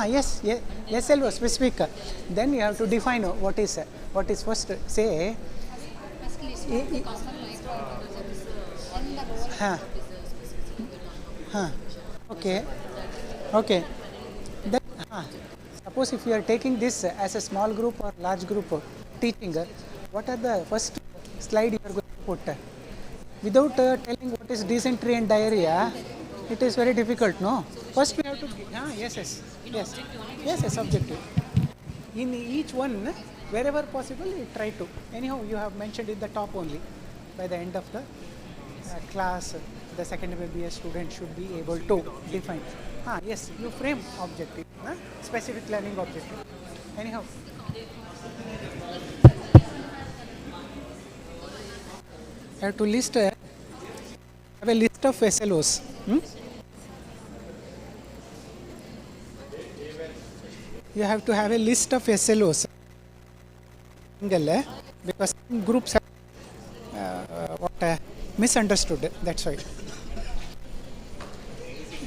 Yes, SLO specific. Then you have to define what is first. Say. Okay. Then, suppose if you are taking this as a small group or large group teaching, what are the first slide you are going to put? Without telling what is dysentery and diarrhea, it is very difficult, no? First we have to, yes, objective. In each one, wherever possible, you try to. Anyhow, you have mentioned in the top only. By the end of the class, the second BBA student should be able to define. Yes, you frame objective, specific learning objective. Anyhow. You have to have a list of SLOs. You have to have a list of SLOs. Because some groups have misunderstood. That's why.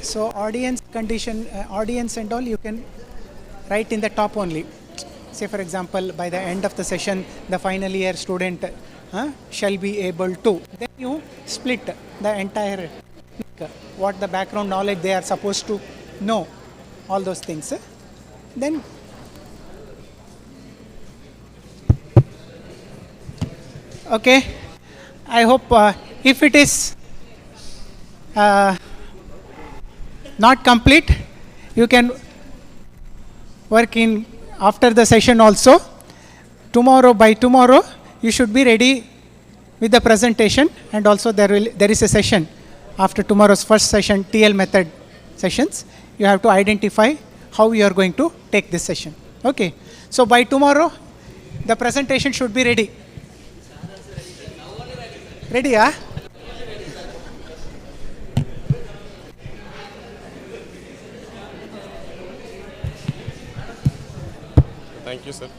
So audience condition, audience and all you can write in the top only. Say for example, by the end of the session, the final year student shall be able to. Then you split the entire, what the background knowledge they are supposed to know, all those things. Then okay, I hope if it is not complete, you can work in after the session also. By tomorrow, you should be ready with the presentation, and also there is a session after tomorrow's first session, TL method sessions. You have to identify how you are going to take this session. Okay, so by tomorrow, the presentation should be ready. Ready, Thank you, sir.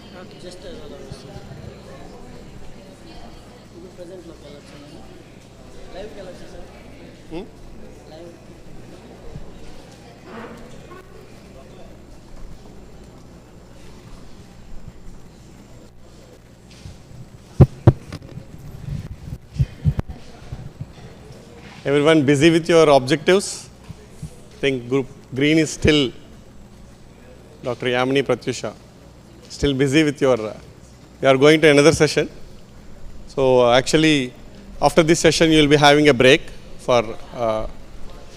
Everyone busy with your objectives? I think group green is still Dr. Yamini Pratyusha. Still busy with your, you are going to another session. So actually after this session you will be having a break for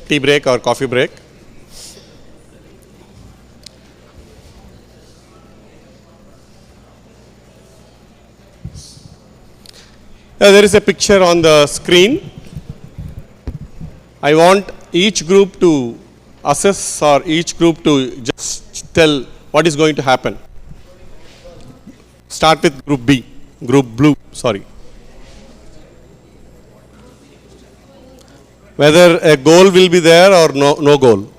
tea break or coffee break. There is a picture on the screen. I want each group to assess or each group to just tell what is going to happen. Start with group B, group blue, sorry. Whether a goal will be there or no goal.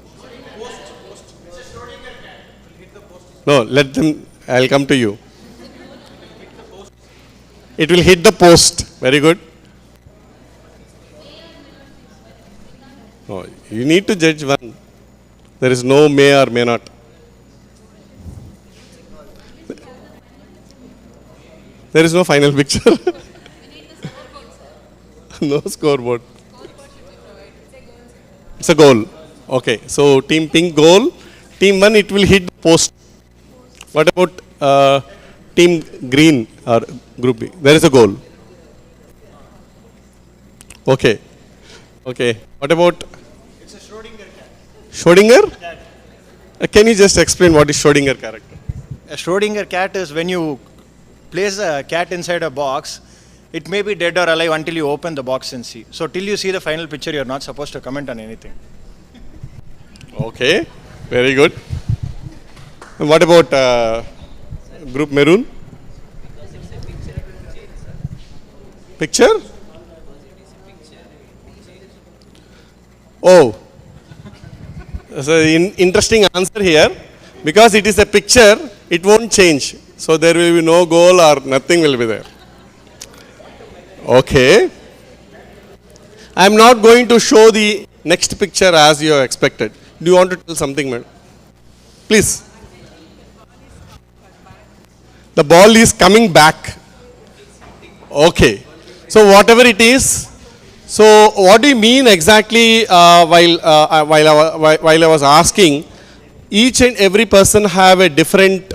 No, let them, I'll come to you. It will hit the post, very good. No, you need to judge one. There is no may or may not. There is no final picture. No scoreboard. It's a goal. Okay, so team pink goal. Team 1 it will hit the post. What about team green or group B? There is a goal. Okay. Okay. What about? It's a Schrodinger cat. Schrodinger? Cat. Can you just explain what is Schrodinger character? A Schrodinger cat is when you place a cat inside a box, it may be dead or alive until you open the box and see. So till you see the final picture, you are not supposed to comment on anything. Okay. Very good. And what about group maroon? Picture? Oh, so interesting answer here. Because it is a picture, it won't change. So there will be no goal or nothing will be there. Okay. I am not going to show the next picture as you have expected. Do you want to tell something, madam? Please. The ball is coming back. Okay. So whatever it is, so what do you mean exactly while I was asking, each and every person have a different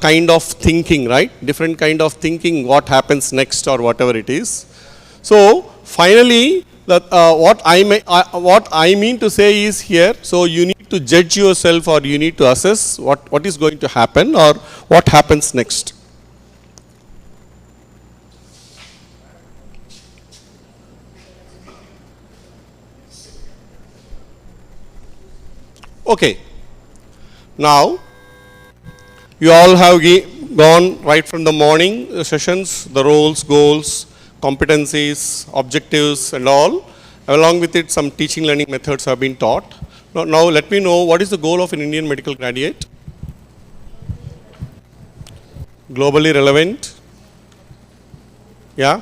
kind of thinking, right? Different kind of thinking what happens next or whatever it is. So finally, what I mean to say is here, so you need to judge yourself or you need to assess what is going to happen or what happens next. Okay. Now, you all have gone right from the morning sessions, the roles, goals, competencies, objectives and all. Along with it, some teaching learning methods have been taught. Now let me know what is the goal of an Indian medical graduate? Globally relevant. Yeah.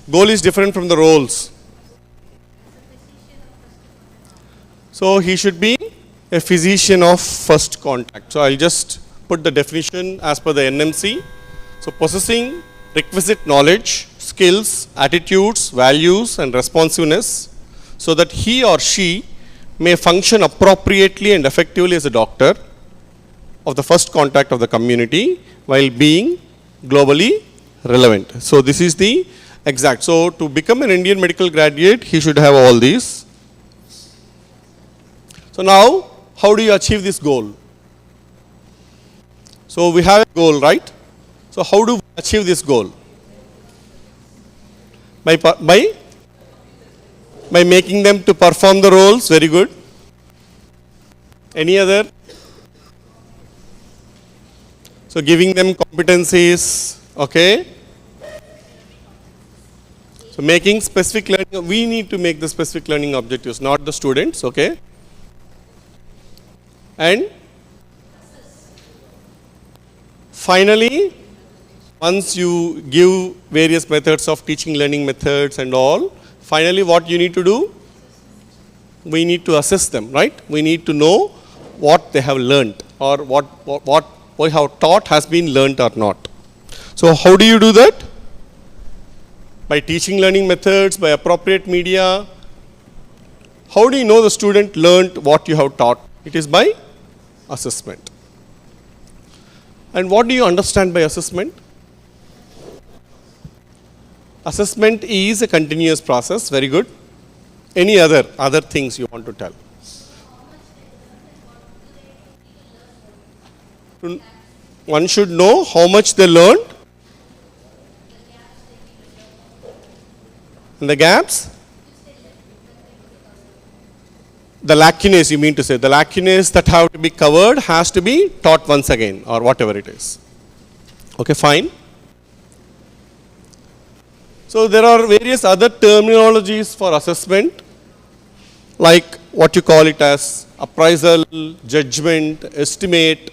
Goal is different from the roles. So he should be a physician of first contact. So I'll just put the definition as per the NMC. So possessing requisite knowledge, skills, attitudes, values and responsiveness so that he or she may function appropriately and effectively as a doctor of the first contact of the community while being globally relevant. So this is the exact. So to become an Indian medical graduate, he should have all these. So now, how do you achieve this goal? So we have a goal, right? So how do we achieve this goal? By making them to perform the roles, very good. Any other? So giving them competencies, okay. So making specific learning, we need to make the specific learning objectives, not the students, okay. And finally, once you give various methods of teaching learning methods and all, finally what you need to do? We need to assess them, right? We need to know what they have learned or what we have taught has been learned or not. So how do you do that? By teaching learning methods, by appropriate media. How do you know the student learned what you have taught? It is by assessment. And what do you understand by assessment? Assessment is a continuous process, very good. Any other things you want to tell? One should know how much they learned and the gaps. The lacunae, you mean to say, the lacunae that have to be covered has to be taught once again or whatever it is. Okay, fine. So there are various other terminologies for assessment, like what you call it as appraisal, judgment, estimate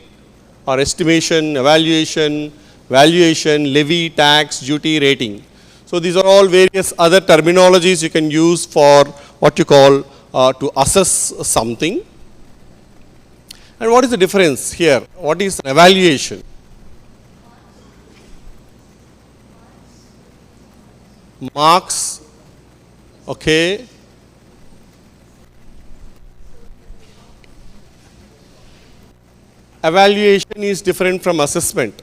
or estimation, evaluation, valuation, levy, tax, duty, rating. So these are all various other terminologies you can use for what you call to assess something. And what is the difference here? What is an evaluation? Marks, okay. Evaluation is different from assessment.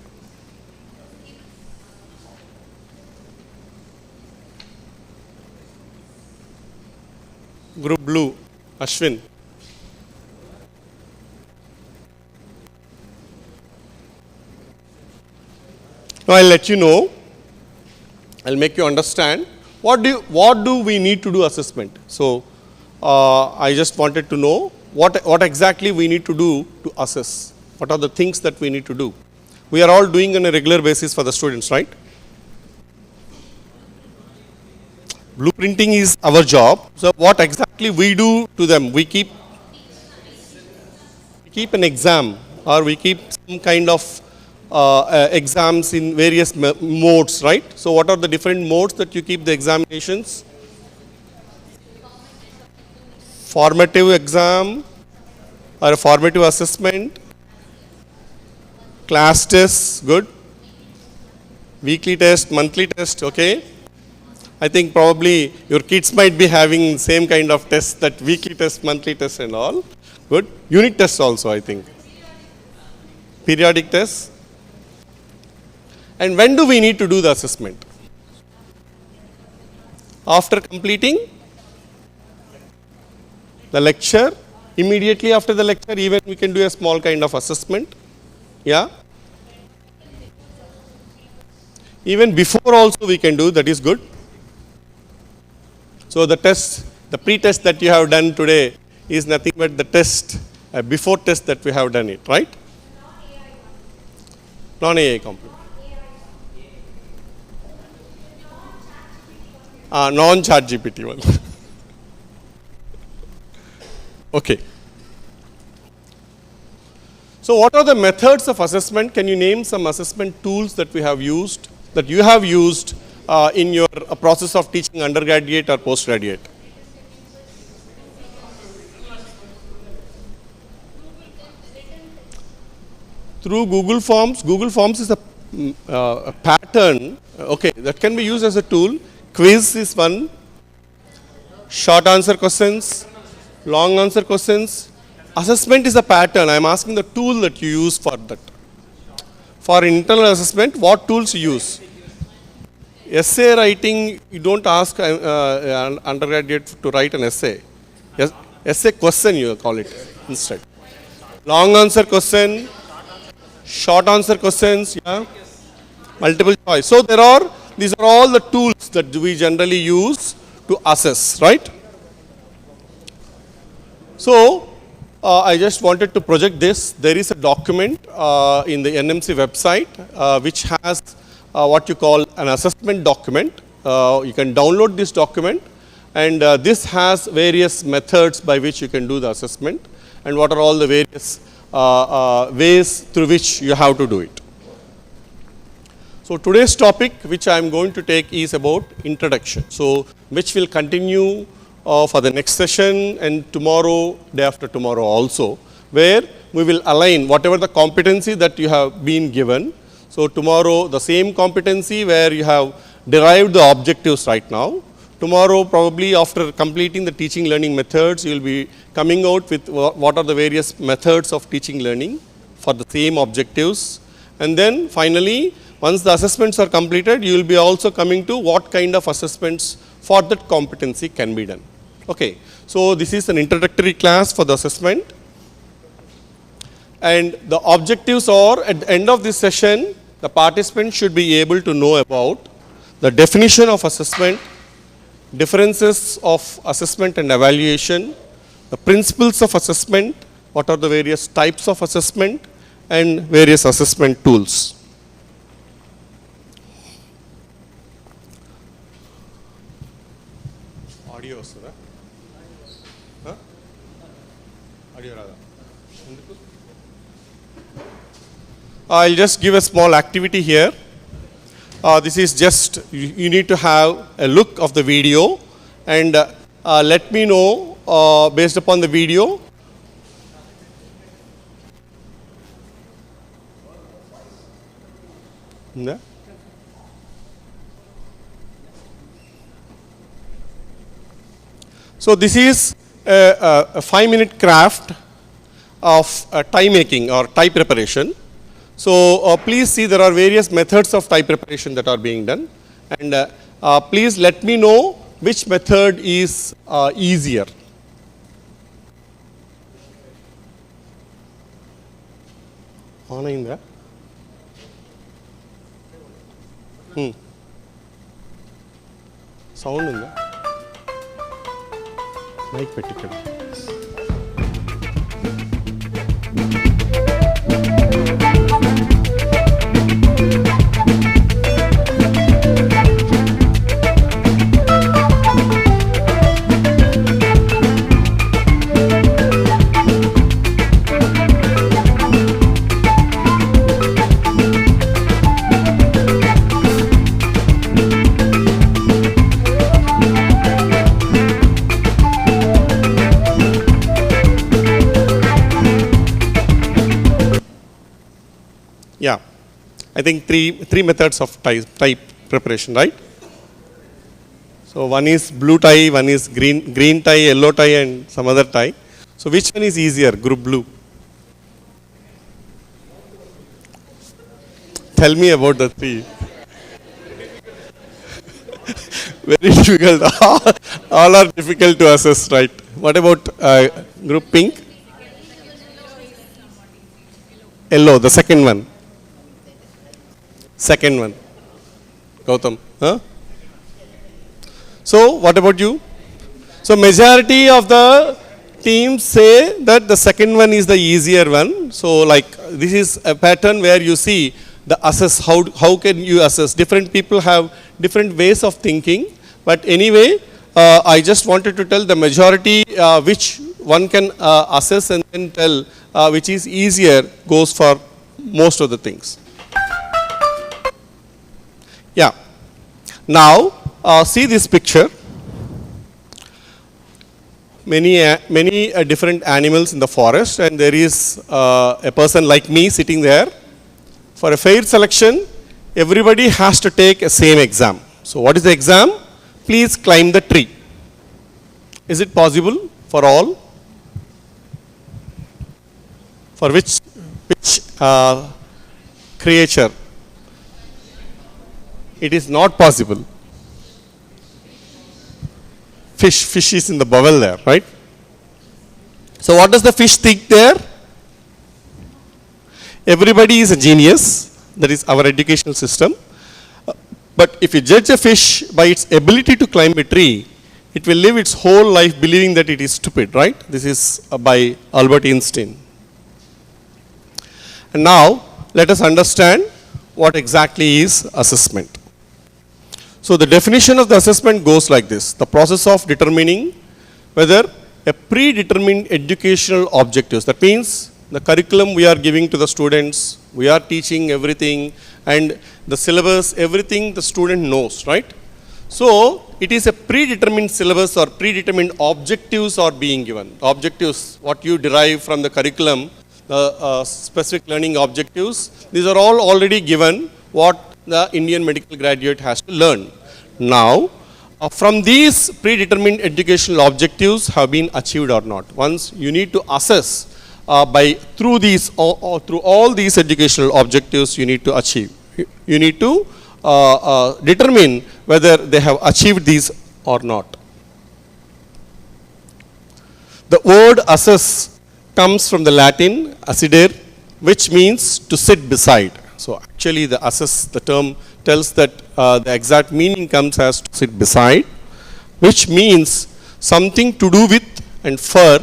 Group blue, Ashwin. Now I'll let you know. I'll make you understand what do we need to do assessment. So I just wanted to know what exactly we need to do to assess. What are the things that we need to do? We are all doing on a regular basis for the students, right? Blueprinting is our job. So what exactly we do to them? We keep an exam, or we keep some kind of exams in various modes, right? So what are the different modes that you keep the examinations? Formative exam or a formative assessment, class tests, good. Weekly test, monthly test, okay. I think probably your kids might be having same kind of tests, that weekly test, monthly test and all. Good. Unit tests also, I think. Periodic tests. And when do we need to do the assessment? After completing the lecture, immediately after the lecture, even we can do a small kind of assessment. Yeah. Even before also we can do, that is good. So the test, the pre-test that you have done today is nothing but the test, before test that we have done it, right? Non-AI component. Non-chat GPT one. Okay. So what are the methods of assessment? Can you name some assessment tools that we have used, that you have used in your process of teaching undergraduate or postgraduate? Through Google Forms. Google Forms is a pattern, okay, that can be used as a tool. Quiz is one. Short answer questions, long answer questions. Assessment is a pattern. I am asking the tool that you use for that. For internal assessment, what tools you use? Essay writing, you don't ask undergraduate to write an essay. Yes, essay question you call it instead. Long answer question, short answer questions, yeah, multiple choice. So these are all the tools that we generally use to assess, right? So I just wanted to project this. There is a document in the NMC website which has what you call an assessment document. You can download this document, and this has various methods by which you can do the assessment, and what are all the various ways through which you have to do it. So today's topic which I am going to take is about introduction. So which will continue for the next session and tomorrow, day after tomorrow also, where we will align whatever the competency that you have been given. So tomorrow the same competency where you have derived the objectives right now. Tomorrow probably after completing the teaching learning methods, you will be coming out with what are the various methods of teaching learning for the same objectives. And then finally, once the assessments are completed, you will be also coming to what kind of assessments for that competency can be done. Okay, so this is an introductory class for the assessment. And the objectives are, at the end of this session, the participants should be able to know about the definition of assessment, differences of assessment and evaluation, the principles of assessment, what are the various types of assessment, and various assessment tools. Audio vastara? Audio rada. I'll just give a small activity here. This is just, you need to have a look of the video and let me know based upon the video. Yeah. So this is a 5-minute craft of tie making or tie preparation. So please see, there are various methods of tie preparation that are being done, and please let me know which method is easier. On aindra? Sound unda? Mic pettikadu. Yeah, I think three methods of tie preparation, right? So one is blue tie, one is green tie, yellow tie, and some other tie. So which one is easier, group blue? Tell me about the three. Very difficult. All are difficult to assess, right? What about group pink? Yellow, the second one. Second one. Gautam. Huh? So, what about you? So, majority of the teams say that the second one is the easier one. So, like this is a pattern where you see the assess, how can you assess? Different people have different ways of thinking. But anyway, I just wanted to tell the majority which one can assess and then tell which is easier goes for most of the things. Yeah. Now, see this picture. Many different animals in the forest, and there is a person like me sitting there. For a fair selection, everybody has to take a same exam. So what is the exam? Please climb the tree. Is it possible for all? For which creature? It is not possible. Fish is in the bubble there, right? So what does the fish think there? Everybody is a genius. That is our educational system. But if you judge a fish by its ability to climb a tree, it will live its whole life believing that it is stupid, right? This is by Albert Einstein. And now, let us understand what exactly is assessment. So the definition of the assessment goes like this: the process of determining whether a predetermined educational objectives, that means the curriculum we are giving to the students, we are teaching everything, and the syllabus, everything the student knows, right? So it is a predetermined syllabus or predetermined objectives are being given. Objectives, what you derive from the curriculum, the specific learning objectives, these are all already given what the Indian medical graduate has to learn. Now, from these predetermined educational objectives have been achieved or not. Once you need to assess through all these educational objectives you need to achieve. You need to determine whether they have achieved these or not. The word assess comes from the Latin assidere, which means to sit beside. So actually the assess, the term tells that the exact meaning comes as to sit beside, which means something to do with and for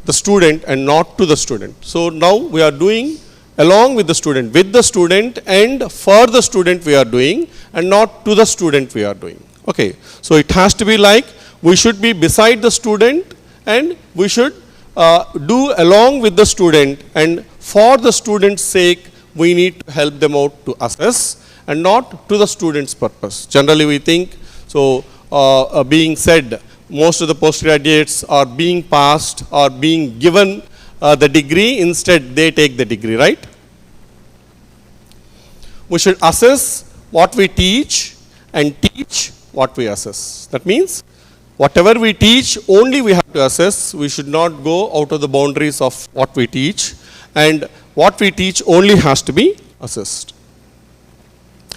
the student and not to the student. So now we are doing along with the student and for the student we are doing, and not to the student we are doing. Okay, so it has to be like we should be beside the student and we should do along with the student, and for the student's sake we need to help them out to assess and not to the student's purpose. Generally we think, so being said, most of the postgraduates are being passed or being given the degree, instead they take the degree, right? We should assess what we teach and teach what we assess. That means whatever we teach only we have to assess. We should not go out of the boundaries of what we teach, and what we teach only has to be assessed.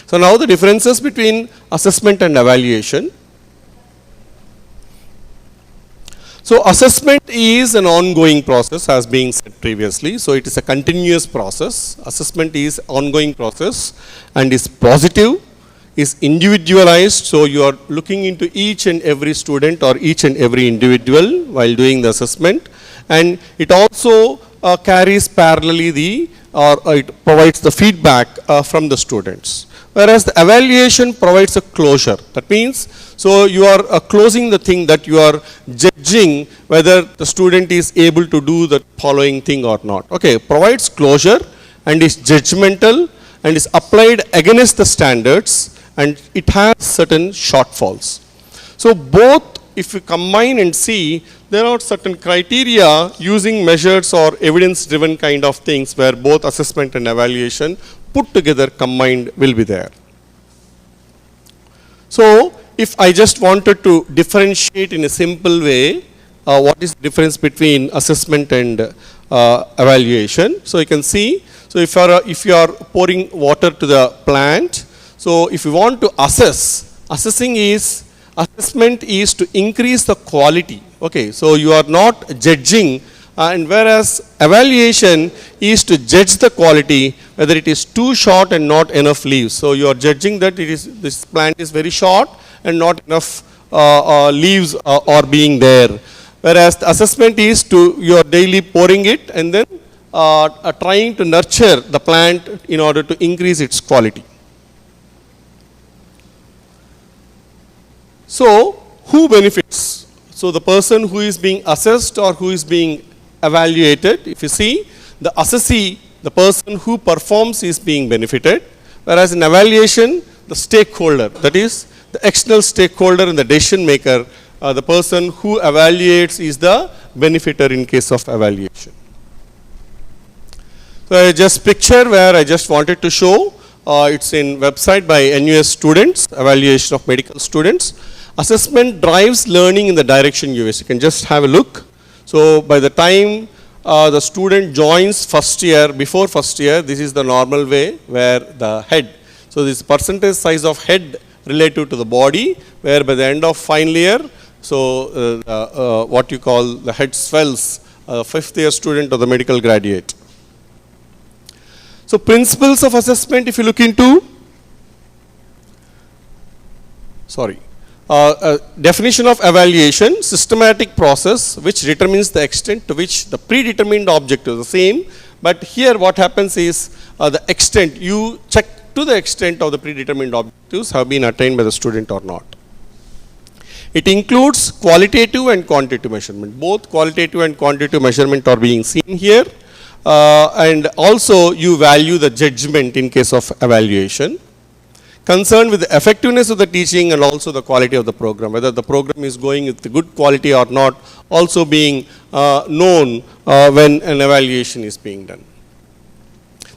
So now the differences between assessment and evaluation. So assessment is an ongoing process, as being said previously. So it is a continuous process. Assessment is ongoing process and is positive, is individualized. So you are looking into each and every student or each and every individual while doing the assessment, and it also carries parallelly it provides the feedback from the students. Whereas the evaluation provides a closure. That means, so you are closing the thing, that you are judging whether the student is able to do the following thing or not. Okay, provides closure and is judgmental and is applied against the standards, and it has certain shortfalls. So both if you combine and see, there are certain criteria using measures or evidence-driven kind of things where both assessment and evaluation put together combined will be there. So, if I just wanted to differentiate in a simple way, what is the difference between assessment and evaluation? So, you can see, so if you are pouring water to the plant, so if you want to assess, assessment is to increase the quality. Okay, so you are not judging, and whereas evaluation is to judge the quality, whether it is too short and not enough leaves. So you are judging that this plant is very short and not enough leaves are being there. Whereas the assessment is to you are daily pouring it and then trying to nurture the plant in order to increase its quality. So, who benefits? So, the person who is being assessed or who is being evaluated, if you see, the assessee, the person who performs is being benefited, whereas in evaluation, the stakeholder, that is, the external stakeholder and the decision maker, the person who evaluates is the benefiter in case of evaluation. So, I just picture where I just wanted to show, it's in website by NUS students, evaluation of medical students. Assessment drives learning in the direction you wish. You can just have a look. So, by the time the student joins first year, before first year, this is the normal way where the head. So, this percentage size of head relative to the body, where by the end of final year, so what you call the head swells, fifth year student or the medical graduate. So, principles of assessment, if you look into, definition of evaluation, systematic process which determines the extent to which the predetermined objective is the same, but here what happens is the extent, you check to the extent of the predetermined objectives have been attained by the student or not. It includes qualitative and quantitative measurement. Both qualitative and quantitative measurement are being seen here, and also you value the judgment in case of evaluation. Concerned with the effectiveness of the teaching and also the quality of the program, whether the program is going with good quality or not, also being known when an evaluation is being done.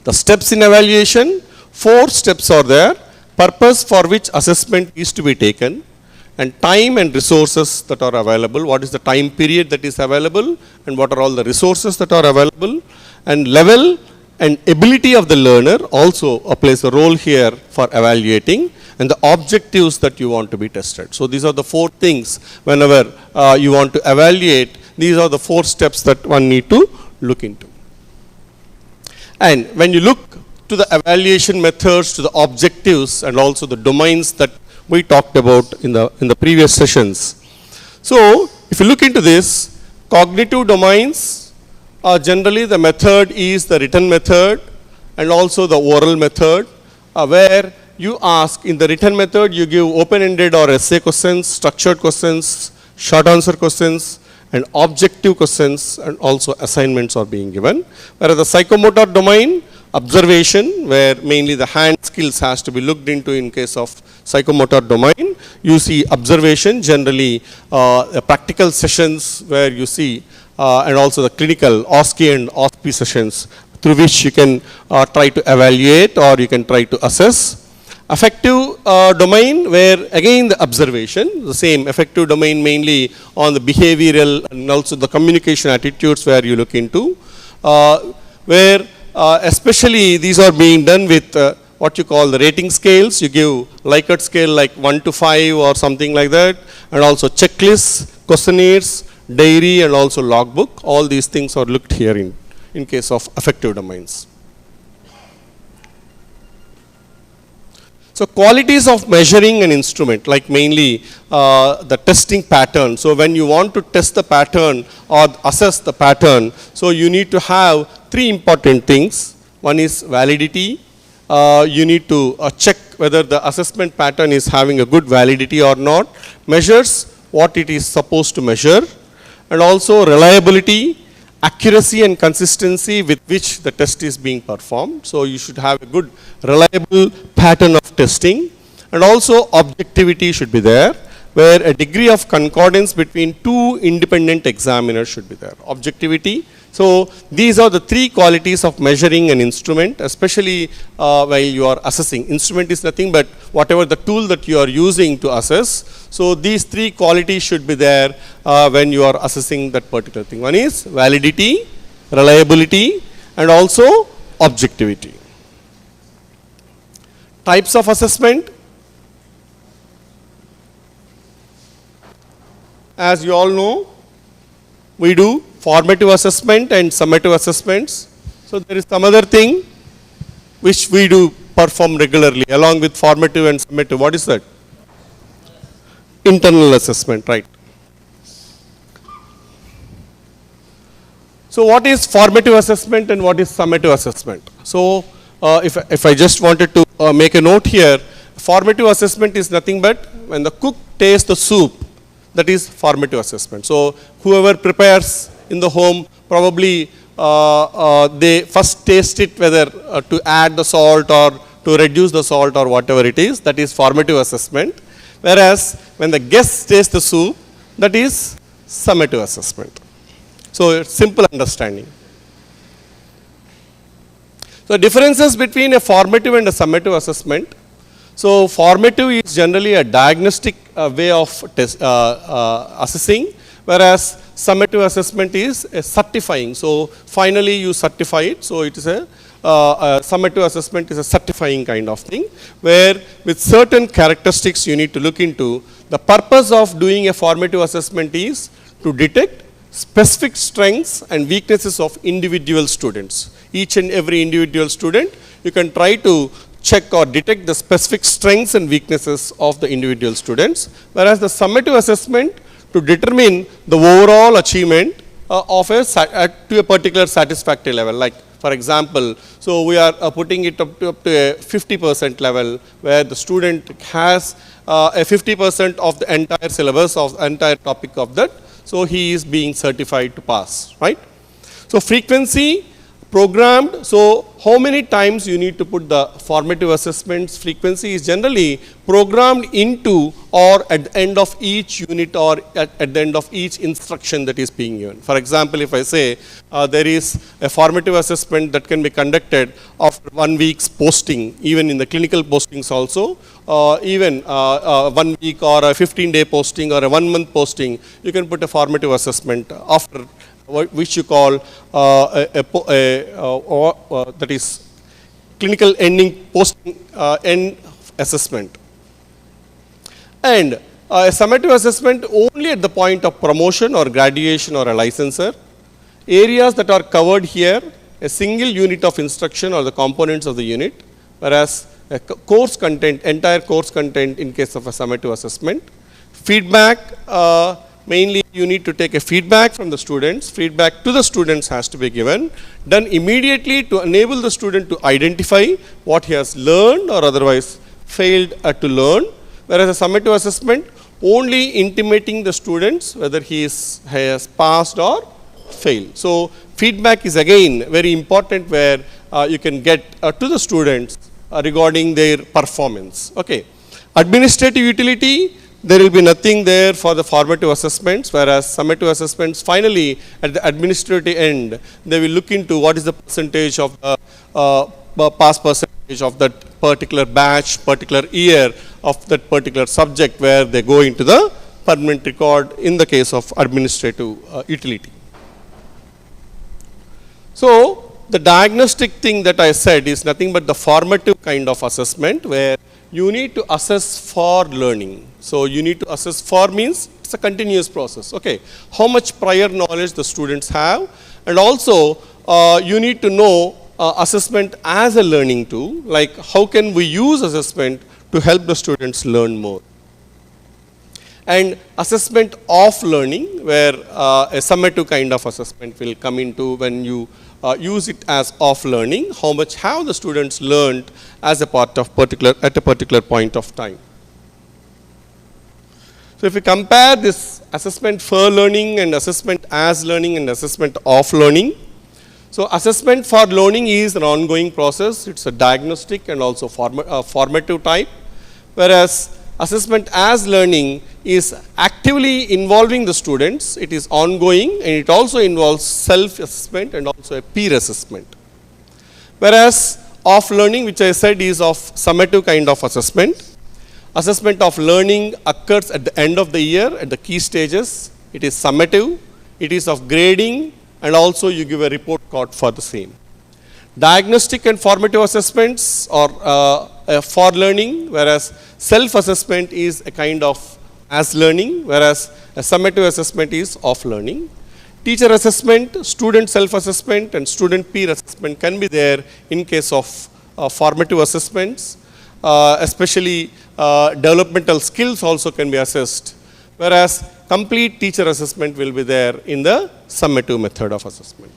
The steps in evaluation, 4 steps are there. Purpose for which assessment is to be taken, and time and resources that are available. What is the time period that is available, and what are all the resources that are available, and level and ability of the learner also plays a role here for evaluating, and the objectives that you want to be tested. So, these are the 4 things whenever you want to evaluate. These are the 4 steps that one need to look into. And when you look to the evaluation methods, to the objectives and also the domains that we talked about in the previous sessions. So, if you look into this, cognitive domains, generally the method is the written method and also the oral method, where you ask in the written method you give open-ended or essay questions, structured questions, short answer questions and objective questions, and also assignments are being given. Whereas the psychomotor domain, observation, where mainly the hand skills has to be looked into in case of psychomotor domain. You see observation, generally practical sessions where you see and also the clinical OSCE and OSCE sessions through which you can try to evaluate or you can try to assess. Affective domain, where again the observation, the same affective domain mainly on the behavioral and also the communication attitudes where you look into, where especially these are being done with what you call the rating scales. You give Likert scale like 1 to 5 or something like that, and also checklists, questionnaires, diary and also logbook. All these things are looked here in case of affective domains. So, qualities of measuring an instrument, like mainly the testing pattern. So, when you want to test the pattern or assess the pattern, so you need to have 3 important things. One is validity. You need to check whether the assessment pattern is having a good validity or not. Measures what it is supposed to measure, and also reliability, accuracy and consistency with which the test is being performed. So, you should have a good reliable pattern of testing, and also objectivity should be there. where a degree of concordance between two independent examiners should be there. Objectivity. So these are the three qualities of measuring an instrument, especially while you are assessing. Instrument is nothing but whatever the tool that you are using to assess. So these three qualities should be there when you are assessing that particular thing. One is validity, reliability, and also objectivity. Types of assessment. As you all know, we do formative assessment and summative assessments. So there is some other thing which we do perform regularly along with formative and summative. What is that? Internal assessment, right? So what is formative assessment and what is summative assessment? So if I just wanted to make a note here, formative assessment is nothing but when the cook tastes the soup, that is formative assessment. So whoever prepares in the home, probably they first taste it whether to add the salt or to reduce the salt or whatever it is, that is formative assessment. Whereas when the guests taste the soup, that is summative assessment. So it's simple understanding. So differences between a formative and a summative assessment. So formative is generally a diagnostic way of assessing, whereas summative assessment is a certifying. So finally you certify it. So it is a summative assessment is a certifying kind of thing, where with certain characteristics you need to look into. The purpose of doing a formative assessment is to detect specific strengths and weaknesses of individual students. Each and every individual student, you can try to check or detect the specific strengths and weaknesses of the individual students, whereas the summative assessment to determine the overall achievement of to a particular satisfactory level. Like for example, so we are putting it up to a 50% level, where the student has a 50% of the entire syllabus of the entire topic of that. So he is being certified to pass, right? So frequency programmed. So how many times you need to put the formative assessments? Frequency is generally programmed into or at the end of each unit or at the end of each instruction that is being given. For example, if I say there is a formative assessment that can be conducted after 1 week's posting, even in the clinical postings also, even 1 week or a 15-day posting or a 1 month posting, you can put a formative assessment after, which you call that is clinical ending posting end assessment. And a summative assessment only at the point of promotion or graduation or a licensure. Areas that are covered here, a single unit of instruction or the components of the unit, whereas a course content, entire course content in case of a summative assessment. Feedback, mainly you need to take a feedback from the students. Feedback to the students has to be given, done immediately to enable the student to identify what he has learned or otherwise failed to learn. Whereas a summative assessment only intimating the students whether he has passed or failed. So feedback is again very important, where you can get to the students regarding their performance. Okay. Administrative utility, there will be nothing there for the formative assessments, whereas summative assessments finally at the administrative end, they will look into what is the percentage of the pass percentage of that particular batch, particular year of that particular subject, where they go into the permanent record in the case of administrative utility. So the diagnostic thing that I said is nothing but the formative kind of assessment, where you need to assess for learning. So you need to assess for means it's a continuous process. Okay, how much prior knowledge the students have, and also you need to know assessment as a learning tool, like how can we use assessment to help the students learn more. And assessment of learning, where a summative kind of assessment will come into when you use it as of learning, how much have the students learned as a part of at a particular point of time. So if we compare this assessment for learning and assessment as learning and assessment of learning, so assessment for learning is an ongoing process. It's a diagnostic and also formative type, whereas assessment as learning is actively involving the students. It is ongoing, and it also involves self-assessment and also a peer assessment. Whereas off-learning, which I said is of summative kind of assessment. Assessment of learning occurs at the end of the year at the key stages. It is summative, it is of grading, and also you give a report card for the same. Diagnostic and formative assessments are for learning, whereas self-assessment is a kind of as learning, whereas a summative assessment is off learning. Teacher assessment, student self-assessment, and student peer assessment can be there in case of formative assessments, especially developmental skills also can be assessed, whereas complete teacher assessment will be there in the summative method of assessment.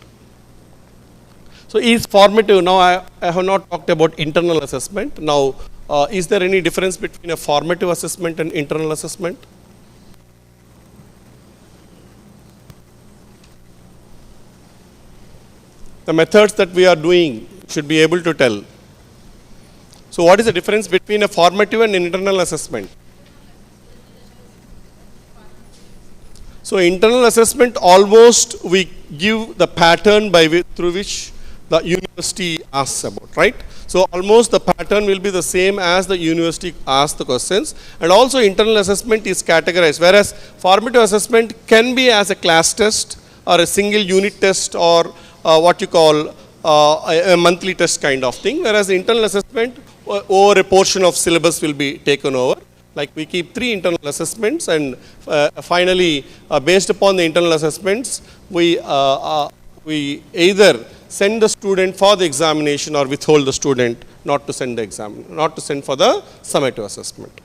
So is formative, now I have not talked about internal assessment. Now is there any difference between a formative assessment and internal assessment? The methods that we are doing should be able to tell. So what is the difference between a formative and internal assessment? So internal assessment, almost we give the pattern through which the university asks about, right? So almost the pattern will be the same as the university asks the questions, and also internal assessment is categorized, whereas formative assessment can be as a class test or a single unit test or what you call a monthly test kind of thing, whereas internal assessment over a portion of syllabus will be taken over. Like we keep 3 internal assessments, and finally based upon the internal assessments we either send the student for the examination or withhold the student not to send the exam, not to send for the summative assessment.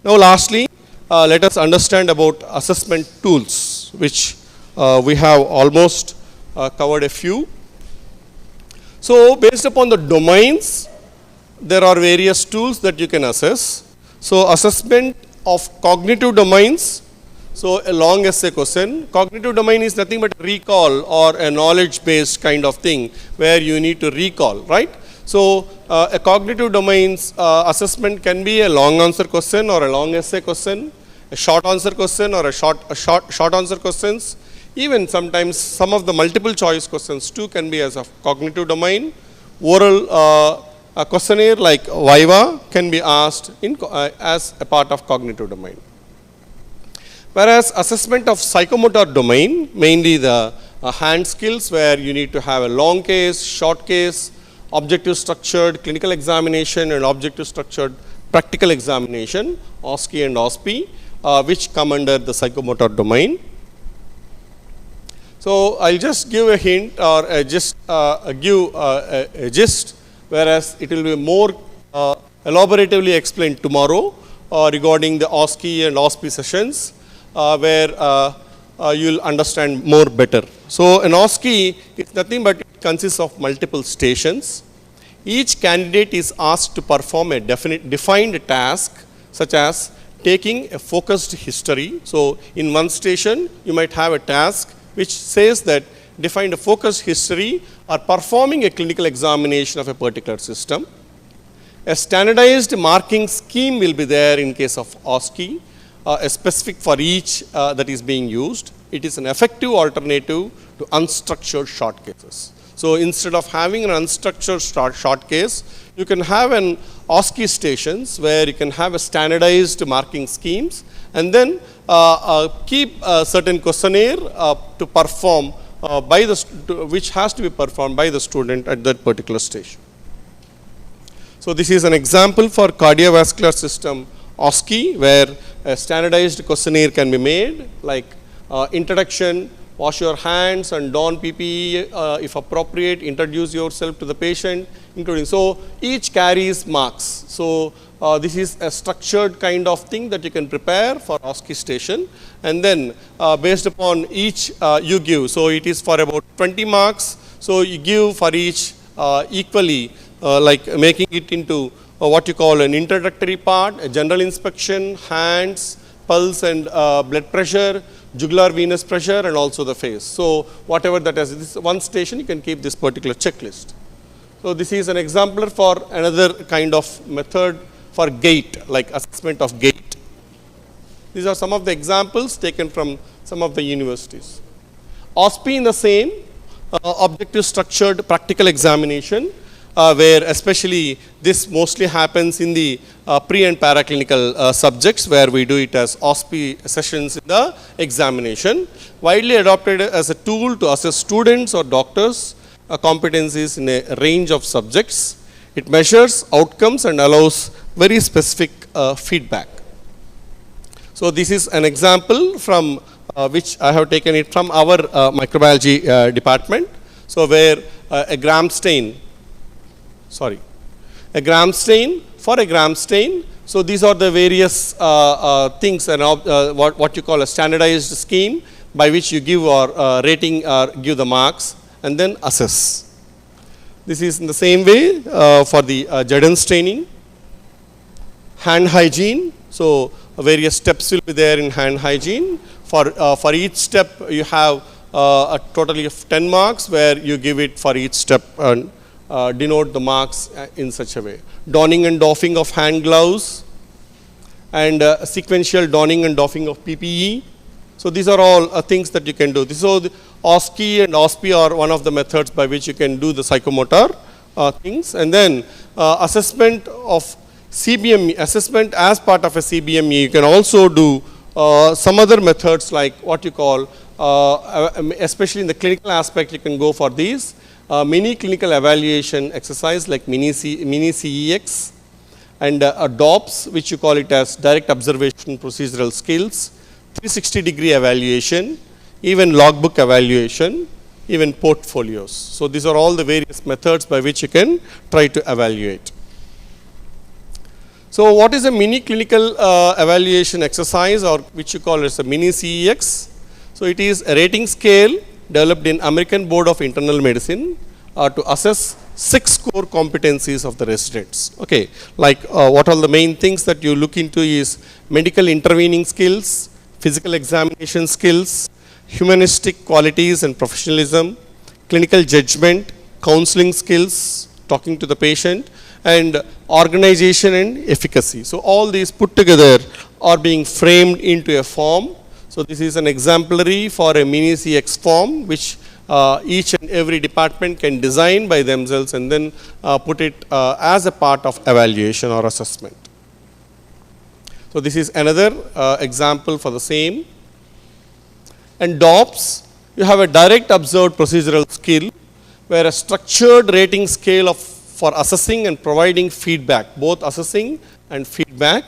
Now lastly, let us understand about assessment tools, which we have almost covered a few. So based upon the domains, there are various tools that you can assess. So assessment of cognitive domains, so a long essay question. Cognitive domain is nothing but recall or a knowledge based kind of thing where you need to recall, right? So a cognitive domains assessment can be a long answer question or a long essay question, a short answer question or a short answer questions. Even sometimes some of the multiple choice questions too can be as a cognitive domain. Oral questionnaire like Viva can be asked as a part of cognitive domain. Whereas assessment of psychomotor domain, mainly the hand skills, where you need to have a long case, short case, objective structured clinical examination and objective structured practical examination, OSCE and OSPE, which come under the psychomotor domain. So I'll just give a hint or just give a gist, whereas it will be more elaboratively explained tomorrow regarding the OSCE and OSPE sessions, where you'll understand more better. So an OSCE is nothing but it consists of multiple stations. Each candidate is asked to perform a defined task, such as taking a focused history. So in one station you might have a task which says that define a focused history or performing a clinical examination of a particular system. A standardized marking scheme will be there in case of OSCE, a specific for each that is being used. It is an effective alternative to unstructured short cases. So instead of having an unstructured short case, you can have an OSCE stations where you can have a standardized marking schemes and then keep a certain questionnaire to perform which has to be performed by the student at that particular station. So this is an example for cardiovascular system OSCE, where a standardized questionnaire can be made, like introduction, wash your hands and don PPE if appropriate, introduce yourself to the patient, including. So each carries marks. So this is a structured kind of thing that you can prepare for OSCE station, and then based upon each you give. So it is for about 20 marks. So you give for each equally, like making it into what you call an introductory part, a general inspection, hands, pulse and blood pressure, jugular venous pressure, and also the face. So whatever that is, this one station you can keep this particular checklist. So this is an exemplar for another kind of method for gait, like assessment of gait. These are some of the examples taken from some of the universities. OSPE in the same, objective structured practical examination, where especially this mostly happens in the pre and paraclinical subjects, where we do it as OSPE sessions in the examination. Widely adopted as a tool to assess students or doctors' competencies in a range of subjects. It measures outcomes and allows very specific feedback. So this is an example from which I have taken it from our microbiology department. So where a gram stain, for a gram stain. So these are the various things and what you call a standardized scheme by which you give or rating or give the marks and then assess. This is in the same way for the Jaden staining. Hand hygiene. So various steps will be there in hand hygiene. For each step you have a total of 10 marks where you give it for each step and denote the marks in such a way. Donning and doffing of hand gloves and sequential donning and doffing of PPE. So these are all things that you can do. So the OSCE and OSPE are one of the methods by which you can do the psychomotor things. And then assessment of CBME, assessment as part of a CBME, you can also do some other methods like what you call, especially in the clinical aspect, you can go for these. Mini clinical evaluation exercise like mini CEX and DOPS, which you call it as direct observation procedural skills, 360-degree evaluation, even logbook evaluation, even portfolios. So these are all the various methods by which you can try to evaluate. So what is a mini clinical evaluation exercise, or which you call as a mini CEX? So it is a rating scale developed in American Board of Internal Medicine to assess 6 core competencies of the residents. Okay, like what are the main things that you look into is medical intervening skills, physical examination skills, humanistic qualities and professionalism, clinical judgment, counseling skills, talking to the patient, and organization and efficacy. So all these put together are being framed into a form. So this is an exemplary for a mini CX form, which each and every department can design by themselves and then put it as a part of evaluation or assessment. So this is another example for the same. And DOPS, you have a direct observed procedural skill, where a structured rating scale for assessing and providing feedback, both assessing and feedback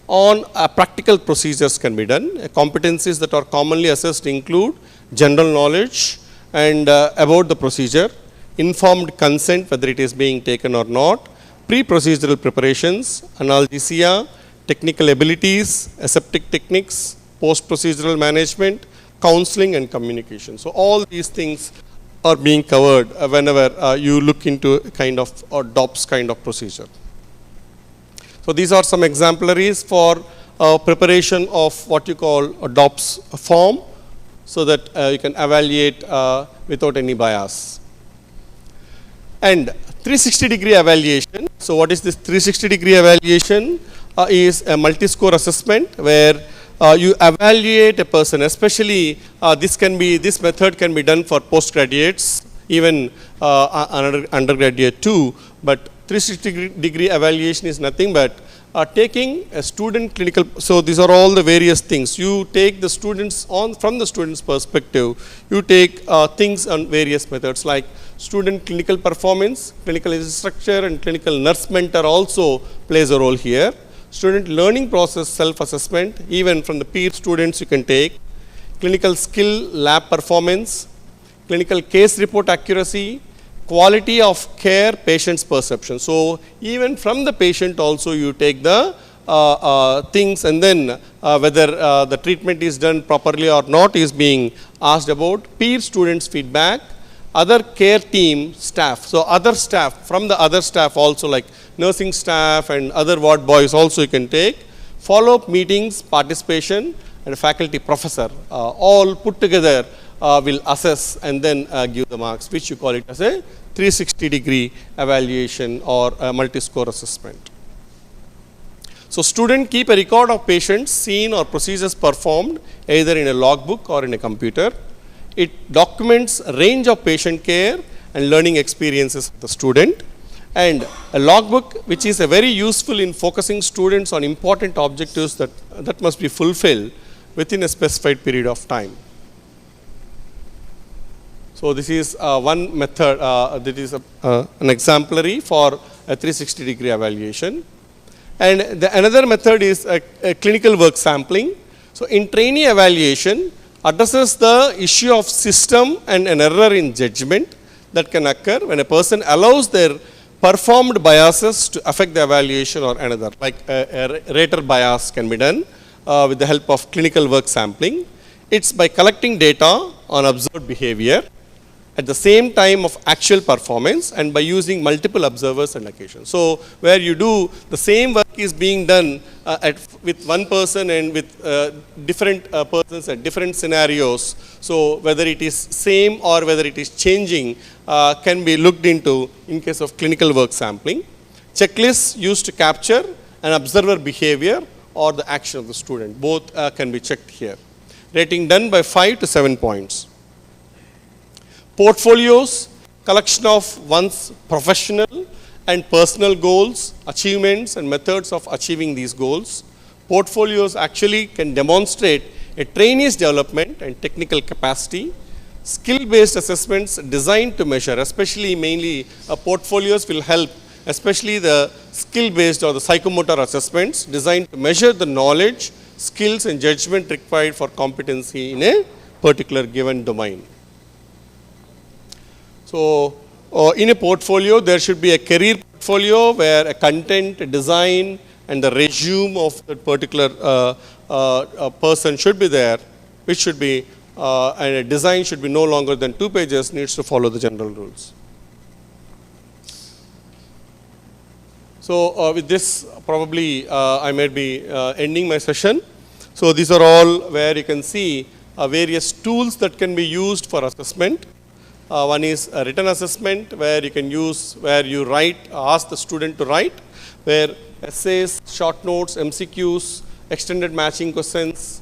on practical procedures can be done. Competencies that are commonly assessed include general knowledge and about the procedure, informed consent whether it is being taken or not, pre-procedural preparations, analgesia, technical abilities, aseptic techniques, post-procedural management, counseling and communication. So all these things are being covered whenever you look into a kind of DOPS kind of procedure. So these are some exemplaries for preparation of what you call a DOPS form, so that you can evaluate without any bias. And 360-degree evaluation. So what is this 360-degree evaluation? Is a multi-score assessment where you evaluate a person, especially this method can be done for postgraduates, even undergraduate too, but 360-degree evaluation is nothing but taking a student clinical, so these are all the various things. You take the students from the student's perspective, you take things on various methods like student clinical performance, clinical infrastructure and clinical nurse mentor also plays a role here. Student learning process self-assessment, even from the peer students you can take, clinical skill lab performance, clinical case report accuracy, quality of care, patient's perception. So even from the patient also you take the things, and then whether the treatment is done properly or not is being asked about, peer students feedback, other care team staff. So other staff, from the other staff also like nursing staff and other ward boys also you can take, follow-up meetings, participation, and faculty professor all put together will assess and then give the marks, which you call it as a 360-degree evaluation or a multi-score assessment. So student keep a record of patients seen or procedures performed either in a logbook or in a computer. It documents a range of patient care and learning experiences of the student. And a logbook which is a very useful in focusing students on important objectives that must be fulfilled within a specified period of time. So this is one method that is an exemplary for a 360-degree evaluation. And another method is a clinical work sampling. So in trainee evaluation addresses the issue of system and an error in judgment that can occur when a person allows their performed biases to affect the evaluation or another, like a rater bias can be done with the help of clinical work sampling. It's by collecting data on observed behavior at the same time of actual performance and by using multiple observers and occasions. So where you do the same work is being done with one person and with different persons at different scenarios. So whether it is same or whether it is changing can be looked into in case of clinical work sampling. Checklists used to capture an observer behavior or the action of the student. Both can be checked here. Rating done by 5 to 7 points. Portfolios, collection of one's professional and personal goals, achievements and methods of achieving these goals. Portfolios actually can demonstrate a trainee's development and technical capacity. Skill-based assessments designed to measure, especially mainly portfolios will help, especially the skill-based or the psychomotor assessments designed to measure the knowledge, skills and judgment required for competency in a particular given domain. So in a portfolio, there should be a career portfolio where a content, a design, and the resume of that particular person should be there, which should be, and a design should be no longer than 2 pages, needs to follow the general rules. So with this, probably I may be ending my session. So these are all where you can see various tools that can be used for assessment. One is a written assessment where you can use, where you write, ask the student to write, where essays, short notes, MCQs, extended matching questions,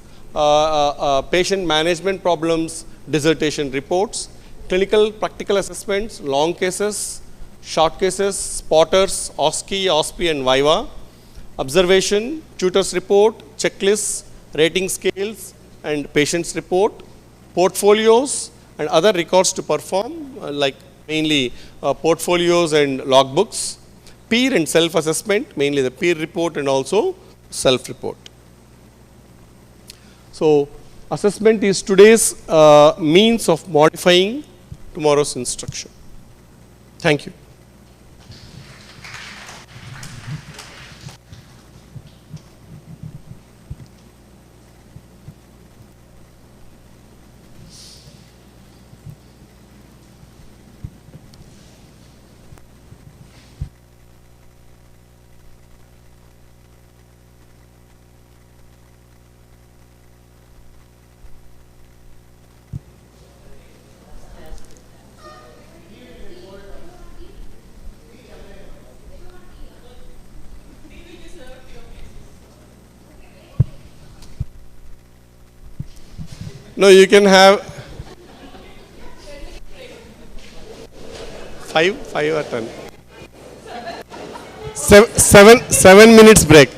patient management problems, dissertation reports, clinical practical assessments, long cases, short cases, spotters, OSCE, OSPE and Viva, observation, tutor's report, checklists, rating scales and patient's report, portfolios, and other records to perform, like mainly portfolios and logbooks, peer and self-assessment, mainly the peer report and also self-report. So assessment is today's means of modifying tomorrow's instruction. Thank you. No, you can have 5 or 10. 7 minutes break.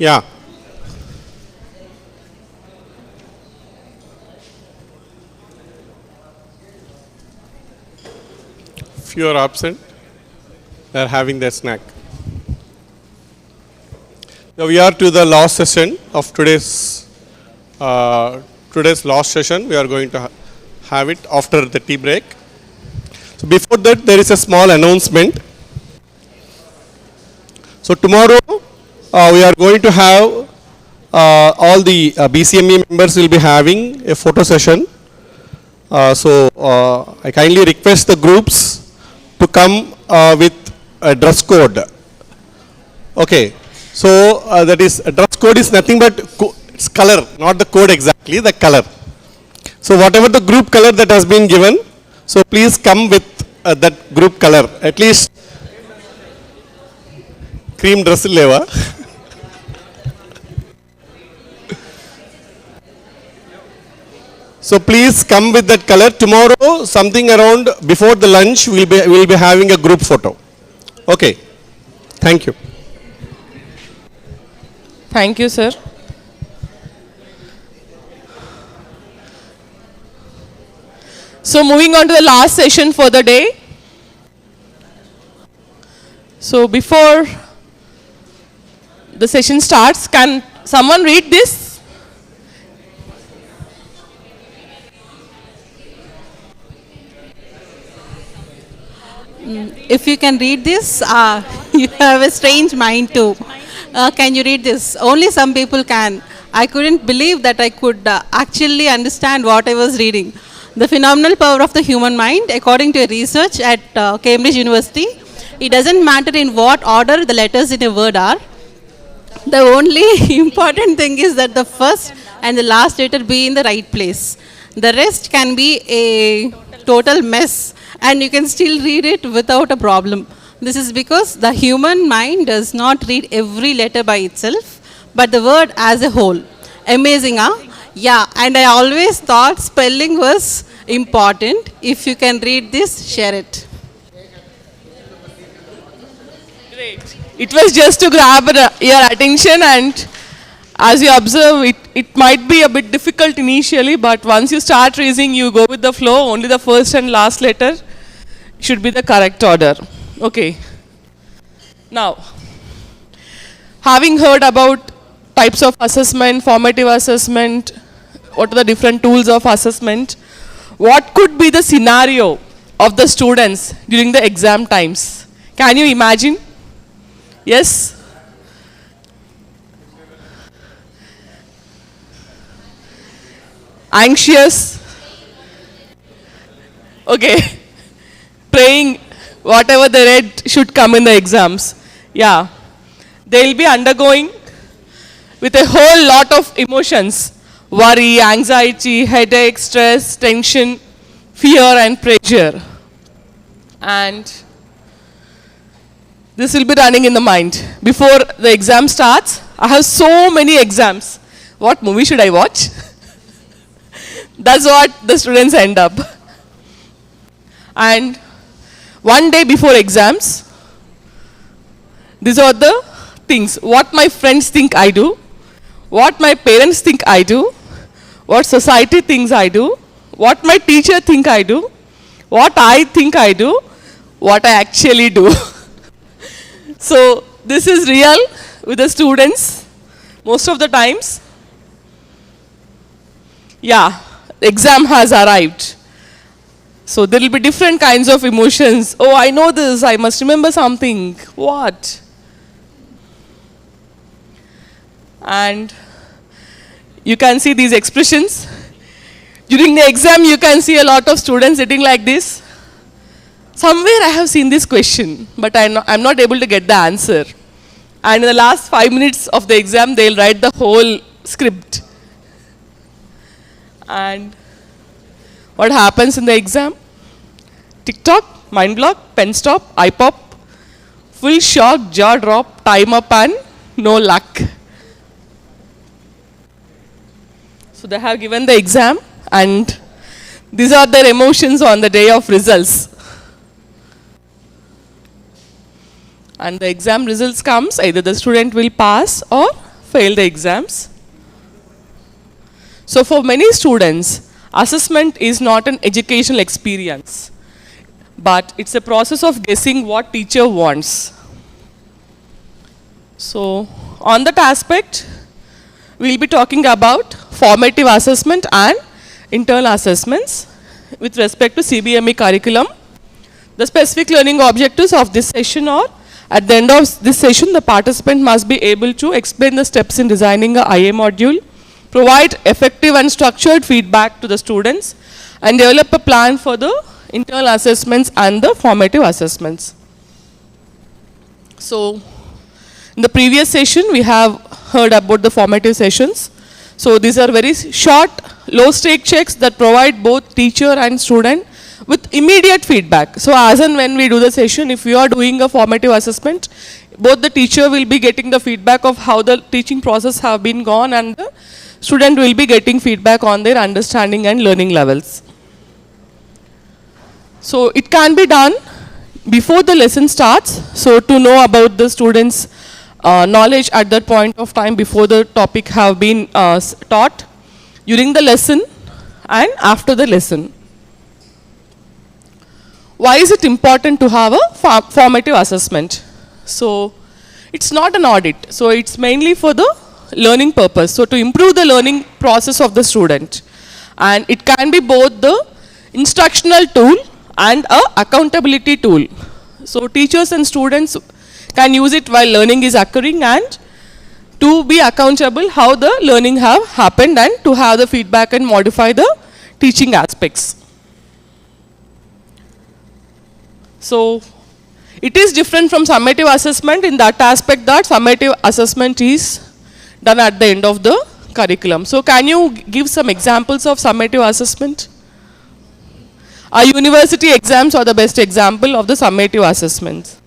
Yeah. If you are absent, they are having their snack. Now we are to the last session of today's last session. We are going to have it after the tea break. So before that, there is a small announcement. So tomorrow we are going to have all the BCME members will be having a photo session. I kindly request the groups to come with a dress code. Okay. So that is dress code is nothing but it's color, not the code exactly, the color. So whatever the group color that has been given, so please come with that group color. At least cream dress leva. So please come with that color. Tomorrow, something around before the lunch, we'll be having a group photo. Okay. Thank you. Thank you, sir. So moving on to the last session for the day. So before the session starts, can someone read this? If you can read this, you have a strange mind too. Can you read this? Only some people can. I couldn't believe that I could actually understand what I was reading. The phenomenal power of the human mind, according to a research at Cambridge University, it doesn't matter in what order the letters in a word are. The only important thing is that the first and the last letter be in the right place. The rest can be a total mess and you can still read it without a problem. This is because the human mind does not read every letter by itself, but the word as a whole. Amazing, huh? Yeah, and I always thought spelling was important. If you can read this, share it. Great. It was just to grab your attention, and as you observe, it might be a bit difficult initially, but once you start reading, you go with the flow. Only the first and last letter should be the correct order. Okay. Now, having heard about types of assessment, formative assessment, what are the different tools of assessment, what could be the scenario of the students during the exam times? Can you imagine? Yes? Anxious? Okay. Praying whatever they read should come in the exams. Yeah. They will be undergoing with a whole lot of emotions. Worry, anxiety, headache, stress, tension, fear and pressure. And this will be running in the mind. Before the exam starts, I have so many exams. What movie should I watch? That's what the students end up. And one day before exams, these are the things. What my friends think I do, what my parents think I do, what society thinks I do, what my teacher think I do, what I think I do, what I actually do. So this is real with the students most of the times. Yeah, the exam has arrived. So there will be different kinds of emotions. Oh, I know this, I must remember something. What? And you can see these expressions. During the exam, you can see a lot of students sitting like this. Somewhere I have seen this question, but I'm not able to get the answer. And in the last 5 minutes of the exam, they'll write the whole script. And what happens in the exam? TikTok, mind block, pen stop, eye pop, full shock, jaw drop, time up and no luck. So they have given the exam and these are their emotions on the day of results. And the exam results comes, either the student will pass or fail the exams. So for many students, assessment is not an educational experience, but it's a process of guessing what teacher wants. So on that aspect, we'll be talking about formative assessment and internal assessments with respect to CBME curriculum. The specific learning objectives of this session are, at the end of this session, the participant must be able to explain the steps in designing a IA module, provide effective and structured feedback to the students, and develop a plan for the internal assessments and the formative assessments. So, in the previous session, we have heard about the formative sessions. So, these are very short, low-stake checks that provide both teacher and student with immediate feedback. So, as and when we do the session, if you are doing a formative assessment, both the teacher will be getting the feedback of how the teaching process have been gone, and the student will be getting feedback on their understanding and learning levels. So, it can be done before the lesson starts. So, to know about the students' knowledge at that point of time before the topic have been taught, during the lesson and after the lesson. Why is it important to have a formative assessment? So, it's not an audit. So, it's mainly for the learning purpose. So, to improve the learning process of the student. And it can be both the instructional tool and a accountability tool. So, teachers and students can use it while learning is occurring, and to be accountable how the learning have happened, and to have the feedback and modify the teaching aspects. So, it is different from summative assessment in that aspect that summative assessment is done at the end of the curriculum. So, can you give some examples of summative assessment? Our university exams are the best example of the summative assessments.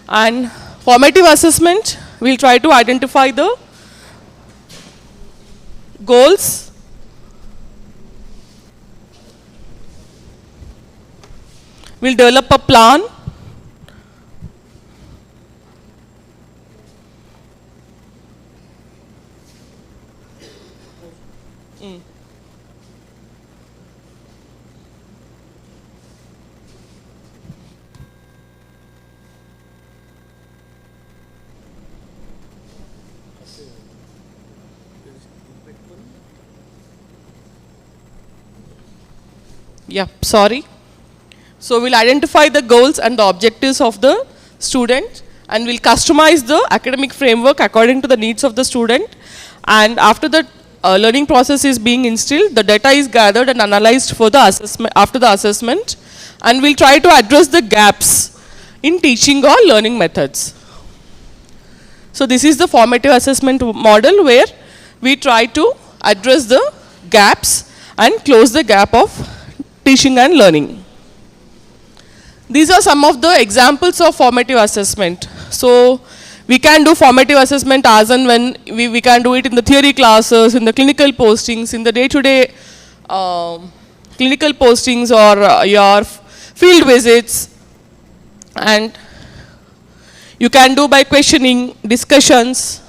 And formative assessment, we will try to identify the goals, we will develop a plan, sorry. So, we will identify the goals and the objectives of the student, and we will customize the academic framework according to the needs of the student. And after the learning process is being instilled, the data is gathered and analyzed for the assessment, after the assessment, and we will try to address the gaps in teaching or learning methods. So, this is the formative assessment model where we try to address the gaps and close the gap of teaching and learning. These are some of the examples of formative assessment. So, we can do formative assessment as and when we can do it in the theory classes, in the clinical postings, in the day-to-day clinical postings, or your field visits, and you can do by questioning, discussions,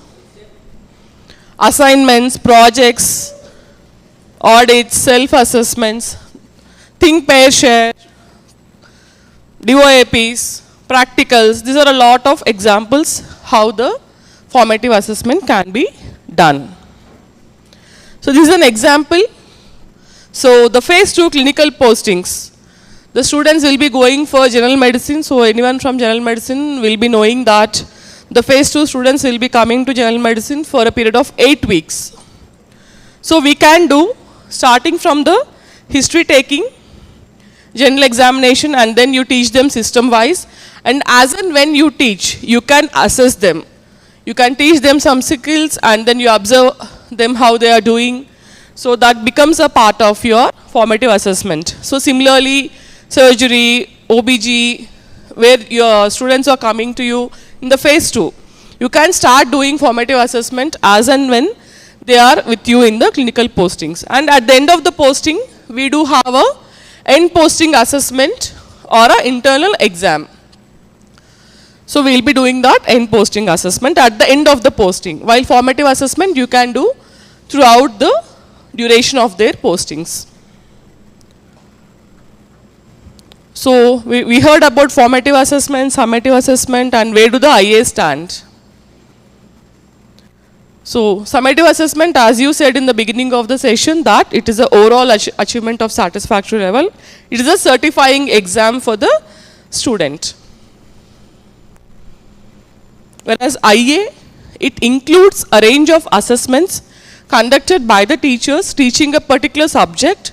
assignments, projects, audits, self-assessments, think, pair, share, DOAPs, practicals. These are a lot of examples how the formative assessment can be done. So, this is an example. So, the phase 2 clinical postings. The students will be going for general medicine. So, anyone from general medicine will be knowing that the phase 2 students will be coming to general medicine for a period of 8 weeks. So, we can do starting from the history taking, general examination, and then you teach them system wise, and as and when you teach, you can assess them. You can teach them some skills, and then you observe them how they are doing. So, that becomes a part of your formative assessment. So, similarly, surgery, OBG, where your students are coming to you in the phase 2, you can start doing formative assessment as and when they are with you in the clinical postings. And at the end of the posting, we do have a end posting assessment or an internal exam. So we will be doing that end posting assessment at the end of the posting. While formative assessment you can do throughout the duration of their postings. So we heard about formative assessment, summative assessment, and where do the IA stand. So summative assessment, as you said in the beginning of the session, that it is an overall achievement of satisfactory level. It is a certifying exam for the student. Whereas IA, it includes a range of assessments conducted by the teachers teaching a particular subject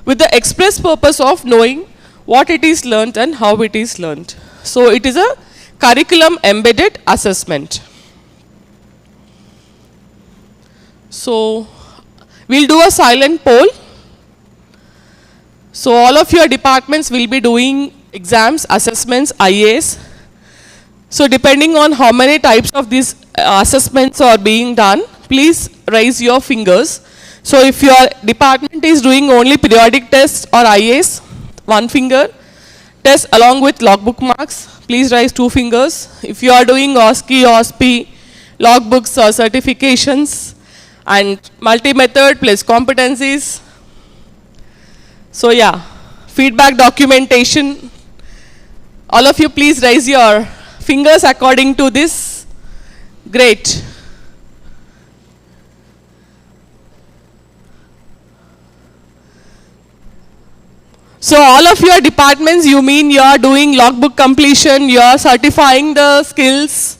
with the express purpose of knowing what it is learnt and how it is learnt. So it is a curriculum embedded assessment. So we'll do a silent poll. So all of your departments will be doing exams, assessments, IAs. So depending on how many types of these assessments are being done, please raise your fingers. So if your department is doing only periodic tests or IAs, 1 finger. Tests along with logbook marks, please raise 2 fingers. If you are doing OSCE, OSP, logbooks or certifications, and multi-method plus competencies. So yeah, feedback documentation. All of you please raise your fingers according to this. Great. So all of your departments, you mean you are doing logbook completion, you are certifying the skills,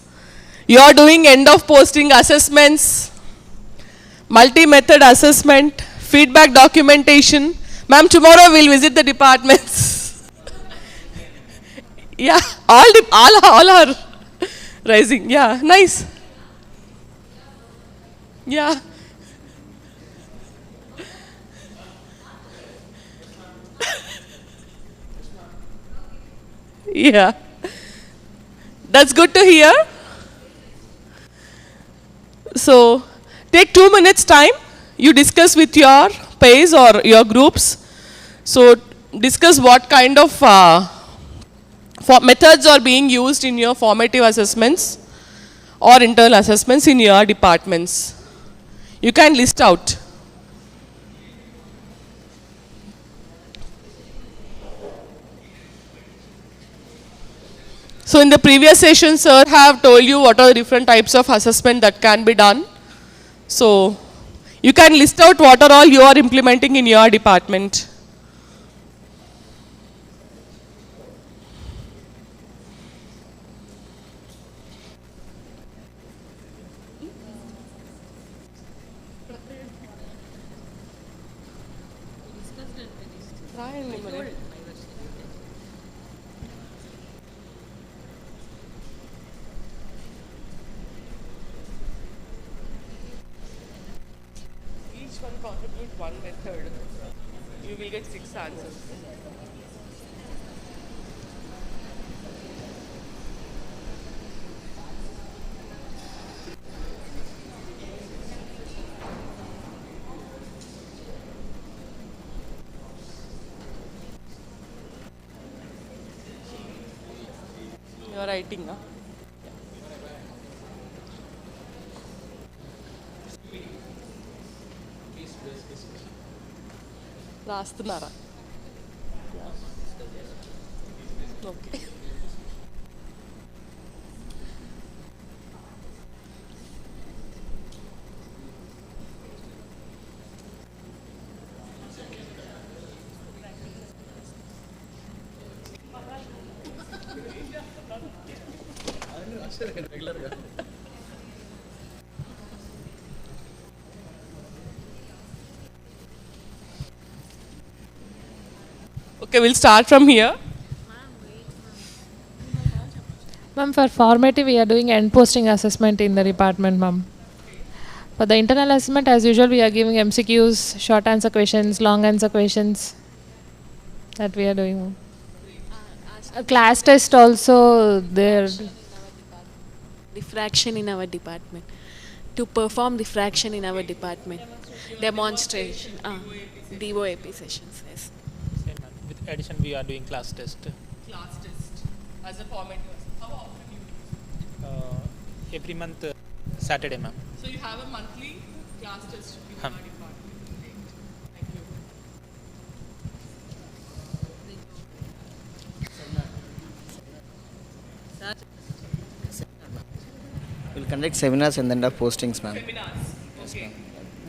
you are doing end of posting assessments, multi-method assessment, feedback documentation. Ma'am, tomorrow we'll visit the departments. Yeah, all are rising. Yeah, nice. Yeah. Yeah. That's good to hear. So, take 2 minutes time. You discuss with your peers or your groups. So, discuss what kind of methods are being used in your formative assessments or internal assessments in your departments. You can list out. So in the previous session, sir have told you what are the different types of assessment that can be done. So you can list out what are all you are implementing in your department. Each one contribute one method. You will get 6 answers. You are writing, huh? రాస్తున్నారా okay Okay, we'll start from here. Ma'am, for formative, we are doing end posting assessment in the department, ma'am. For the internal assessment, as usual, we are giving MCQs, short answer questions, long answer questions. That we are doing. A class test also there. Diffraction in our department. To perform diffraction in our department. Demonstration. DOAP sessions, yes. With addition, we are doing class test. Class test as a formative. How often you use Every month, Saturday, ma'am. So you have a monthly class test in our department. Thank you. We'll conduct seminars and then have postings, ma'am. Seminars. Okay.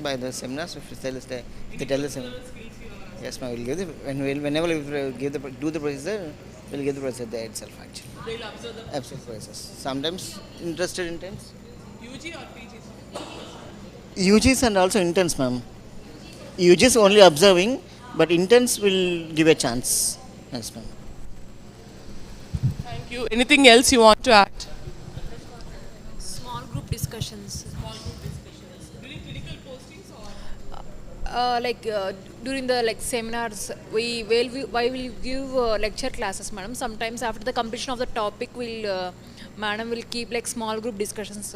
By the seminars, if they tell us, yes, ma'am. We'll give whenever we do the procedure, we'll give the procedure there itself. Actually, They'll observe the absolute process. Sometimes interested interns. UG or PG? UGs and also interns, ma'am. UGs only observing, but interns will give a chance. Yes, ma'am. Thank you. Anything else you want to add? Small group discussions. Small group discussions. During clinical postings or? During the seminars, we will give lecture classes, madam. Sometimes after the completion of the topic, madam will keep small group discussions.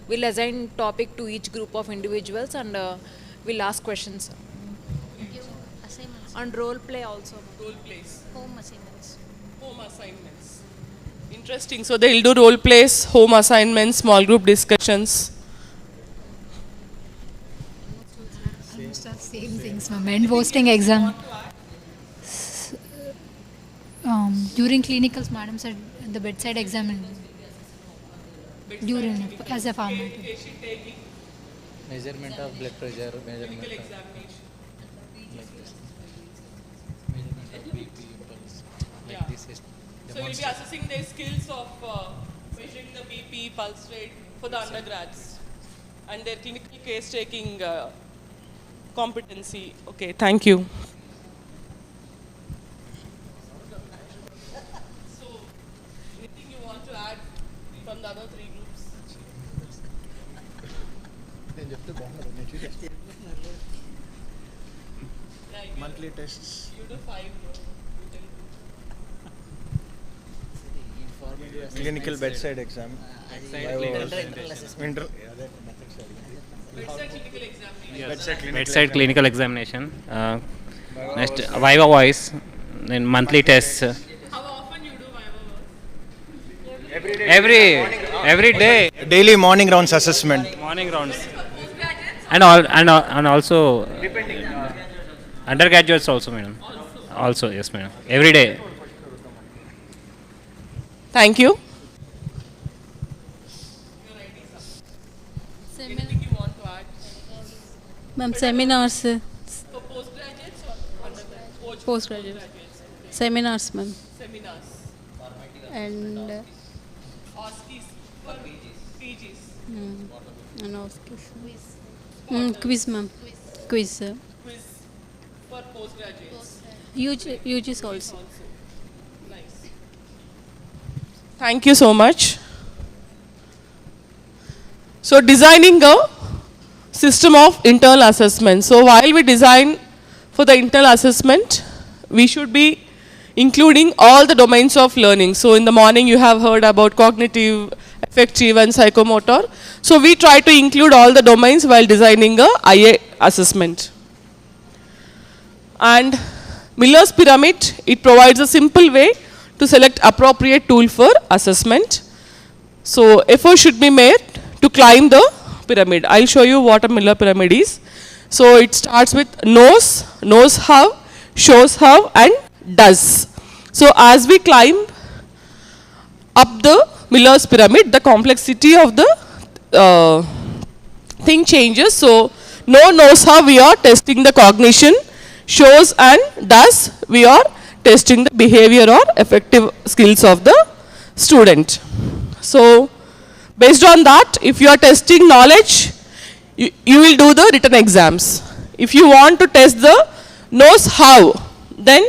We'll assign topic to each group of individuals and we'll ask questions. Assignments. And role play also. Role plays. Home assignments. Home assignments. Interesting. So they'll do role plays, home assignments, small group discussions. Same things, ma'am. End posting exam. During clinicals, madam said the bedside exam. During as a format. Measurement of blood pressure, measurement of examination. like this. Measurement of BP impulse. Like this is So you'll be assessing their skills of measuring the BP, pulse rate for the undergrads and their clinical case taking competency. Okay, thank you. So, anything you want to add from the other three groups? Monthly tests. You do 5. Clinical bedside exam. Bedside clinical examination. Next, Viva voice. Then monthly tests. How often you do Viva? Every day. Daily morning rounds assessment. Morning rounds. And also undergraduates also, madam. Also, yes, madam. Every day. Thank you. Anything you want to add? Ma'am, seminars. For postgraduates or undergraduates? Postgraduates. Seminars, ma'am. Seminars. And OSCEs for PGs. and OSCEs. Quiz, ma'am. Quiz. Quiz for postgraduates. UGs also. Nice. Thank you so much. So designing a system of internal assessment. So while we design for the internal assessment, we should be including all the domains of learning. So in the morning you have heard about cognitive, affective and psychomotor. So we try to include all the domains while designing a IA assessment. And Miller's pyramid, it provides a simple way to select appropriate tool for assessment. So effort should be made to climb the pyramid. I'll show you what a Miller pyramid is. So it starts with knows how, shows how and does. So as we climb up the Miller's pyramid, the complexity of the thing changes. So knows how, we are testing the cognition, shows and does, we are testing the behavior or affective skills of the student. So based on that, if you are testing knowledge, you will do the written exams. If you want to test the knows how, then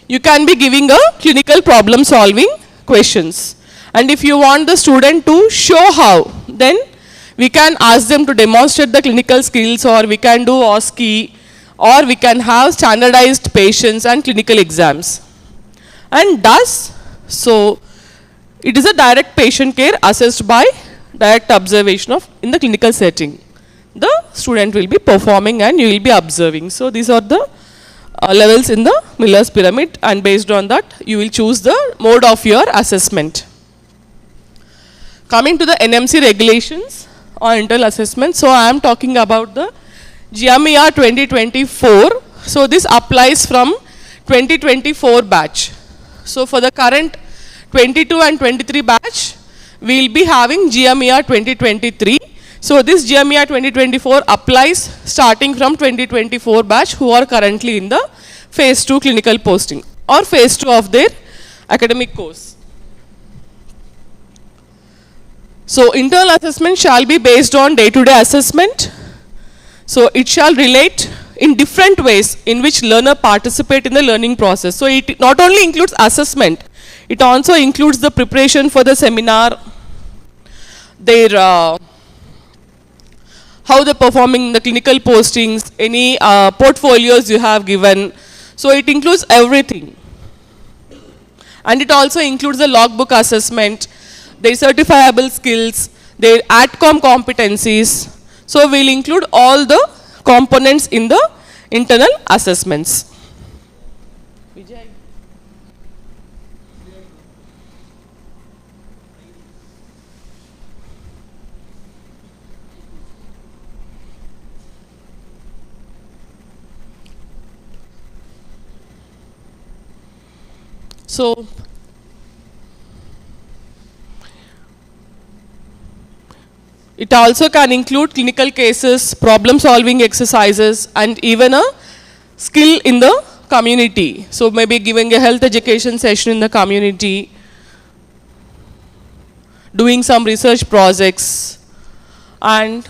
you can be giving a clinical problem solving questions. And if you want the student to show how, then we can ask them to demonstrate the clinical skills, or we can do OSCE, or we can have standardized patients and clinical exams. And does, so it is a direct patient care assessed by direct observation of in the clinical setting. The student will be performing and you will be observing. So these are the levels in the Miller's pyramid, and based on that you will choose the mode of your assessment. Coming to the NMC regulations on internal assessment, so I am talking about the GMER 2024. So this applies from 2024 batch. So for the current 22 and 23 batch, we will be having GMER 2023. So this GMER 2024 applies starting from 2024 batch who are currently in the phase 2 clinical posting or phase 2 of their academic course. So internal assessment shall be based on day-to-day assessment. So it shall relate in different ways in which learner participate in the learning process. So it not only includes assessment, it also includes the preparation for the seminar, their how they're performing in the clinical postings, any portfolios you have given. So it includes everything. And it also includes the logbook assessment, their certifiable skills, their ATCOM competencies. So we'll include all the components in the internal assessments. So it also can include clinical cases, problem solving exercises, and even a skill in the community. So maybe giving a health education session in the community, doing some research projects, and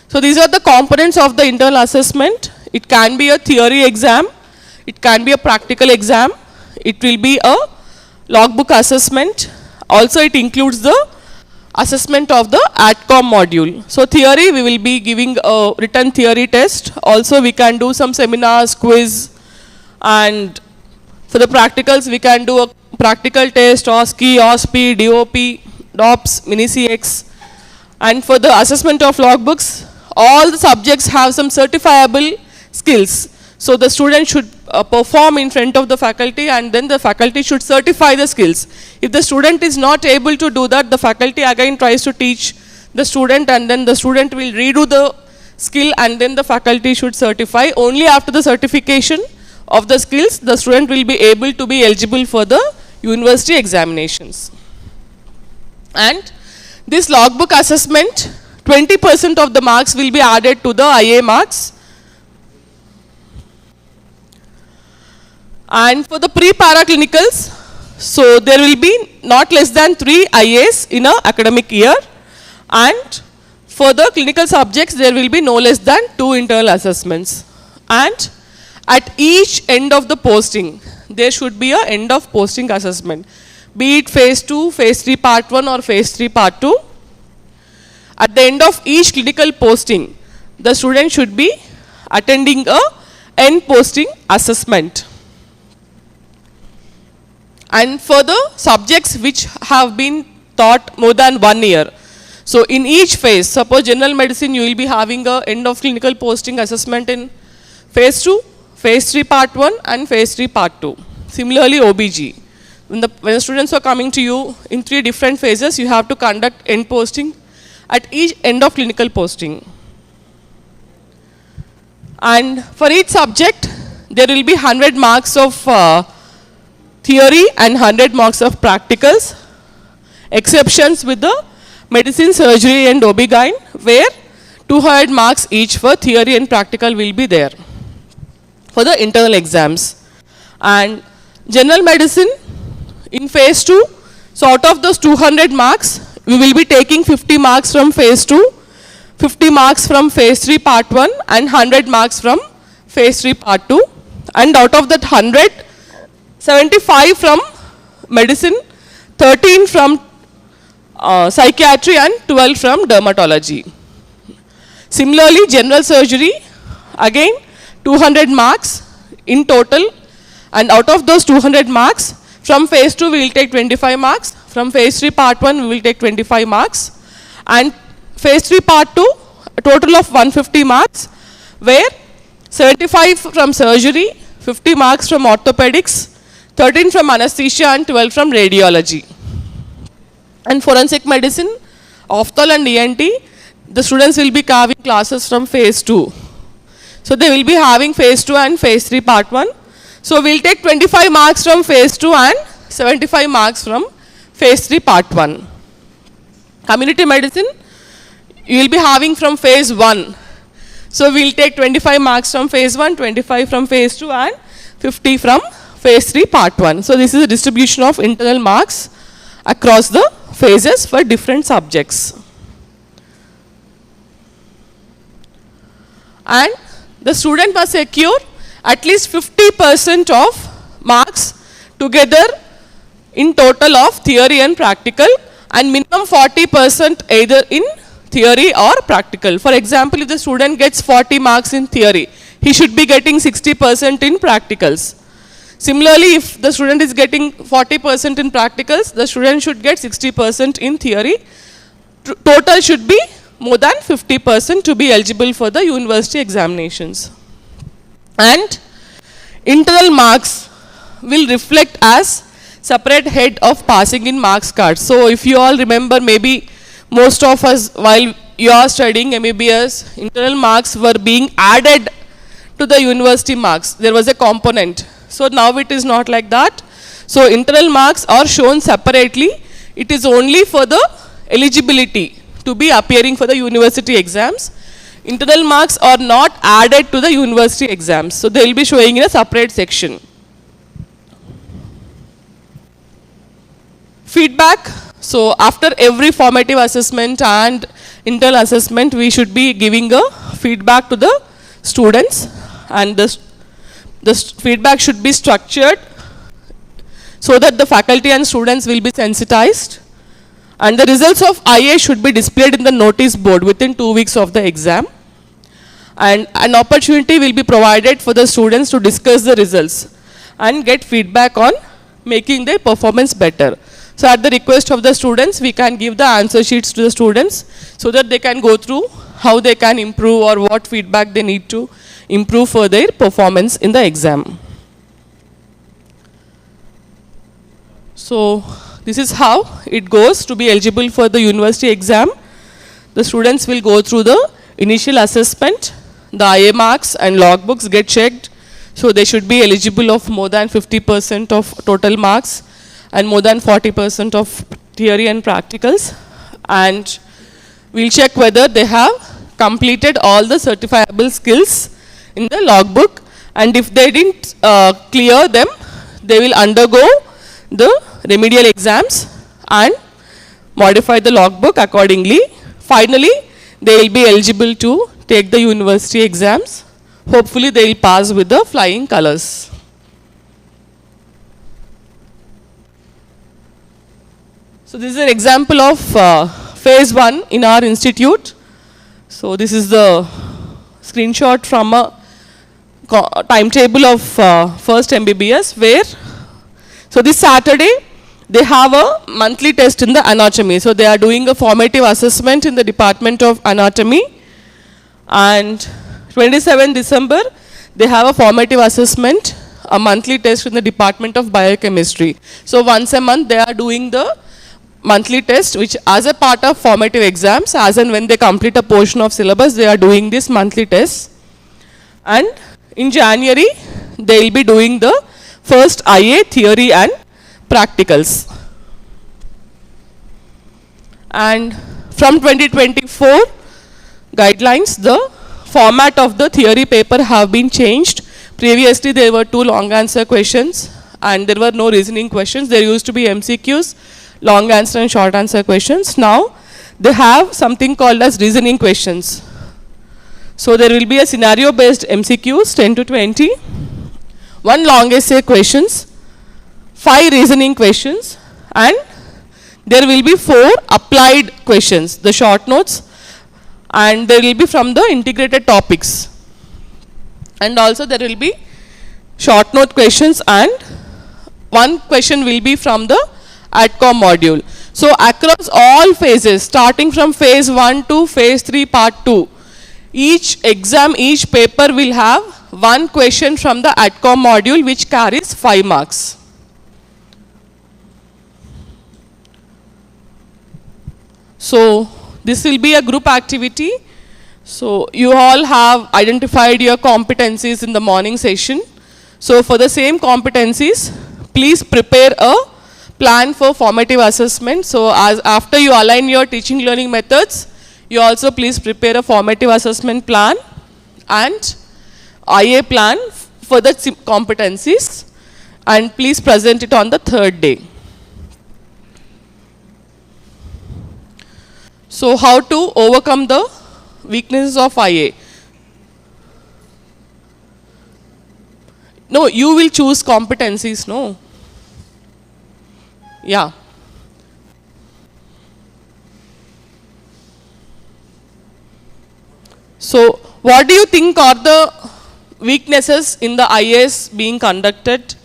so these are the components of the internal assessment. It can be a theory exam, it can be a practical exam, it will be a logbook assessment. Also it includes the assessment of the ATCOM module. So theory, we will be giving a written theory test. Also we can do some seminars, quiz, and for the practicals we can do a practical test, OSCE, OSP, DOP, DOPS, Mini CX. And for the assessment of logbooks, all the subjects have some certifiable skills. So the student should perform in front of the faculty, and then the faculty should certify the skills. If the student is not able to do that, the faculty again tries to teach the student, and then the student will redo the skill, and then the faculty should certify. Only after the certification of the skills, the student will be able to be eligible for the university examinations. And this logbook assessment, 20% of the marks will be added to the IA marks. And for the pre-paraclinicals, so there will be not less than 3 IAs in an academic year, and for the clinical subjects there will be no less than 2 internal assessments. And at each end of the posting, there should be an end of posting assessment, be it phase 2, phase 3 part 1 or phase 3 part 2. At the end of each clinical posting, the student should be attending a end posting assessment. And for the subjects which have been taught more than 1 year. So in each phase, suppose general medicine, you will be having a end of clinical posting assessment in phase 2, phase 3 part 1 and phase 3 part 2. Similarly OBG. When the students are coming to you in 3 different phases, you have to conduct end posting at each end of clinical posting. And for each subject, there will be 100 marks of theory and 100 marks of practicals. Exceptions with the medicine, surgery and OB-GYN, where 200 marks each for theory and practical will be there for the internal exams. And general medicine in phase 2, so out of those 200 marks, we will be taking 50 marks from phase 2, 50 marks from phase 3 part 1 and 100 marks from phase 3 part 2. And out of that 100, 75 from medicine, 13 from psychiatry and 12 from dermatology. Similarly, general surgery, again 200 marks in total, and out of those 200 marks, from phase 2 we will take 25 marks, from phase 3 part 1 we will take 25 marks, and phase 3 part 2, a total of 150 marks, where 75 from surgery, 50 marks from orthopedics, 13 from anesthesia and 12 from radiology. And forensic medicine, Ophthal and ENT, the students will be having classes from phase 2. So they will be having phase 2 and phase 3 part 1. So we'll take 25 marks from phase 2 and 75 marks from phase 3 part 1. Community medicine, you will be having from phase 1. So we'll take 25 marks from phase 1, 25 from phase 2 and 50 from phase 3 part 1. So this is the distribution of internal marks across the phases for different subjects. And the student must secure at least 50% of marks together in total of theory and practical, and minimum 40% either in theory or practical. For example, if the student gets 40 marks in theory, he should be getting 60% in practicals. Similarly, if the student is getting 40% in practicals, the student should get 60% in theory. Total should be more than 50% to be eligible for the university examinations. And internal marks will reflect as separate head of passing in marks cards. So if you all remember, maybe most of us, while you are studying MBBS, internal marks were being added to the university marks. There was a component. So now it is not like that. So internal marks are shown separately. It is only for the eligibility to be appearing for the university exams. Internal marks are not added to the university exams. So they will be showing in a separate section. Feedback. So after every formative assessment and internal assessment, we should be giving a feedback to the students, and the feedback should be structured so that the faculty and students will be sensitized, and the results of IA should be displayed in the notice board within 2 weeks of the exam, and an opportunity will be provided for the students to discuss the results and get feedback on making their performance better. So at the request of the students, we can give the answer sheets to the students so that they can go through how they can improve or what feedback they need to improve for their performance in the exam. So this is how it goes to be eligible for the university exam. The students will go through the initial assessment, the IA marks and logbooks get checked. So they should be eligible of more than 50% of total marks and more than 40% of theory and practicals. And we'll check whether they have completed all the certifiable skills in the logbook, and if they didn't clear them, they will undergo the remedial exams and modify the logbook accordingly. Finally, they will be eligible to take the university exams. Hopefully, they will pass with the flying colors. So this is an example of phase 1 in our institute. So this is the screenshot from a timetable of first MBBS, where, so this Saturday, they have a monthly test in the anatomy. So they are doing a formative assessment in the Department of Anatomy. And 27 December, they have a formative assessment, a monthly test in the Department of Biochemistry. So once a month, they are doing the monthly test, which as a part of formative exams, as and when they complete a portion of syllabus, they are doing this monthly test. And in January, they will be doing the first IA theory and practicals. And from 2024 guidelines, the format of the theory paper have been changed. Previously, there were 2 long answer questions and there were no reasoning questions. There used to be MCQs, long answer and short answer questions. Now they have something called as reasoning questions. So there will be a scenario based MCQs 10 to 20, 1 long essay questions, 5 reasoning questions, and there will be 4 applied questions, the short notes, and they will be from the integrated topics. And also there will be short note questions, and 1 question will be from the AdCom module. So across all phases, starting from phase 1 to phase 3 part 2, each exam, each paper will have 1 question from the AdCom module which carries 5 marks. So this will be a group activity. So you all have identified your competencies in the morning session. So for the same competencies, please prepare a plan for formative assessment. So as after you align your teaching learning methods, you also please prepare a formative assessment plan and IA plan for the competencies, and please present it on the third day. So how to overcome the weaknesses of IA? No, you will choose competencies, no? Yeah. So what do you think are the weaknesses in the IAs being conducted?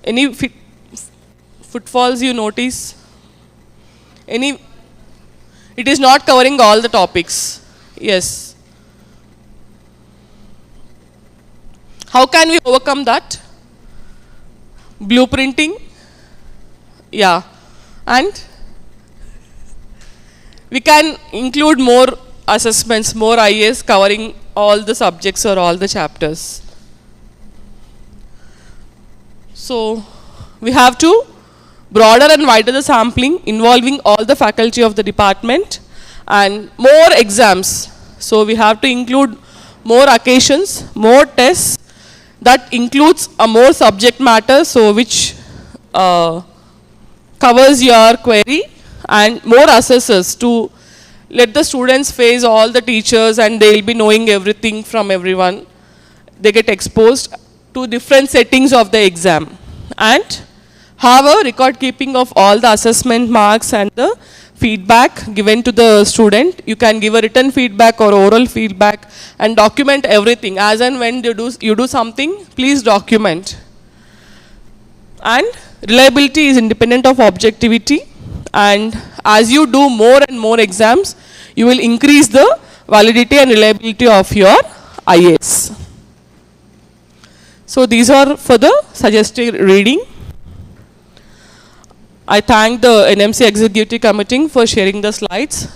Any footfalls you notice? Any? It is not covering all the topics. Yes. How can we overcome that? Blueprinting. Yeah. And we can include more assessments, more IAs covering all the subjects or all the chapters. So we have to broader and wider the sampling involving all the faculty of the department and more exams. So we have to include more occasions, more tests that includes a more subject matter, so which covers your query, and more assessors to let the students face all the teachers and they will be knowing everything from everyone. They get exposed to different settings of the exam, and have a record keeping of all the assessment marks and the feedback given to the student. You can give a written feedback or oral feedback and document everything. As and when you do something, please document. And reliability is independent of objectivity, and as you do more and more exams, you will increase the validity and reliability of your IAs. So these are for the suggested reading. I thank the NMC Executive Committee for sharing the slides.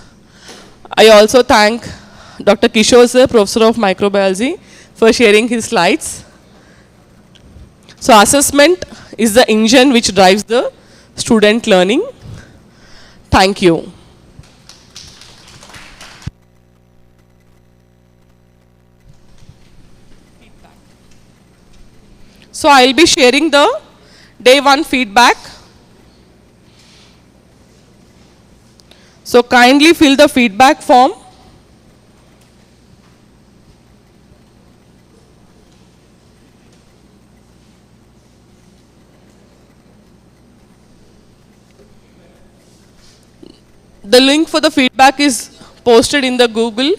I also thank Dr. Kishore sir, Professor of Microbiology, for sharing his slides. So assessment is the engine which drives the student learning. Thank you. So I will be sharing the day 1 feedback. So kindly fill the feedback form. The link for the feedback is posted in the Google.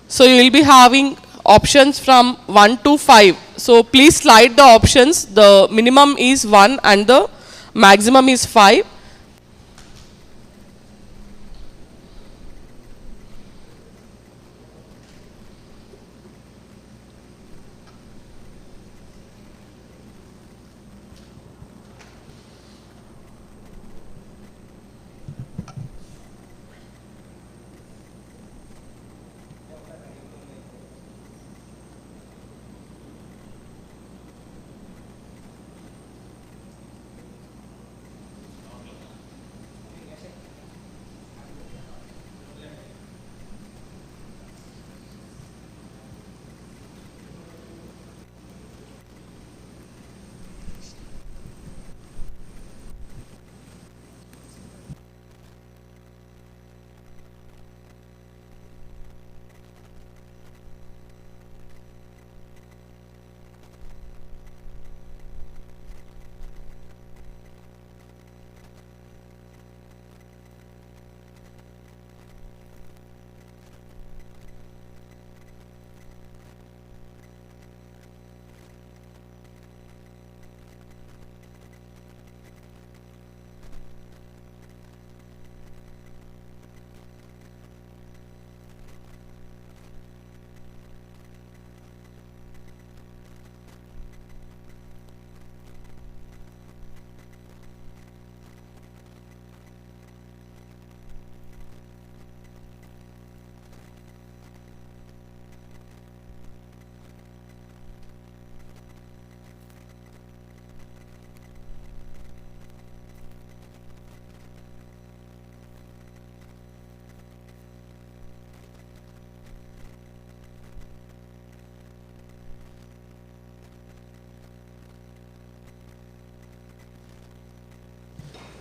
So you will be having options from 1 to 5. So please slide the options. The minimum is 1 and the maximum is 5.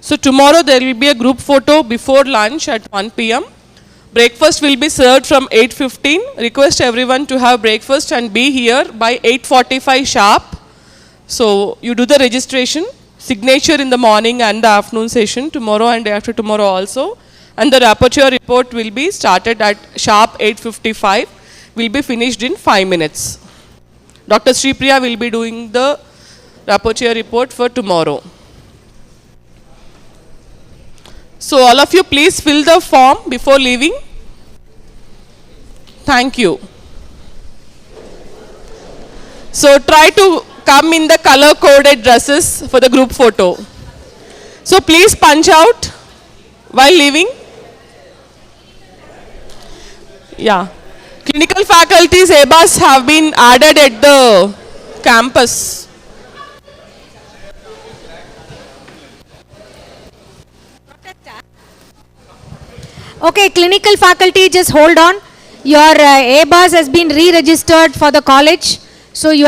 So tomorrow there will be a group photo before lunch at 1 p.m. Breakfast will be served from 8:15. Request everyone to have breakfast and be here by 8:45 sharp. So you do the registration, signature in the morning and the afternoon session, tomorrow and day after tomorrow also. And the rapporteur report will be started at sharp 8:55. Will be finished in 5 minutes. Dr. Sripriya will be doing the rapporteur report for tomorrow. So all of you please fill the form before leaving. Thank you. So try to come in the color coded dresses for the group photo. So please punch out while leaving. Yeah. Clinical faculties ABAs have been added at the campus. Okay, clinical faculty, just hold on. Your ABAS has been re-registered for the college. So you